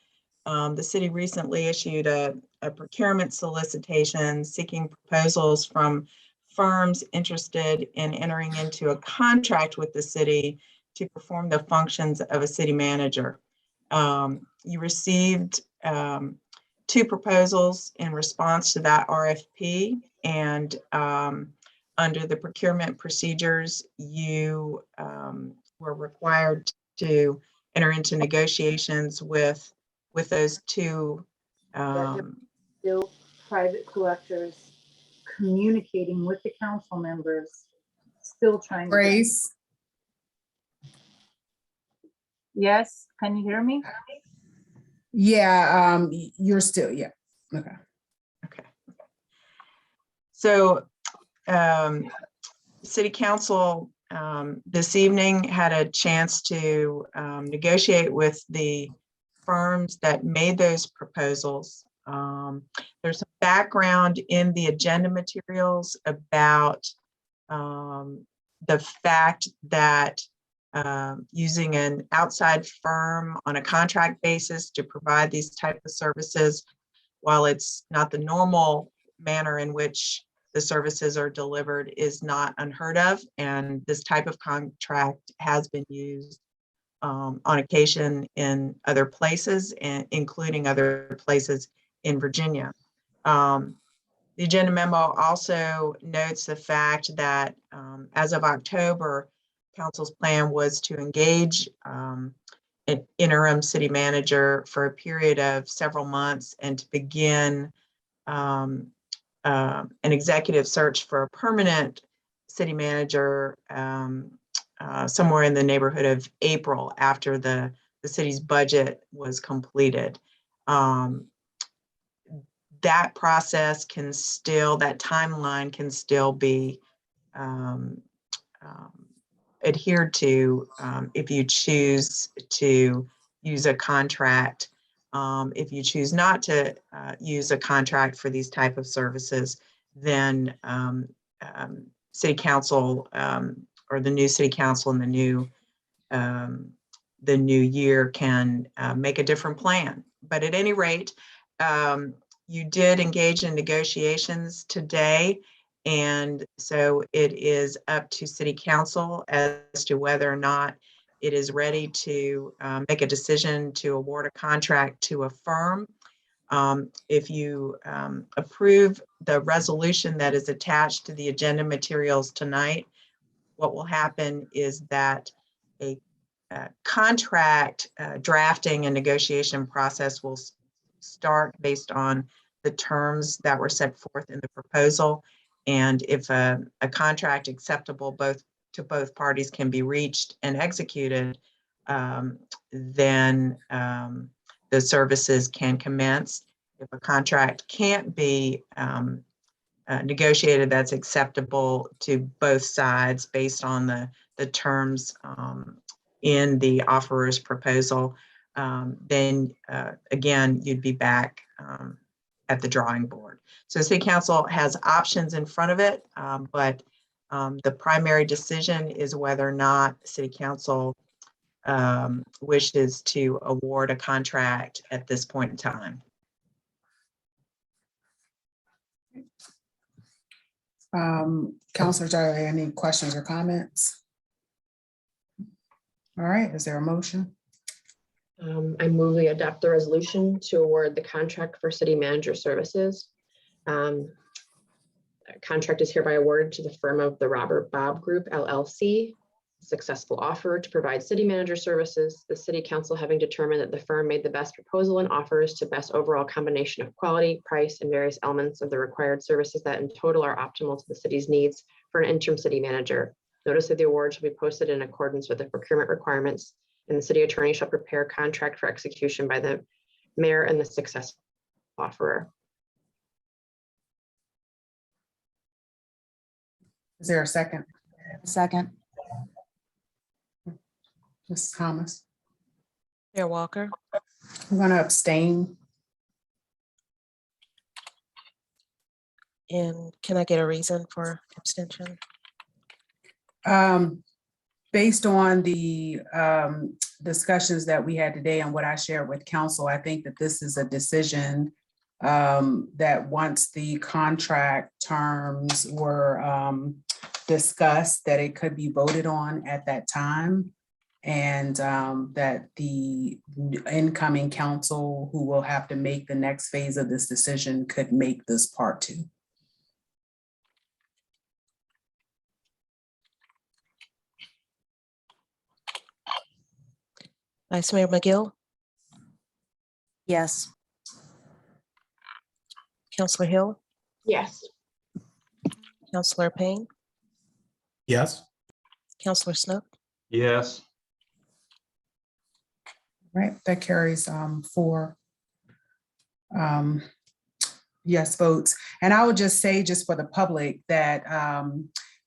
the city recently issued a procurement solicitation seeking proposals from firms interested in entering into a contract with the city to perform the functions of a city manager. You received 2 proposals in response to that RFP, and under the procurement procedures, you were required to enter into negotiations with those 2 Still private collectors communicating with the council members, still trying to. Grace. Yes, can you hear me? Yeah, you're still, yeah, okay. Okay. So City Council this evening had a chance to negotiate with the firms that made those proposals. There's some background in the agenda materials about the fact that using an outside firm on a contract basis to provide these type of services, while it's not the normal manner in which the services are delivered, is not unheard of. And this type of contract has been used on occasion in other places, and including other places in Virginia. The agenda memo also notes the fact that as of October, council's plan was to engage an interim city manager for a period of several months and to begin an executive search for a permanent city manager somewhere in the neighborhood of April, after the city's budget was completed. That process can still, that timeline can still be adhered to if you choose to use a contract. If you choose not to use a contract for these type of services, then city council or the new city council and the new the new year can make a different plan. But at any rate, you did engage in negotiations today. And so it is up to City Council as to whether or not it is ready to make a decision to award a contract to a firm. If you approve the resolution that is attached to the agenda materials tonight, what will happen is that a contract drafting and negotiation process will start based on the terms that were set forth in the proposal. And if a contract acceptable to both parties can be reached and executed, then the services can commence. If a contract can't be negotiated that's acceptable to both sides based on the terms in the offeror's proposal, then again, you'd be back at the drawing board. So City Council has options in front of it, but the primary decision is whether or not City Council wishes to award a contract at this point in time. Councilors, are there any questions or comments? All right, is there a motion? I move we adopt the resolution to award the contract for city manager services. Contract is hereby awarded to the firm of the Robert Bob Group LLC, successful offer to provide city manager services. The City Council having determined that the firm made the best proposal and offers to best overall combination of quality, price, and various elements of the required services that in total are optimal to the city's needs for an interim city manager. Notice of the award shall be posted in accordance with the procurement requirements, and the city attorney shall prepare contract for execution by the mayor and the successful offerer. Is there a second? Second. Mrs. Thomas? Mayor Walker, I'm going to abstain. and can I get a reason for abstention? Based on the discussions that we had today and what I shared with council, I think that this is a decision that once the contract terms were discussed, that it could be voted on at that time. And that the incoming council who will have to make the next phase of this decision could make this part two. Vice Mayor McGill, Yes. Councillor Hill, Yes. Councillor Payne, Yes. Councillor Snook, Yes. Right, that carries 4 yes votes. And I would just say, just for the public, that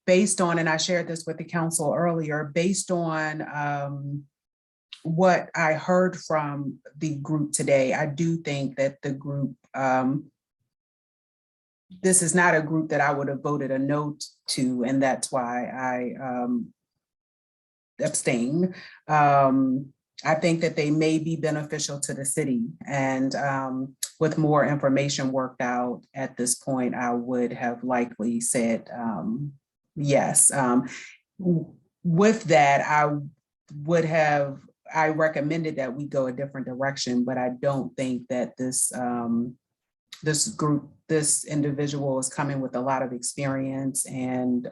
based on, and I shared this with the council earlier, based on what I heard from the group today, I do think that the group, this is not a group that I would have voted a no to, and that's why I abstain. I think that they may be beneficial to the city, and with more information worked out at this point, I would have likely said yes. With that, I recommended that we go a different direction, but I don't think that this this individual is coming with a lot of experience, and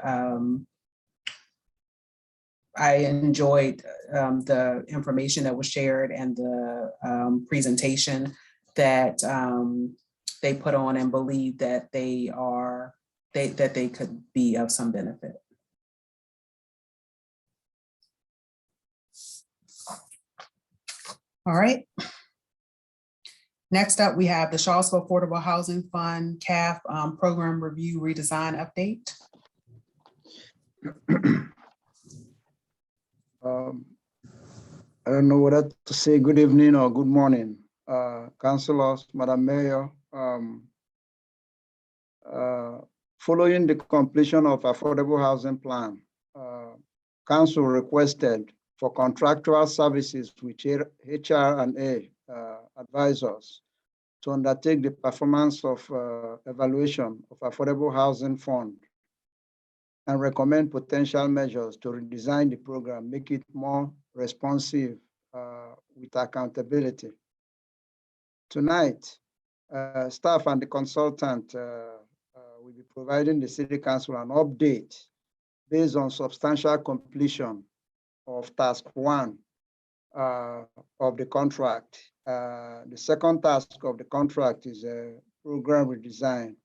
I enjoyed the information that was shared and the presentation that they put on, and believe that they could be of some benefit. All right. Next up, we have the Charlottesville Affordable Housing Fund CAF program review redesign update. I don't know whether to say good evening or good morning, councilors, Madam Mayor. Following the completion of affordable housing plan, council requested for contractual services with HR&A advisors to undertake the performance of evaluation of Affordable Housing Fund and recommend potential measures to redesign the program, make it more responsive with accountability. Tonight, staff and the consultant will be providing the City Council an update based on substantial completion of task 1 of the contract. The second task of the contract is a program redesign.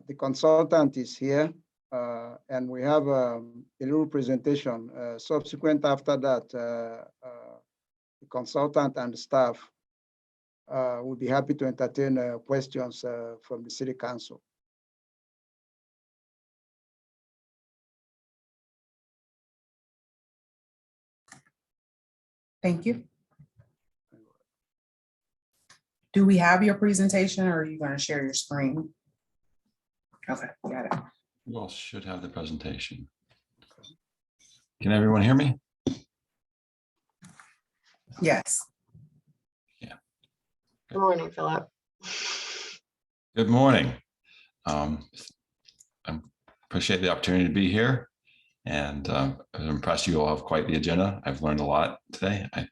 The consultant is here, and we have a little presentation. Subsequent after that, the consultant and the staff will be happy to entertain questions from the City Council. Thank you. Do we have your presentation, or are you going to share your screen? Okay, got it. You all should have the presentation. Can everyone hear me? Yes. Yeah. Good morning, Philip. Good morning. I appreciate the opportunity to be here, and I'm impressed you all have quite the agenda. I've learned a lot today. I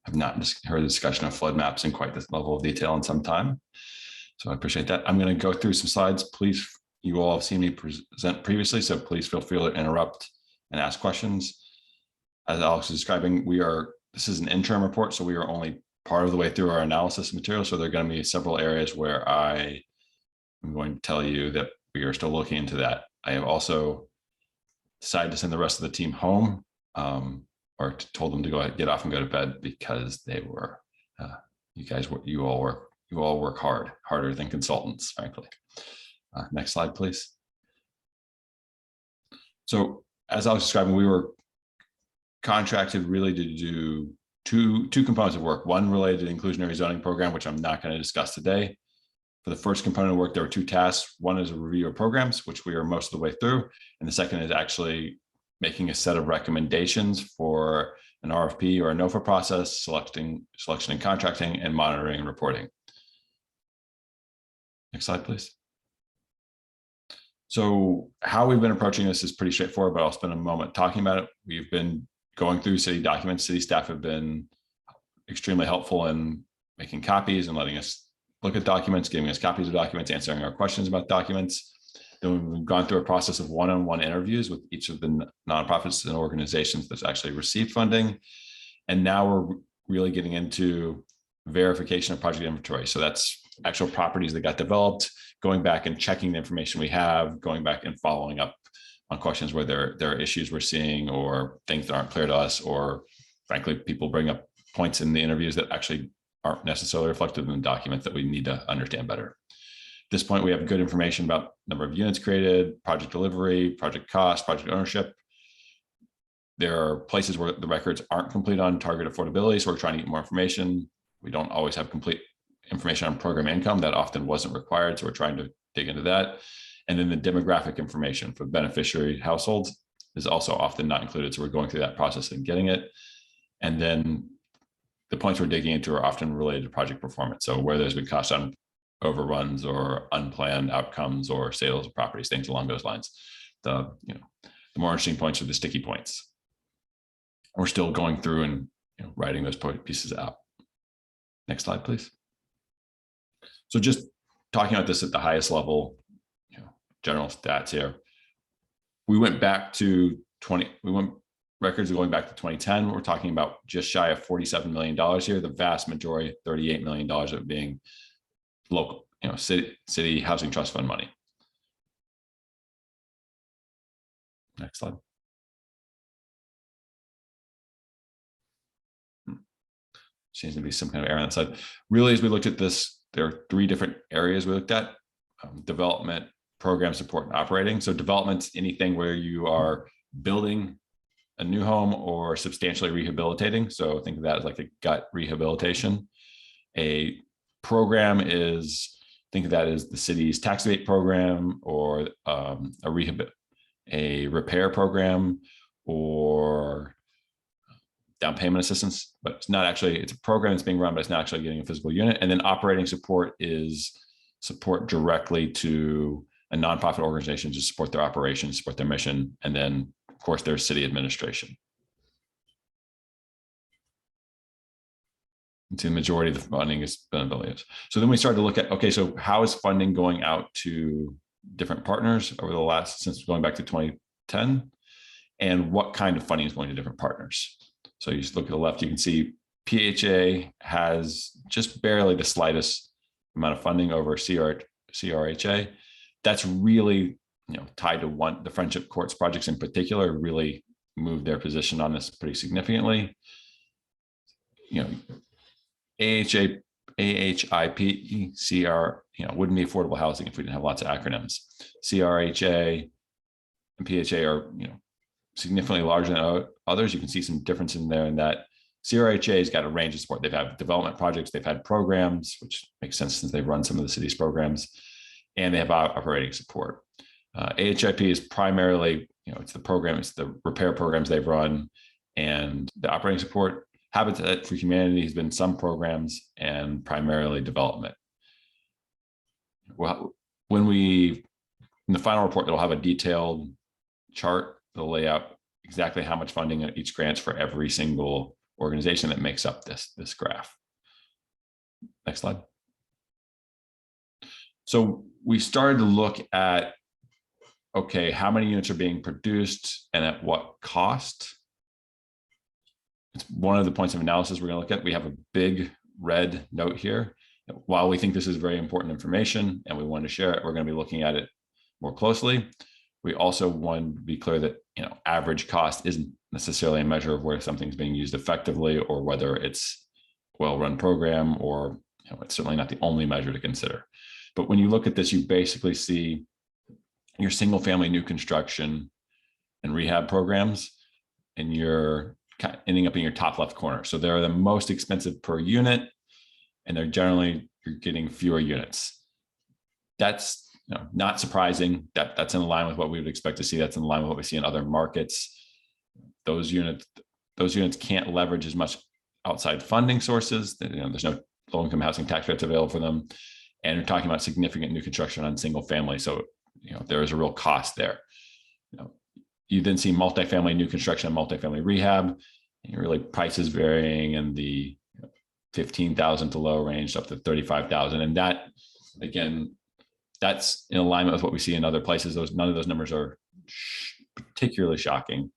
have not heard a discussion of flood maps in quite this level of detail in some time, so I appreciate that. I'm going to go through some slides. Please, you all have seen me present previously, so please feel free to interrupt and ask questions. As Alex is describing, this is an interim report, so we are only part of the way through our analysis material. So there are going to be several areas where I am going to tell you that we are still looking into that. I have also decided to send the rest of the team home, or told them to go ahead, get off and go to bed, because they were, you all work harder than consultants, frankly. Next slide, please. So as I was describing, we were contracted really to do two components of work. One related to the inclusionary zoning program, which I'm not going to discuss today. For the first component of work, there were 2 tasks. One is a review of programs, which we are most of the way through. And the second is actually making a set of recommendations for an RFP or a NOFA process, selection and contracting, and monitoring and reporting. Next slide, please. So how we've been approaching this is pretty straightforward, but I'll spend a moment talking about it. We've been going through city documents. City staff have been extremely helpful in making copies and letting us look at documents, giving us copies of documents, answering our questions about documents. Then we've gone through a process of one-on-one interviews with each of the nonprofits and organizations that's actually received funding. And now we're really getting into verification of project inventory. So that's actual properties that got developed, going back and checking the information we have, going back and following up on questions where there are issues we're seeing or things that aren't clear to us, or frankly, people bring up points in the interviews that actually aren't necessarily reflected in the documents that we need to understand better. At this point, we have good information about number of units created, project delivery, project cost, project ownership. There are places where the records aren't complete on target affordability, so we're trying to get more information. We don't always have complete information on program income. That often wasn't required, so we're trying to dig into that. And then the demographic information for beneficiary households is also often not included, so we're going through that process and getting it. And then the points we're digging into are often related to project performance. So where there's been cost overruns or unplanned outcomes or sales of properties, things along those lines. The more interesting points are the sticky points. We're still going through and writing those pieces out. Next slide, please. So just talking about this at the highest level, general stats here. We went back to records are going back to 2010. We're talking about just shy of $47 million here. The vast majority, $38 million of it being local, city housing trust fund money. Next slide. Seems to be some kind of error on that side. Really, as we looked at this, there are 3 different areas we looked at: development, program support, and operating. So development's anything where you are building a new home or substantially rehabilitating. So think of that as like a gut rehabilitation. A program is, think of that as the city's tax rebate program, or a repair program, or down payment assistance, but it's not actually, it's a program that's being run, but it's not actually getting a physical unit. And then operating support is support directly to a nonprofit organization to support their operations, support their mission. And then of course there's city administration. To the majority of the funding is affiliates. So then we started to look at, okay, so how is funding going out to different partners over the last, since going back to 2010, and what kind of funding is going to different partners? So you just look at the left, you can see PHA has just barely the slightest amount of funding over CRHA. That's really, tied to the Friendship Courts projects in particular, really moved their position on this pretty significantly. AHIP, CR, wouldn't be affordable housing if we didn't have lots of acronyms. CRHA and PHA are, significantly larger than others. You can see some difference in there in that CRHA has got a range of support. They've had development projects, they've had programs, which makes sense since they've run some of the city's programs, and they have operating support. AHIP is primarily, it's the program, it's the repair programs they've run, and the operating support. Habitat for Humanity has been some programs and primarily development. Well, in the final report, it'll have a detailed chart that'll lay out exactly how much funding each grants for every single organization that makes up this graph. Next slide. So we started to look at, okay, how many units are being produced and at what cost? It's one of the points of analysis we're going to look at. We have a big red note here. While we think this is very important information and we want to share it, we're going to be looking at it more closely. We also want to be clear that average cost isn't necessarily a measure of where something's being used effectively or whether it's a well-run program, or it's certainly not the only measure to consider. But when you look at this, you basically see your single-family new construction and rehab programs, and you're ending up in your top left corner. So they're the most expensive per unit, and they're generally, you're getting fewer units. That's not surprising. That's in line with what we would expect to see. That's in line with what we see in other markets. Those units can't leverage as much outside funding sources. There's no low-income housing tax credits available for them. And you're talking about significant new construction on single family. So, there is a real cost there. You then see multifamily new construction and multifamily rehab, really prices varying in the 15,000 to low range up to 35,000. And that, again, that's in alignment with what we see in other places. None of those numbers are particularly shocking.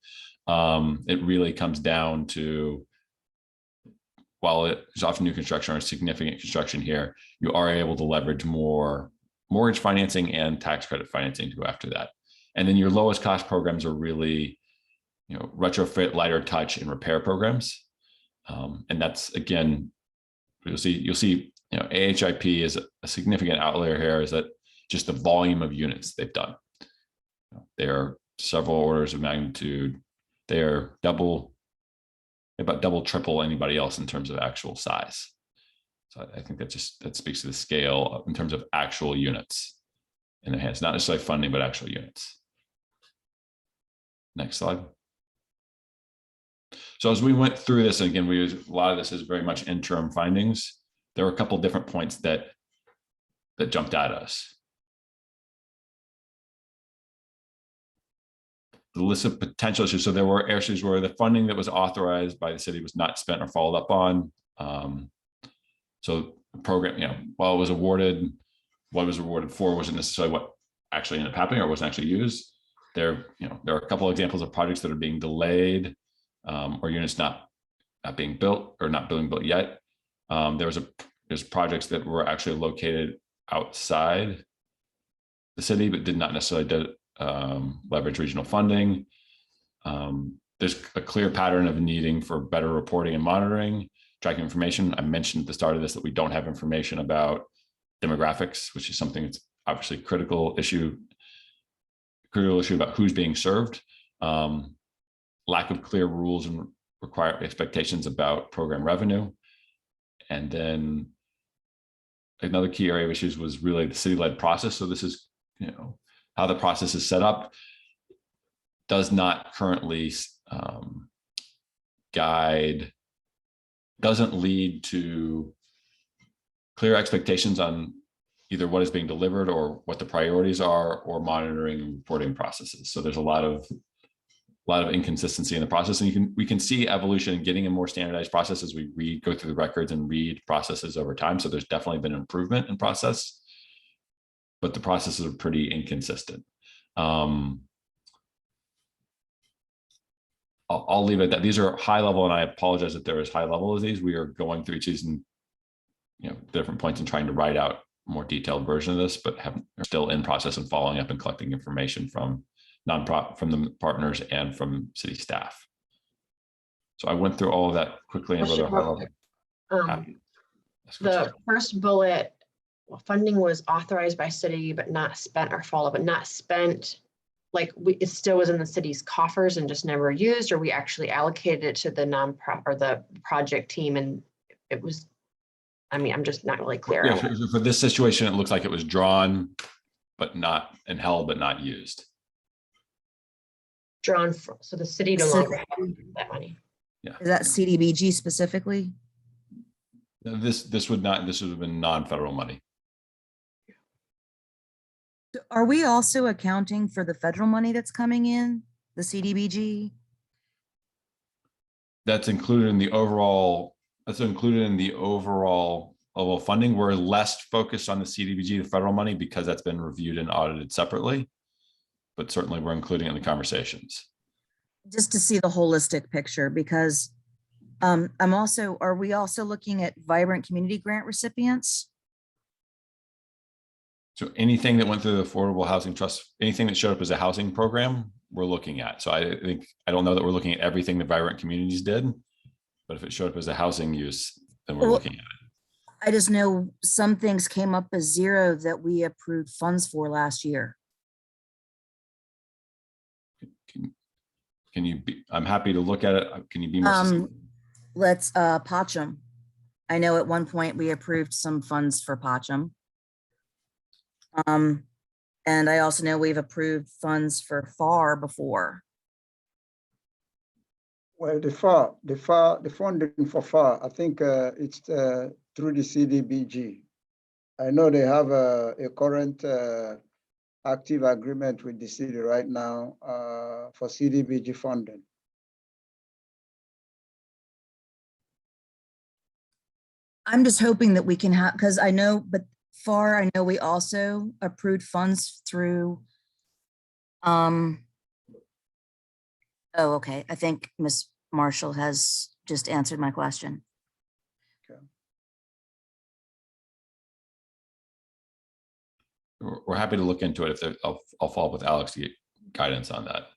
It really comes down to, while it's often new construction or significant construction here, you are able to leverage more mortgage financing and tax credit financing to go after that. And then your lowest cost programs are really, retrofit, lighter touch, and repair programs. And that's, again, you'll see, AHIP is a significant outlier here, is that just the volume of units they've done. They are several orders of magnitude. They are about double, triple anybody else in terms of actual size. So I think that speaks to the scale in terms of actual units in their hands, not necessarily funding, but actual units. Next slide. So as we went through this, and again, a lot of this is very much interim findings. There were a couple of different points that jumped at us. The list of potential issues. So there were issues where the funding that was authorized by the city was not spent or followed up on. So the program, while it was awarded, what it was awarded for wasn't necessarily what actually ended up happening or wasn't actually used. There are a couple of examples of projects that are being delayed, or units not being built or not being built yet. There's projects that were actually located outside the city, but did not necessarily leverage regional funding. There's a clear pattern of needing for better reporting and monitoring, tracking information. I mentioned at the start of this that we don't have information about demographics, which is something that's obviously critical issue about who's being served. Lack of clear rules and required expectations about program revenue. And then another key area of issues was really the city-led process. So this is, how the process is set up does not currently guide doesn't lead to clear expectations on either what is being delivered or what the priorities are, or monitoring and reporting processes. So there's a lot of inconsistency in the process, and we can see evolution in getting a more standardized process as we go through the records and read processes over time. So there's definitely been improvement in process, but the processes are pretty inconsistent. I'll leave it at that. These are high level, and I apologize that they're as high level as these. We are going through each of these and different points and trying to write out a more detailed version of this, but are still in process and following up and collecting information from from the partners and from city staff. So I went through all of that quickly and rather high level. The first bullet, funding was authorized by city, but not spent, or follow, but not spent. Like it still was in the city's coffers and just never used, or we actually allocated it to the nonprofit or the project team, and it was. I mean, I'm just not really clear. Yeah, for this situation, it looks like it was drawn, but not, and held, but not used. Drawn from, so the city no longer has that money. Yeah. Is that CDBG specifically? This would have been non-federal money. Are we also accounting for the federal money that's coming in, the CDBG? That's included in the overall. That's included in the overall level of funding. We're less focused on the CDBG, the federal money, because that's been reviewed and audited separately. But certainly we're including it in the conversations. Just to see the holistic picture, because are we also looking at vibrant community grant recipients? So anything that went through the Affordable Housing Trust, anything that showed up as a housing program, we're looking at. So I don't know that we're looking at everything that Vibrant Communities did, but if it showed up as a housing use, then we're looking at it. I just know some things came up as zero that we approved funds for last year. Can you be, I'm happy to look at it. Can you be more specific? Let's Pacham. I know at one point we approved some funds for Pacham. And I also know we've approved funds for FAR before. Well, the funding for FAR, I think it's through the CDBG. I know they have a current active agreement with the city right now for CDBG funding. I'm just hoping that we can have, because I know, but FAR, I know we also approved funds through, oh, okay. I think Ms. Marshall has just answered my question. Okay. We're happy to look into it. I'll follow up with Alex to get guidance on that.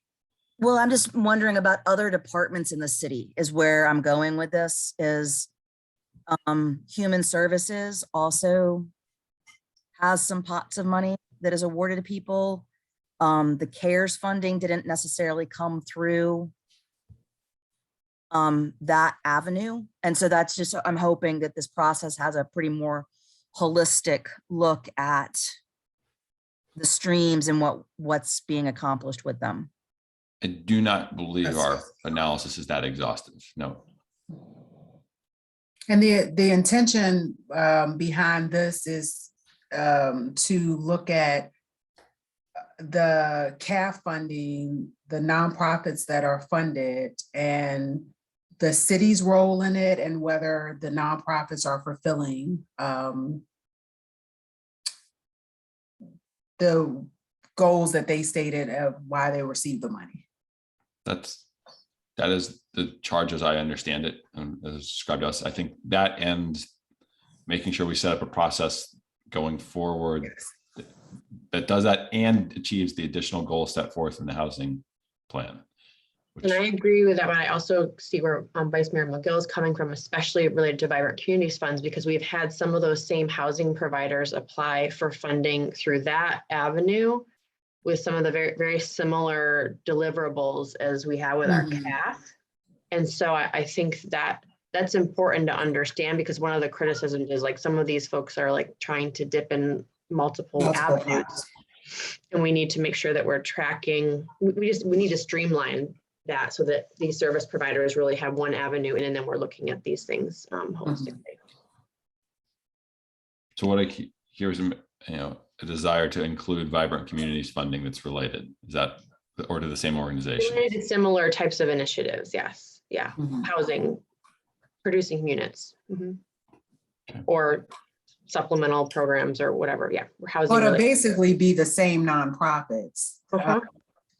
Well, I'm just wondering about other departments in the city is where I'm going with this is Human Services also has some pots of money that is awarded to people. The CARES funding didn't necessarily come through that avenue. And so that's just, I'm hoping that this process has a pretty more holistic look at the streams and what's being accomplished with them. I do not believe our analysis is that exhaustive. No. And the intention behind this is to look at the CAF funding, the nonprofits that are funded, and the city's role in it, and whether the nonprofits are fulfilling the goals that they stated of why they received the money. That is the charge as I understand it, as described to us. I think that and making sure we set up a process going forward that does that and achieves the additional goals set forth in the housing plan. And I agree with that, but I also see where Vice Mayor McGill is coming from, especially related to Vibrant Communities funds, because we've had some of those same housing providers apply for funding through that avenue with some of the very, very similar deliverables as we have with our CAF. And so I think that that's important to understand, because one of the criticisms is like some of these folks are like trying to dip in multiple avenues. And we need to make sure that we're tracking, we need to streamline that so that these service providers really have one avenue, and then we're looking at these things holistically. So what I hear is, a desire to include vibrant communities funding that's related. Is that, or to the same organization? Related to similar types of initiatives, yes. Yeah, housing, producing units. Or supplemental programs or whatever, yeah. Housing. But it'll related. basically be the same nonprofits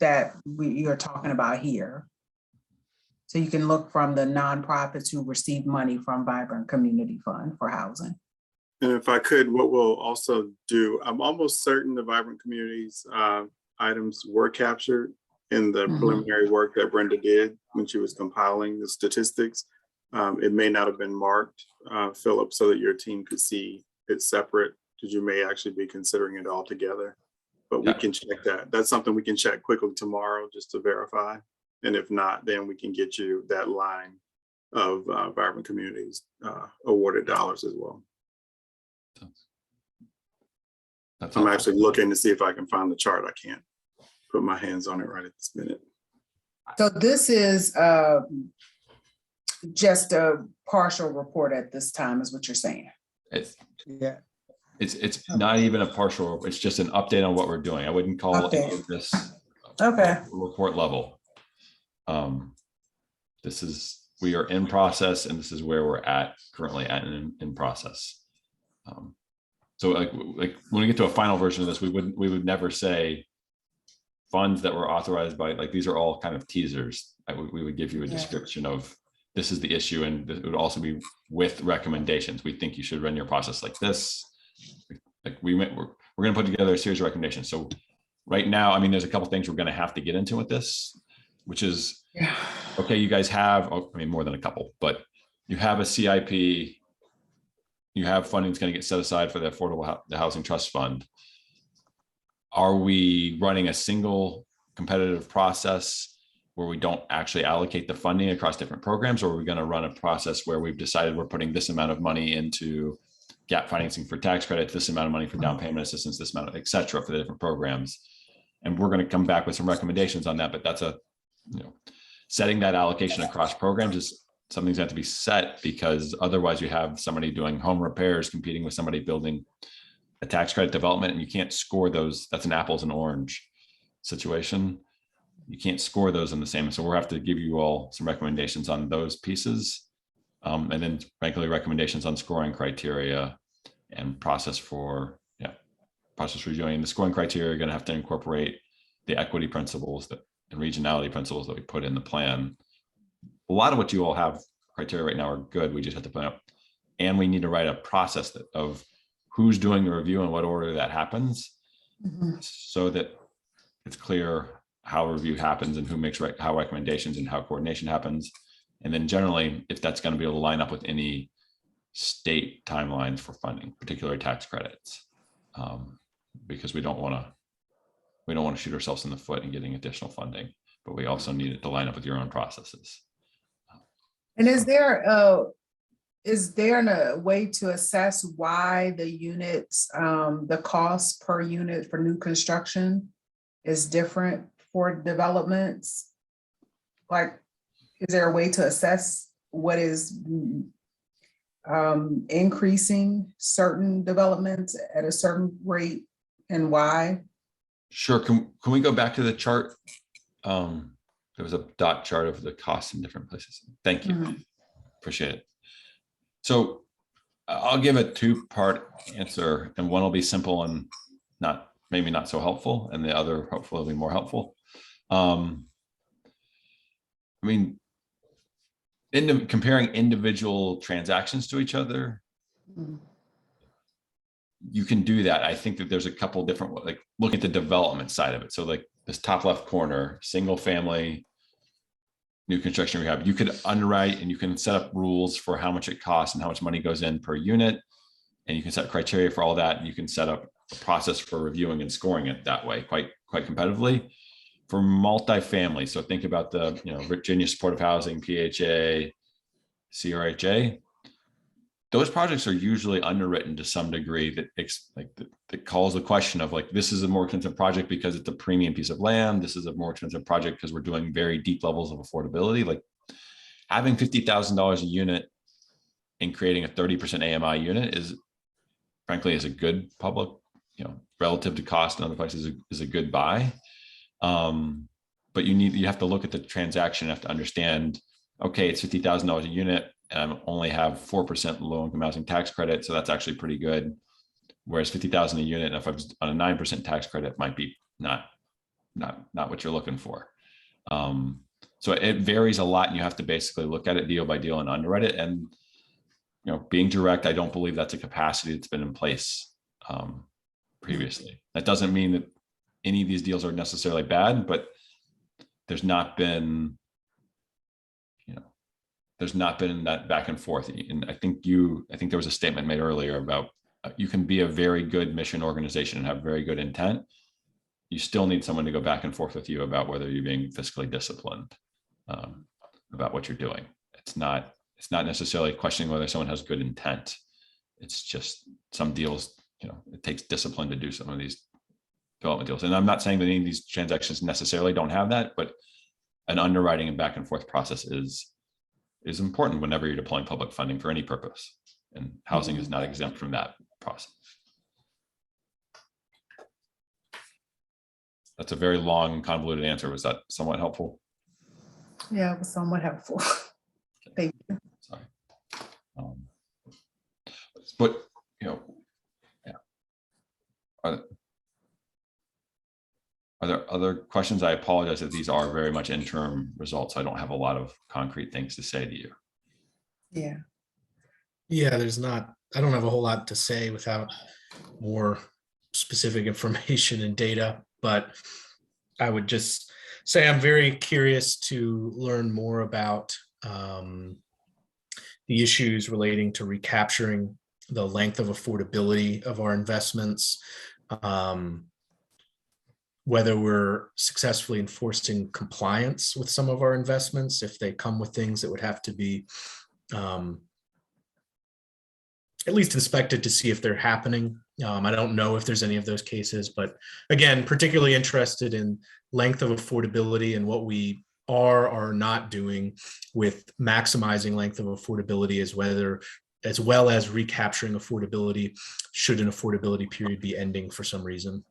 that you're talking about here. So you can look from the nonprofits who receive money from Vibrant Community Fund for housing. And if I could, what we'll also do, I'm almost certain the Vibrant Communities items were captured in the preliminary work that Brenda did when she was compiling the statistics. It may not have been marked, Philip, so that your team could see it separate, because you may actually be considering it all together. But we can check that. That's something we can check quickly tomorrow just to verify. And if not, then we can get you that line of Vibrant Communities awarded dollars as well. I'm actually looking to see if I can find the chart. I can't put my hands on it right at this minute. So this is just a partial report at this time, is what you're saying? It's It's not even a partial, it's just an update on what we're doing. I wouldn't call any of this report level. We are in process, and this is where we're at currently in process. So like when we get to a final version of this, we would never say funds that were authorized by, like, these are all kind of teasers. We would give you a description of this is the issue, and it would also be with recommendations. We think you should run your process like this. Like we're going to put together a series of recommendations. So right now, I mean, there's a couple things we're going to have to get into with this, which is, okay, you guys have, I mean, more than a couple, but you have a CIP, you have funding that's going to get set aside for the Affordable Housing Trust Fund. Are we running a single competitive process where we don't actually allocate the funding across different programs, or are we going to run a process where we've decided we're putting this amount of money into gap financing for tax credits, this amount of money for down payment assistance, this amount of et cetera for the different programs? And we're going to come back with some recommendations on that, but that's setting that allocation across programs is something that has to be set, because otherwise you have somebody doing home repairs competing with somebody building a tax credit development, and you can't score those. That's an apples and orange situation. You can't score those in the same. So we'll have to give you all some recommendations on those pieces. And then frankly, recommendations on scoring criteria and process for reviewing. The scoring criteria are going to have to incorporate the equity principles and regionality principles that we put in the plan. A lot of what you all have criteria right now are good. We just have to put up, and we need to write a process of who's doing the review and what order that happens, so that it's clear how review happens and who makes how recommendations and how coordination happens. And then generally, if that's going to be able to line up with any state timelines for funding, particularly tax credits, because we don't want to shoot ourselves in the foot in getting additional funding, but we also need it to line up with your own processes. And is there a way to assess why the units, the cost per unit for new construction is different for developments? Like, is there a way to assess what is increasing certain developments at a certain rate and why? Sure. Can we go back to the chart? There was a dot chart of the costs in different places. Thank you. Appreciate it. So I'll give a two-part answer, and one will be simple and maybe not so helpful, and the other hopefully will be more helpful. I mean, comparing individual transactions to each other, you can do that. I think that there's a couple different, like looking at the development side of it. So like this top left corner, single family, new construction rehab, you could underwrite and you can set up rules for how much it costs and how much money goes in per unit. And you can set criteria for all that. And you can set up a process for reviewing and scoring it that way, quite competitively. For multifamily, so think about the Virginia Supportive Housing, PHA, CRHA. Those projects are usually underwritten to some degree that that calls the question of like, this is a more expensive project because it's a premium piece of land. This is a more expensive project because we're doing very deep levels of affordability. Like having $50,000 a unit and creating a 30% AMI unit is frankly is a good public, relative to cost in other places is a good buy. But you have to look at the transaction, you have to understand, okay, it's $50,000 a unit and I only have 4% low income housing tax credit. So that's actually pretty good. Whereas 50,000 a unit, and if I was on a 9% tax credit, might be not what you're looking for. So it varies a lot, and you have to basically look at it deal by deal and underwrite it. And being direct, I don't believe that's a capacity that's been in place previously. That doesn't mean that any of these deals are necessarily bad, but there's not been that back and forth. And I think there was a statement made earlier about you can be a very good mission organization and have very good intent. You still need someone to go back and forth with you about whether you're being fiscally disciplined about what you're doing. It's not necessarily questioning whether someone has good intent. It's just some deals, it takes discipline to do some of these development deals. And I'm not saying that any of these transactions necessarily don't have that, but an underwriting and back and forth process is important whenever you're deploying public funding for any purpose. And housing is not exempt from that process. That's a very long and convoluted answer. Was that somewhat helpful? Yeah, it was somewhat helpful. Thank you. Sorry. But, yeah. Are there other questions? I apologize if these are very much interim results. I don't have a lot of concrete things to say to you. Yeah. Yeah, I don't have a whole lot to say without more specific information and data, but I would just say I'm very curious to learn more about the issues relating to recapturing the length of affordability of our investments, whether we're successfully enforcing compliance with some of our investments, if they come with things that would have to be at least inspected to see if they're happening. I don't know if there's any of those cases, but again, particularly interested in length of affordability and what we are or not doing with maximizing length of affordability as well as recapturing affordability should an affordability period be ending for some reason.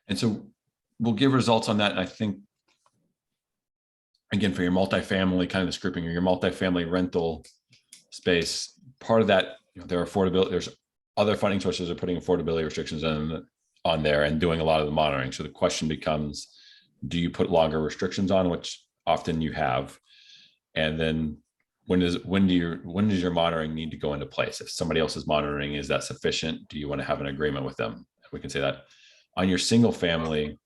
And so we'll give results on that. And I think, again, for your multifamily kind of the grouping or your multifamily rental space, part of that, there's other funding sources are putting affordability restrictions on there and doing a lot of the monitoring. So the question becomes, do you put longer restrictions on, which often you have? And then when does your monitoring need to go into place? If somebody else is monitoring, is that sufficient? Do you want to have an agreement with them? We can say that. On your single family,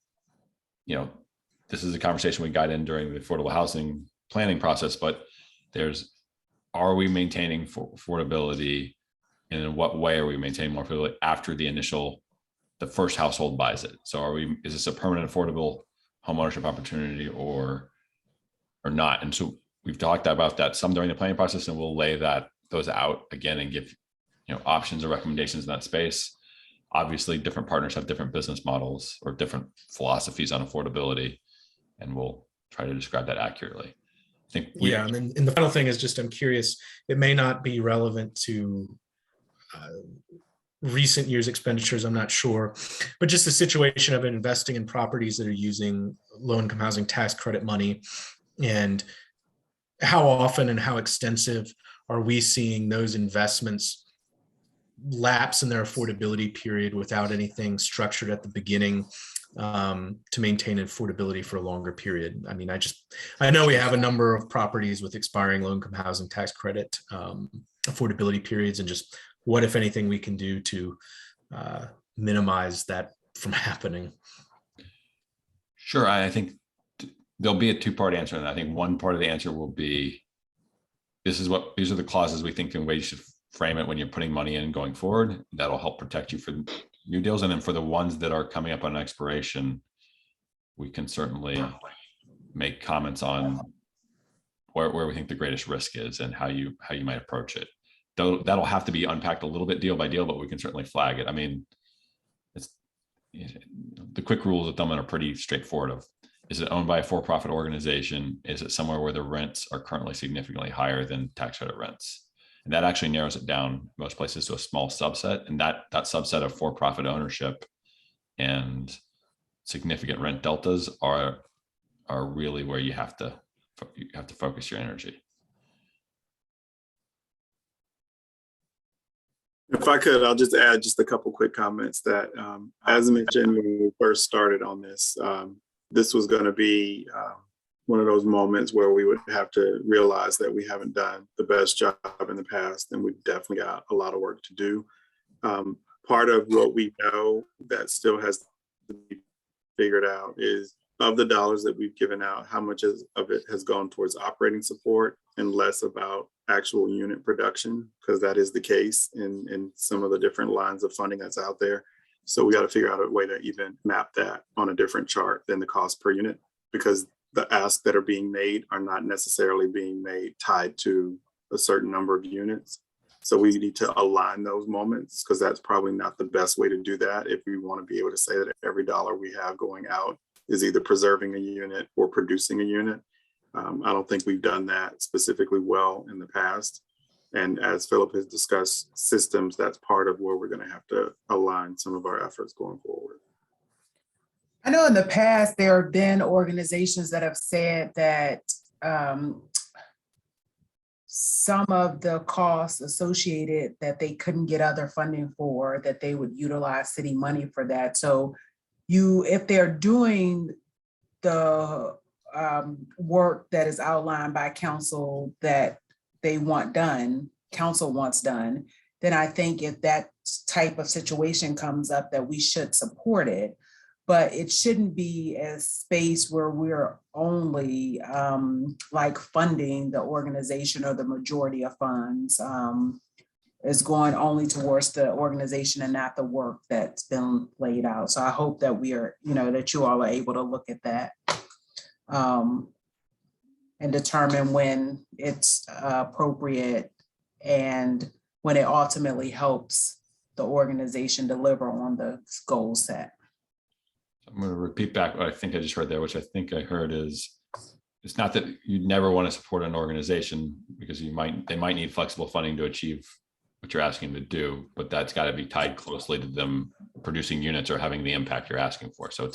this is a conversation we got in during the affordable housing planning process, but are we maintaining affordability, and in what way are we maintaining more affordability after the first household buys it? So is this a permanent affordable homeownership opportunity or not? And so we've talked about that some during the planning process, and we'll lay those out again and give options or recommendations in that space. Obviously, different partners have different business models or different philosophies on affordability, and we'll try to describe that accurately. And then the final thing is just, I'm curious, it may not be relevant to recent years expenditures, I'm not sure, but just the situation of investing in properties that are using low-income housing tax credit money, and how often and how extensive are we seeing those investments lapse in their affordability period without anything structured at the beginning to maintain affordability for a longer period. I mean, I know we have a number of properties with expiring low-income housing tax credit affordability periods, and just what, if anything, we can do to minimize that from happening. Sure. I think there'll be a two-part answer. And I think one part of the answer will be, these are the clauses we think in ways you should frame it when you're putting money in going forward. That'll help protect you for new deals. And then for the ones that are coming up on expiration, we can certainly make comments on where we think the greatest risk is and how you might approach it. that'll have to be unpacked a little bit deal by deal, but we can certainly flag it. I mean, the quick rules of thumb are pretty straightforward. Of, is it owned by a for-profit organization? Is it somewhere where the rents are currently significantly higher than tax credit rents? And that actually narrows it down most places to a small subset. And that subset of for-profit ownership and significant rent deltas are really where you have to focus your energy. If I could, I'll just add just a couple quick comments that, as mentioned when we first started on this, this was going to be one of those moments where we would have to realize that we haven't done the best job in the past, and we've definitely got a lot of work to do. Part of what we know that still has to be figured out is, of the dollars that we've given out, how much of it has gone towards operating support and less about actual unit production, because that is the case in some of the different lines of funding that's out there. So we got to figure out a way to even map that on a different chart than the cost per unit, because the asks that are being made are not necessarily being made tied to a certain number of units. So we need to align those moments, because that's probably not the best way to do that if we want to be able to say that every dollar we have going out is either preserving a unit or producing a unit. I don't think we've done that specifically well in the past. And as Philip has discussed systems, that's part of where we're going to have to align some of our efforts going forward. I know in the past, there have been organizations that have said that some of the costs associated that they couldn't get other funding for, that they would utilize city money for that. So if they're doing the work that is outlined by council that they want done, council wants done, then I think if that type of situation comes up, that we should support it. But it shouldn't be a space where we're only like funding the organization, or the majority of funds is going only towards the organization and not the work that's been laid out. So I hope that we are, that you all are able to look at that and determine when it's appropriate and when it ultimately helps the organization deliver on the goal set. I'm going to repeat back what I think I just heard there, which I think I heard is, it's not that you never want to support an organization, because they might need flexible funding to achieve what you're asking them to do, but that's got to be tied closely to them producing units or having the impact you're asking for. So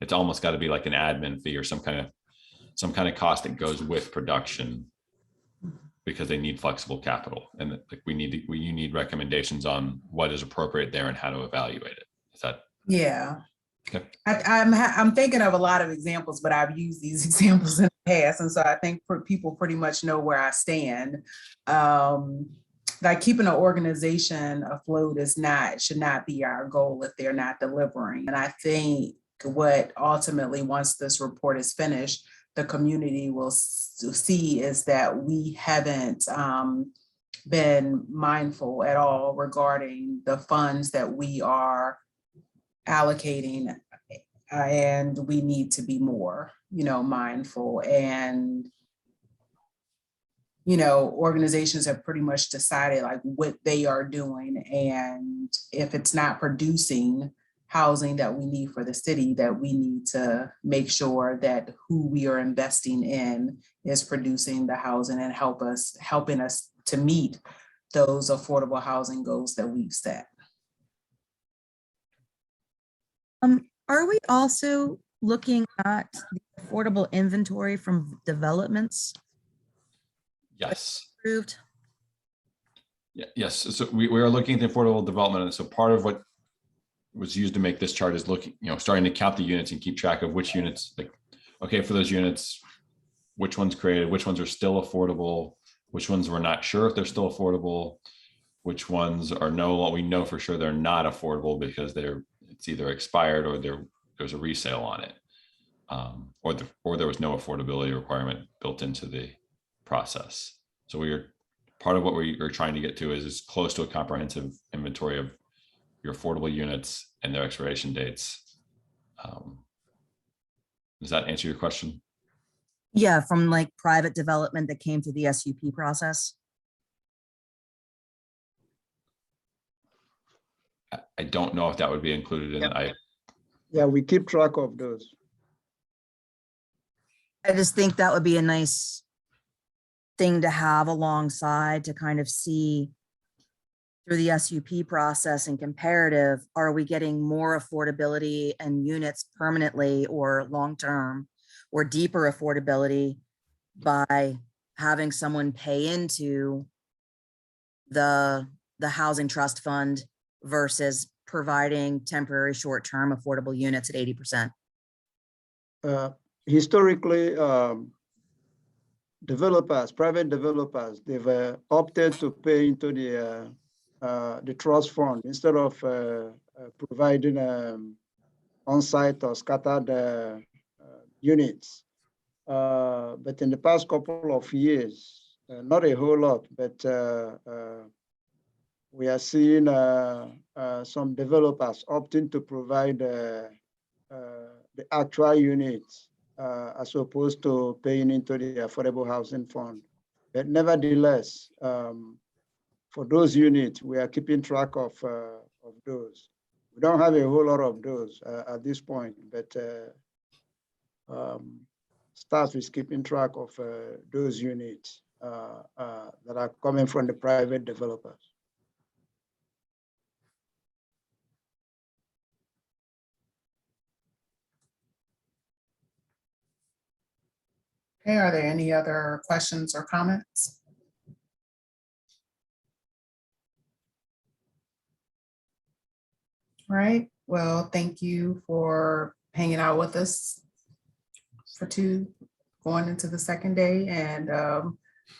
it's almost got to be like an admin fee or some kind of cost that goes with production, because they need flexible capital, and like you need recommendations on what is appropriate there and how to evaluate it. Is that? Yeah. Okay. I'm thinking of a lot of examples, but I've used these examples in the past, and so I think people pretty much know where I stand. Like keeping an organization afloat should not be our goal if they're not delivering. And I think what ultimately, once this report is finished, the community will see is that we haven't been mindful at all regarding the funds that we are allocating, and we need to be more, mindful. And organizations have pretty much decided like what they are doing, and if it's not producing housing that we need for the city, that we need to make sure that who we are investing in is producing the housing and helping us to meet those affordable housing goals that we've set. Are we also looking at the affordable inventory from developments? Yes. Approved? Yes. So we are looking at the affordable development. And so part of what was used to make this chart is looking, starting to count the units and keep track of which units, like, okay, for those units, which ones created, which ones are still affordable, which ones we're not sure if they're still affordable, which ones are we know for sure they're not affordable because it's either expired or there's a resale on it, or there was no affordability requirement built into the process. So part of what we are trying to get to is close to a comprehensive inventory of your affordable units and their expiration dates. Does that answer your question? Yeah, from like private development that came through the SUP process. I don't know if that would be included in it. Yeah, we keep track of those. I just think that would be a nice thing to have alongside to kind of see through the SUP process and comparative, are we getting more affordability and units permanently or long-term or deeper affordability by having someone pay into the housing trust fund versus providing temporary short-term affordable units at 80%? Historically, developers, private developers, they've opted to pay into the trust fund instead of providing on-site or scattered units. But in the past couple of years, not a whole lot, but we are seeing some developers opting to provide the actual units as opposed to paying into the Affordable Housing Fund. But nevertheless, for those units, we are keeping track of those. We don't have a whole lot of those at this point, but staff is keeping track of those units that are coming from the private developers. Okay, are there any other questions or comments? All right, well, thank you for hanging out with us for going into the second day, and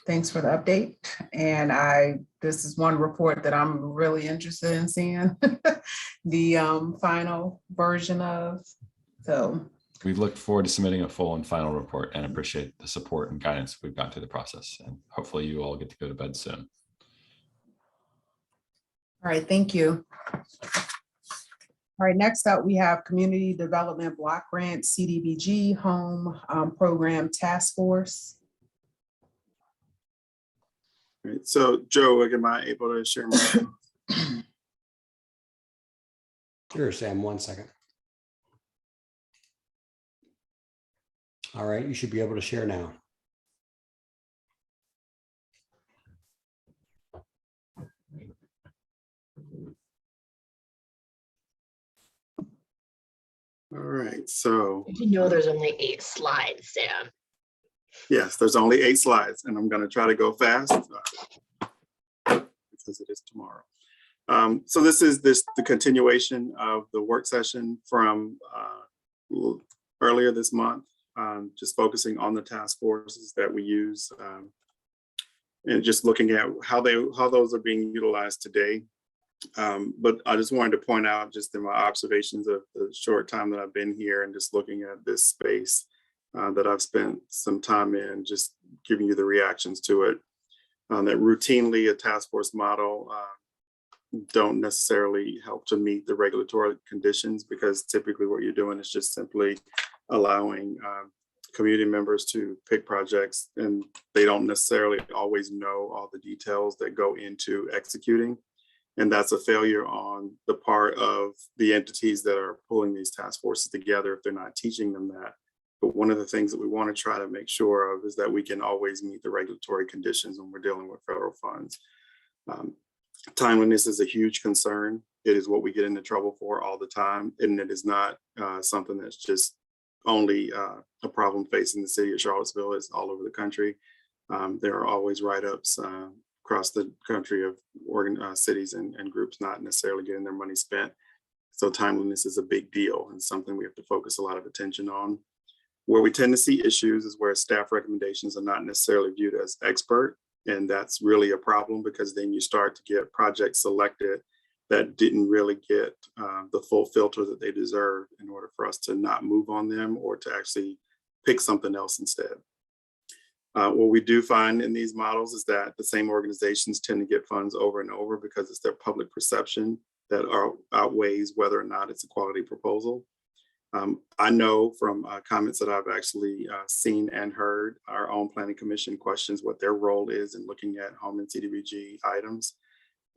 thanks for the update. And this is one report that I'm really interested in seeing the final version of, so. We look forward to submitting a full and final report and appreciate the support and guidance we've got through the process. And hopefully you all get to go to bed soon. All right, thank you. All right, next up, we have Community Development Block Grant CDBG Home Program Task Force. All right, so Joe, am I able to share my? Sure, Sam, 1 second. All right, you should be able to share now. All right, so. You know there's only 8 slides, Sam. Yes, there's only 8 slides, and I'm going to try to go fast because it is tomorrow. So this is the continuation of the work session from earlier this month, just focusing on the task forces that we use and just looking at how those are being utilized today. But I just wanted to point out just in my observations of the short time that I've been here and just looking at this space that I've spent some time in, just giving you the reactions to it, that routinely a task force model don't necessarily help to meet the regulatory conditions, because typically what you're doing is just simply allowing community members to pick projects, and they don't necessarily always know all the details that go into executing. And that's a failure on the part of the entities that are pulling these task forces together if they're not teaching them that. But one of the things that we want to try to make sure of is that we can always meet the regulatory conditions when we're dealing with federal funds. Timeliness is a huge concern. It is what we get into trouble for all the time. And it is not something that's just only a problem facing the city of Charlottesville. It's all over the country. There are always write-ups across the country of cities and groups not necessarily getting their money spent. So timeliness is a big deal and something we have to focus a lot of attention on. Where we tend to see issues is where staff recommendations are not necessarily viewed as expert. And that's really a problem, because then you start to get projects selected that didn't really get the full filter that they deserve in order for us to not move on them or to actually pick something else instead. What we do find in these models is that the same organizations tend to get funds over and over because it's their public perception that outweighs whether or not it's a quality proposal. I know from comments that I've actually seen and heard, our own planning commission questions what their role is in looking at home and CDBG items.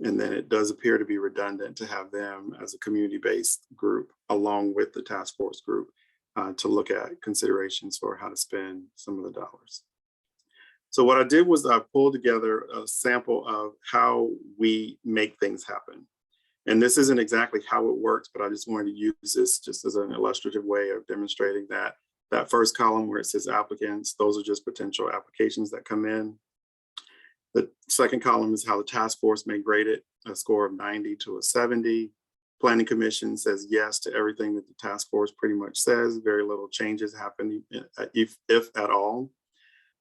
And then it does appear to be redundant to have them as a community-based group along with the task force group to look at considerations for how to spend some of the dollars. So what I did was I pulled together a sample of how we make things happen. And this isn't exactly how it works, but I just wanted to use this just as an illustrative way of demonstrating that that first column where it says applicants, those are just potential applications that come in. The second column is how the task force may grade it, a score of 90 to a 70. Planning Commission says yes to everything that the task force pretty much says. Very little changes happen, if at all.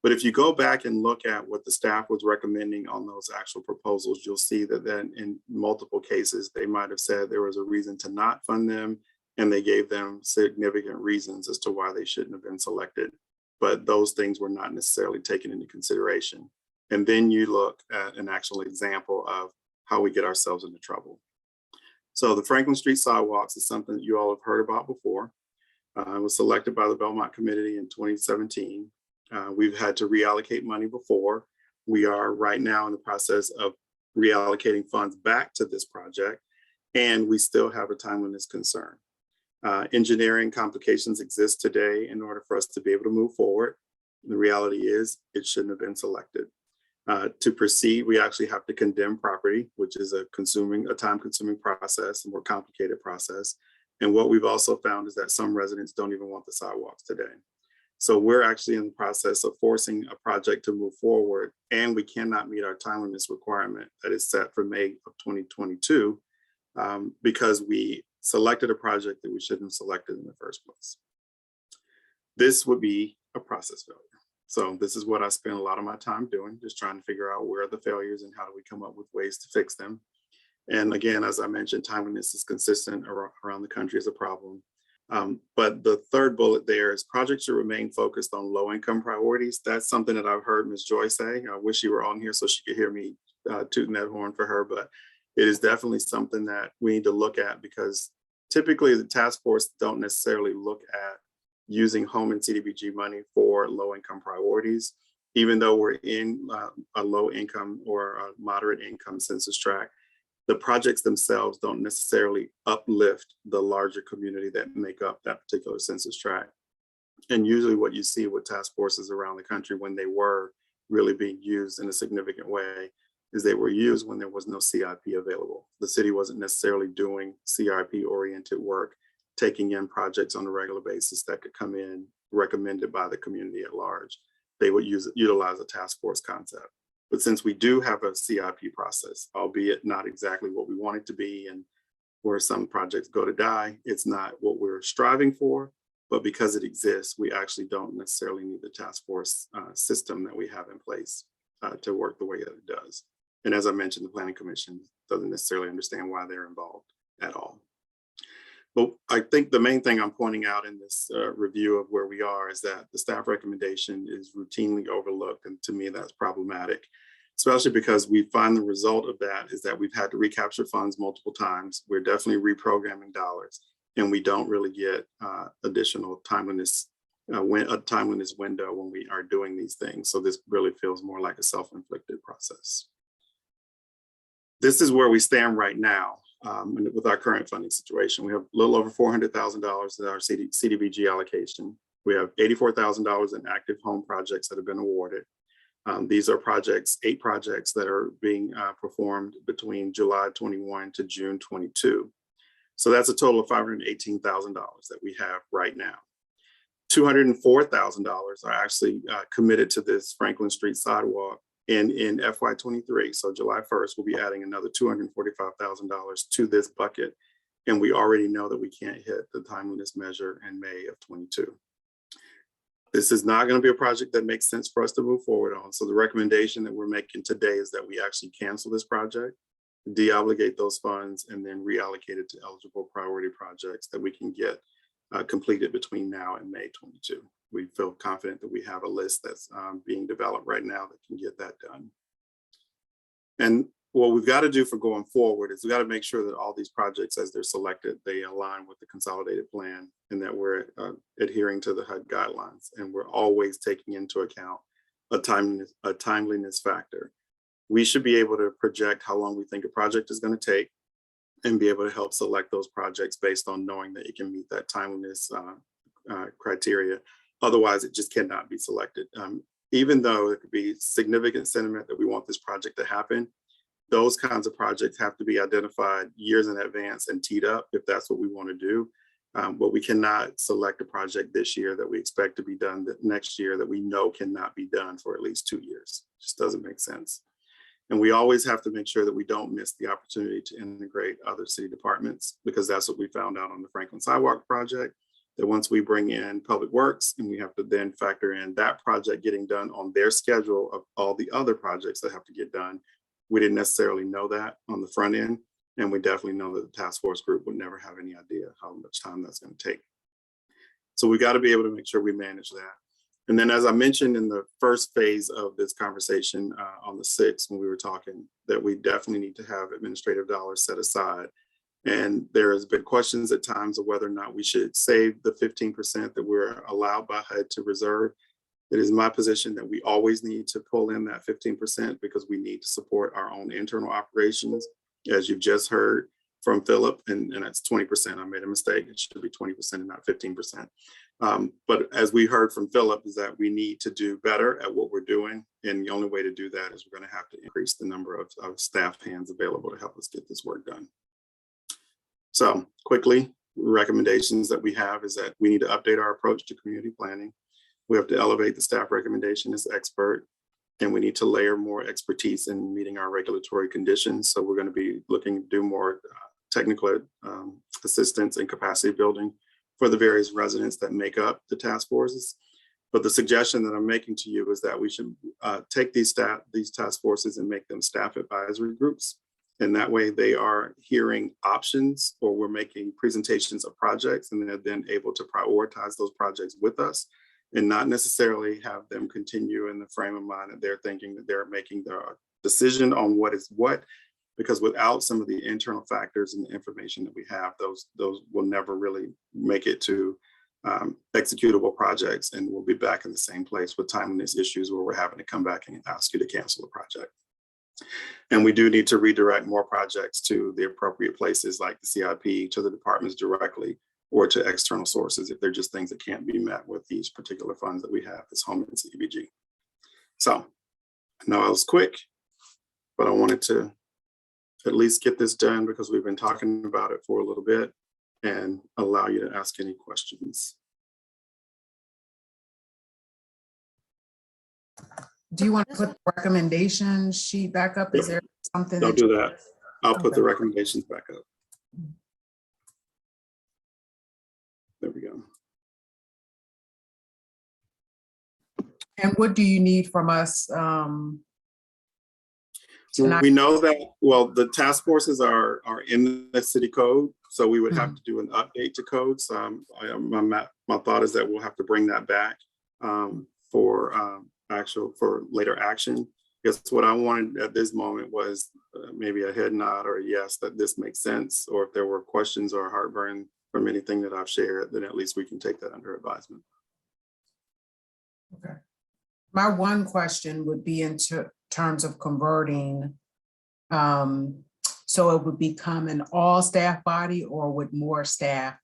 But if you go back and look at what the staff was recommending on those actual proposals, you'll see that then in multiple cases, they might have said there was a reason to not fund them, and they gave them significant reasons as to why they shouldn't have been selected. But those things were not necessarily taken into consideration. And then you look at an actual example of how we get ourselves into trouble. So the Franklin Street sidewalks is something that you all have heard about before. It was selected by the Belmont Committee in 2017. We've had to reallocate money before. We are right now in the process of reallocating funds back to this project, and we still have a timeliness concern. Engineering complications exist today in order for us to be able to move forward. The reality is it shouldn't have been selected. To proceed, we actually have to condemn property, which is a time-consuming process, a more complicated process. And what we've also found is that some residents don't even want the sidewalks today. So we're actually in the process of forcing a project to move forward, and we cannot meet our timeliness requirement that is set for May of 2022 because we selected a project that we shouldn't have selected in the first place. This would be a process failure. So this is what I spend a lot of my time doing, just trying to figure out where are the failures and how do we come up with ways to fix them. And again, as I mentioned, timeliness is consistent around the country as a problem. But the third bullet there is projects should remain focused on low income priorities. That's something that I've heard Ms. Joy say. I wish she were on here so she could hear me tooting that horn for her, but it is definitely something that we need to look at because typically the task force don't necessarily look at using home and CDBG money for low income priorities, even though we're in a low income or a moderate income census tract. The projects themselves don't necessarily uplift the larger community that make up that particular census tract. And usually what you see with task forces around the country when they were really being used in a significant way is they were used when there was no CIP available. The city wasn't necessarily doing CIP oriented work, taking in projects on a regular basis that could come in recommended by the community at large. They would utilize a task force concept. But since we do have a CIP process, albeit not exactly what we want it to be and where some projects go to die, it's not what we're striving for, but because it exists, we actually don't necessarily need the task force system that we have in place to work the way that it does. And as I mentioned, the Planning Commission doesn't necessarily understand why they're involved at all. But I think the main thing I'm pointing out in this review of where we are is that the staff recommendation is routinely overlooked. And to me, that's problematic, especially because we find the result of that is that we've had to recapture funds multiple times. We're definitely reprogramming dollars, and we don't really get additional timeliness, a timeliness window when we are doing these things. So this really feels more like a self-inflicted process. This is where we stand right now. With our current funding situation. We have a little over $400,000 in our CDBG allocation. We have $84,000 in active home projects that have been awarded. These are projects, 8 projects that are being performed between July 21 to June 22. So that's a total of $518,000 that we have right now. $204,000 are actually committed to this Franklin Street sidewalk in FY23. So July 1st, we'll be adding another $245,000 to this bucket. And we already know that we can't hit the timeliness measure in May of 22. This is not going to be a project that makes sense for us to move forward on. So the recommendation that we're making today is that we actually cancel this project, deobligate those funds, and then reallocate it to eligible priority projects that we can get completed between now and May 22. We feel confident that we have a list that's being developed right now that can get that done. And what we've got to do for going forward is we've got to make sure that all these projects, as they're selected, they align with the consolidated plan and that we're adhering to the HUD guidelines. And we're always taking into account a timeliness factor. we should be able to project how long we think a project is going to take and be able to help select those projects based on knowing that it can meet that timeliness criteria. Otherwise, it just cannot be selected. Even though it could be significant sentiment that we want this project to happen, those kinds of projects have to be identified years in advance and teed up if that's what we want to do. But we cannot select a project this year that we expect to be done next year that we know cannot be done for at least 2 years. It just doesn't make sense. And we always have to make sure that we don't miss the opportunity to integrate other city departments, because that's what we found out on the Franklin Sidewalk project, that once we bring in Public Works and we have to then factor in that project getting done on their schedule of all the other projects that have to get done, we didn't necessarily know that on the front end. And we definitely know that the task force group would never have any idea how much time that's going to take. So we got to be able to make sure we manage that. And then, as I mentioned in the first phase of this conversation on the 6th, when we were talking, that we definitely need to have administrative dollars set aside. And there has been questions at times of whether or not we should save the 15% that we're allowed by HUD to reserve. It is my position that we always need to pull in that 15% because we need to support our own internal operations. As you've just heard from Philip, and that's 20%. I made a mistake. It should be 20% and not 15%. But as we heard from Philip, is that we need to do better at what we're doing. And the only way to do that is we're going to have to increase the number of staff hands available to help us get this work done. So quickly, recommendations that we have is that we need to update our approach to community planning. We have to elevate the staff recommendation as expert. And we need to layer more expertise in meeting our regulatory conditions. So we're going to be looking to do more technical assistance and capacity building for the various residents that make up the task forces. But the suggestion that I'm making to you is that we should take these task forces and make them staff advisory groups. And that way they are hearing options, or we're making presentations of projects, and they're then able to prioritize those projects with us, and not necessarily have them continue in the frame of mind that they're thinking that they're making the decision on what is what, because without some of the internal factors and the information that we have, those will never really make it to executable projects, and we'll be back in the same place with timeliness issues where we're having to come back and ask you to cancel a project. And we do need to redirect more projects to the appropriate places like the CIP, to the departments directly, or to external sources if they're just things that can't be met with these particular funds that we have as home and CDBG. So I know I was quick, but I wanted to at least get this done because we've been talking about it for a little bit, and allow you to ask any questions. Do you want to put the recommendation sheet back up? Is there something? Don't do that. I'll put the recommendations back up. There we go. And what do you need from us? So we know that, well, the task forces are in the city code, so we would have to do an update to codes. My thought is that we'll have to bring that back for later action. Because what I wanted at this moment was maybe a head nod or a yes that this makes sense, or if there were questions or heartburn from anything that I've shared, then at least we can take that under advisement. Okay. My one question would be in terms of converting. So it would become an all staff body, or would more staff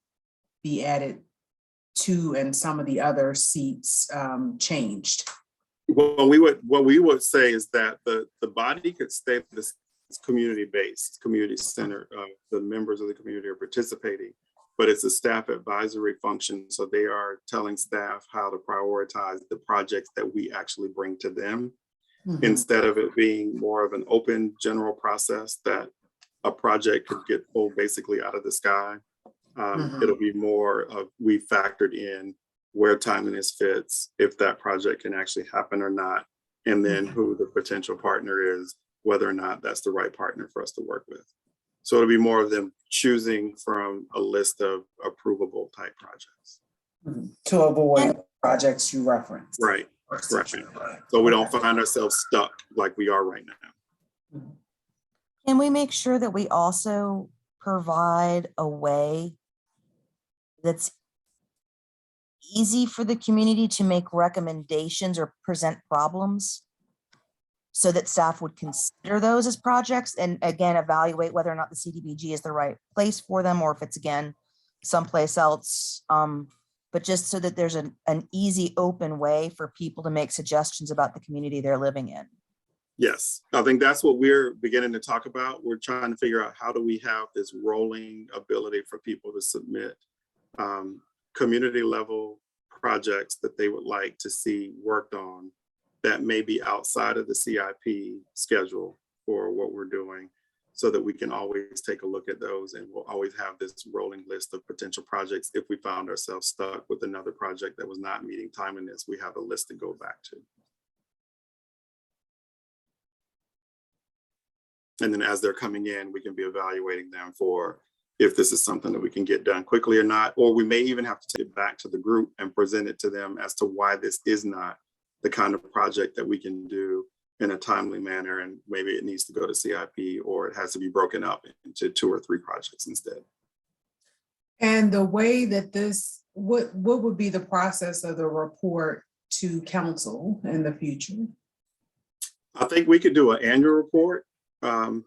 be added to and some of the other seats changed? Well, what we would say is that the body could stay this community-based, community-centered. The members of the community are participating, but it's a staff advisory function. So they are telling staff how to prioritize the projects that we actually bring to them, instead of it being more of an open general process that a project could get pulled basically out of the sky. It'll be more of, we factored in where timeliness fits, if that project can actually happen or not, and then who the potential partner is, whether or not that's the right partner for us to work with. So it'll be more of them choosing from a list of approvable type projects. To avoid projects you referenced. Right. So we don't find ourselves stuck like we are right now. Can we make sure that we also provide a way that's easy for the community to make recommendations or present problems? so that staff would consider those as projects and again, evaluate whether or not the CDBG is the right place for them or if it's again, someplace else. But just so that there's an easy, open way for people to make suggestions about the community they're living in. Yes, I think that's what we're beginning to talk about. We're trying to figure out how do we have this rolling ability for people to submit community level projects that they would like to see worked on that may be outside of the CIP schedule for what we're doing, so that we can always take a look at those, and we'll always have this rolling list of potential projects. If we found ourselves stuck with another project that was not meeting timeliness, we have a list to go back to. And then as they're coming in, we can be evaluating them for if this is something that we can get done quickly or not, or we may even have to take it back to the group and present it to them as to why this is not the kind of project that we can do in a timely manner, and maybe it needs to go to CIP or it has to be broken up into 2 or 3 projects instead. And the way that this, what would be the process of the report to council in the future? I think we could do an annual report. And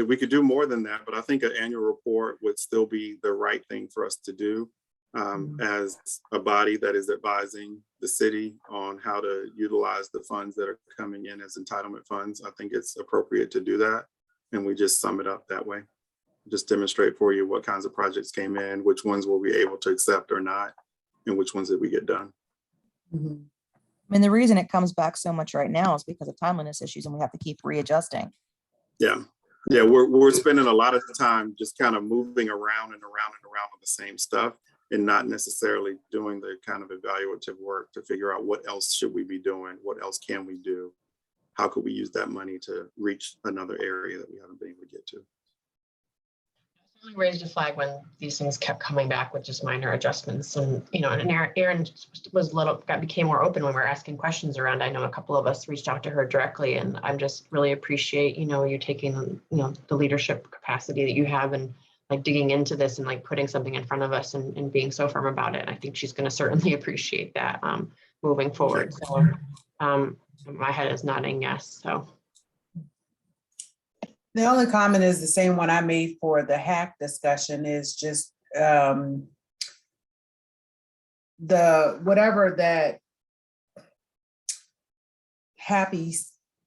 we could do more than that, but I think an annual report would still be the right thing for us to do as a body that is advising the city on how to utilize the funds that are coming in as entitlement funds. I think it's appropriate to do that. And we just sum it up that way. Just demonstrate for you what kinds of projects came in, which ones were we able to accept or not, and which ones did we get done. I mean, the reason it comes back so much right now is because of timeliness issues and we have to keep readjusting. Yeah. Yeah, we're spending a lot of time just kind of moving around and around and around with the same stuff and not necessarily doing the kind of evaluative work to figure out what else should we be doing? What else can we do? How could we use that money to reach another area that we haven't been able to get to? I raised a flag when these things kept coming back with just minor adjustments, and and Erin was became more open when we were asking questions around. I know a couple of us reached out to her directly, and I'm just really appreciate you taking the leadership capacity that you have and like digging into this and like putting something in front of us and being so firm about it. I think she's going to certainly appreciate that moving forward. So my head is nodding yes. So. The only comment is the same one I made for the hack discussion is just the whatever that happy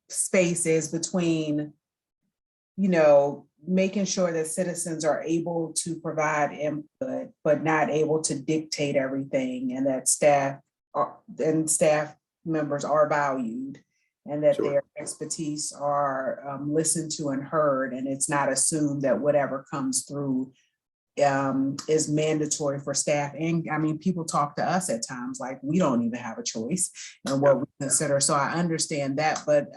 space is between, making sure that citizens are able to provide input, but not able to dictate everything, and that staff members are valued, and that their expertise are listened to and heard, and it's not assumed that whatever comes through is mandatory for staff. And I mean, people talk to us at times like we don't even have a choice in what we consider. So I understand that, but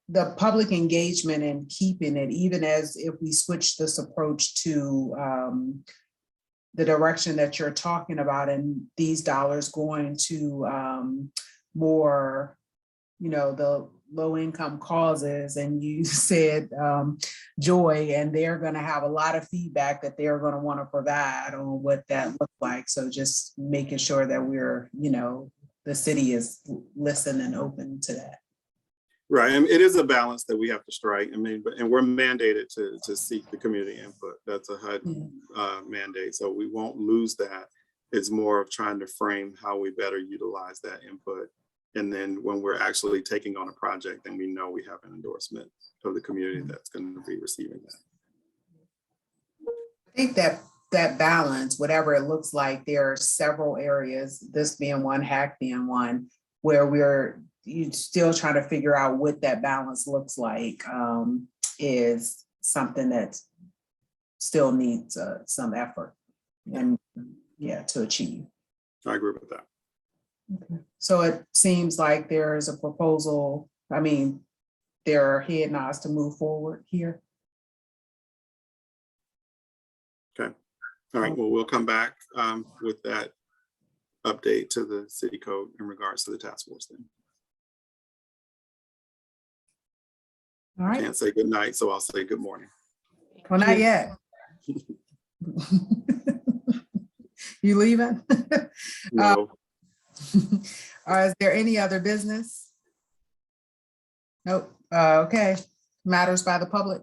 the public engagement and keeping it, even as if we switch this approach to the direction that you're talking about, and these dollars going to more, the low income causes, and you said joy, and they're going to have a lot of feedback that they're going to want to provide on what that looks like. So just making sure that we're, the city is listening and open to that. Right, and it is a balance that we have to strike. I mean, and we're mandated to seek the community input. That's a HUD mandate, so we won't lose that. It's more of trying to frame how we better utilize that input. And then when we're actually taking on a project, then we know we have an endorsement of the community that's going to be receiving that. I think that balance, whatever it looks like, there are several areas, this being one, hack being one, where we're still trying to figure out what that balance looks like, is something that still needs some effort and to achieve. I agree with that. Okay. So it seems like there is a proposal. I mean, there are head nods to move forward here. Okay. All right. Well, we'll come back with that update to the city code in regards to the task force then. All right. I can't say good night, so I'll say good morning. Well, not yet. You leaving? No. Is there any other business? Nope. Okay. Matters by the public.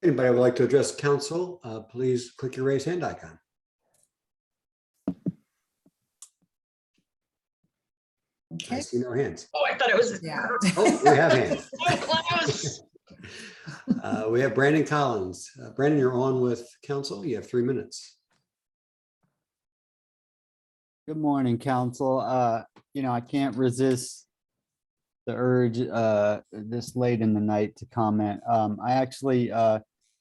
Anybody would like to address council, please click your raise hand icon. I Okay. see no hands. Oh, I thought it was. Yeah. Oh, we have hands. So close. We have Brandon Collins. Brandon, you're on with council. You have 3 minutes. Good morning, council. I can't resist the urge this late in the night to comment. I actually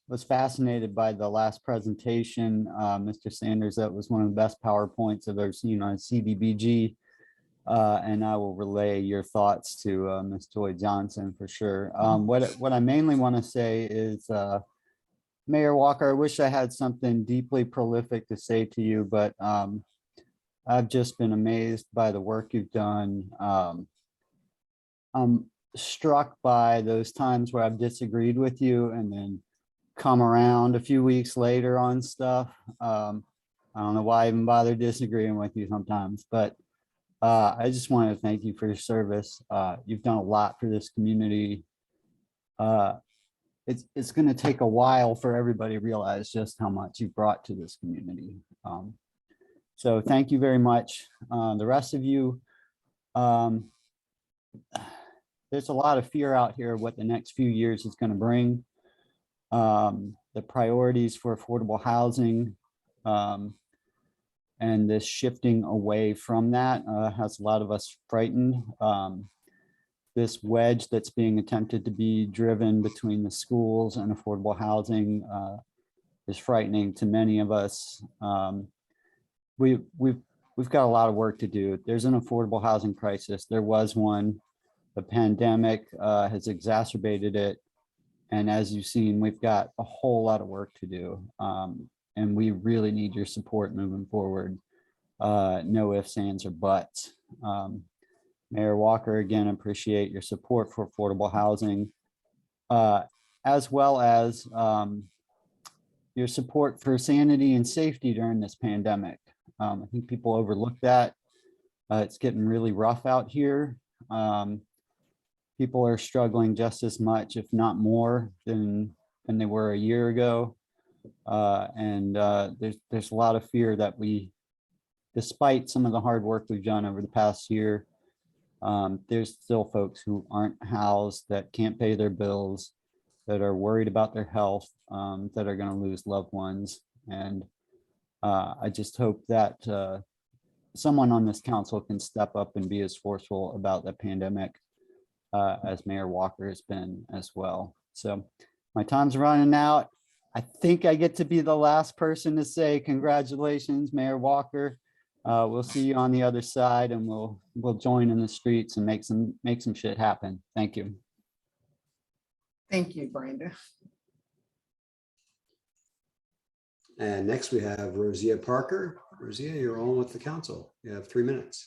was fascinated by the last presentation, Mr. Sanders. That was one of the best PowerPoints I've ever seen on CDBG. And I will relay your thoughts to Ms. Joy Johnson for sure. What I mainly want to say is, Mayor Walker, I wish I had something deeply prolific to say to you, but I've just been amazed by the work you've done. I'm struck by those times where I've disagreed with you and then come around a few weeks later on stuff. I don't know why I even bother disagreeing with you sometimes, but I just want to thank you for your service. You've done a lot for this community. It's going to take a while for everybody to realize just how much you've brought to this community. So thank you very much. The rest of you, there's a lot of fear out here what the next few years is going to bring. The priorities for affordable housing and this shifting away from that has a lot of us frightened. This wedge that's being attempted to be driven between the schools and affordable housing is frightening to many of us. We've got a lot of work to do. There's an affordable housing crisis. There was one. The pandemic has exacerbated it. And as you've seen, we've got a whole lot of work to do. And we really need your support moving forward. No ifs, ands, or buts. Mayor Walker, again, appreciate your support for affordable housing, as well as your support for sanity and safety during this pandemic. I think people overlook that. It's getting really rough out here. People are struggling just as much, if not more, than they were a year ago. There's a lot of fear that despite some of the hard work we've done over the past year, there's still folks who aren't housed, that can't pay their bills, that are worried about their health, that are going to lose loved ones. And I just hope that someone on this council can step up and be as forceful about the pandemic as Mayor Walker has been as well. So my time's running out. I think I get to be the last person to say congratulations, Mayor Walker. We'll see you on the other side, and we'll join in the streets and make some shit happen. Thank you. Thank you, Brandon. And next we have Rosia Parker. Rosia, you're on with the council. You have 3 minutes.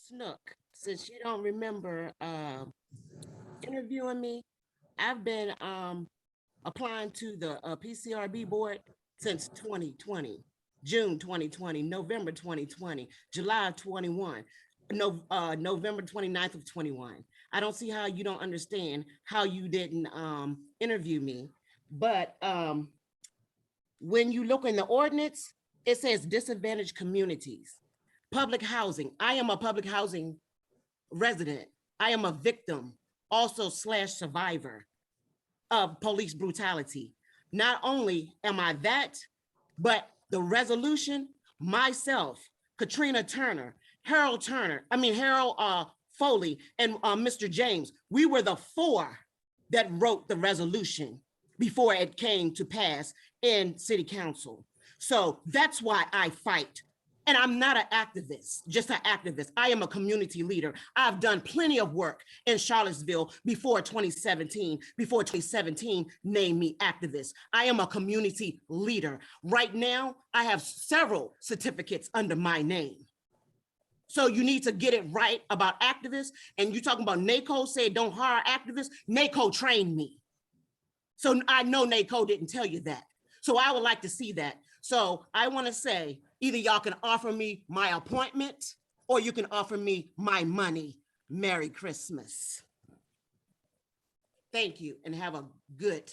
Snook, since you don't remember interviewing me, I've been applying to the PCRB board since 2020, June 2020, November 2020, July of 21, November 29th of 21. I don't see how you don't understand how you didn't interview me. But when you look in the ordinance, it says disadvantaged communities. Public housing. I am a public housing resident. I am a victim, also / survivor of police brutality. Not only am I that, but the resolution, myself, Katrina Turner, Harold Foley, and Mr. James, we were the 4 that wrote the resolution before it came to pass in city council. So that's why I fight. And I'm not an activist, just an activist. I am a community leader. I've done plenty of work in Charlottesville before 2017. Before 2017 named me activist. I am a community leader. Right now, I have several certificates under my name. So you need to get it right about activists. And you talking about NACO said don't hire activists. NACO trained me. So I know NACO didn't tell you that. So I would like to see that. So I want to say Either y'all can offer me my appointment or you can offer me my money. Merry Christmas. Thank you and have a good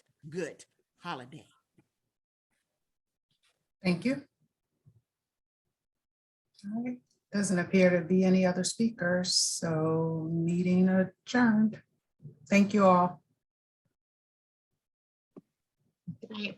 holiday. Thank you. All right. Doesn't appear to be any other speakers, so meeting adjourned. Thank you all. Good night.